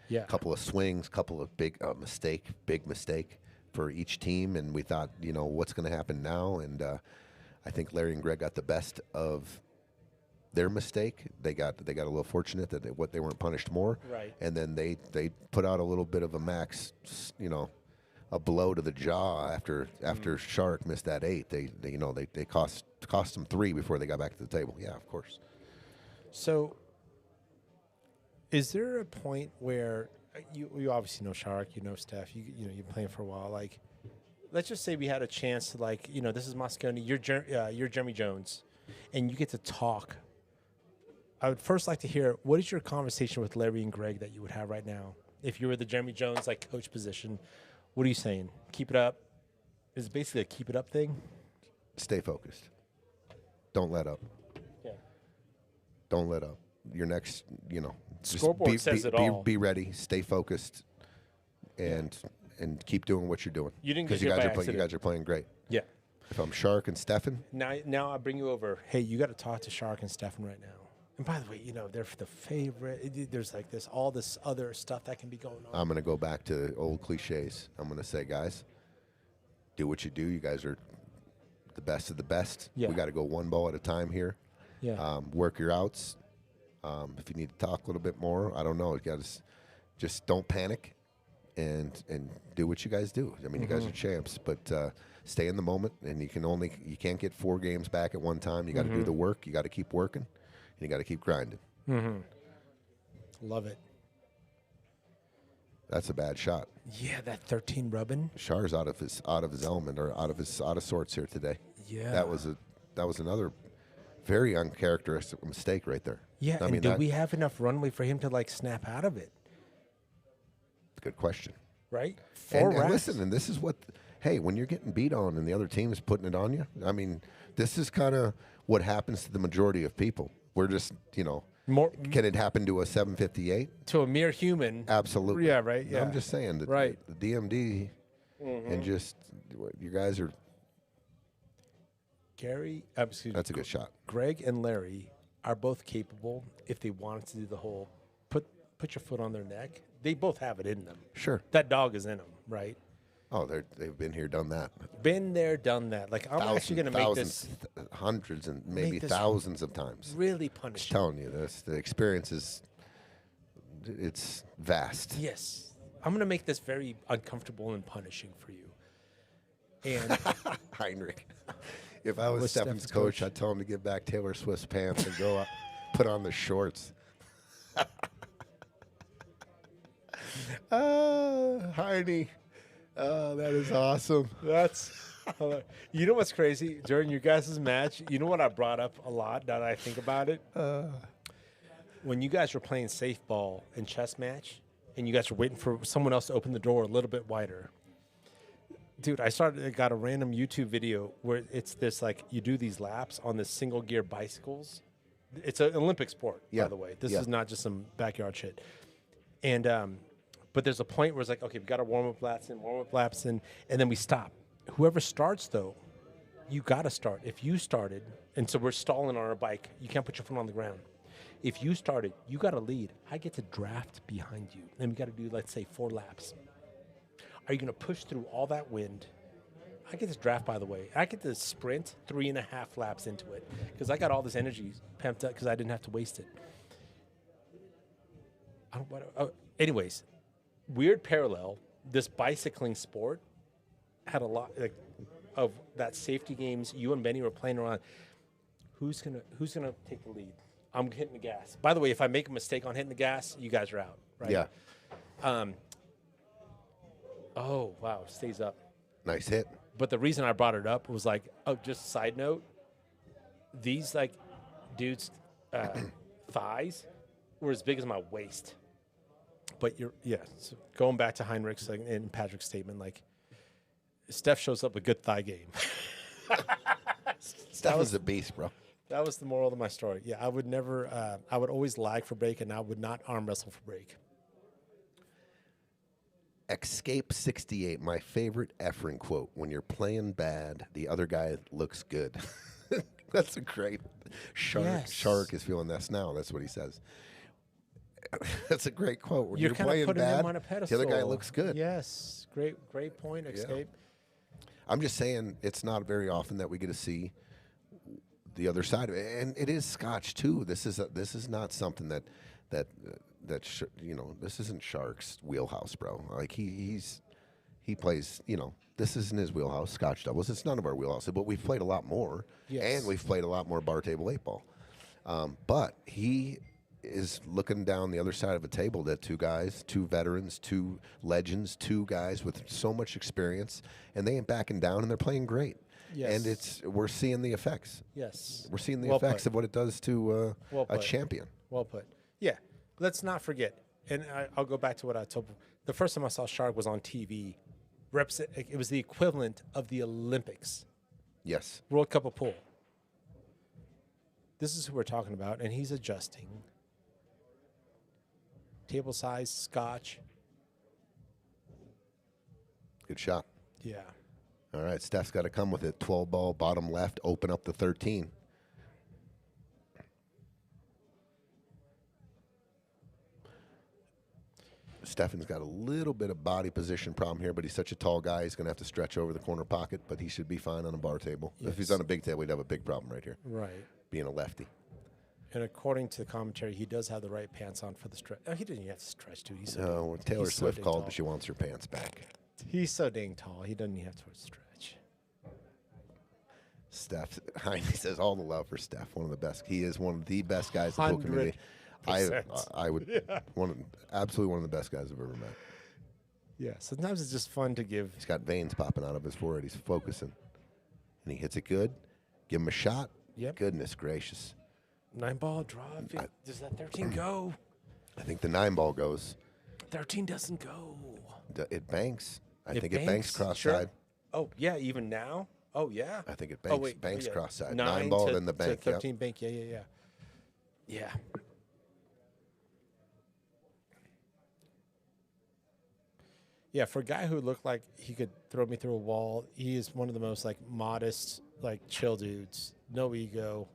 Yeah. Couple of swings, couple of big mistake for each team, and we thought, what's going to happen now? And I think Larry and Greg got the best of their mistake. They got a little fortunate that they weren't punished more. Right. And then they put out a little bit of a max, a blow to the jaw after Sharik missed that 8. They cost them 3 before they got back to the table. Yeah, of course. So, is there a point where you obviously know Sharik, you know Steph, you've been playing for a while. Like, let's just say we had a chance to this is Moscone, you're Jeremy Jones, and you get to talk. I would first like to hear, what is your conversation with Larry and Greg that you would have right now? If you were the Jeremy Jones, coach position, what are you saying? Keep it up? Is it basically a keep it up thing? Stay focused. Don't let up. Yeah. Don't let up. Your next, just Scoreboard says it all. Be ready. Stay focused, and keep doing what you're doing. You didn't get you hit by guys accident. you guys are playing great. Yeah. If I'm Sharik and Stefan, Now I bring you over. Hey, you got to talk to Sharik and Stefan right now. And by the way, they're the favorite. There's all this other stuff that can be going on. I'm going to go back to old cliches. I'm going to say, guys, do what you do. You guys are the best of the best. Yeah. We got to go one ball at a time here. Yeah. Work your outs. If you need to talk a little bit more, I don't know. You got to just don't panic and do what you guys do. I mean, you guys are champs, but stay in the moment. And you can't get 4 games back at one time. You got to do the work. You got to keep working. And you got to keep grinding. Love it. That's a bad shot. Yeah, that 13 rubbing. Shar's out of his element or out of sorts here today. Yeah. That was another very uncharacteristic mistake right there. Yeah, I and mean, do we have enough runway for him to snap out of it? Good question. Right? And listen, and this is what, hey, when you're getting beat on and the other team is putting it on you, I mean, this is kind of what happens to the majority of people. We're just, More can it happen to a 758? to a mere human. Absolutely. Yeah, right. Yeah. I'm just saying that Right. the DMD and just, you guys are, that's a good shot. Greg and Larry are both capable, if they wanted to do the whole put put your foot on their neck. They both have it in them. Sure. That dog is in them, right? Oh, they've been here, done that. Been there, done that. Like, I'm actually going to make this hundreds and maybe this thousands of times. really Just punishing. telling you, the experience is, it's vast. Yes. I'm going to make this very uncomfortable and punishing for you. And Heinrich. If I was Was Stefan's Stefan's coach, coach. I'd tell him to give back Taylor Swift's pants and go up, put on the shorts. Heine. Oh, that is awesome. that's, you know what's crazy? During your guys' match, you know what I brought up a lot now that I think about it? When you guys were playing safe ball and chess match, and you guys were waiting for someone else to open the door a little bit wider. Dude, I got a random YouTube video where it's this, like, you do these laps on this single gear bicycles. It's an Olympic sport, Yeah. by the way. This Yeah. is not just some backyard shit. And, but there's a point where it's like, okay, we got our warm up laps in, and then we stop. Whoever starts, though, you got to start. If you started, and so we're stalling on our bike, you can't put your foot on the ground. If you started, you got to lead. I get to draft behind you. And we got to do, let's say, 4 laps. Are you going to push through all that wind? I get this draft, by the way. I get to sprint 3.5 laps into it because I got all this energy pumped up because I didn't have to waste it. Anyways, weird parallel. This bicycling sport had a lot of that safety games you and Benny were playing around. Who's gonna take the lead? I'm hitting the gas. By the way, if I make a mistake on hitting the gas, you guys are out, right? Yeah. Oh, wow, stays up. Nice hit. But the reason I brought it up was like, oh, just a side note. These like dudes' thighs were as big as my waist. But so going back to Heinrich's and Patrick's statement, like Steph shows up with good thigh game. Steph is a beast, bro. That was the moral of my story. Yeah, I would never. I would always lag for break, and I would not arm wrestle for break. Escape 68, my favorite Efren quote. When you're playing bad, the other guy looks good. That's a great. Sharik is feeling this now. That's what he says. That's a great quote. When you're kind playing of putting bad, him on a pedestal. the other guy looks good. Yes, great point. Escape. I'm just saying it's not very often that we get to see the other side of it, and it is Scotch too. This is not something that this isn't Shark's wheelhouse, bro. Like he plays, this isn't his wheelhouse. Scotch doubles. It's none of our wheelhouse, but we've played a lot more, and we've played a lot more bar table 8-ball. But he is looking down the other side of a table that 2 guys, 2 veterans, 2 legends, 2 guys with so much experience, and they ain't backing down, and they're playing great. Yes. And we're seeing the effects. Yes. We're seeing the Well effects put. of what it does to Well a put. champion. Well put. Yeah. Let's not forget, and I'll go back to what I told. The first time I saw Sharik was on TV. It was the equivalent of the Olympics, Yes. World Cup of Pool. This is who we're talking about, and he's adjusting. Table size, Scotch. Good shot. Yeah. All right, Steph's got to come with it. 12 ball, bottom left, open up the 13. Stefan's got a little bit of body position problem here, but he's such a tall guy, he's going to have to stretch over the corner pocket, but he should be fine on a bar table. If he's on a big table, he'd have a big problem right here, Right. being a lefty. And according to the commentary, he does have the right pants on for the stretch. Oh, he doesn't even have to stretch, dude. He's so No, when Taylor he's so Swift dang called, tall. but she wants her pants back. He's so dang tall. He doesn't even have to stretch. Steph, Heine says all the love for Steph, one of the best. He is one of the best guys in the pool community. I would, absolutely one of the best guys I've ever met. Yeah, sometimes it's just fun to give. He's got veins popping out of his forehead. He's focusing. And he hits it good. Give him a shot. Yep. Goodness gracious. 9-ball draw. Does that 13 go? I think the 9-ball goes. 13 doesn't go. It banks. I It think it banks cross Sure. side. Oh, yeah, even now? Oh, yeah. I think it banks, wait, banks yeah. cross side. 9 9-ball, to, then the bank. to 13 bank. Yeah. Yeah. Yeah, for a guy who looked like he could throw me through a wall, he is one of the most like modest, like chill dudes. No ego.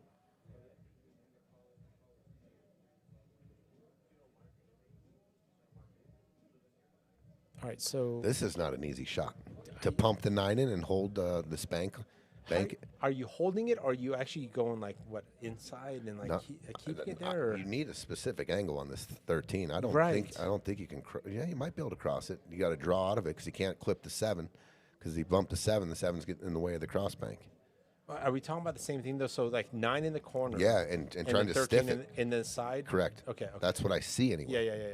All right, so This is not an easy shot to pump the 9 in and hold the bank. are you holding it, or are you actually going like what inside and like No, keeping it there? Or? You need a specific angle on this 13. I don't Right. think you can. Yeah, you might be able to cross it. You got to draw out of it because you can't clip the 7 because he bumped the 7. The 7's getting in the way of the cross bank. Are we talking about the same thing though? So like 9 in the corner. Yeah, and and trying then to 13 stiff it. in the side. Correct. Okay. That's what I see anyway. Yeah.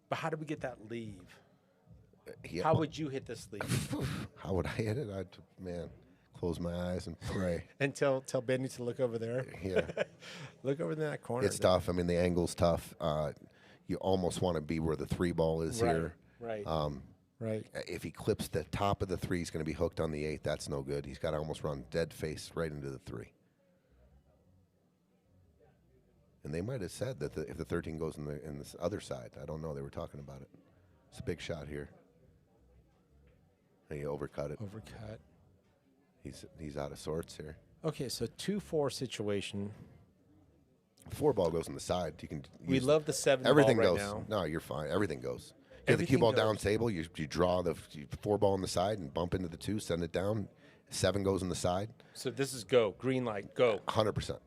But how do we get that leave? Yeah. How would you hit this leave? How would I hit it? I'd close my eyes and pray. And tell Benny to look over there. Yeah. Look over in that corner. It's tough. I mean, the angle's tough. You almost want to be where the 3 ball is here. Right. Right. If he clips the top of the 3, he's going to be hooked on the 8. That's no good. He's got to almost run dead face right into the 3. And they might have said that if the 13 goes in this other side, I don't know. They were talking about it. It's a big shot here. And he overcut it. Overcut. He's out of sorts here. Okay, so 2-4 situation. 4 ball goes on the side. You can. We love the 7 Everything ball right goes. now. No, you're fine. Everything goes. You have the cue Everything ball down goes. table. You draw the 4 ball on the side and bump into the 2. Send it down. 7 goes on the side. So this is go. Green light, go. 100%.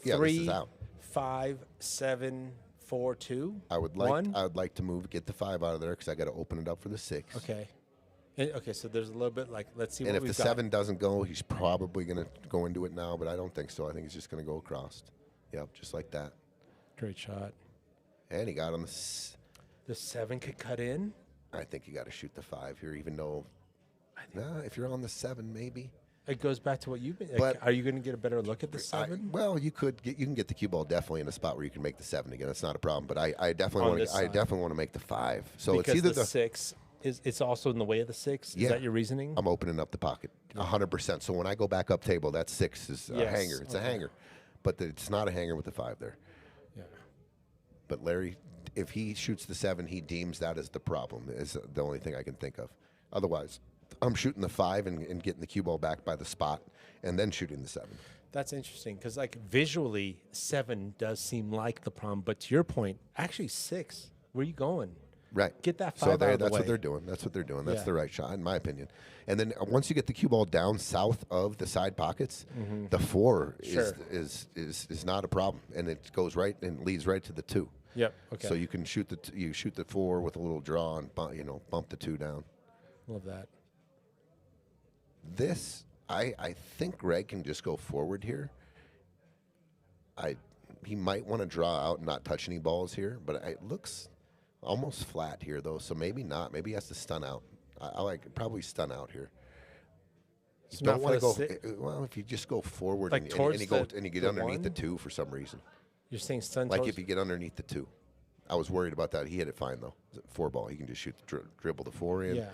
Yeah, 3, this is out. 5, 7, 4, 2. I would like to move, get the 5 out of there because I got to open it up for the 6. Okay. Okay, so there's a little bit like, let's see And what if the we've got. 7 doesn't go, he's probably going to go into it now, but I don't think so. I think he's just going to go across. Yep, just like that. Great shot. And he got on the. The 7 could cut in. I think you got to shoot the 5 here, even though. Nah, if you're on the 7, maybe. It goes back to what you've been. But- Are you going to get a better look at the 7? Well, you can get the cue ball definitely in a spot where you can make the 7 again. That's not a problem. But I definitely On want this to. I side. definitely want to make the 5. So because it's either the 6 is it's also in the way of the 6. Is Yeah. that your reasoning? I'm opening up the pocket 100%. So when I go back up table, that 6 is a Yes, hanger. It's a okay. hanger, but it's not a hanger with the 5 there. Yeah. But Larry, if he shoots the 7, he deems that as the problem. Is the only thing I can think of. Otherwise, I'm shooting the 5 and getting the cue ball back by the spot, and then shooting the 7. That's interesting because, like, visually, 7 does seem like the problem. But to your point, actually, 6. Where are you going? Right. Get that 5 So out of the that's way. what they're doing. That's what they're doing. That's Yeah. the right shot, in my opinion. And then once you get the cue ball down south of the side pockets, the 4 Sure. is not a problem, and it goes right and leads right to the 2. Yep. Okay. So you can shoot you shoot the 4 with a little draw and bump the 2 down. Love that. This I think Greg can just go forward here. He might want to draw out and not touch any balls here, but it looks almost flat here though. So maybe not. Maybe he has to stun out. I like probably stun out here. You So don't not want to for go. the si- Well, if you just go forward Like and towards you go the- and you get the underneath the 1? 2 for some reason. You're saying stun Like toes? if you get underneath the 2. I was worried about that. He hit it fine though. It's a 4 ball. He can just shoot the dribble the 4 in. Yeah.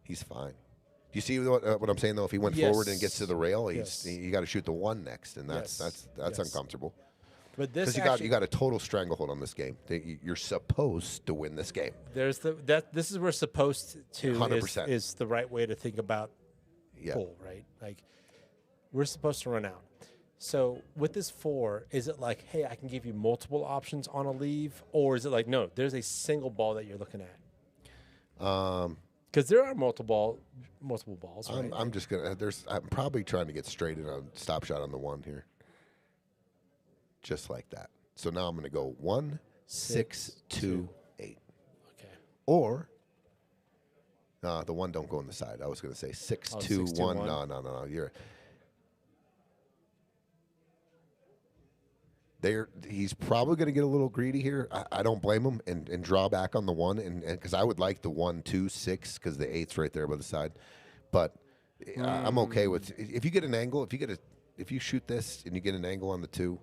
He's fine. Do you see what I'm saying though? If he went forward and gets to the rail, Yes. you got to shoot the 1 next, and that's Yes. that's Yes. uncomfortable. But this Because you got a total stranglehold on this game. You're supposed to win this game. there's this is where supposed to 100%. is the right way to think about Yeah. pull, right? Like we're supposed to run out. So with this 4, is it like, hey, I can give you multiple options on a leave, or is it like, no, there's a single ball that you're looking at? Because there are multiple balls. Right? I'm just gonna. I'm probably trying to get straight in a stop shot on the 1 here, just like that. So now I'm gonna go 1, 6, 2, 8, Okay. or the 1 don't go on the side. I was gonna say 6, 2, 6, 2, 1. 1. No. He's probably going to get a little greedy here. I don't blame him and draw back on the 1, and because I would like the 1, 2, 6 because the 8's right there by the side. But I'm okay with if you get an angle. If you shoot this and you get an angle on the 2,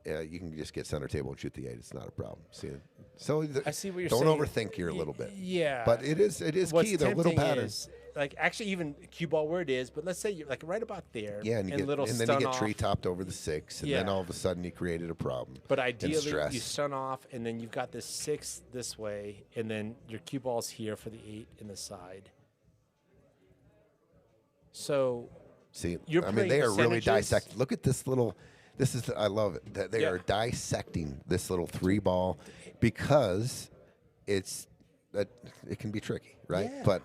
you can just get center table and shoot the 8. It's not a problem. See, so I see what you're don't saying. overthink here a little bit. Yeah. But it is What's key. The little tempting patterns. is, like, actually, even cue ball where it is, but let's say you're like right about there. Yeah, and little then you stun get off. tree topped over the 6, and then Yeah. all of a sudden you created a problem. But and ideally, stress. you stun off, and then you've got this 6 this way, and then your cue ball's here for the 8 in the side. So See, You're I mean, playing they are really percentages? dissected. Look at this little. This is I love it that they Yeah. are dissecting this little 3-ball because it can be tricky, right? Yeah. But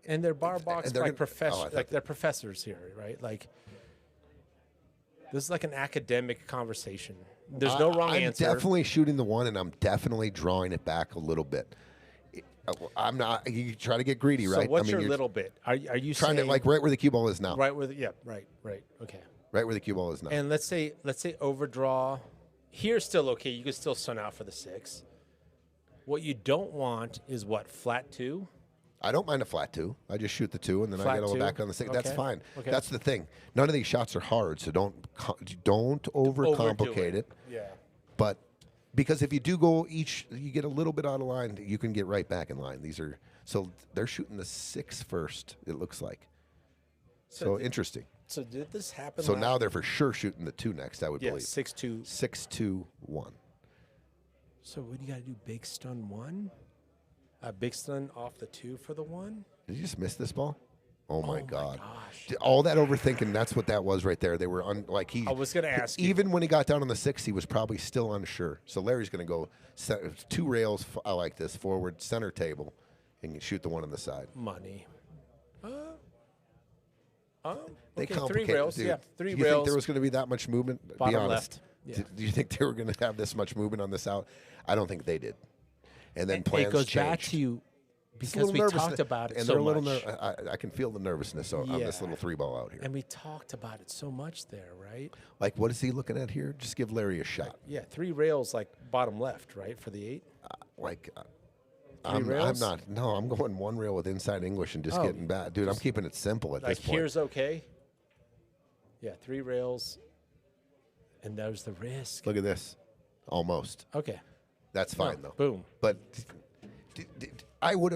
And they're bar box and they're like gonna- oh, I thought like they're professors here, right? Like this is like an academic conversation. There's no wrong I'm answer. definitely shooting the 1, and I'm definitely drawing it back a little bit. I'm not. You try to get greedy, So right? what's I mean, your you're little bit? Are you trying saying to like right where the cue ball is now? right with right, okay. Right where the cue ball is now. And let's say overdraw. Here's still okay. You can still sun out for the 6. What you don't want is what, flat 2? I don't mind a flat 2. I just shoot the 2, and then Flat I get a 2? back on the 6. That's Okay. fine. Okay. That's the thing. None of these shots are hard, so don't overcomplicate it. Yeah. But because if you do go you get a little bit out of line, you can get right back in line. So they're shooting the 6 first. It looks like. So interesting. So did this happen? So now they're for sure shooting the 2 next. I would yeah, believe 6-2. 6-2-1. So what do you got to do? Big stun 1. Big stun off the 2 for the 1. Did you just miss this ball? Oh my God! gosh. All that overthinking. That's what that was right there. They were I was gonna ask you. Even when he got down on the 6, he was probably still unsure. So Larry's going to go 2 rails. I like this forward center table, and shoot the 1 on the side. Money. They Okay, 3 complicate, rails. dude. Yeah, 3 Do you rails. think there was going to be that much movement? Be Bottom honest. left. Yeah. Do you think they were going to have this much movement on this out? I don't think they did. And then plans it goes changed. back to you It's a because little we nervousness. talked about it and so they're a little much. I can feel the nervousness on this Yeah. little 3-ball out here. And we talked about it so much there, right? Like, what is he looking at here? Just give Larry a shot. Yeah, 3 rails like bottom left, right, for the 8. I'm rails? not. No, I'm going 1 rail with inside English and just Oh, getting back. Dude, I'm keeping it simple at Like this point. here's okay. Yeah, 3 rails, and there's the risk. Look at this. Almost. Okay. That's fine, though. Boom. But you would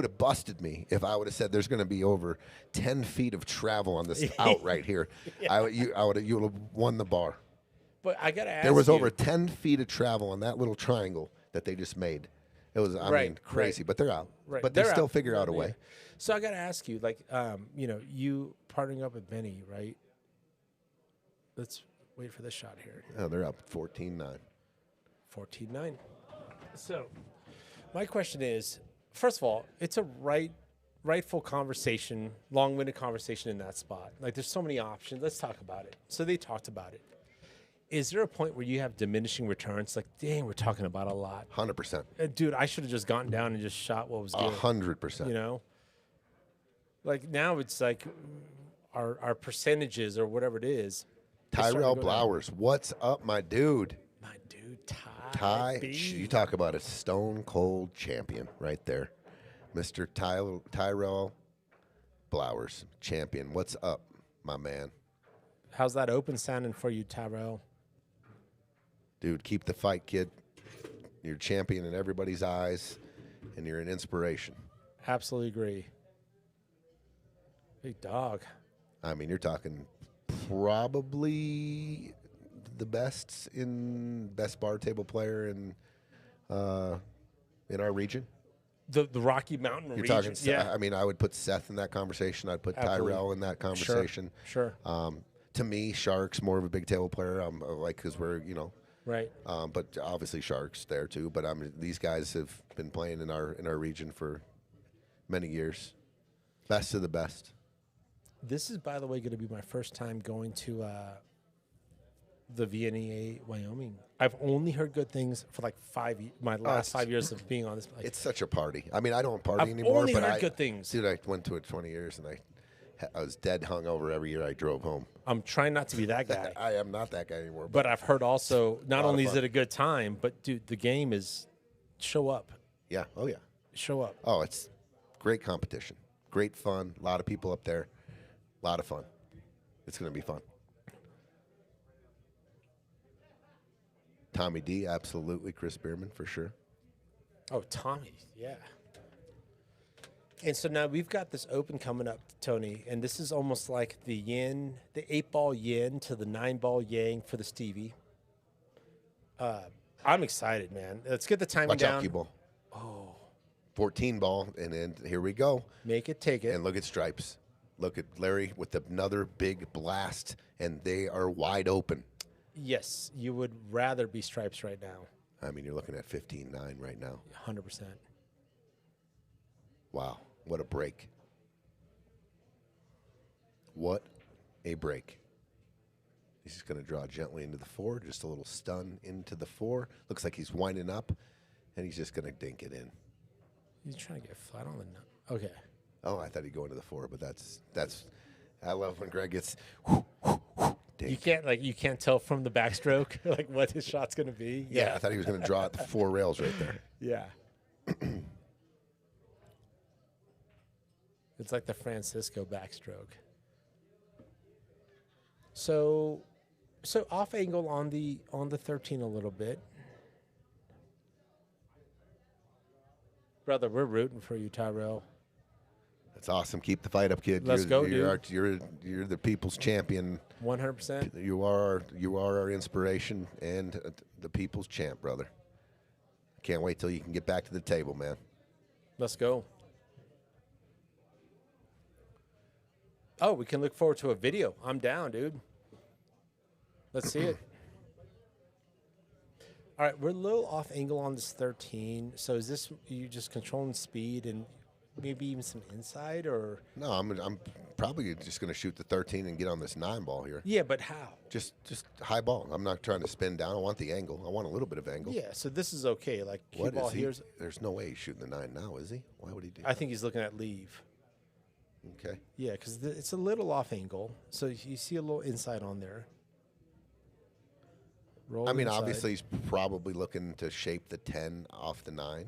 have busted me if I would have said there's going to be over 10 feet of travel on this out right here. You would have won the bar. But I gotta ask There was you, over 10 feet of travel on that little triangle that they just made. It was, I Right, mean, crazy. right. But they're out. Right, But they they're still out. figure out a Yeah. way. So I gotta ask you, like, you partnering up with Benny, right? Let's wait for this shot here. Oh, they're up 14-9. 14-9. So, my question is, first of all, it's a rightful conversation, long-winded conversation in that spot. Like, there's so many options. Let's talk about it. So they talked about it. Is there a point where you have diminishing returns? Like, dang, we're talking about a lot. 100%. Dude, I should have just gone down and just shot what was good. 100%. You know? Like, now it's like our percentages or whatever it is. they start to Tyrell go down. Blowers, what's up, my dude? My dude, Ty, B. you talk about a stone cold champion right there. Mr. Tyrell Blowers, champion. What's up, my man? How's that open sounding for you, Tyrell? Dude, keep the fight, kid. You're a champion in everybody's eyes, and you're an inspiration. Absolutely agree. Big dog. I mean, you're talking probably the best bar table player in our region. The Rocky Mountain You're region. talking. Yeah. I mean, I would put Seth in that conversation. I'd put Absolutely. Tyrell in that conversation. Sure. To me, Shark's more of a big table player. Because we're Right. but obviously Shark's there too. But these guys have been playing in our region for many years. Best of the best. This is, by the way, going to be my first time going to the VNEA Wyoming. I've only heard good things for like my last 5 years of being on this. Like, It's such a party. I mean, I don't party I've anymore, only but heard good things. Dude, I went to it 20 years, and I was dead hungover every year I drove home. I'm trying not to be that guy. I am not that guy anymore. But I've heard also, not of only is fun. it a good time, but dude, the game is show up. Yeah. Oh, yeah. Show up. Oh, it's great competition. Great fun. A lot of people up there. A lot of fun. It's going to be fun. Tommy D, absolutely. Chris Bierman, for sure. Oh, Tommy, yeah. And so now we've got this open coming up, Tony, and this is almost like the 8-ball yin to the 9-ball yang for the Stevie. I'm excited, man. Let's get the timing Watch down. out, cue ball. Oh. 14 ball, and then here we go. Make it, take it. And look at stripes. Look at Larry with another big blast, and they are wide open. Yes, you would rather be stripes right now. I mean, you're looking at 15-9 right now. 100%. Wow, what a break. What a break. He's just going to draw gently into the 4, just a little stun into the 4. Looks like he's winding up, and he's just going to dink it in. He's trying to get flat on the nut. Okay. Oh, I thought he'd go into the 4, but that's. I love when Greg gets. Dink. You can't tell from the backstroke like what his shot's going to be. Yeah, I thought he was going to draw at the 4 rails right there. Yeah. It's like the Francisco backstroke. So off angle on the 13 a little bit. Brother, we're rooting for you, Tyrell. That's awesome. Keep the fight up, kid. Let's go, dude. You're the people's champion. 100%. You are our inspiration and the people's champ, brother. Can't wait till you can get back to the table, man. Let's go. Oh, we can look forward to a video. I'm down, dude. Let's see it. All right, we're a little off angle on this 13. So is this you just controlling speed and maybe even some inside, or? No, I'm probably just going to shoot the 13 and get on this 9 ball here. Yeah, but how? Just high ball. I'm not trying to spin down. I want the angle. I want a little bit of angle. Yeah, so this is okay. Like cue What ball is he? here's. There's no way he's shooting the 9 now, is he? Why would he do I think he's looking at leave. Okay. Yeah, because it's a little off angle, so you see a little inside on there. Roll I mean, inside. obviously, he's probably looking to shape the 10 off the 9.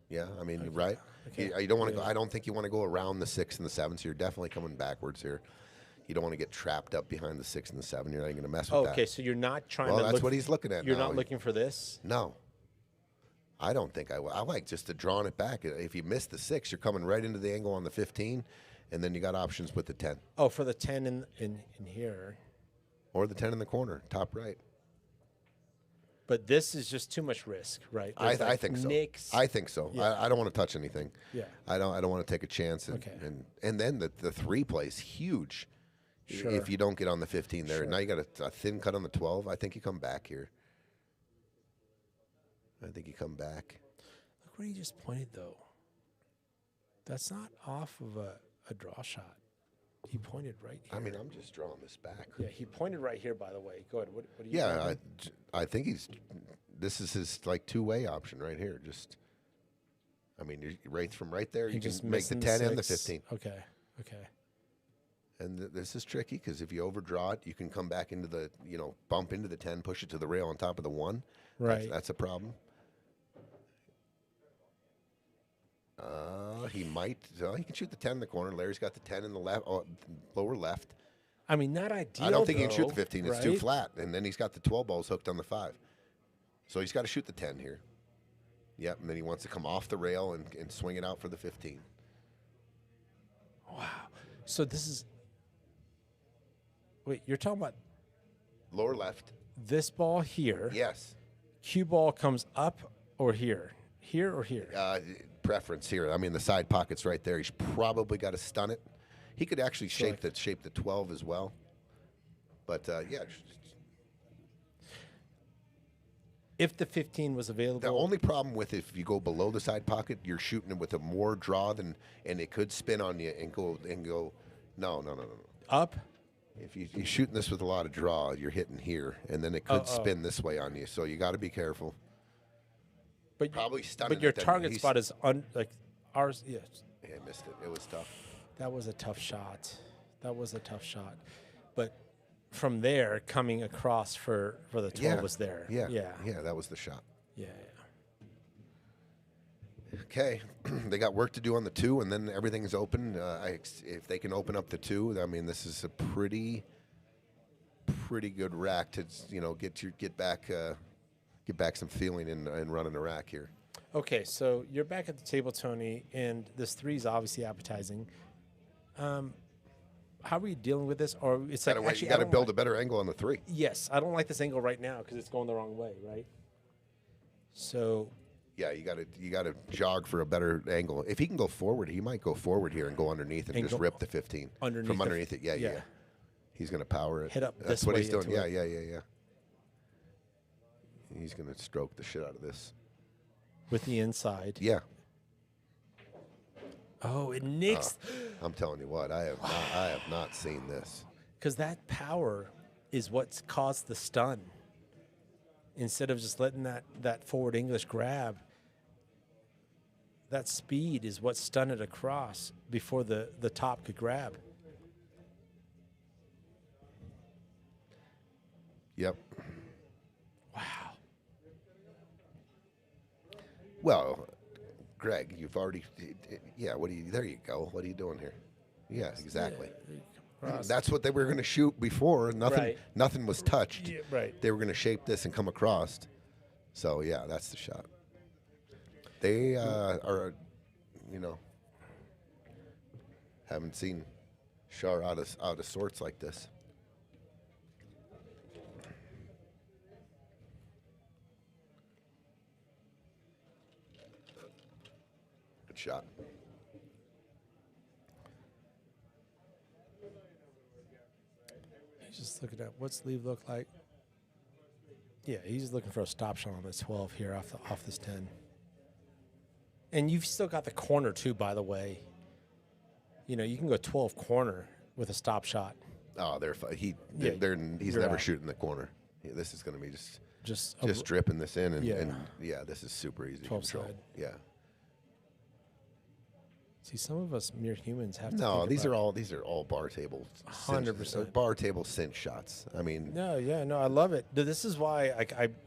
Yeah, I mean, right? Okay. You don't want to go. I don't think you want to go around the 6 and the 7. So you're definitely coming backwards here. You don't want to get trapped up behind the 6 and the 7. You're not going to mess with that. Okay, so you're not trying Well, to. that's what he's looking at. You're now. not looking for this. No. I don't think I will. I like just to drawing it back. If you miss the 6, you're coming right into the angle on the 15, and then you got options with the 10 Oh, for the 10 in here. or the 10 in the corner, top right. But this is just too much risk, right? I There's like think so. nicks. I think so. Yeah. I don't want to touch anything. Yeah. I don't want to take a chance. And, Okay. and then the 3 plays huge. Sure. If you don't get on the 15 there, Sure. now you got a thin cut on the 12. I think you come back here. I think you come back. Look where he just pointed, though. That's not off of a draw shot. He pointed right here. I mean, I'm just drawing this back. Yeah, he pointed right here, by the way. Go ahead. What do you Yeah, I think this is his like 2-way option right here. Just, I mean, you're right from right there. You just can make the missing 10 and the 6. 15. Okay. And this is tricky because if you overdraw it, you can come back into the, bump into the 10, push it to the rail on top of the 1. Right. That's a problem. He might. He can shoot the 10 in the corner. Larry's got the 10 in the lower left. I mean, not ideal. I don't think he can shoot though, the 15. It's too right? flat. And then he's got the 12 balls hooked on the 5. So he's got to shoot the 10 here. Yep. And then he wants to come off the rail and swing it out for the 15. Wow. So this is. Wait, you're talking about Lower left. this ball here. Yes. Cue ball comes up or here? Here or here? Preference here. I mean, the side pocket's right there. He's probably got to stun it. He could actually shape the 12 as well. But yeah. If the 15 was available. The only problem with if you go below the side pocket, you're shooting it with a more draw and it could spin on you and go. No. Up? If you're shooting this with a lot of draw, you're hitting here, and then it could spin this way on you. So you got to be careful. But Probably stunning. But your it then. target He's- spot is like ours. Yes. Yeah, I missed it. It was tough. That was a tough shot. But from there, coming across for the 12 was there. Yeah. Yeah. That was the shot. Yeah. Okay, they got work to do on the 2, and then everything's open. If they can open up the 2, I mean, this is a pretty good rack to get back some feeling and running a rack here. Okay, so you're back at the table, Tony, and this 3 is obviously appetizing. How are you dealing with this? Or it's like actually, You got to build a better angle on the 3. Yes, I don't like this angle right now because it's going the wrong way, right? So Yeah, you gotta jog for a better angle. If he can go forward, he might go forward here and go underneath and just rip the 15 from underneath it. Yeah, yeah. yeah. He's gonna power it. Hit up That's this what way he's doing. into Yeah, it. yeah. He's gonna stroke the shit out of this. With the inside. Yeah. Oh, it nicks. I'm telling you what, I have not seen this. Because that power is what's caused the stun. Instead of just letting that forward English grab, that speed is what stunned it across before the top could grab. Yep. Wow. Well, Greg, you've already. Yeah. There you go. What are you doing here? Yeah. Exactly. That's what they were going to shoot before. Nothing was touched. Yeah, right. They were going to shape this and come across. So yeah, that's the shot. They are, haven't seen Shar out of sorts like this. Good shot. He's just looking at what's leave look like. Yeah, he's looking for a stop shot on this 12 here off this 10. And you've still got the corner too, by the way. You can go 12 corner with a stop shot. Oh, he's you're never out. shooting the corner. Yeah, this is going to be Just dripping this in, and Yeah. yeah, this is super easy to 12 control. side. Yeah. See, some of us mere humans have to. No, think these about are all bar table. 100%. Bar table cinch shots. I mean, No, I love it. This is why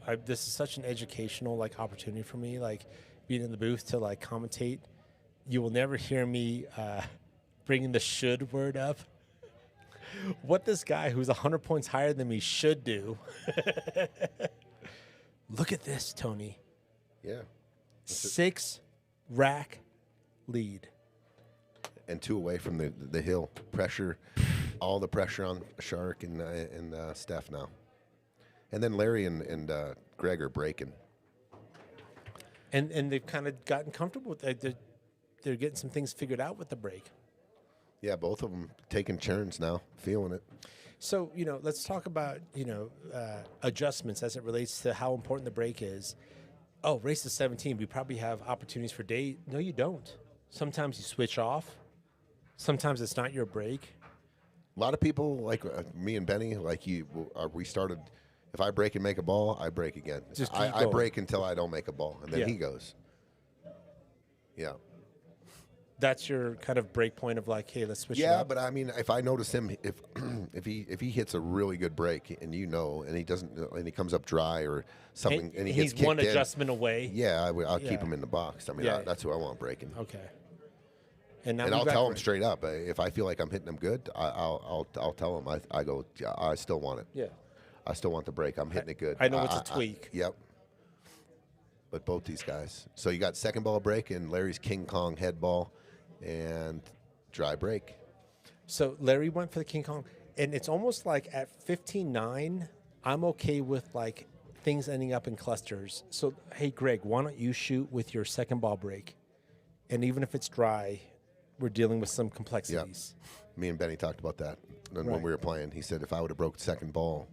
I this is such an educational opportunity for me, being in the booth to commentate. You will never hear me bringing the should word up. What this guy who's 100 points higher than me should do. Look at this, Tony. yeah. 6 rack lead. And 2 away from the hill. Pressure, all the pressure on Sharik and Steph now. And then Larry and Greg are breaking. And they've kind of gotten comfortable with it. They're getting some things figured out with the break. Yeah, both of them taking turns now, feeling it. So, let's talk about, adjustments as it relates to how important the break is. Oh, race to 17, we probably have opportunities for day. No, you don't. Sometimes you switch off. Sometimes it's not your break. A lot of people, like me and Benny, we started, if I break and make a ball, I break again. Just keep I going. break until I don't make a ball, and then Yeah. he goes. Yeah. That's your kind of break point of hey, let's switch it Yeah, up. but I mean, if I notice him, if he hits a really good break, and and he doesn't, and he comes up dry or something, and he gets he's kicked one in, adjustment away. yeah, I'll Yeah. keep him in the box. I mean, Yeah. that's who I want breaking. Okay. And now And we've I'll got tell him Greg. straight up. If I feel like I'm hitting him good, I'll tell him. I go, yeah, I still want it. Yeah. I still want the break. I'm hitting it good. I know it's a tweak. Yep. But both these guys. So you got second ball break and Larry's King Kong head ball and dry break. So Larry went for the King Kong, and it's almost like at 15-9, I'm okay with things ending up in clusters. So hey, Greg, why don't you shoot with your second ball break? And even if it's dry, we're dealing with some complexities. Me and Benny talked about that when Right. we were playing. He said if I would have broke second ball,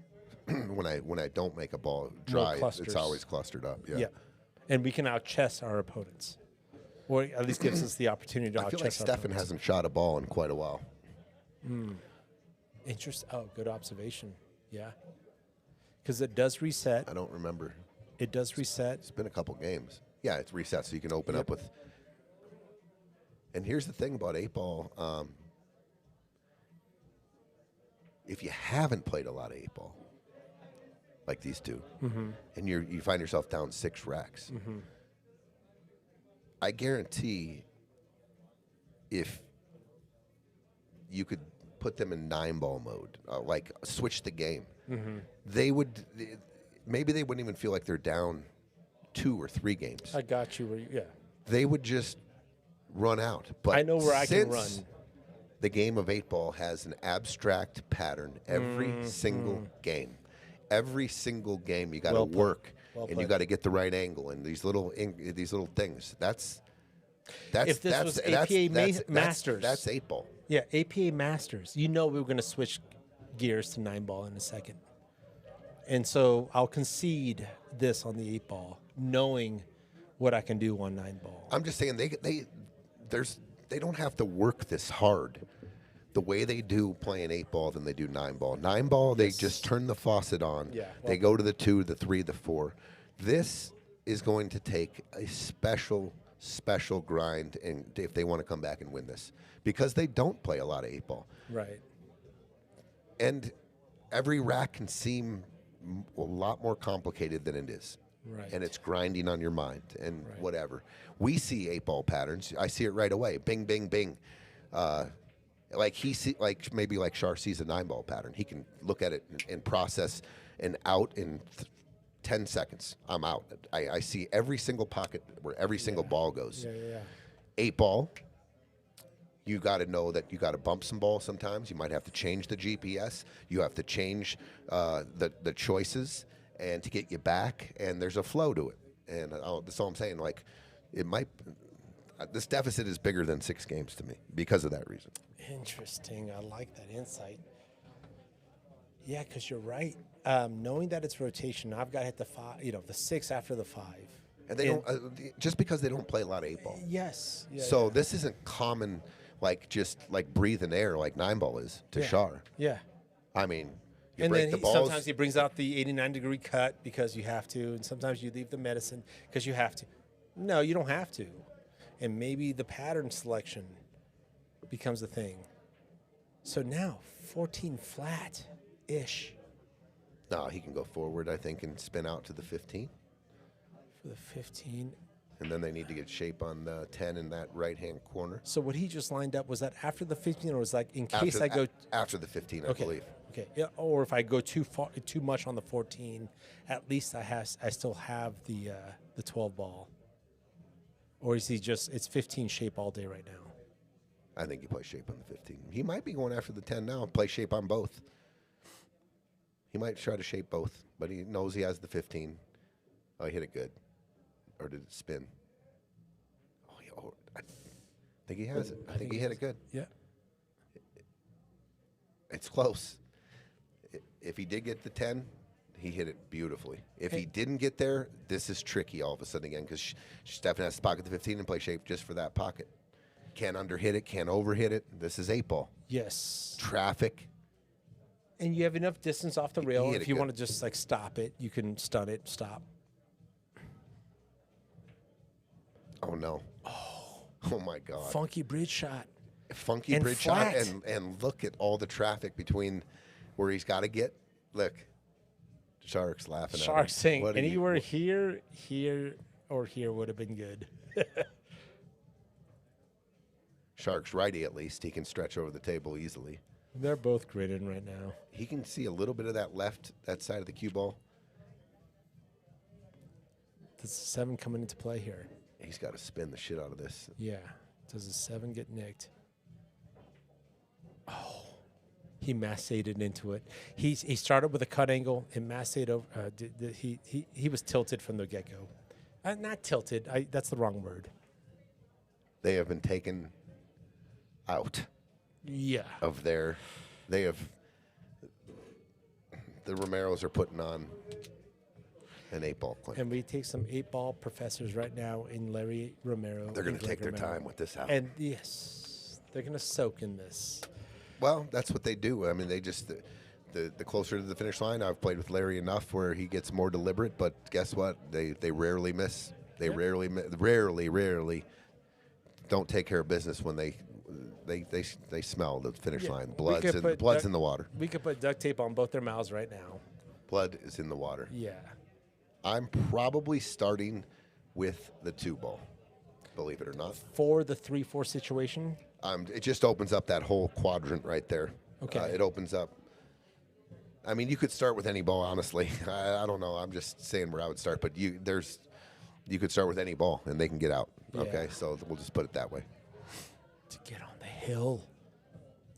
when I don't make a ball dry, it's clusters. always clustered up. Yeah. Yeah. And we can out-chess our opponents. Or at least gives us the opportunity to I feel out-chess like our Stefan opponents. hasn't shot a ball in quite a while. Oh, good observation. Yeah. Because it does reset. I don't remember. It does reset. It's been a couple games. Yeah, it's reset, so you can open up with. And here's the thing about 8-ball. If you haven't played a lot of 8-ball, like these two, and you find yourself down 6 racks, I guarantee if you could put them in 9-ball mode, switch the game, they would. Maybe they wouldn't even feel like they're down 2 or 3 games. I got you. Yeah. They would just run out. But I know where I can since run. The game of 8-ball has an abstract pattern every single game. Every single game, you got to Well put. work. Well and put. you got to get the right angle and these little things. That's If this was APA Masters. That's 8-ball. Yeah, APA Masters. You know we were going to switch gears to 9-ball in a second. And so I'll concede this on the 8-ball, knowing what I can do on 9-ball. I'm just saying they don't have to work this hard the way they do playing 8-ball than they do 9-ball. 9-ball, they just turn the faucet on. Yeah, they go to the 2, the 3, the 4. This is going to take a special grind and if they want to come back and win this because they don't play a lot of 8-ball. Right. And every rack can seem a lot more complicated than it is. Right. And it's grinding on your mind and Right. whatever. We see 8-ball patterns. I see it right away. Bing, bing, bing. Maybe like Shar sees a 9-ball pattern. He can look at it and process and out in 10 seconds. I'm out. I see every single pocket where every single ball goes. Yeah. 8-ball, you got to know that you got to bump some balls sometimes. You might have to change the GPS. You have to change the choices and to get you back. And there's a flow to it. And that's all I'm saying. Like, it might. This deficit is bigger than 6 games to me because of that reason. Interesting. I like that insight. Yeah, because you're right. Knowing that it's rotation, I've got to hit the 5, the 6 after the 5. And they don't just because they don't play a lot of 8-ball. Yes. Yeah, So yeah. this isn't common, just breathing air like 9-ball is to Yeah. Shar. Yeah. I mean, you And break then the balls. sometimes he brings out the 89-degree cut because you have to, and sometimes you leave the medicine because you have to. No, you don't have to. And maybe the pattern selection becomes a thing. So now, 14 flat-ish No, he can go forward, I think, and spin out to the 15. for the 15. And then they need to get shape on the 10 in that right-hand corner. So what he just lined up, was that after the 15 or was like in case I go... After the 15, I Okay. believe. Okay. Yeah, or if I go too much on the 14, at least I still have the 12 ball. Or is he just it's 15 shape all day right now? I think he plays shape on the 15. He might be going after the 10 now and play shape on both. He might try to shape both, but he knows he has the 15. Oh, he hit it good. Or did it spin? I think he has it. I think he hit it good. Yeah. It's close. If he did get the 10, he hit it beautifully. If he didn't get there, this is tricky all of a sudden again because Stefan has to pocket the 15 and play shape just for that pocket. Can't underhit it, can't overhit it. This is 8-ball. Yes. Traffic. And you have enough distance off the rail. hit If it you good. want to just stop it, you can stun it, stop. Oh, no. Oh, my God. Funky bridge shot. Funky and bridge flat. shot. And look at all the traffic between where he's got to get. Look. Shark's laughing at him. Shark saying What do you- anywhere here, or here would have been good. Shark's righty, at least. He can stretch over the table easily. They're both gritting right now. He can see a little bit of that side of the cue ball. Does the 7 coming into play here? He's got to spin the shit out of this. Yeah. Does the 7 get nicked? Oh, he massated into it. He started with a cut angle and massate over. He was tilted from the get-go. Not tilted. That's the wrong word. They have been taken out Yeah. of their. They have. The Romeros are putting on an 8-ball claim. And we take some 8-ball professors right now in Larry Romero. They're going and to take Greg their Romero. time with this out. And yes, they're going to soak in this. Well, that's what they do. I mean, they just the closer to the finish line. I've played with Larry enough where he gets more deliberate, but guess what? They rarely miss. They rarely don't take care of business when they smell the finish Yeah, line. we Blood's could in put blood's duct- in the water. We could put duct tape on both their mouths right now. Blood is in the water. Yeah. I'm probably starting with the 2-ball, believe it or not. For the 3-4 situation. It just opens up that whole quadrant right there. Okay. It opens up. I mean, you could start with any ball, honestly. I don't know. I'm just saying where I would start, but you could start with any ball and they can get out. Yeah. Okay, so we'll just put it that way. To get on the hill.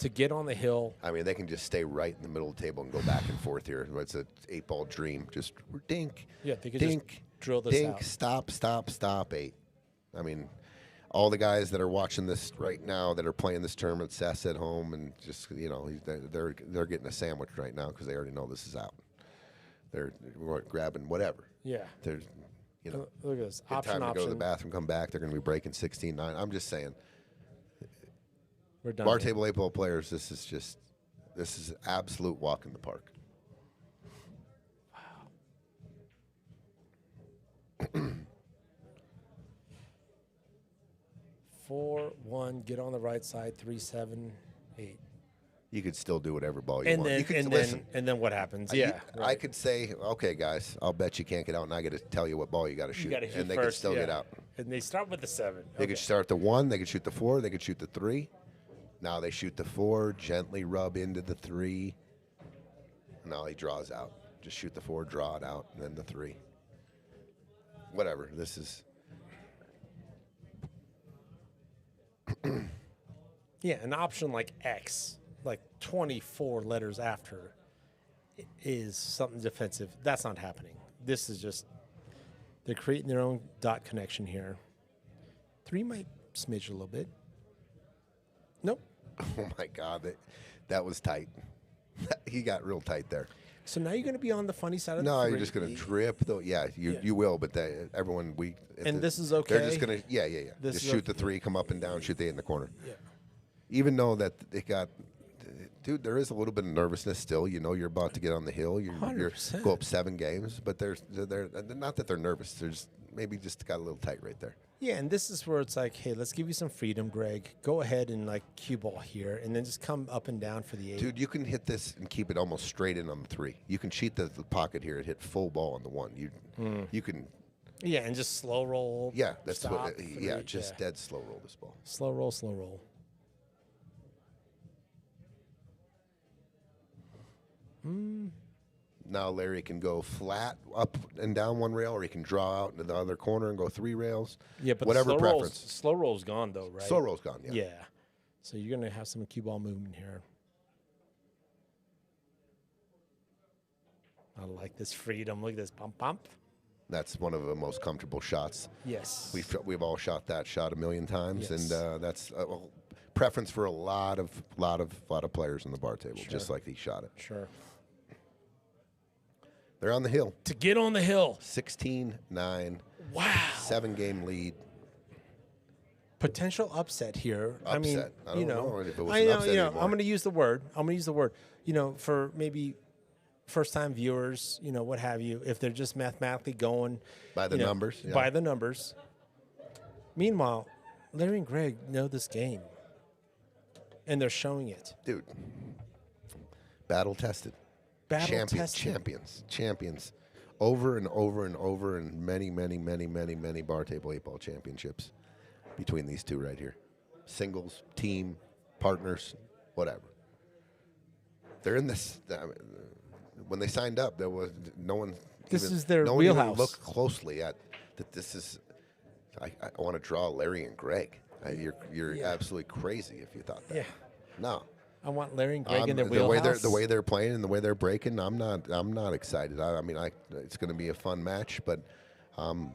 to get on the hill. I mean, they can just stay right in the middle of the table and go back and forth here. It's an 8-ball dream. Just dink, Yeah, they could dink, just drill this dink, out. stop, 8. I mean, all the guys that are watching this right now that are playing this tournament, Seth's at home, and just they're getting a sandwich right now because they already know this is out. They're grabbing whatever. Yeah. They're Look at this. get Option, time to go to the option. bathroom, come back. They're going to be breaking 16-9. I'm just saying, We're done. bar here. table 8-ball players. This is absolute walk in the park. 4-1. Get on the right side. 3-7-8. You could still do whatever ball you And want. then You could and listen. then what happens? I Yeah. I could say, okay, guys, I'll bet you can't get out, and I got to tell you what ball you got to shoot, You got to shoot and they first. could still yeah. get out. And they start with the 7. They could start the 1, they could shoot the 4, they could shoot the 3. Now they shoot the 4, gently rub into the 3. Now he draws out. Just shoot the 4, draw it out, and then the 3. Whatever. This is Yeah, an option like X, like 24 letters after, is something defensive. That's not happening. This is just, they're creating their own dot connection here. 3 might smidge a little bit. Nope. oh my God, that was tight. He got real tight there. So now you're going to be on the funny side of the No, 3. you're just going to drip though. Yeah, you will, but everyone And this is They're okay? just going to yeah. This Just is shoot the 3, come up and down, shoot the 8 in the corner. Yeah. Even though that it got, dude, there is a little bit of nervousness still. You know, you're about to get on the hill. You're 100%. go up 7 games, but they're not that they're nervous. They're just maybe just got a little tight right there. Yeah, and this is where it's like, hey, let's give you some freedom, Greg. Go ahead and like cue ball here, and then just come up and down for the 8. Dude, you can hit this and keep it almost straight in on the 3. You can cheat the pocket here and hit full ball on the 1. You can. Yeah, and just slow roll. Yeah, that's stop, what. Yeah, 3, just dead slow roll this ball. Slow roll, slow roll. Now Larry can go flat up and down 1 rail, or he can draw out into the other corner and go 3 rails. Yeah, but whatever the preference. slow roll's gone though, right? Slow roll's gone. Yeah. Yeah. So you're gonna have some cue ball movement here. I like this freedom. Look at this pump pump. That's one of the most comfortable shots. Yes. We've all shot that shot a million times, Yes. and that's a preference for a lot of players on the bar table, just like he shot it. Sure. They're on the hill. To get on the hill. 16-9. Wow. 7-game lead. Potential upset here. I mean, Upset. I you don't know, know if it was I an know, upset you know, anymore. I'm going to use the word. You know, for maybe first-time viewers, you know, what have you, if they're just mathematically going By the you know, numbers, yeah. By the numbers. Meanwhile, Larry and Greg know this game, and they're showing it. Dude. Battle tested. Battle tested. Champions. Over and over and over, and many bar table 8-ball championships between these two right here. Singles, team, partners, whatever. They're in this. When they signed up, there was no one. This even, is their no one even wheelhouse. looked closely at that. This is. I want to draw Larry and Greg. You're absolutely crazy if you thought that. Yeah. No. I want Larry and Greg in their the wheelhouse. way they're playing and the way they're breaking, I'm not excited. I mean, it's going to be a fun match, but I'm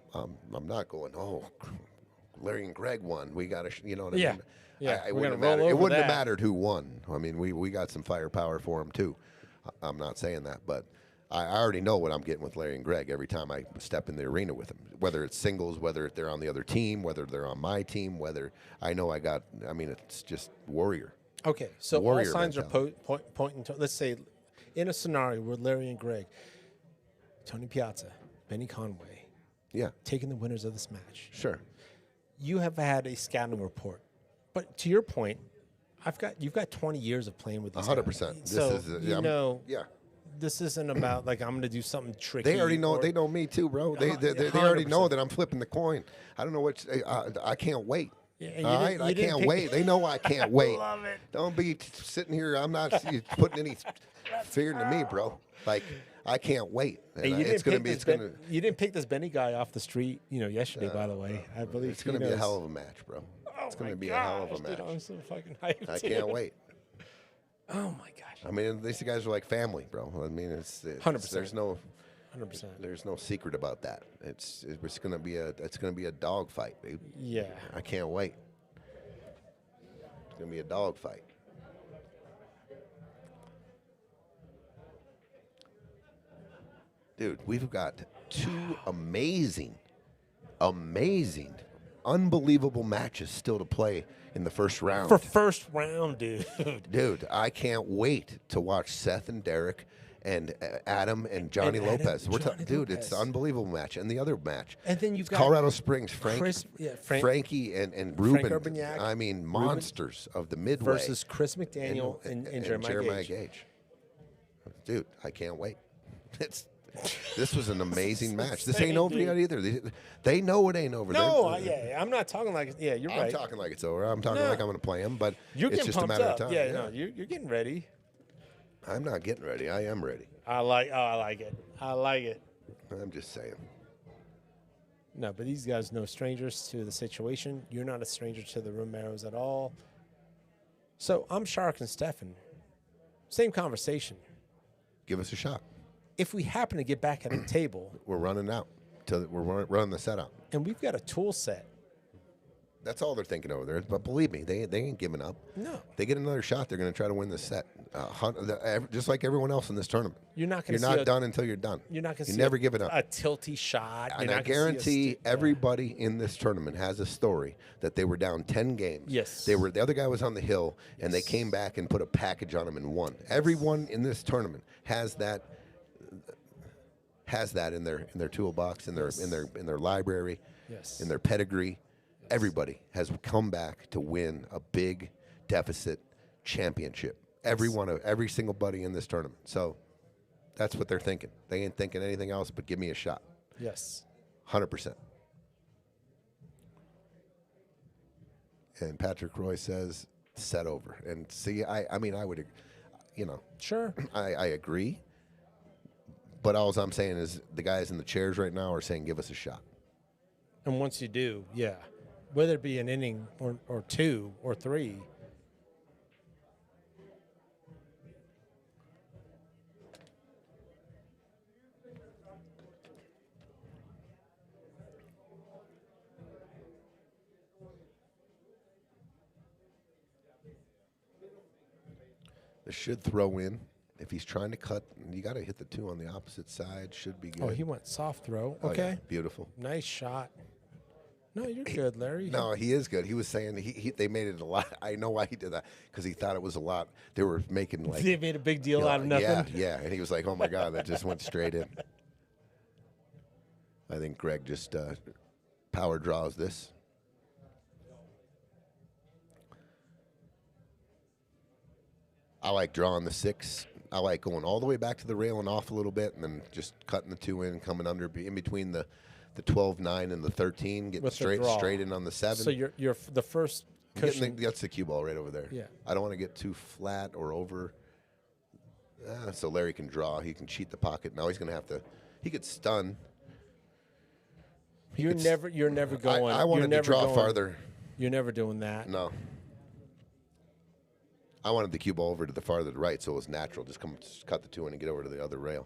not going. Oh, Larry and Greg won. We got to, you know what I mean? Yeah. It We're wouldn't gonna have roll mattered. It over wouldn't have that. mattered who won. I mean, we got some firepower for them too. I'm not saying that, but I already know what I'm getting with Larry and Greg every time I step in the arena with them. Whether it's singles, whether they're on the other team, whether they're on my team, whether I know I got. I mean, it's just warrior. Okay, so all Warrior signs are mentality. pointing to, let's say, in a scenario where Larry and Greg, Tony Piazza, Benny Conway, Yeah, taking the winners of this match. sure. You have had a scouting report, but to your point, you've got 20 years of playing with these 100%. guys. So you know, yeah. this isn't about like I'm going to do something tricky. They already know. or- They know me too, bro. They already know 100%. that I'm flipping the coin. I don't know what. I can't wait. Yeah, and you All didn't- right, I you didn't can't pick- wait. They know I can't wait. Love it. Don't be sitting here. I'm not putting any fear into me, bro. Like I can't wait. And Hey, you it's didn't gonna pick be. this It's gonna. you didn't pick this Benny guy off the street, you know, yesterday. By the way, I believe It's gonna be a hell of a match, bro. Oh It's gonna my be a hell of a gosh, dude, match. I'm so fucking hyped. I dude. can't wait. Oh my gosh. I mean, these guys are like family, bro. I mean, it's 100%. There's no 100%. there's no secret about that. It's gonna be a dog fight, dude. Yeah. I can't wait. It's gonna be a dog fight. Dude, we've got two amazing, unbelievable matches still to play in the first round. For first round, dude. Dude, I can't wait to watch Seth and Derek and Adam and Johnny And Adam Lopez. and Johnny Dude, Lopez. it's an unbelievable match. And the other match. And then you've it's got Colorado Springs, Frankie and Ruben. Urbaniak, I mean, Ruben monsters of the Midway. versus Chris McDaniel and Jeremiah Gage. Dude, I can't wait. This was an amazing match. This insane, ain't over dude. yet either. They know it ain't over. No, I'm not talking like you're I'm right. talking like it's over. I'm talking No. like I'm going to play them, but You're it's getting just a pumped matter up. of time. Yeah, no, you're getting ready. I'm not getting ready. I am ready. I like it. I like it. I'm just saying. No, but these guys no strangers to the situation. You're not a stranger to the Romeros at all. So I'm Sharik and Stefan. Same conversation. Give us a shot. If we happen to get back at the table We're running out. We're running the setup. and we've got a tool set, That's all they're thinking over there. But believe me, they ain't giving up. no, They get another shot, they're going to try to win this set. Just like everyone else in this tournament. you're not You're going to not done until you're done. You're not going to You see never give it up. a tilty shot. And You're I not gonna see a guarantee sti- everybody in this tournament has a story that they were down 10 games. Yes. The other guy was on the hill, and they came back and put a package on him and won. Everyone in this tournament has that in their toolbox, in their library, Yes. in their pedigree. Everybody has come back to win a big deficit championship. Every single buddy in this tournament. So that's what they're thinking. They ain't thinking anything else but give me a shot. Yes. 100%. And Patrick Roy says, set over. And see, I mean, I would, Sure. I agree. But all I'm saying is the guys in the chairs right now are saying, give us a shot. And once you do, yeah, whether it be an inning or two or three, This should throw in. If he's trying to cut, you got to hit the two on the opposite side. Should be good. oh, he went soft throw. Oh, yeah, Okay. beautiful. Nice shot. No, you're good, Larry. No, he is good. He was saying they made it a lot. I know why he did that, because he thought it was a lot. They were making like They made a big deal out of nothing. Yeah, and he was like, "Oh my God, that just went straight in." I think Greg just power draws this. I like drawing the 6. I like going all the way back to the rail and off a little bit, and then just cutting the 2 in, coming under in between the 12-9 and the 13, getting With the draw. straight in on the 7. So you're the first cushion. That's the cue ball right over there. Yeah. I don't want to get too flat or over. So Larry can draw. He can cheat the pocket. Now he's going to have to. He could stun. You're never going. I wanted to draw farther. You're never doing that. No. I wanted the cue ball over to the farther to right, so it was natural. Just cut the 2 in and get over to the other rail.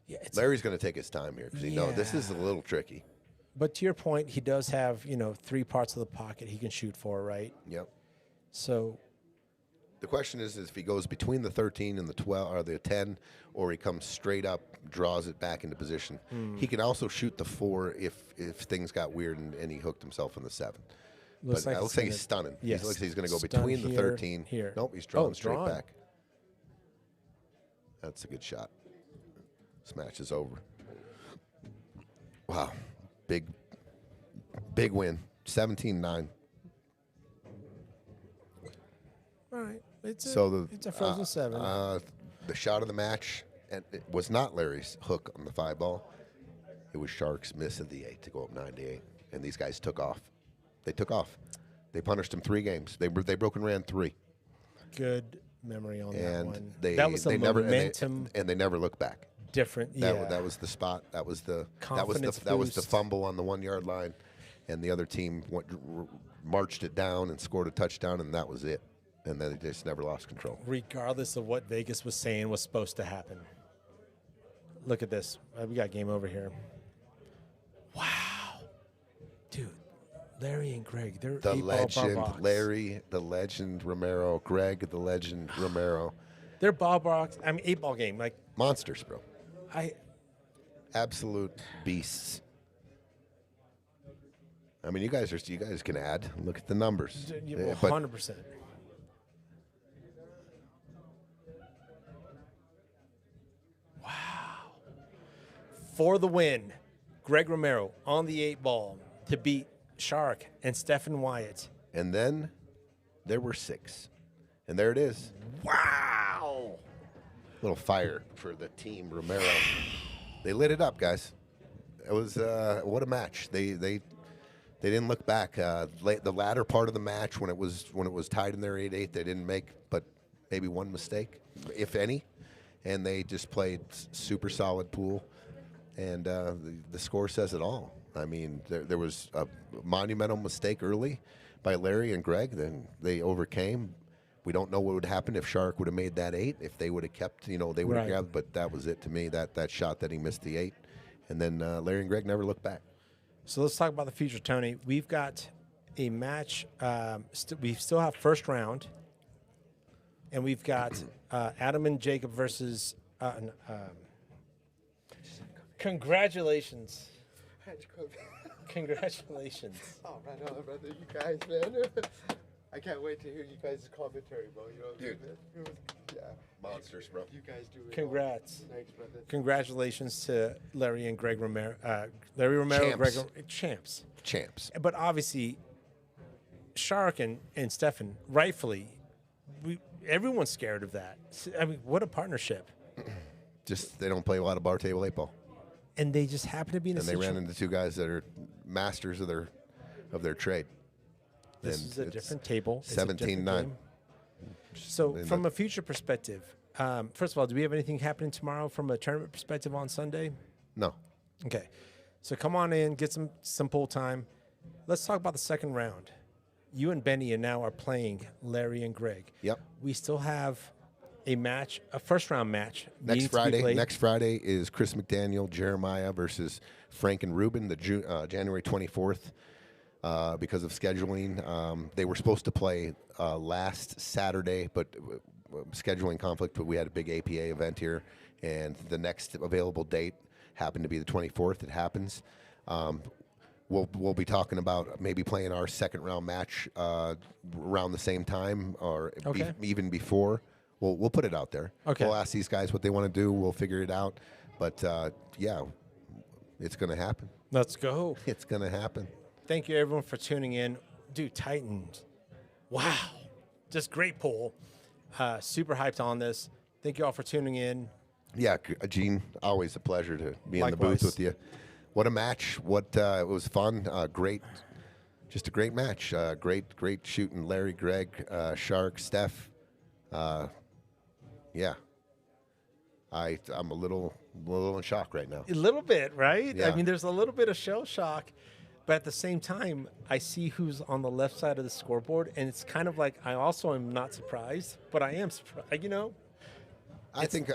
Yeah, Larry's going to take his time here because he knows this is a little tricky. But to your point, he does have 3 parts of the pocket he can shoot for, right? Yep. So The question is if he goes between the 13 and the 12 or the 10, or he comes straight up, draws it back into position. He can also shoot the 4 if things got weird and he hooked himself in the 7. looks But like it looks it's like gonna- he's stunning. Yes. He looks like he's going to go Stun between the here, 13. here. Nope, he's drawing Oh, straight drawing. back. That's a good shot. This match is over. Wow. Big win. 17-9. all right, it's a frozen 7. The shot of the match, and it was not Larry's hook on the 5 ball. It was Shark's miss of the 8 to go up 9-8. And these guys took off. They took off. They punished him 3 games. They broke and ran 3. Good memory on that And one. they that was the never momentum and they never looked back. different. That was the spot. That was the Confidence that was the boost. fumble on the 1 yard line, and the other team marched it down and scored a touchdown, and that was it. and then they just never lost control. Regardless of what Vegas was saying was supposed to happen. Look at this. We got game over here. Wow. Dude, Larry and Greg, they're The 8 ball bar legend box. Larry, the legend Romero, Greg, the legend Romero. They're ball box. I mean, 8 ball game. Like, Monsters, bro. I Absolute beasts. I mean, you guys can add. Look at the numbers. Yeah, but 100%. Wow. For the win, Greg Romero on the 8 ball to beat Sharik and Stephen Wyatt. and then there were 6. And there it is. Wow. Little fire for the team Romero. They lit it up, guys. It was what a match. They didn't look back. The latter part of the match when it was tied in their 8-8, they didn't make but maybe one mistake, if any, and they just played super solid pool. And the score says it all. I mean, there was a monumental mistake early by Larry and Greg. Then they overcame. We don't know what would happen if Sharik would have made that 8. If they would have kept, they would have Right. grabbed. But that was it to me. That shot that he missed the 8, and then Larry and Greg never looked back. So let's talk about the future, Tony. We've got a match. We still have first round, and we've got Adam and Jacob versus. Congratulations! Congratulations! Oh, right on, brother. You guys, man. I can't wait to hear you guys' commentary, bro. You know what I mean, man? It was, yeah. Monsters, bro. You guys do it. all. Congrats! Thanks, brother. Congratulations to Larry and Greg Romero. Larry Romero, Champs. Greg champs. Champs. But obviously, Sharik and Stefan, rightfully, everyone's scared of that. I mean, what a partnership! Just they don't play a lot of bar table 8 ball, And they just happen to be in a and they ran situation. into 2 guys that are masters of their trade. This And is a it's different table. It's a different 17-9. game. So, And from a future perspective, first of all, do we have anything happening tomorrow from a tournament perspective on Sunday? No. Okay. So come on in, get some pool time. Let's talk about the second round. You and Benny and now are playing Larry and Greg. Yep. We still have a match, a first round match. Next needing to be Friday. played. Next Friday is Chris McDaniel, Jeremiah versus Frank and Ruben, the January 24th. Because of scheduling, they were supposed to play last Saturday, but scheduling conflict. But we had a big APA event here, and the next available date happened to be the 24th. It happens. We'll be talking about maybe playing our second round match around the same time, or Okay. even before. We'll put it out there. Okay. We'll ask these guys what they want to do. We'll figure it out. But yeah, it's going to happen. Let's go. It's going to happen. Thank you, everyone, for tuning in. Dude, Titans. Wow. Just great poll. Super hyped on this. Thank you all for tuning in. Yeah, Gene, always a pleasure to be in the Likewise. booth with you. What a match. It was fun. Great. Just a great match. Great shooting. Larry, Greg, Sharik, Steph. Yeah. I'm a little in shock right now. A little bit, right? Yeah. I mean, there's a little bit of shell shock. But at the same time, I see who's on the left side of the scoreboard, and it's kind of like I also am not surprised, but I am surprised. I think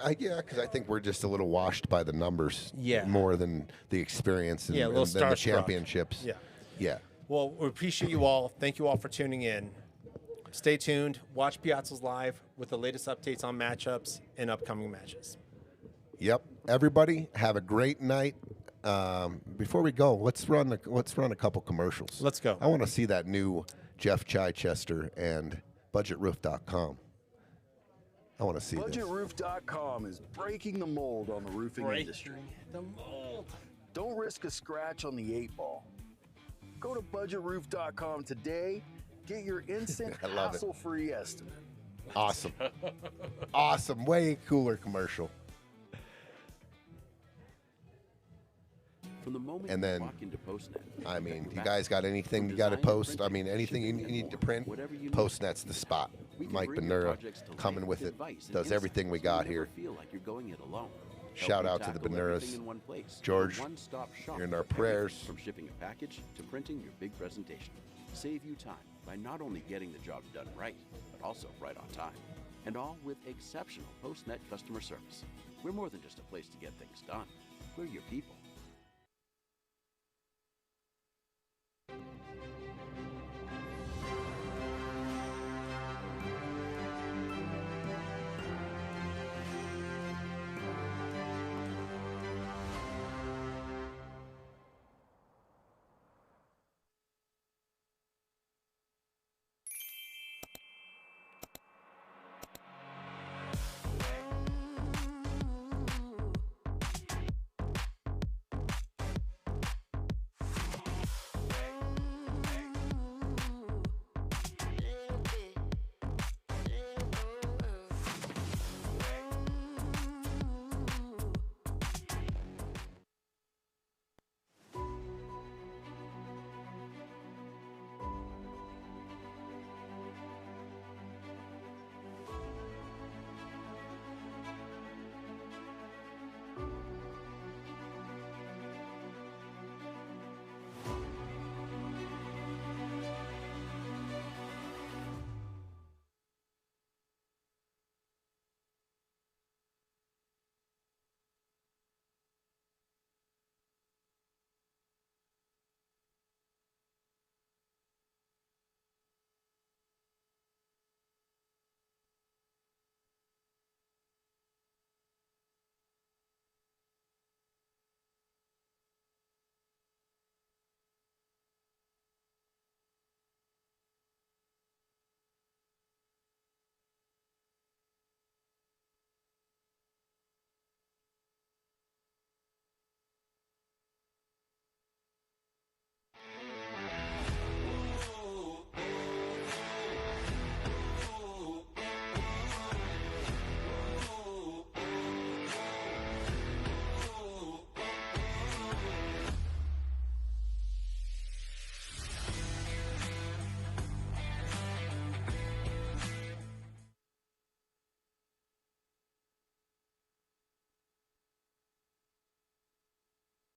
we're just a little washed by the numbers, Yeah. more than the experience and, Yeah, a little and than the starstruck. championships. Yeah. Yeah. Well, we appreciate you all. Thank you all for tuning in. Stay tuned. Watch Piazza's live with the latest updates on matchups and upcoming matches. Yep. Everybody, have a great night. Before we go, let's run a couple commercials. Let's go. I want to see that new Jeff Chichester and BudgetRoof.com. I want to see this. BudgetRoof.com is breaking the mold on the roofing industry. The mold. Don't risk a scratch on the 8 ball. Go to BudgetRoof.com today. Get your instant I love it. hassle-free estimate. Awesome. Awesome. Way cooler commercial. From the moment And then, you walk into PostNet, I mean, your you back guys got from anything you got to design to post? I printing, mean, anything you shipping, and need to more, print, whatever you need. PostNet's the spot. We can Mike bring your Benura projects to coming life with it, advice and does everything we insights so got you never here. feel like you're going it alone. Shout Help you out to the tackle Benuras. everything in one place. George, A one-stop shop you're in for our everything, prayers. From shipping a package to printing your big presentation. Save you time by not only getting the job done right, but also right on time. And all with exceptional post-net customer service. We're more than just a place to get things done. We're your people.